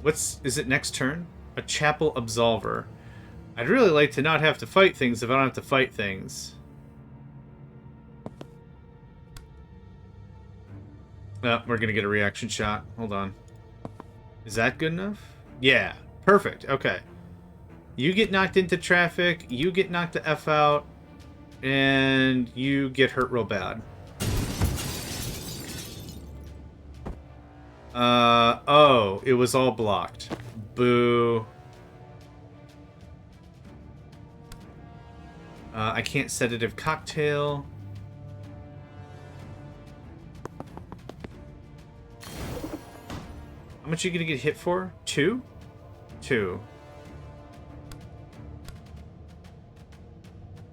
Is it next turn? A Chapel Absolver. I'd really like to not have to fight things if I don't have to fight things. Oh, we're going to get a reaction shot. Hold on. Is that good enough? Yeah. Perfect. Okay. You get knocked into traffic. You get knocked the F out. And you get hurt real bad. Oh, it was all blocked. Boo. I can't sedative cocktail. How much are you gonna get hit for? 2? 2.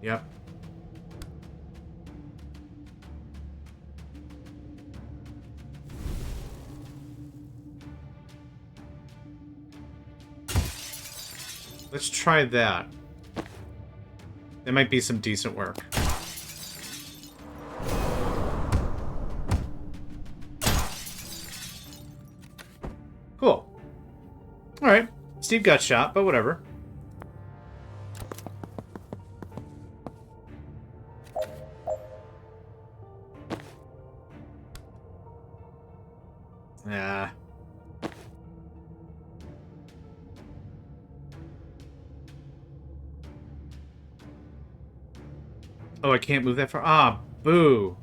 Yep. Let's try that. That might be some decent work. Cool. Alright. Steve got shot, but whatever. Yeah. Oh, I can't move that far? Ah, boo.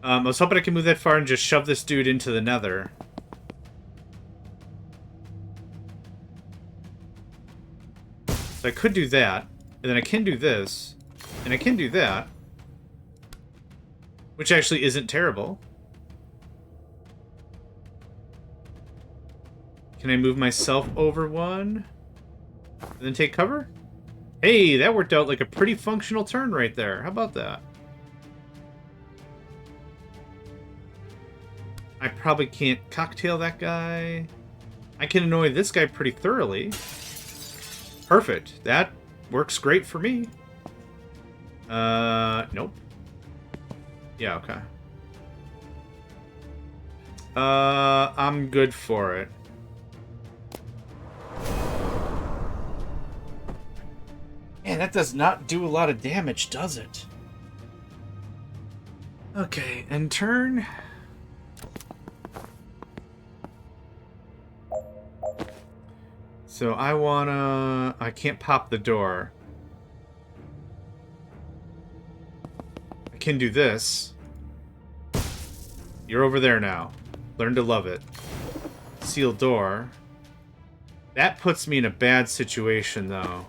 I was hoping I could move that far and just shove this dude into the nether. So I could do that, and then I can do this, and I can do that, which actually isn't terrible. Can I move myself over one, and then take cover? Hey, that worked out like a pretty functional turn right there. How about that? I probably can't cocktail that guy. I can annoy this guy pretty thoroughly. Perfect. That works great for me. Nope. Yeah, okay. I'm good for it. Man, that does not do a lot of damage, does it? Okay, end turn. So I wanna... I can't pop the door. I can do this. You're over there now. Learn to love it. Sealed door. That puts me in a bad situation, though.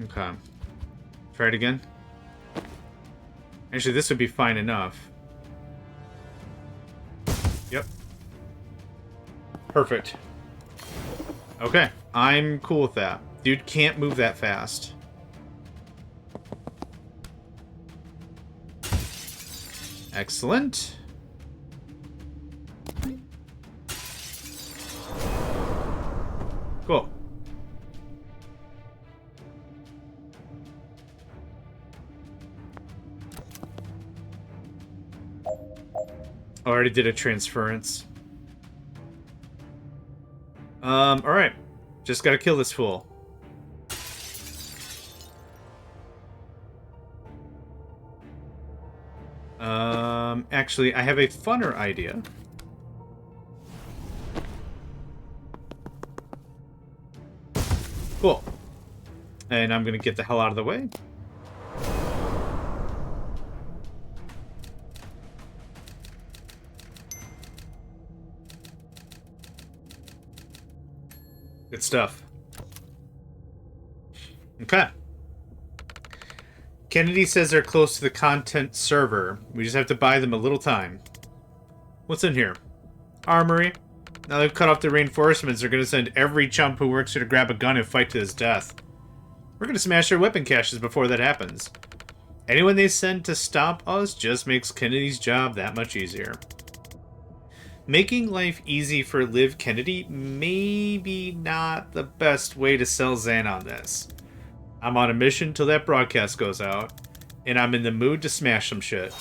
Okay. Try it again. Actually, this would be fine enough. Yep. Perfect. Okay. I'm cool with that. Dude can't move that fast. Excellent. Cool. Already did a transference. Alright. Just gotta kill this fool. Actually, I have a funner idea. Cool. And I'm gonna get the hell out of the way. Good stuff. Okay. Kennedy says they're close to the content server. We just have to buy them a little time. What's in here? Armory. Now they've cut off the reinforcements. They're going to send every chump who works here to grab a gun and fight to his death. We're going to smash their weapon caches before that happens. Anyone they send to stop us just makes Kennedy's job that much easier. Making life easy for Liv Kennedy maybe not the best way to sell Zan on this. I'm on a mission till that broadcast goes out, and I'm in the mood to smash some shit.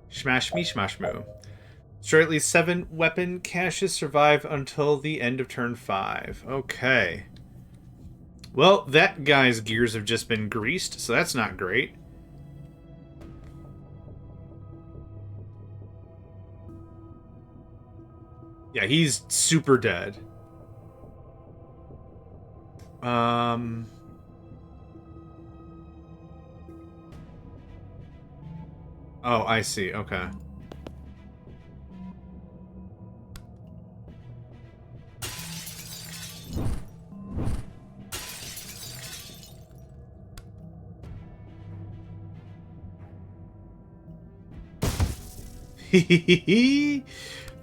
Smash me, smash moo. Straightly 7 weapon caches survive until the end of turn 5. Okay. Well, that guy's gears have just been greased, so that's not great. Yeah, he's super dead. Oh, I see. Okay.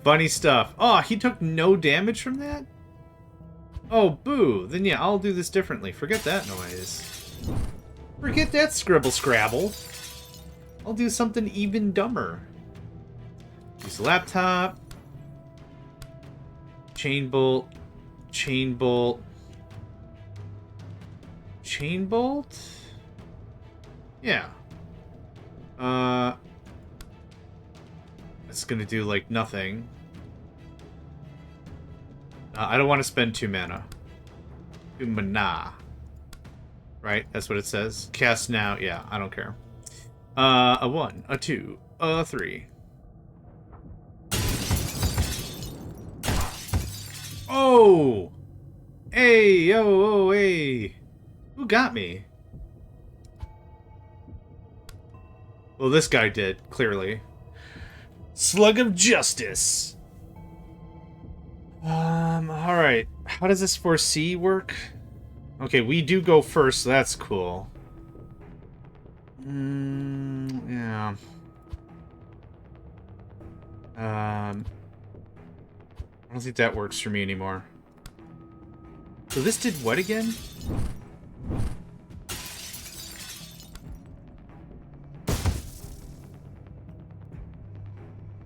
Funny stuff. Oh, he took no damage from that? Oh, boo. Then yeah, I'll do this differently. Forget that noise. Forget that scribble scrabble. I'll do something even dumber. Use the laptop. Chain bolt. Chain bolt. Chain bolt? Yeah. It's gonna do, like, nothing. I don't want to spend 2 mana. 2 mana. Right? That's what it says. Cast now. Yeah, I don't care. A 1, a 2, a 3. Oh! Hey, yo, oh, hey. Who got me? Well, this guy did, clearly. Slug of Justice. Alright. How does this 4C work? Okay, we do go first, so that's cool. Yeah. I don't think that works for me anymore. So this did what again?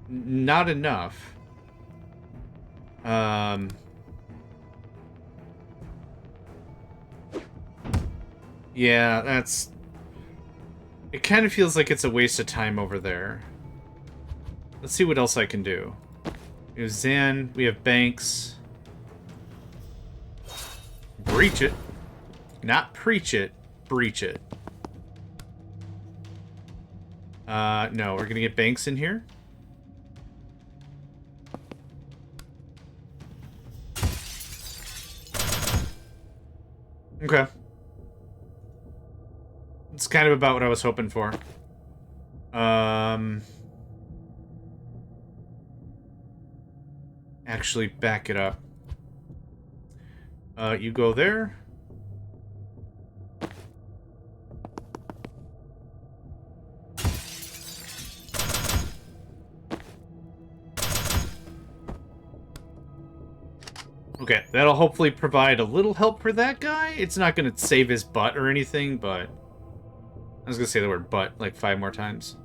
Not enough. Yeah, that's... It kind of feels like it's a waste of time over there. Let's see what else I can do. We have Zan, we have Banks. Breach it. Not preach it, breach it. No, we're gonna get Banks in here. Okay. It's kind of about what I was hoping for. Actually, back it up. You go there. Okay, that'll hopefully provide a little help for that guy. It's not going to save his butt or anything, but... I was going to say the word butt like 5 more times.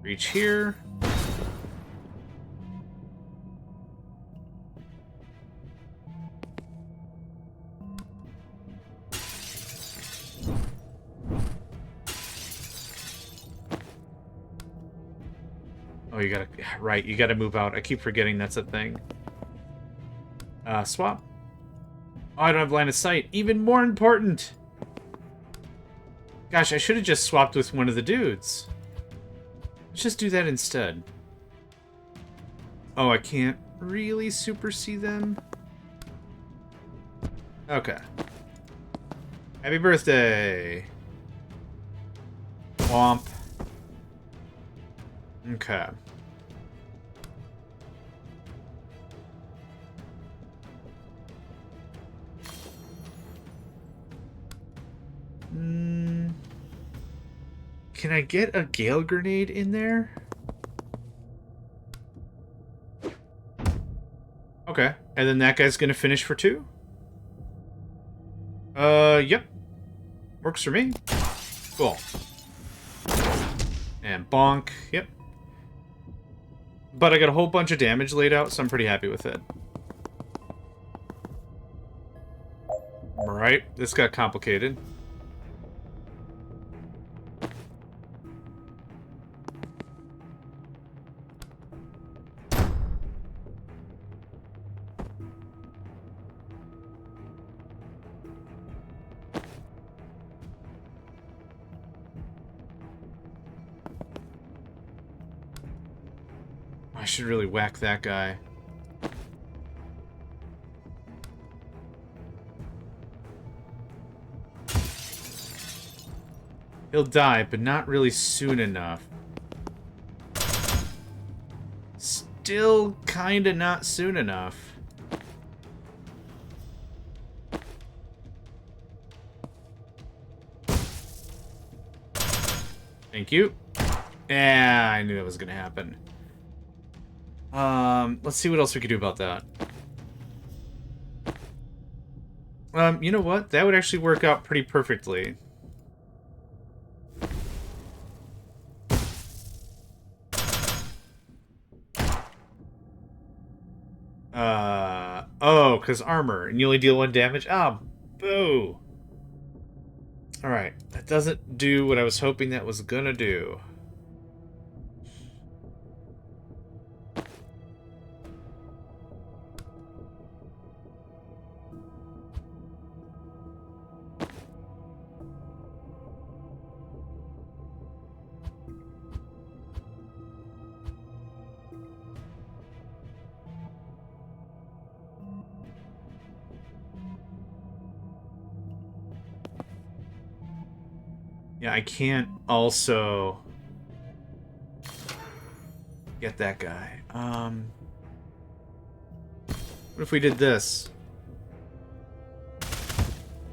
Reach here. Oh, you gotta... Right, you gotta move out. I keep forgetting that's a thing. Swap. Oh, I don't have line of sight. Even more important! Gosh, I should have just swapped with one of the dudes. Let's just do that instead. Oh, I can't really super see them? Okay. Happy birthday! Womp. Okay. Can I get a Gale Grenade in there? Okay. And then that guy's gonna finish for 2? Yep. Works for me. Cool. And bonk. Yep. But I got a whole bunch of damage laid out, so I'm pretty happy with it. Alright, this got complicated. I should really whack that guy. He'll die, but not really soon enough. Still kinda not soon enough. Thank you. Yeah, I knew that was gonna happen. Let's see what else we could do about that. You know what? That would actually work out pretty perfectly. Oh, because armor, and you only deal 1 damage? Ah, boo! Alright, that doesn't do what I was hoping that was gonna do. Yeah, I can't also get that guy. What if we did this?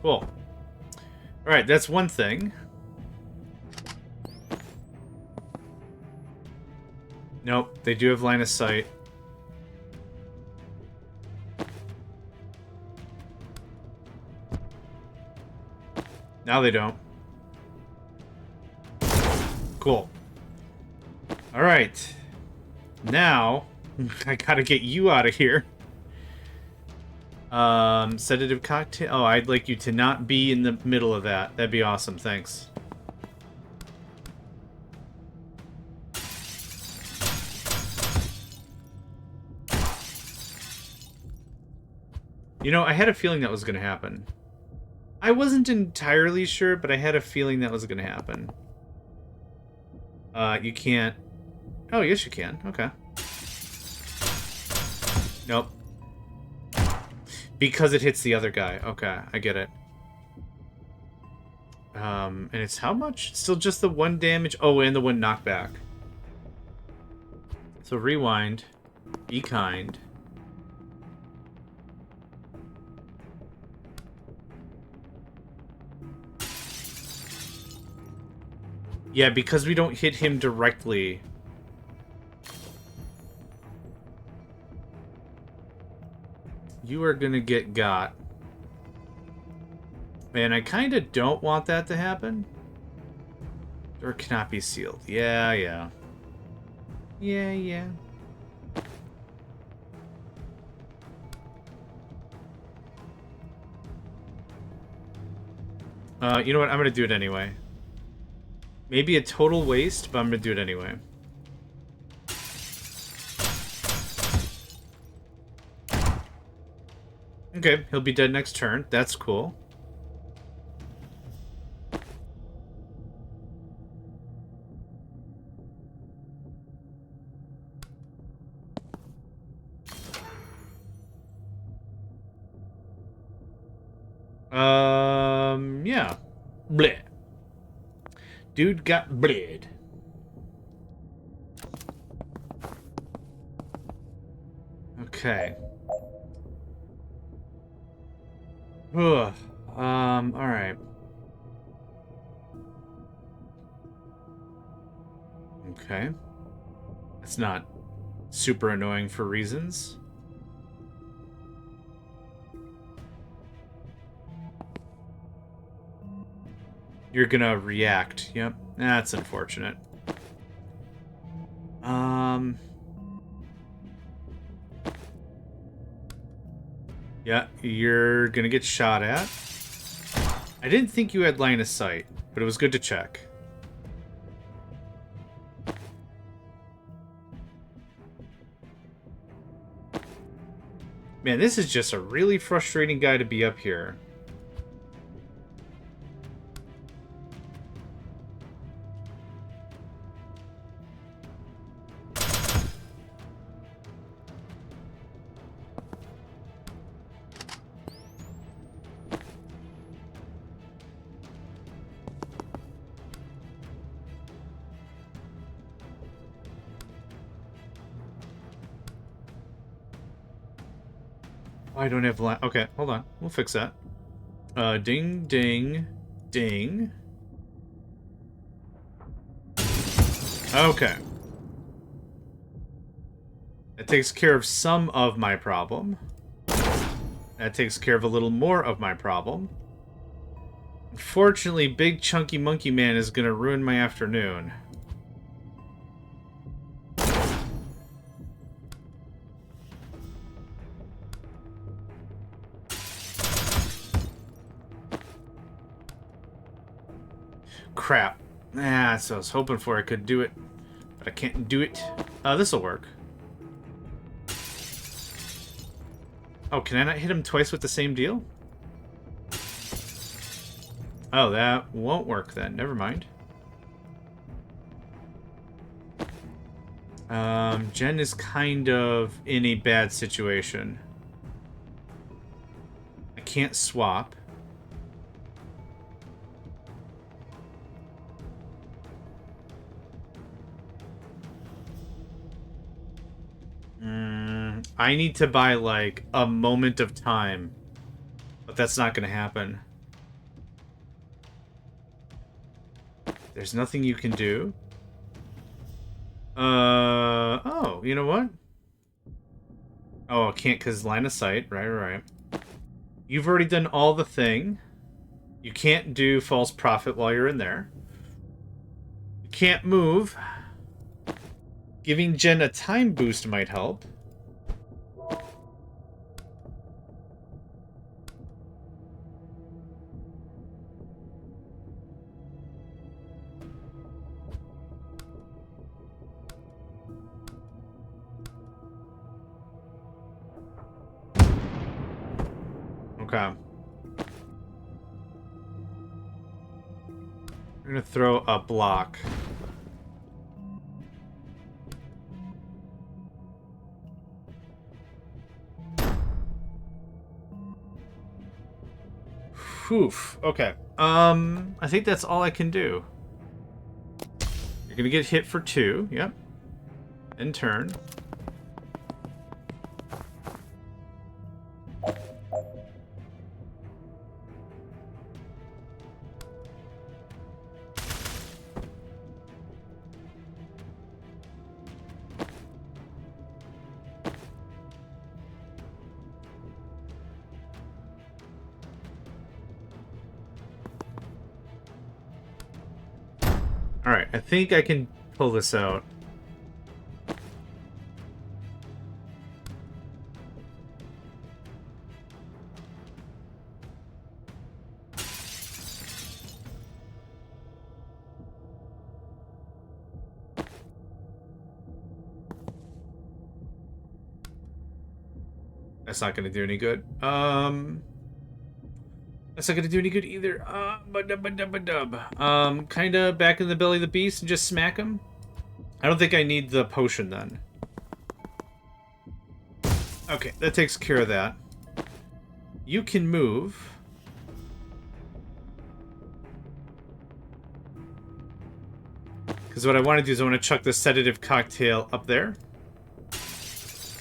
Cool. Alright, that's one thing. Nope, they do have line of sight. Now they don't. Cool. Alright. Now, I gotta get you out of here. Sedative cocktail. Oh, I'd like you to not be in the middle of that. That'd be awesome, thanks. You know, I had a feeling that was gonna happen. I wasn't entirely sure, but I had a feeling that was gonna happen. You can't... Oh, yes you can. Okay. Nope. Because it hits the other guy. Okay, I get it. And it's how much? Still just the 1 damage? Oh, and the 1 knockback. So rewind. Be kind. Yeah, because we don't hit him directly. You are gonna get got. Man, I kind of don't want that to happen. Door cannot be sealed. Yeah, yeah. Yeah, yeah. You know what? I'm gonna do it anyway. Maybe a total waste, but I'm gonna do it anyway. Okay, he'll be dead next turn. That's cool. Yeah. Bleh. Dude got bled. Okay. Ugh. Alright. Okay. It's not super annoying for reasons. You're gonna react. Yep. That's unfortunate. Yeah, you're gonna get shot at. I didn't think you had line of sight, but it was good to check. Man, this is just a really frustrating guy to be up here. Oh, I don't have line. Okay, hold on. We'll fix that. Ding, ding, ding. Okay. That takes care of some of my problem. That takes care of a little more of my problem. Unfortunately, Big Chunky Monkey Man is gonna ruin my afternoon. Crap. Ah, so I was hoping for I could do it, but I can't do it. This'll work. Oh, can I not hit him twice with the same deal? Oh, that won't work then. Never mind. Jen is kind of in a bad situation. I can't swap. I need to buy, like, a moment of time. But that's not gonna happen. There's nothing you can do. Oh, you know what? Oh, I can't because line of sight. Right. You've already done all the thing. You can't do false prophet while you're in there. You can't move. Giving Jen a time boost might help. Okay. I'm gonna throw a block. Oof. Okay. I think that's all I can do. You're gonna get hit for 2. Yep. End turn. Alright, I think I can pull this out. That's not gonna do any good. That's not gonna do any good either. Kinda back in the belly of the beast and just smack him. I don't think I need the potion then. Okay, that takes care of that. You can move. Because what I want to do is I want to chuck the sedative cocktail up there.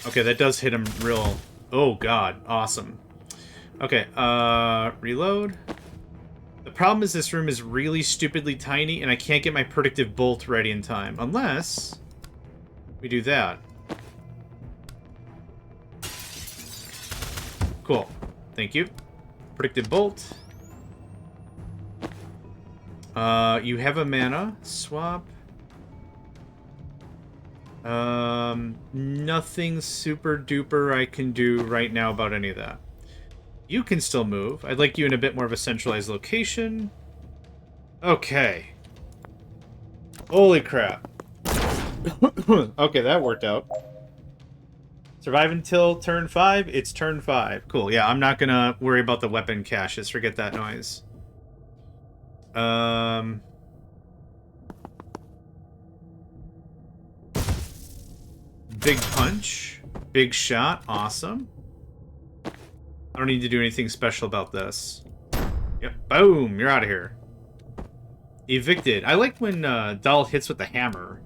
Okay, that does hit him real... Oh god, awesome. Okay, reload. The problem is this room is really stupidly tiny, and I can't get my predictive bolt ready in time. Unless we do that. Cool. Thank you. Predictive bolt. You have a mana. Swap. Nothing super duper I can do right now about any of that. You can still move. I'd like you in a bit more of a centralized location. Okay. Holy crap. Okay, that worked out. Survive until turn 5. It's turn 5. Cool. Yeah, I'm not gonna worry about the weapon caches. Forget that noise. Big punch. Big shot. Awesome. I don't need to do anything special about this. Yep. Boom. You're out of here. Evicted. I like when Doll hits with the hammer.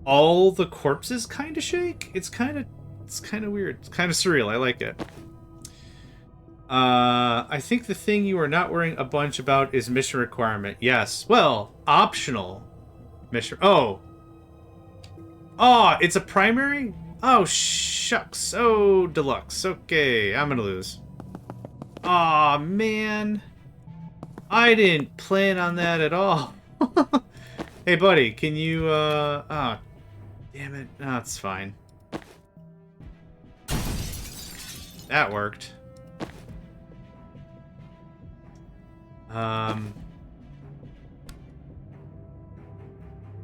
All the corpses kind of shake. It's kind of weird. It's kind of surreal. I like it. I think the thing you are not worrying a bunch about is mission requirement. Yes. Well, optional mission. Oh. Oh, it's a primary? Oh, shucks. Oh, deluxe. Okay, I'm gonna lose. Aw, man. I didn't plan on that at all. Hey, buddy, can you, oh, damn it. No, it's fine. That worked.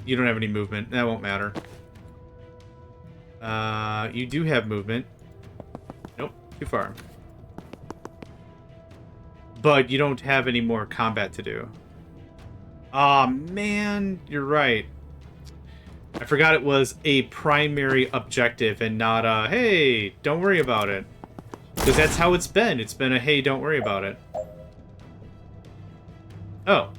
You don't have any movement. That won't matter. You do have movement. Nope, too far. But you don't have any more combat to do. Aw, man, you're right. I forgot it was a primary objective and not a, hey, don't worry about it. Because that's how it's been. It's been a, hey, don't worry about it. Oh.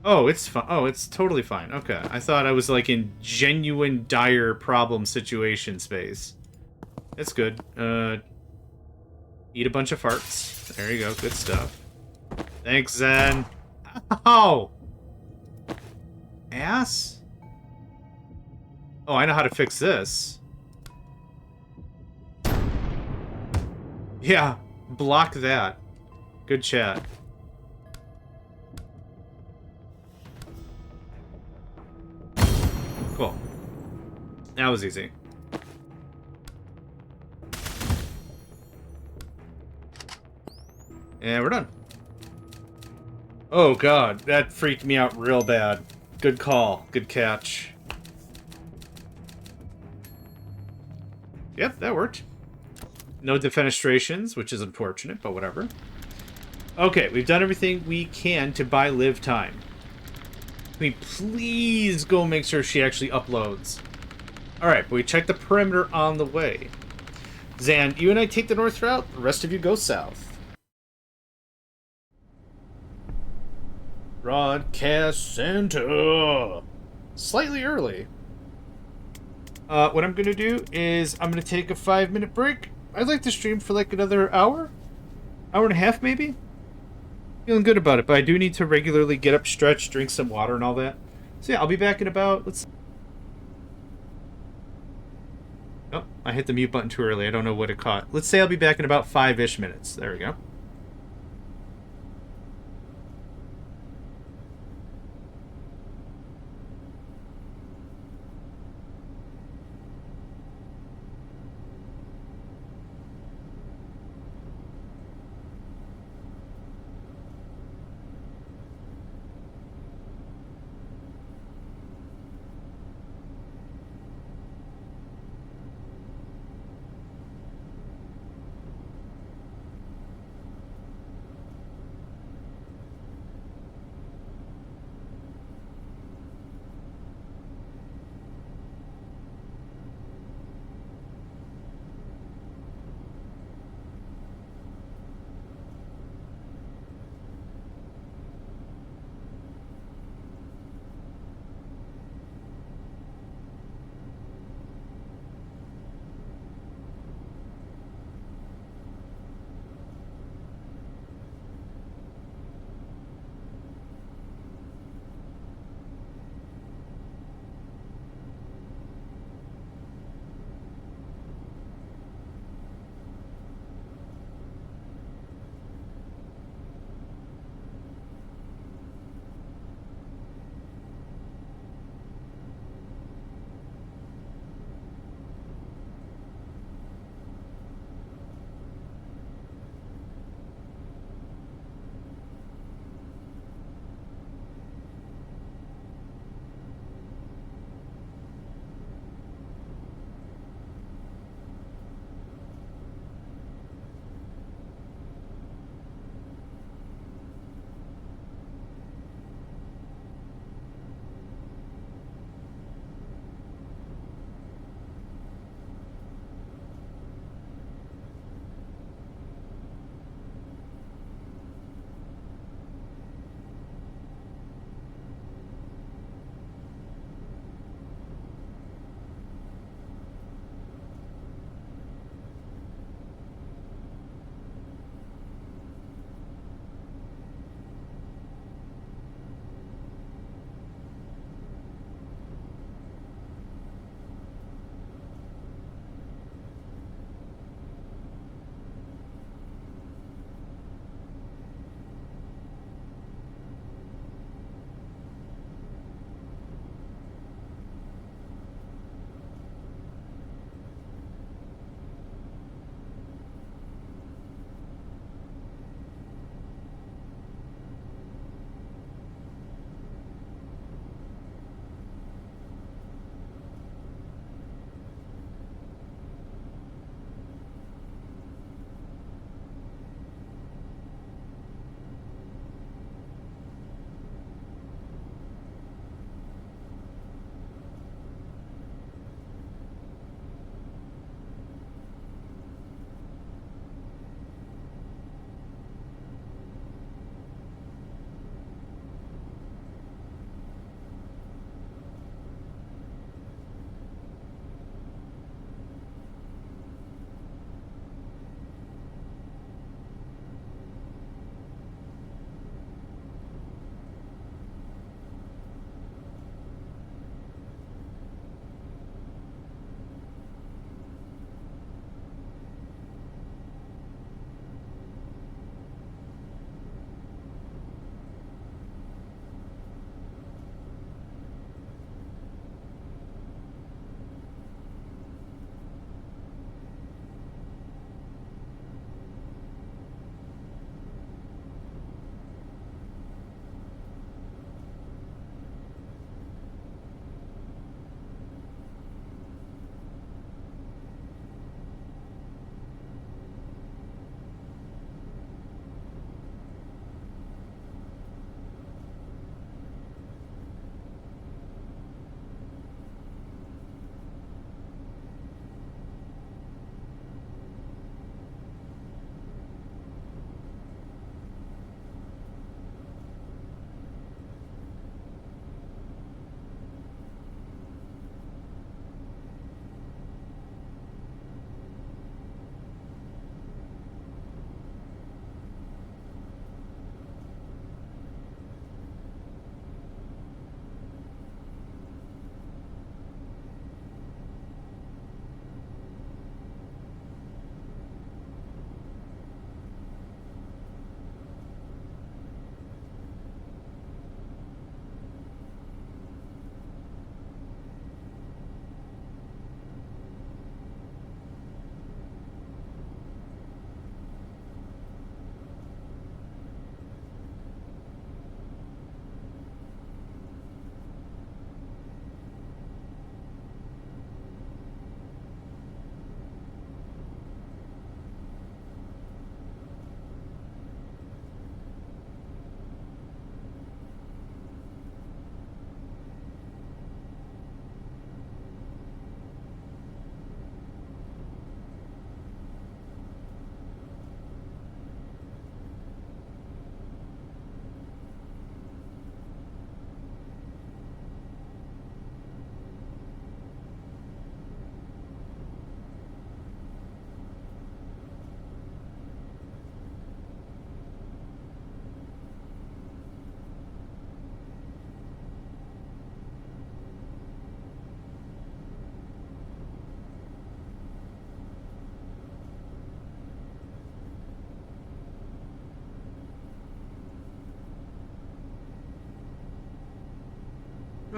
Oh, it's fine. Oh, it's totally fine. Okay. I thought I was, like, in genuine dire problem situation space. It's good. Eat a bunch of farts. There you go. Good stuff. Thanks, Zen. Ow! Ass? Oh, I know how to fix this. Yeah, block that. Good chat. Cool. That was easy. And we're done. Oh god, that freaked me out real bad. Good call. Good catch. Yep, that worked. No defenestrations, which is unfortunate, but whatever. Okay, we've done everything we can to buy live time. Can we please go make sure she actually uploads? Alright, but we checked the perimeter on the way. Zan, you and I take the north route, the rest of you go south. Broadcast Center! Slightly early. What I'm gonna do is I'm gonna take a 5-minute break. I'd like to stream for like another hour? Hour and a half, maybe? Feeling good about it, but I do need to regularly get up, stretch, drink some water and all that. So yeah, I'll be back in about, Oh, I hit the mute button too early. I don't know what it caught. Let's say I'll be back in about 5-ish minutes. There we go.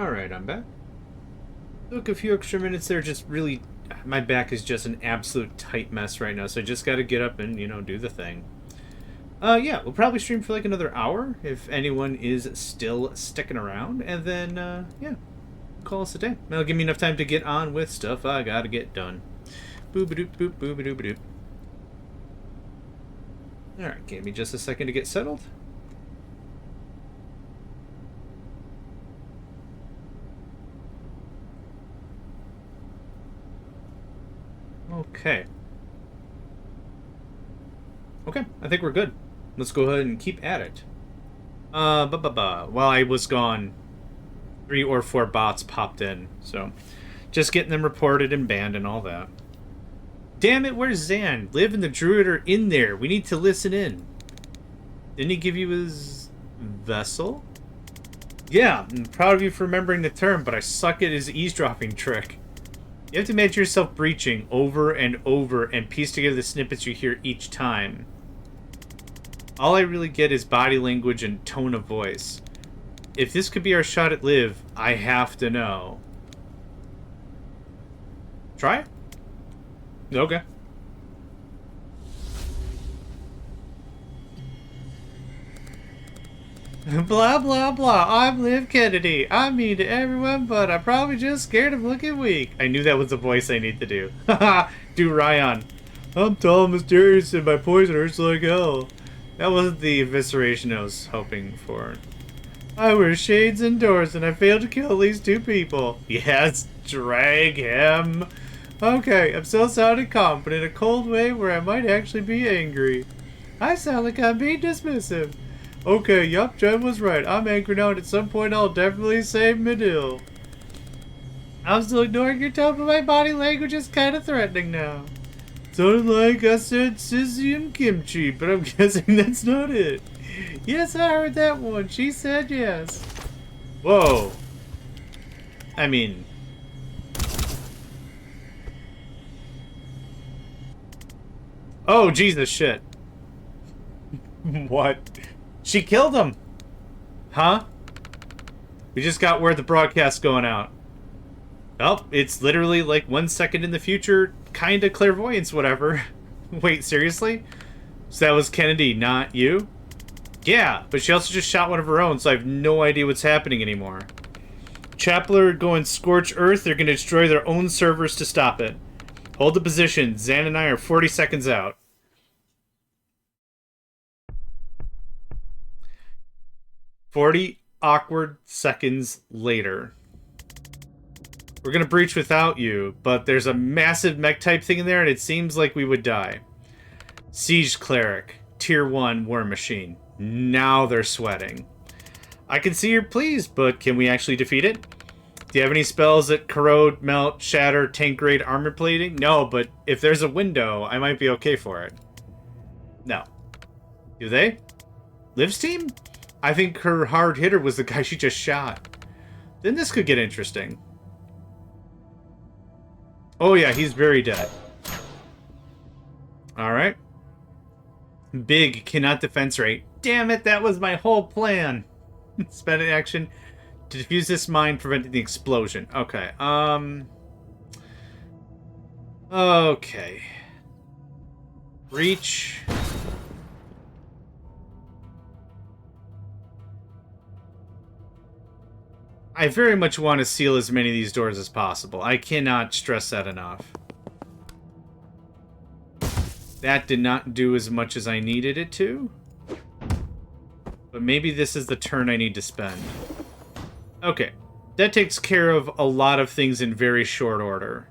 Alright, I'm back. Took a few extra minutes there, just really... My back is just an absolute tight mess right now, so I just gotta get up and, you know, do the thing. Yeah, we'll probably stream for like another hour, if anyone is still sticking around, and then, yeah, call us a day. That'll give me enough time to get on with stuff I gotta get done. Boop-a-doop, boop, boop-a-doop-a-doop. Alright, give me just a second to get settled. Okay. Okay, I think we're good. Let's go ahead and keep at it. While I was gone, 3 or 4 bots popped in, so just getting them reported and banned and all that. Damn it, where's Zan? Liv and the Druid are in there. We need to listen in. Didn't he give you his vessel? Yeah, I'm proud of you for remembering the term, but I suck at his eavesdropping trick. You have to imagine yourself breaching over and over and piece together the snippets you hear each time. All I really get is body language and tone of voice. If this could be our shot at Liv, I have to know. Try? Okay. Blah, blah, blah. I'm Liv Kennedy. I'm mean to everyone, but I'm probably just scared of looking weak. I knew that was the voice I need to do. Haha, do Ryan. I'm tall and mysterious and my poison hurts like hell. That wasn't the evisceration I was hoping for. I wear shades indoors and I failed to kill at least 2 people. Yes, drag him. Okay, I'm still sounding calm, but in a cold way where I might actually be angry. I sound like I'm being dismissive. Okay, yup, Jen was right. I'm angry now, and at some point I'll definitely save Medill. I'm still ignoring your tone, but my body language is kind of threatening now. Sounded like I said sissy and kimchi, but I'm guessing that's not it. Yes, I heard that one. She said yes. Whoa. I mean... Oh, Jesus, shit. What? She killed him! Huh? We just got word the broadcast's going out. Oh, it's literally like 1 second in the future, kinda clairvoyance, whatever. Wait, seriously? So that was Kennedy, not you? Yeah, but she also just shot one of her own, so I have no idea what's happening anymore. Chapler going scorch earth, they're gonna destroy their own servers to stop it. Hold the position, Zan and I are 40 seconds out. 40 awkward seconds later. We're gonna breach without you, but there's a massive mech type thing in there and it seems like we would die. Siege Cleric, Tier 1 War Machine. Now they're sweating. I can see you're pleased, but can we actually defeat it? Do you have any spells that corrode, melt, shatter, tank grade armor plating? No, but if there's a window, I might be okay for it. No. Do they? Liv's team? I think her hard hitter was the guy she just shot. Then this could get interesting. Oh yeah, he's very dead. Alright. Big, cannot defense rate. Damn it, that was my whole plan. Spend an action to defuse this mine, preventing the explosion. Okay, okay. Reach. I very much want to seal as many of these doors as possible. I cannot stress that enough. That did not do as much as I needed it to. But maybe this is the turn I need to spend. Okay. That takes care of a lot of things in very short order.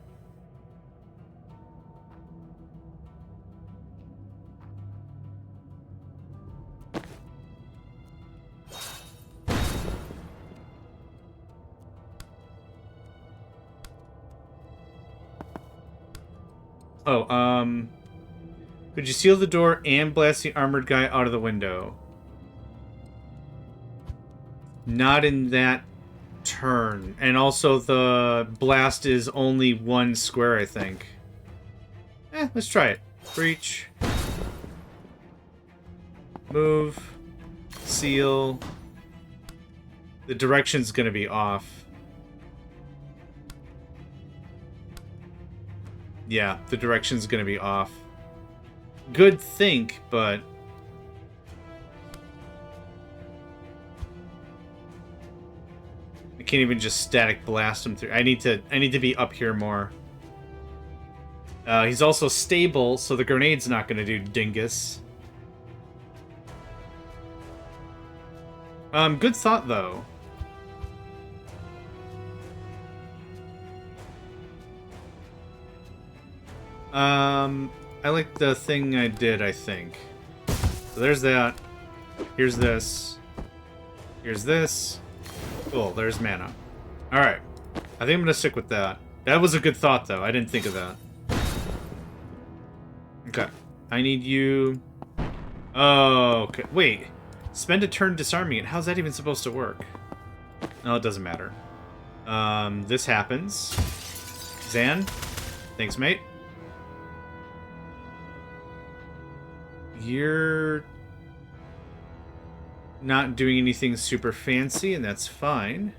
Oh, could you seal the door and blast the armored guy out of the window? Not in that turn. And also the blast is only 1 square, I think. Let's try it. Breach. Move. Seal. The direction's gonna be off. Yeah, the direction's gonna be off. Good think, but... I can't even just static blast him through. I need to be up here more. He's also stable, so the grenade's not gonna do dingus. Good thought, though. I like the thing I did, I think. So there's that. Here's this. Here's this. Cool, there's mana. Alright. I think I'm gonna stick with that. That was a good thought, though. I didn't think of that. Okay. I need you... Oh, okay. Wait. Spend a turn disarming it. How's that even supposed to work? No, it doesn't matter. This happens. Zan. Thanks, mate. You're not doing anything super fancy, and that's fine.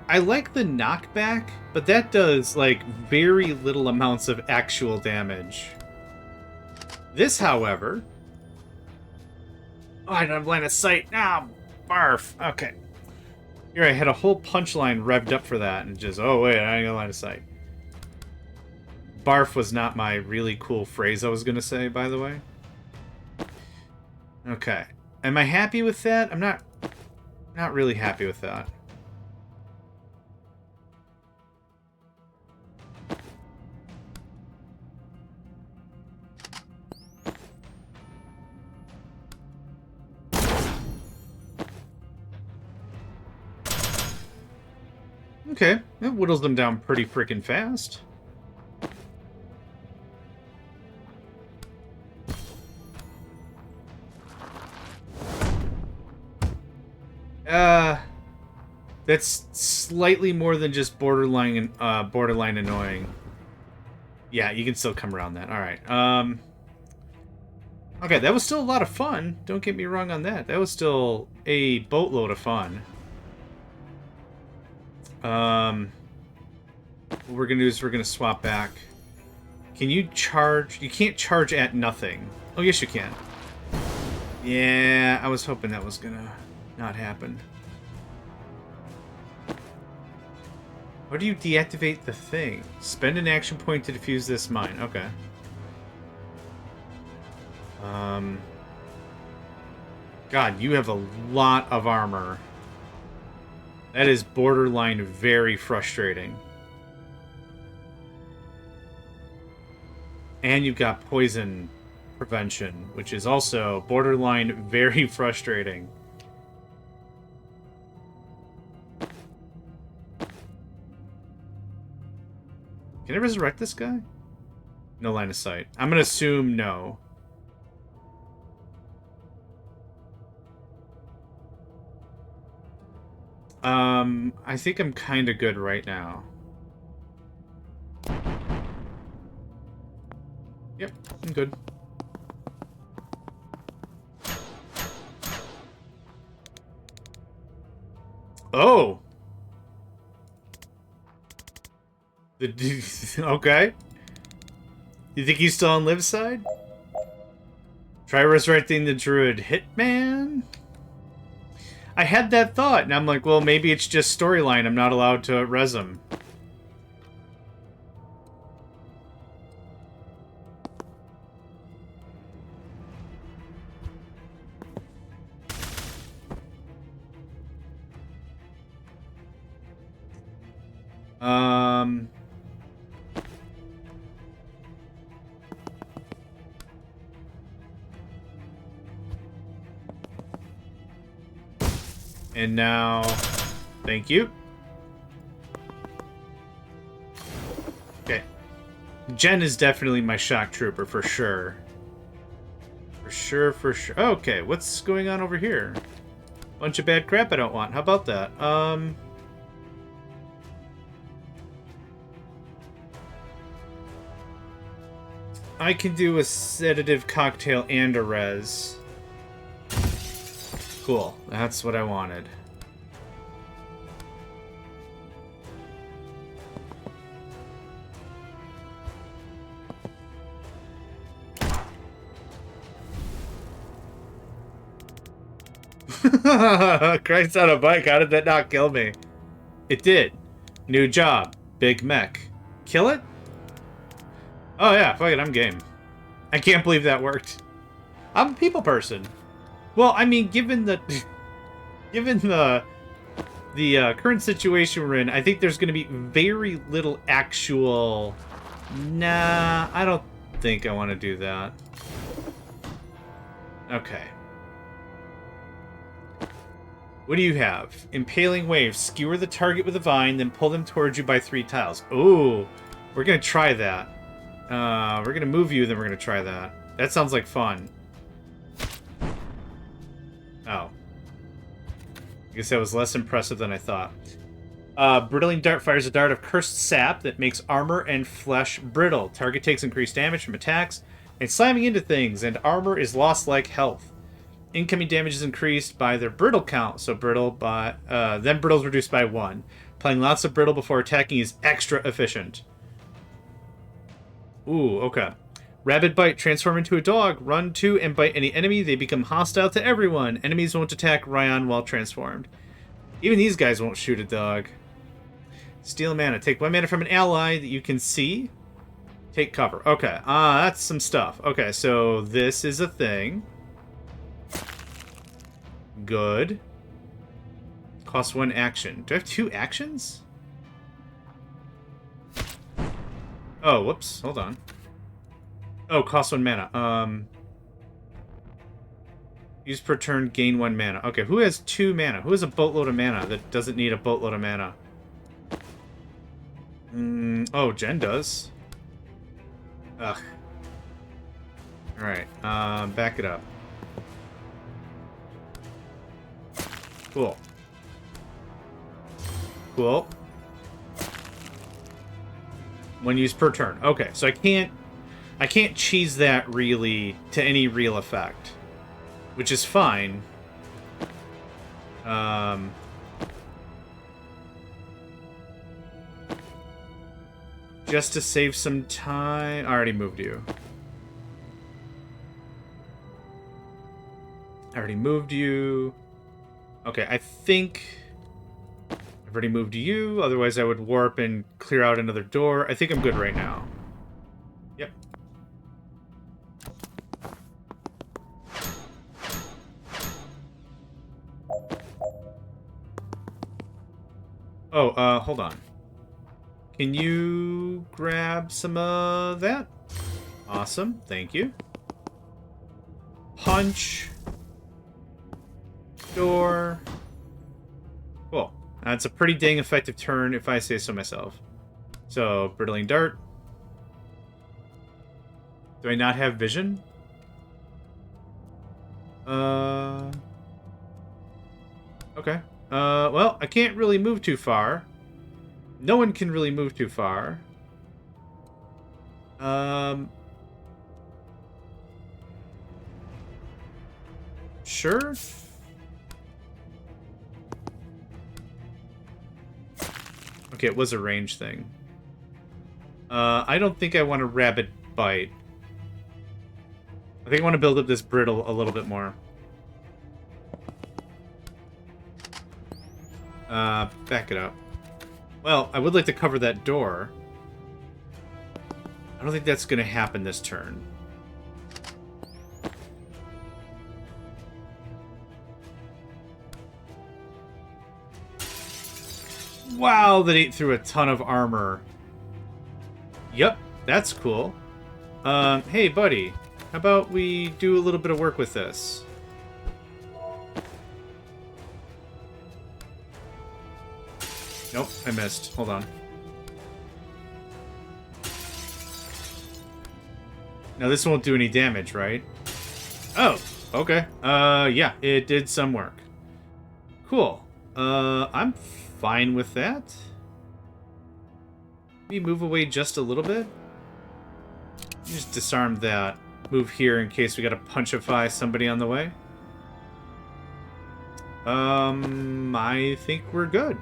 I like the knockback, but that does, like, very little amounts of actual damage. This, however... Oh, I don't have line of sight. Ah, barf. Okay. Here, I had a whole punchline revved up for that, and just, oh, wait, I ain't got line of sight. Barf was not my really cool phrase I was going to say, by the way. Okay. Am I happy with that? I'm not really happy with that. Okay, that whittles them down pretty freaking fast. That's slightly more than just borderline annoying. Yeah, you can still come around that. All right. Okay, that was still a lot of fun. Don't get me wrong on that. That was still a boatload of fun. What we're gonna do is we're gonna swap back. Can you charge? You can't charge at nothing. Oh, yes you can. Yeah, I was hoping that was gonna not happen. How do you deactivate the thing? Spend an action point to defuse this mine. Okay. God, you have a lot of armor. That is borderline very frustrating. And you've got poison prevention, which is also borderline very frustrating. Can I resurrect this guy? No line of sight. I'm gonna assume no. I think I'm kind of good right now. Yep, I'm good. Oh! Okay. You think he's still on Liv's side? Try resurrecting the druid Hitman? I had that thought, and I'm like, well, maybe it's just storyline. I'm not allowed to res him. And now, thank you. Okay. Jen is definitely my shock trooper, for sure. For sure, for sure. Okay, what's going on over here? Bunch of bad crap I don't want. How about that? I can do a sedative cocktail and a res. Cool. That's what I wanted. Christ on a bike, how did that not kill me? It did. New job. Big mech. Kill it? Oh yeah, fuck it, I'm game. I can't believe that worked. I'm a people person. Well, I mean, given the... given the current situation we're in, I think there's going to be very little actual... Nah, I don't think I want to do that. Okay. What do you have? Impaling waves. Skewer the target with a vine, then pull them towards you by 3 tiles. Ooh, we're going to try that. We're going to move you, then we're going to try that. That sounds like fun. Oh. I guess that was less impressive than I thought. Brittling Dart fires a dart of cursed sap that makes armor and flesh brittle. Target takes increased damage from attacks and slamming into things, and armor is lost like health. Incoming damage is increased by their brittle count, so brittle by then brittle is reduced by 1. Playing lots of brittle before attacking is extra efficient. Ooh, okay. Rabid Bite. Transform into a dog. Run to and bite any enemy. They become hostile to everyone. Enemies won't attack Ryan while transformed. Even these guys won't shoot a dog. Steal mana. Take 1 mana from an ally that you can see. Take cover. Okay. That's some stuff. Okay, so this is a thing. Good. Costs 1 action. Do I have 2 actions? Oh, whoops. Hold on. Oh, costs 1 mana. Use per turn, gain 1 mana. Okay, who has 2 mana? Who has a boatload of mana that doesn't need a boatload of mana? Oh, Jen does. Ugh. Alright, back it up. Cool. Cool. 1 use per turn. Okay, so I can't cheese that really to any real effect, which is fine. Just to save some time. I already moved you. Okay, I think I've already moved you. Otherwise, I would warp and clear out another door. I think I'm good right now. Yep. Oh, hold on. Can you grab some of that? Awesome, thank you. Punch. Door. Cool. That's a pretty dang effective turn, if I say so myself. So, Brittling Dart. Do I not have vision? Okay. Well, I can't really move too far. No one can really move too far. Sure. Okay, it was a range thing. I don't think I want a Rabid Bite. I think I want to build up this brittle a little bit more. Back it up. Well, I would like to cover that door. I don't think that's going to happen this turn. Wow, that ate through a ton of armor. Yep, that's cool. Hey, buddy. How about we do a little bit of work with this? Nope, I missed. Hold on. Now this won't do any damage, right? Oh, okay. Yeah, it did some work. Cool. I'm fine with that. Maybe move away just a little bit. Just disarm that. Move here in case we gotta punchify somebody on the way. I think we're good.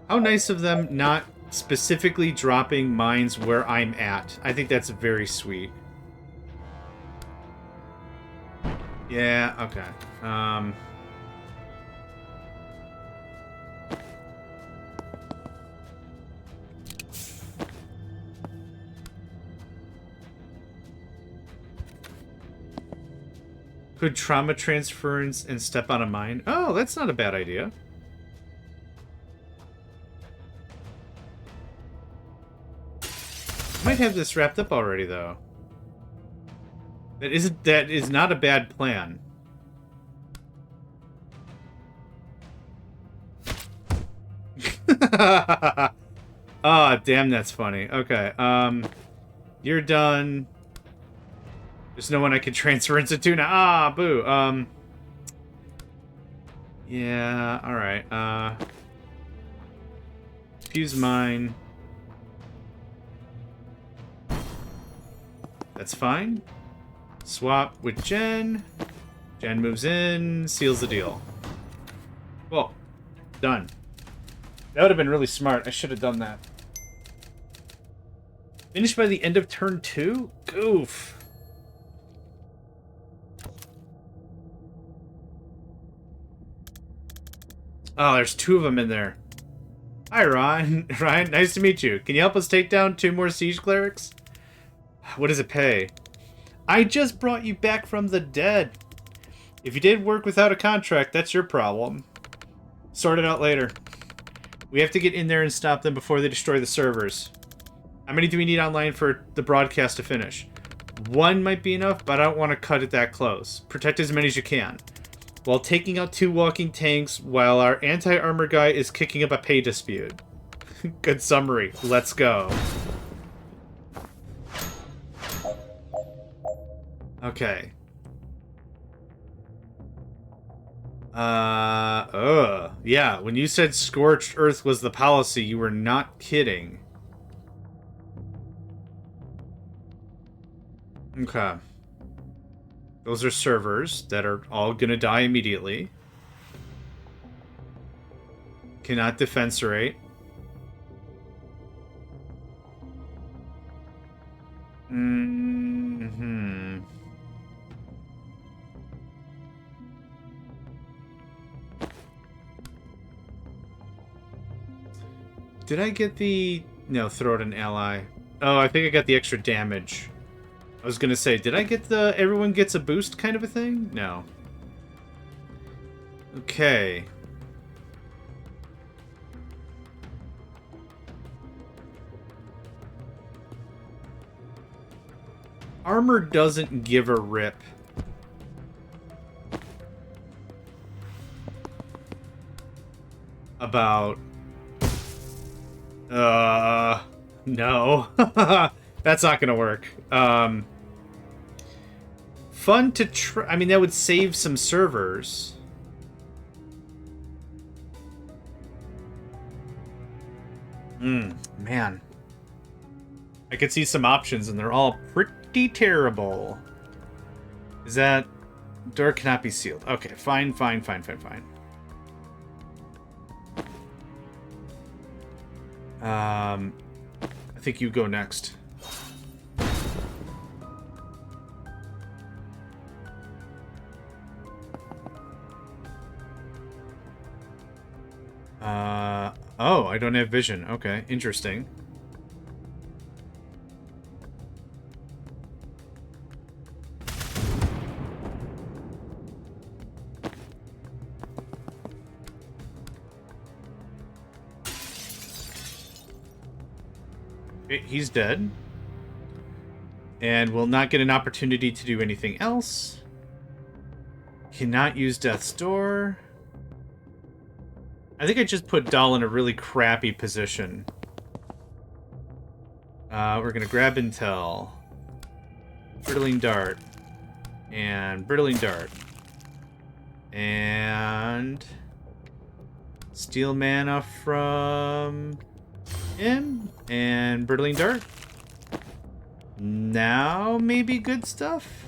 How nice of them not specifically dropping mines where I'm at. I think that's very sweet. Yeah, okay. Could trauma transference and step on a mine? Oh, that's not a bad idea. Might have this wrapped up already, though. That is not a bad plan. Ah, damn, that's funny. Okay, you're done. There's no one I can transfer into to now. Ah, boo. Yeah, alright. Fuse mine. That's fine. Swap with Jen. Jen moves in, seals the deal. Well, done. That would have been really smart. I should have done that. Finished by the end of turn 2? Goof. Oh, there's 2 of them in there. Hi, Ryan. Ryan, nice to meet you. Can you help us take down 2 more siege clerics? What does it pay? I just brought you back from the dead. If you did work without a contract, that's your problem. Sort it out later. We have to get in there and stop them before they destroy the servers. How many do we need online for the broadcast to finish? 1 might be enough, but I don't want to cut it that close. Protect as many as you can. While taking out 2 walking tanks, while our anti-armor guy is kicking up a pay dispute. Good summary. Let's go. Okay. Yeah, when you said Scorched Earth was the policy, you were not kidding. Okay. Those are servers that are all gonna die immediately. Cannot defensorate. Mm-hmm. Did I get the... No, throw it an ally. Oh, I think I got the extra damage. I was gonna say, did I get the everyone gets a boost kind of a thing? No. Okay. Armor doesn't give a rip. About... no. That's not gonna work. Fun to try. I mean, that would save some servers. Man. I could see some options, and they're all pretty terrible. Is that... Door cannot be sealed. Okay, fine. I think you go next. Oh, I don't have vision. Okay, interesting. Okay, he's dead. And will not get an opportunity to do anything else. Cannot use Death's Door. I think I just put Dahl in a really crappy position. We're gonna grab Intel. Brittling Dart. And Brittling Dart. And... Steal mana from... him. And Brittling Dart. Now, maybe good stuff?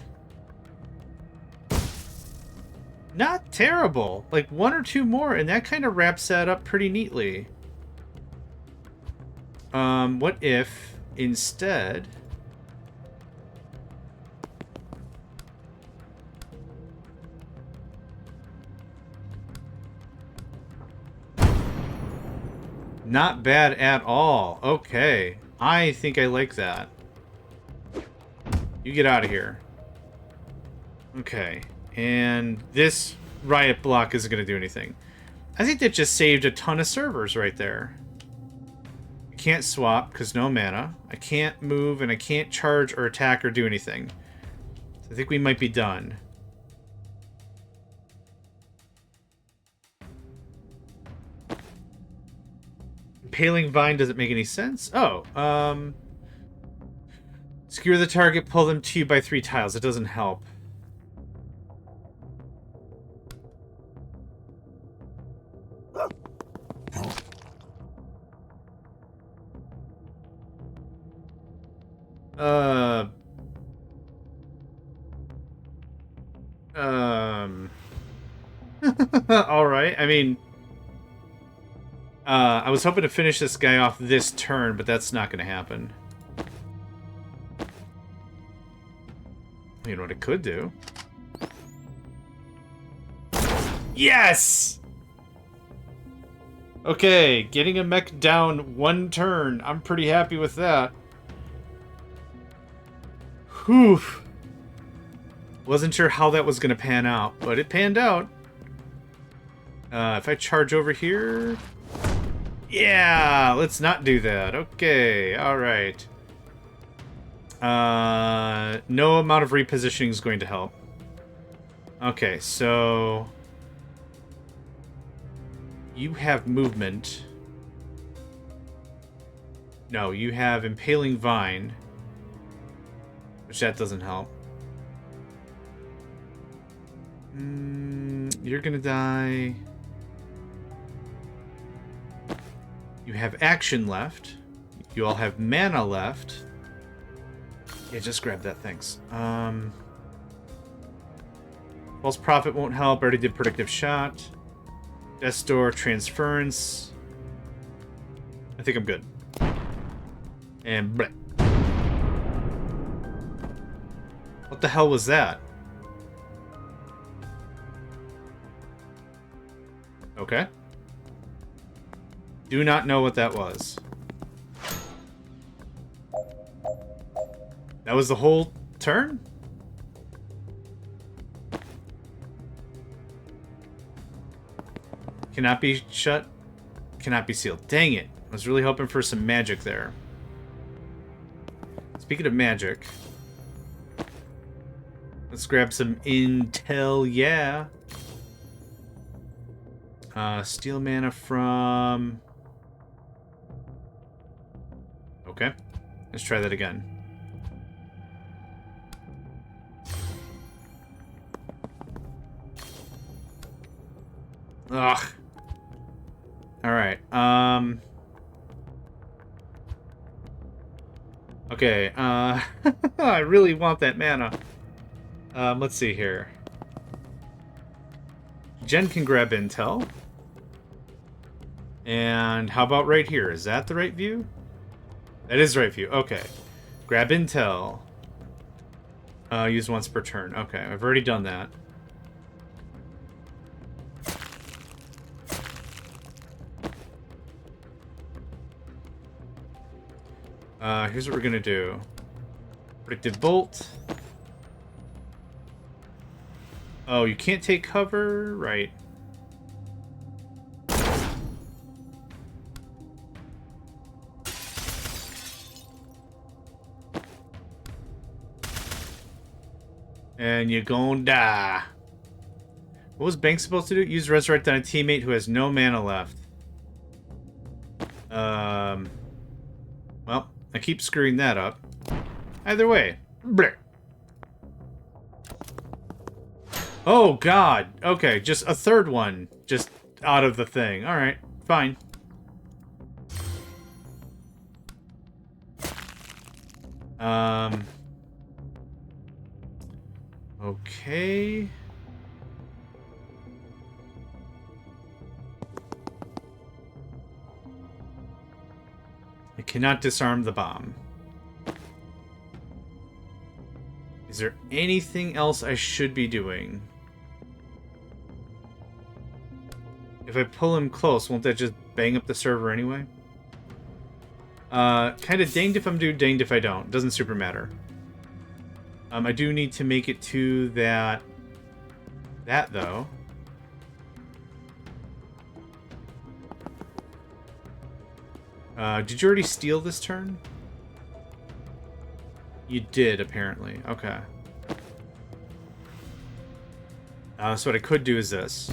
Not terrible. Like 1 or 2 more, and that kind of wraps that up pretty neatly. What if instead... Not bad at all. Okay. I think I like that. You get out of here. Okay. And this riot block isn't going to do anything. I think that just saved a ton of servers right there. I can't swap because no mana. I can't move and I can't charge or attack or do anything. So I think we might be done. Impaling Vine doesn't make any sense. Oh, skewer the target, pull them to you by 3 tiles. It doesn't help. Alright, I mean... I was hoping to finish this guy off this turn, but that's not going to happen. You know what it could do? Yes! Okay, getting a mech down 1 turn. I'm pretty happy with that. Whew. Wasn't sure how that was going to pan out, but it panned out. If I charge over here... Yeah, let's not do that. Okay, alright. No amount of repositioning is going to help. Okay, so... You have movement. No, you have Impaling Vine. Which that doesn't help. You're gonna die... You have action left. You all have mana left. Yeah, just grab that, thanks. False Prophet won't help. Already did Predictive Shot. Death Door, Transference. I think I'm good. And bleh. What the hell was that? Okay. Do not know what that was. That was the whole turn? Cannot be shut. Cannot be sealed. Dang it. I was really hoping for some magic there. Speaking of magic. Let's grab some intel, yeah. Steal mana from... Okay. Let's try that again. Ugh. Alright, okay, I really want that mana. Let's see here. Jen can grab intel. And how about right here? Is that the right view? That is the right view. Okay. Grab intel. Use once per turn. Okay, I've already done that. Here's what we're gonna do. Predictive Bolt. Oh, you can't take cover? Right. And you're gonna die. What was Banks supposed to do? Use Resurrect on a teammate who has no mana left. Well, I keep screwing that up. Either way. Blech. Oh, God. Okay, just a third one. Just out of the thing. Alright, fine. Okay. I I cannot disarm the bomb. Is there anything else I should be doing? If I pull him close, won't that just bang up the server anyway? Kind of danged if I'm due, danged if I don't. Doesn't super matter. I do need to make it to that though. Did you already steal this turn? You did, apparently. Okay. So what I could do is this.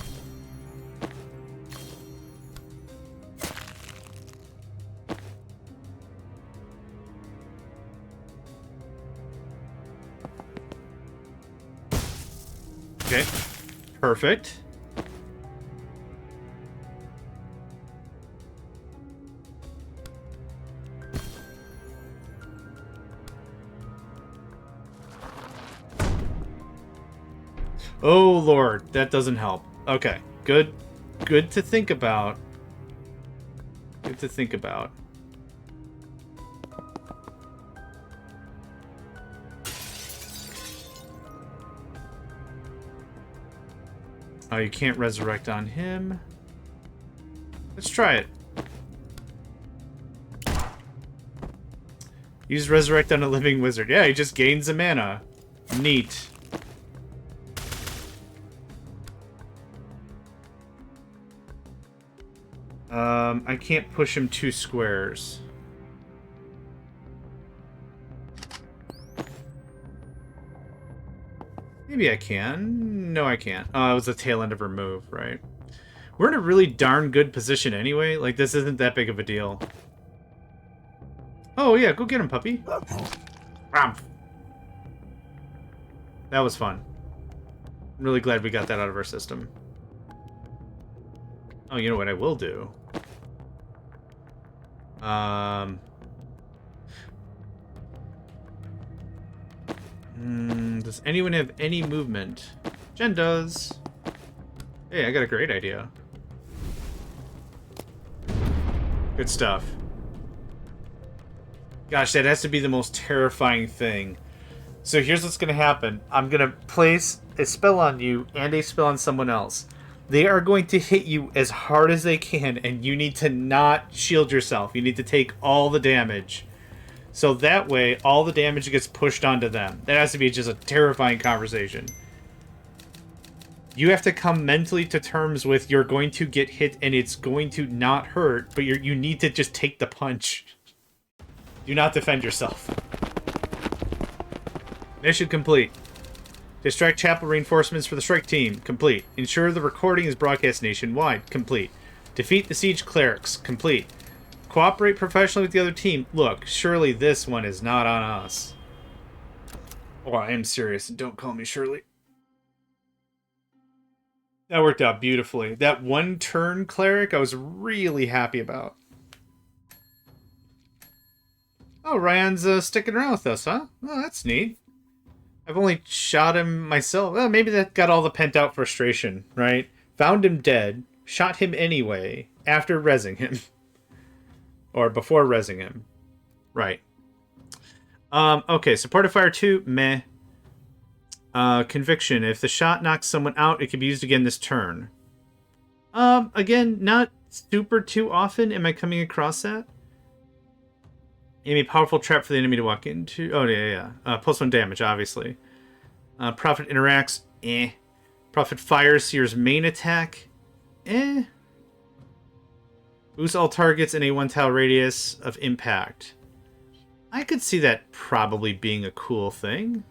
Okay. Perfect. Oh, Lord. That doesn't help. Okay. Good. Good to think about. Good to think about. Oh, you can't resurrect on him. Let's try it. Use resurrect on a living wizard. Yeah, he just gains a mana. Neat. I can't push him 2 squares. Maybe I can. No, I can't. Oh, it was the tail end of her move, right? We're in a really darn good position anyway. Like, this isn't that big of a deal. Oh, yeah, go get him, puppy. That was fun. I'm really glad we got that out of our system. Oh, you know what I will do? Does anyone have any movement? Jen does. Hey, I got a great idea. Good stuff. Gosh, that has to be the most terrifying thing. So here's what's going to happen. I'm going to place a spell on you and a spell on someone else. They are going to hit you as hard as they can, and you need to not shield yourself. You need to take all the damage. So that way, all the damage gets pushed onto them. That has to be just a terrifying conversation. You have to come mentally to terms with you're going to get hit and it's going to not hurt, but you need to just take the punch. Do not defend yourself. Mission complete. Distract chapel reinforcements for the strike team. Complete. Ensure the recording is broadcast nationwide. Complete. Defeat the siege clerics. Complete. Cooperate professionally with the other team. Look, surely this one is not on us. Oh, I am serious. Don't call me Shirley. That worked out beautifully. That one turn cleric I was really happy about. Oh, Ryan's sticking around with us, huh? Oh, that's neat. I've only shot him myself. Well, maybe that got all the pent-out frustration, right? Found him dead, shot him anyway, after rezzing him. Or before rezzing him. Right. Okay, supportive fire 2, meh. Conviction. If the shot knocks someone out, it can be used again this turn. Again, not super too often am I coming across that. Aim a powerful trap for the enemy to walk into. Oh, yeah. Plus 1 damage, obviously. Prophet interacts. Eh. Prophet fires Seer's main attack. Eh. Boost all targets in a 1-tile radius of impact. I could see that probably being a cool thing.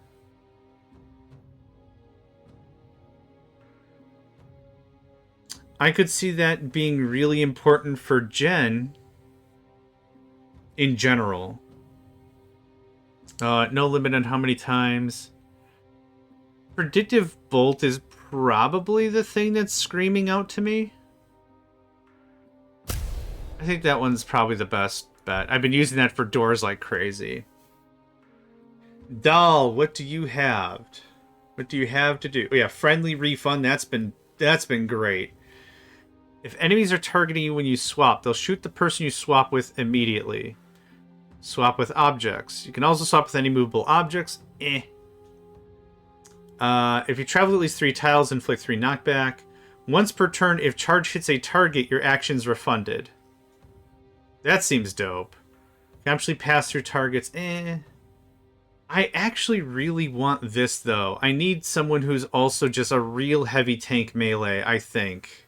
I could see that being really important for Jen in general. No limit on how many times. Predictive Bolt is probably the thing that's screaming out to me. I think that one's probably the best bet. I've been using that for doors like crazy. Doll, what do you have? What do you have to do? Oh yeah, friendly refund. That's been great. If enemies are targeting you when you swap, they'll shoot the person you swap with immediately. Swap with objects. You can also swap with any movable objects. Eh. If you travel at least 3 tiles, inflict 3 knockback. Once per turn, if charge hits a target, your action's refunded. That seems dope. You can actually pass through targets. Eh. I actually really want this, though. I need someone who's also just a real heavy tank melee, I think.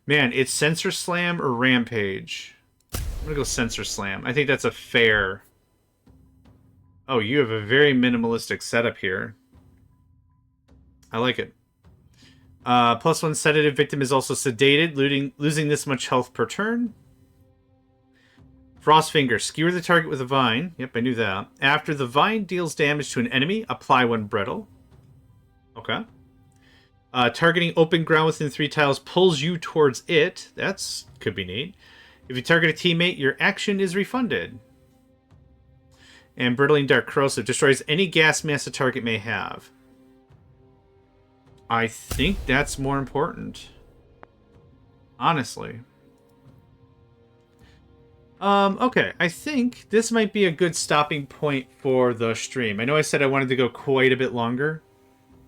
Man, it's Sensor Slam or Rampage. I'm gonna go Sensor Slam. I think that's a fair... Oh, you have a very minimalistic setup here. I like it. +1 sedative. Victim is also sedated, losing this much health per turn. Frostfinger. Skewer the target with a vine. Yep, I knew that. After the vine deals damage to an enemy, apply one brittle. Okay. Targeting open ground within 3 tiles pulls you towards it. That's could be neat. If you target a teammate, your action is refunded. And Brittling Dark Corrosive destroys any gas mass a target may have. I think that's more important. Honestly. Okay, I think this might be a good stopping point for the stream. I know I said I wanted to go quite a bit longer.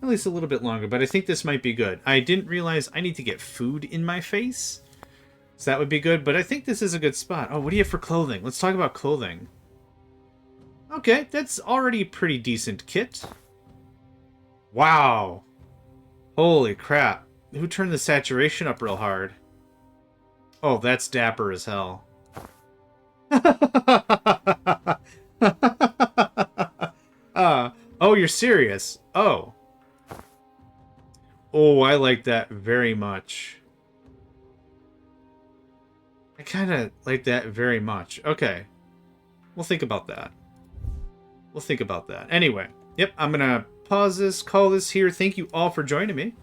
At least a little bit longer, but I think this might be good. I didn't realize I need to get food in my face. So that would be good, but I think this is a good spot. Oh, what do you have for clothing? Let's talk about clothing. Okay, that's already a pretty decent kit. Wow. Holy crap. Who turned the saturation up real hard? Oh, that's dapper as hell. Oh, you're serious? Oh. Oh, I like that very much. I kind of like that very much. Okay. We'll think about that. We'll think about that. Anyway, yep, I'm going to pause this, call this here. Thank you all for joining me.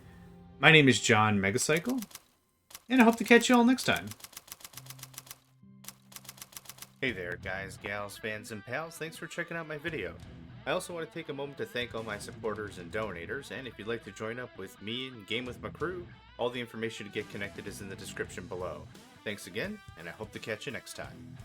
My name is JohnMegacycle, and I hope to catch you all next time. Hey there, guys, gals, fans, and pals. Thanks for checking out my video. I also want to take a moment to thank all my supporters and donators, and if you'd like to join up with me and game with my crew, all the information to get connected is in the description below. Thanks again, and I hope to catch you next time.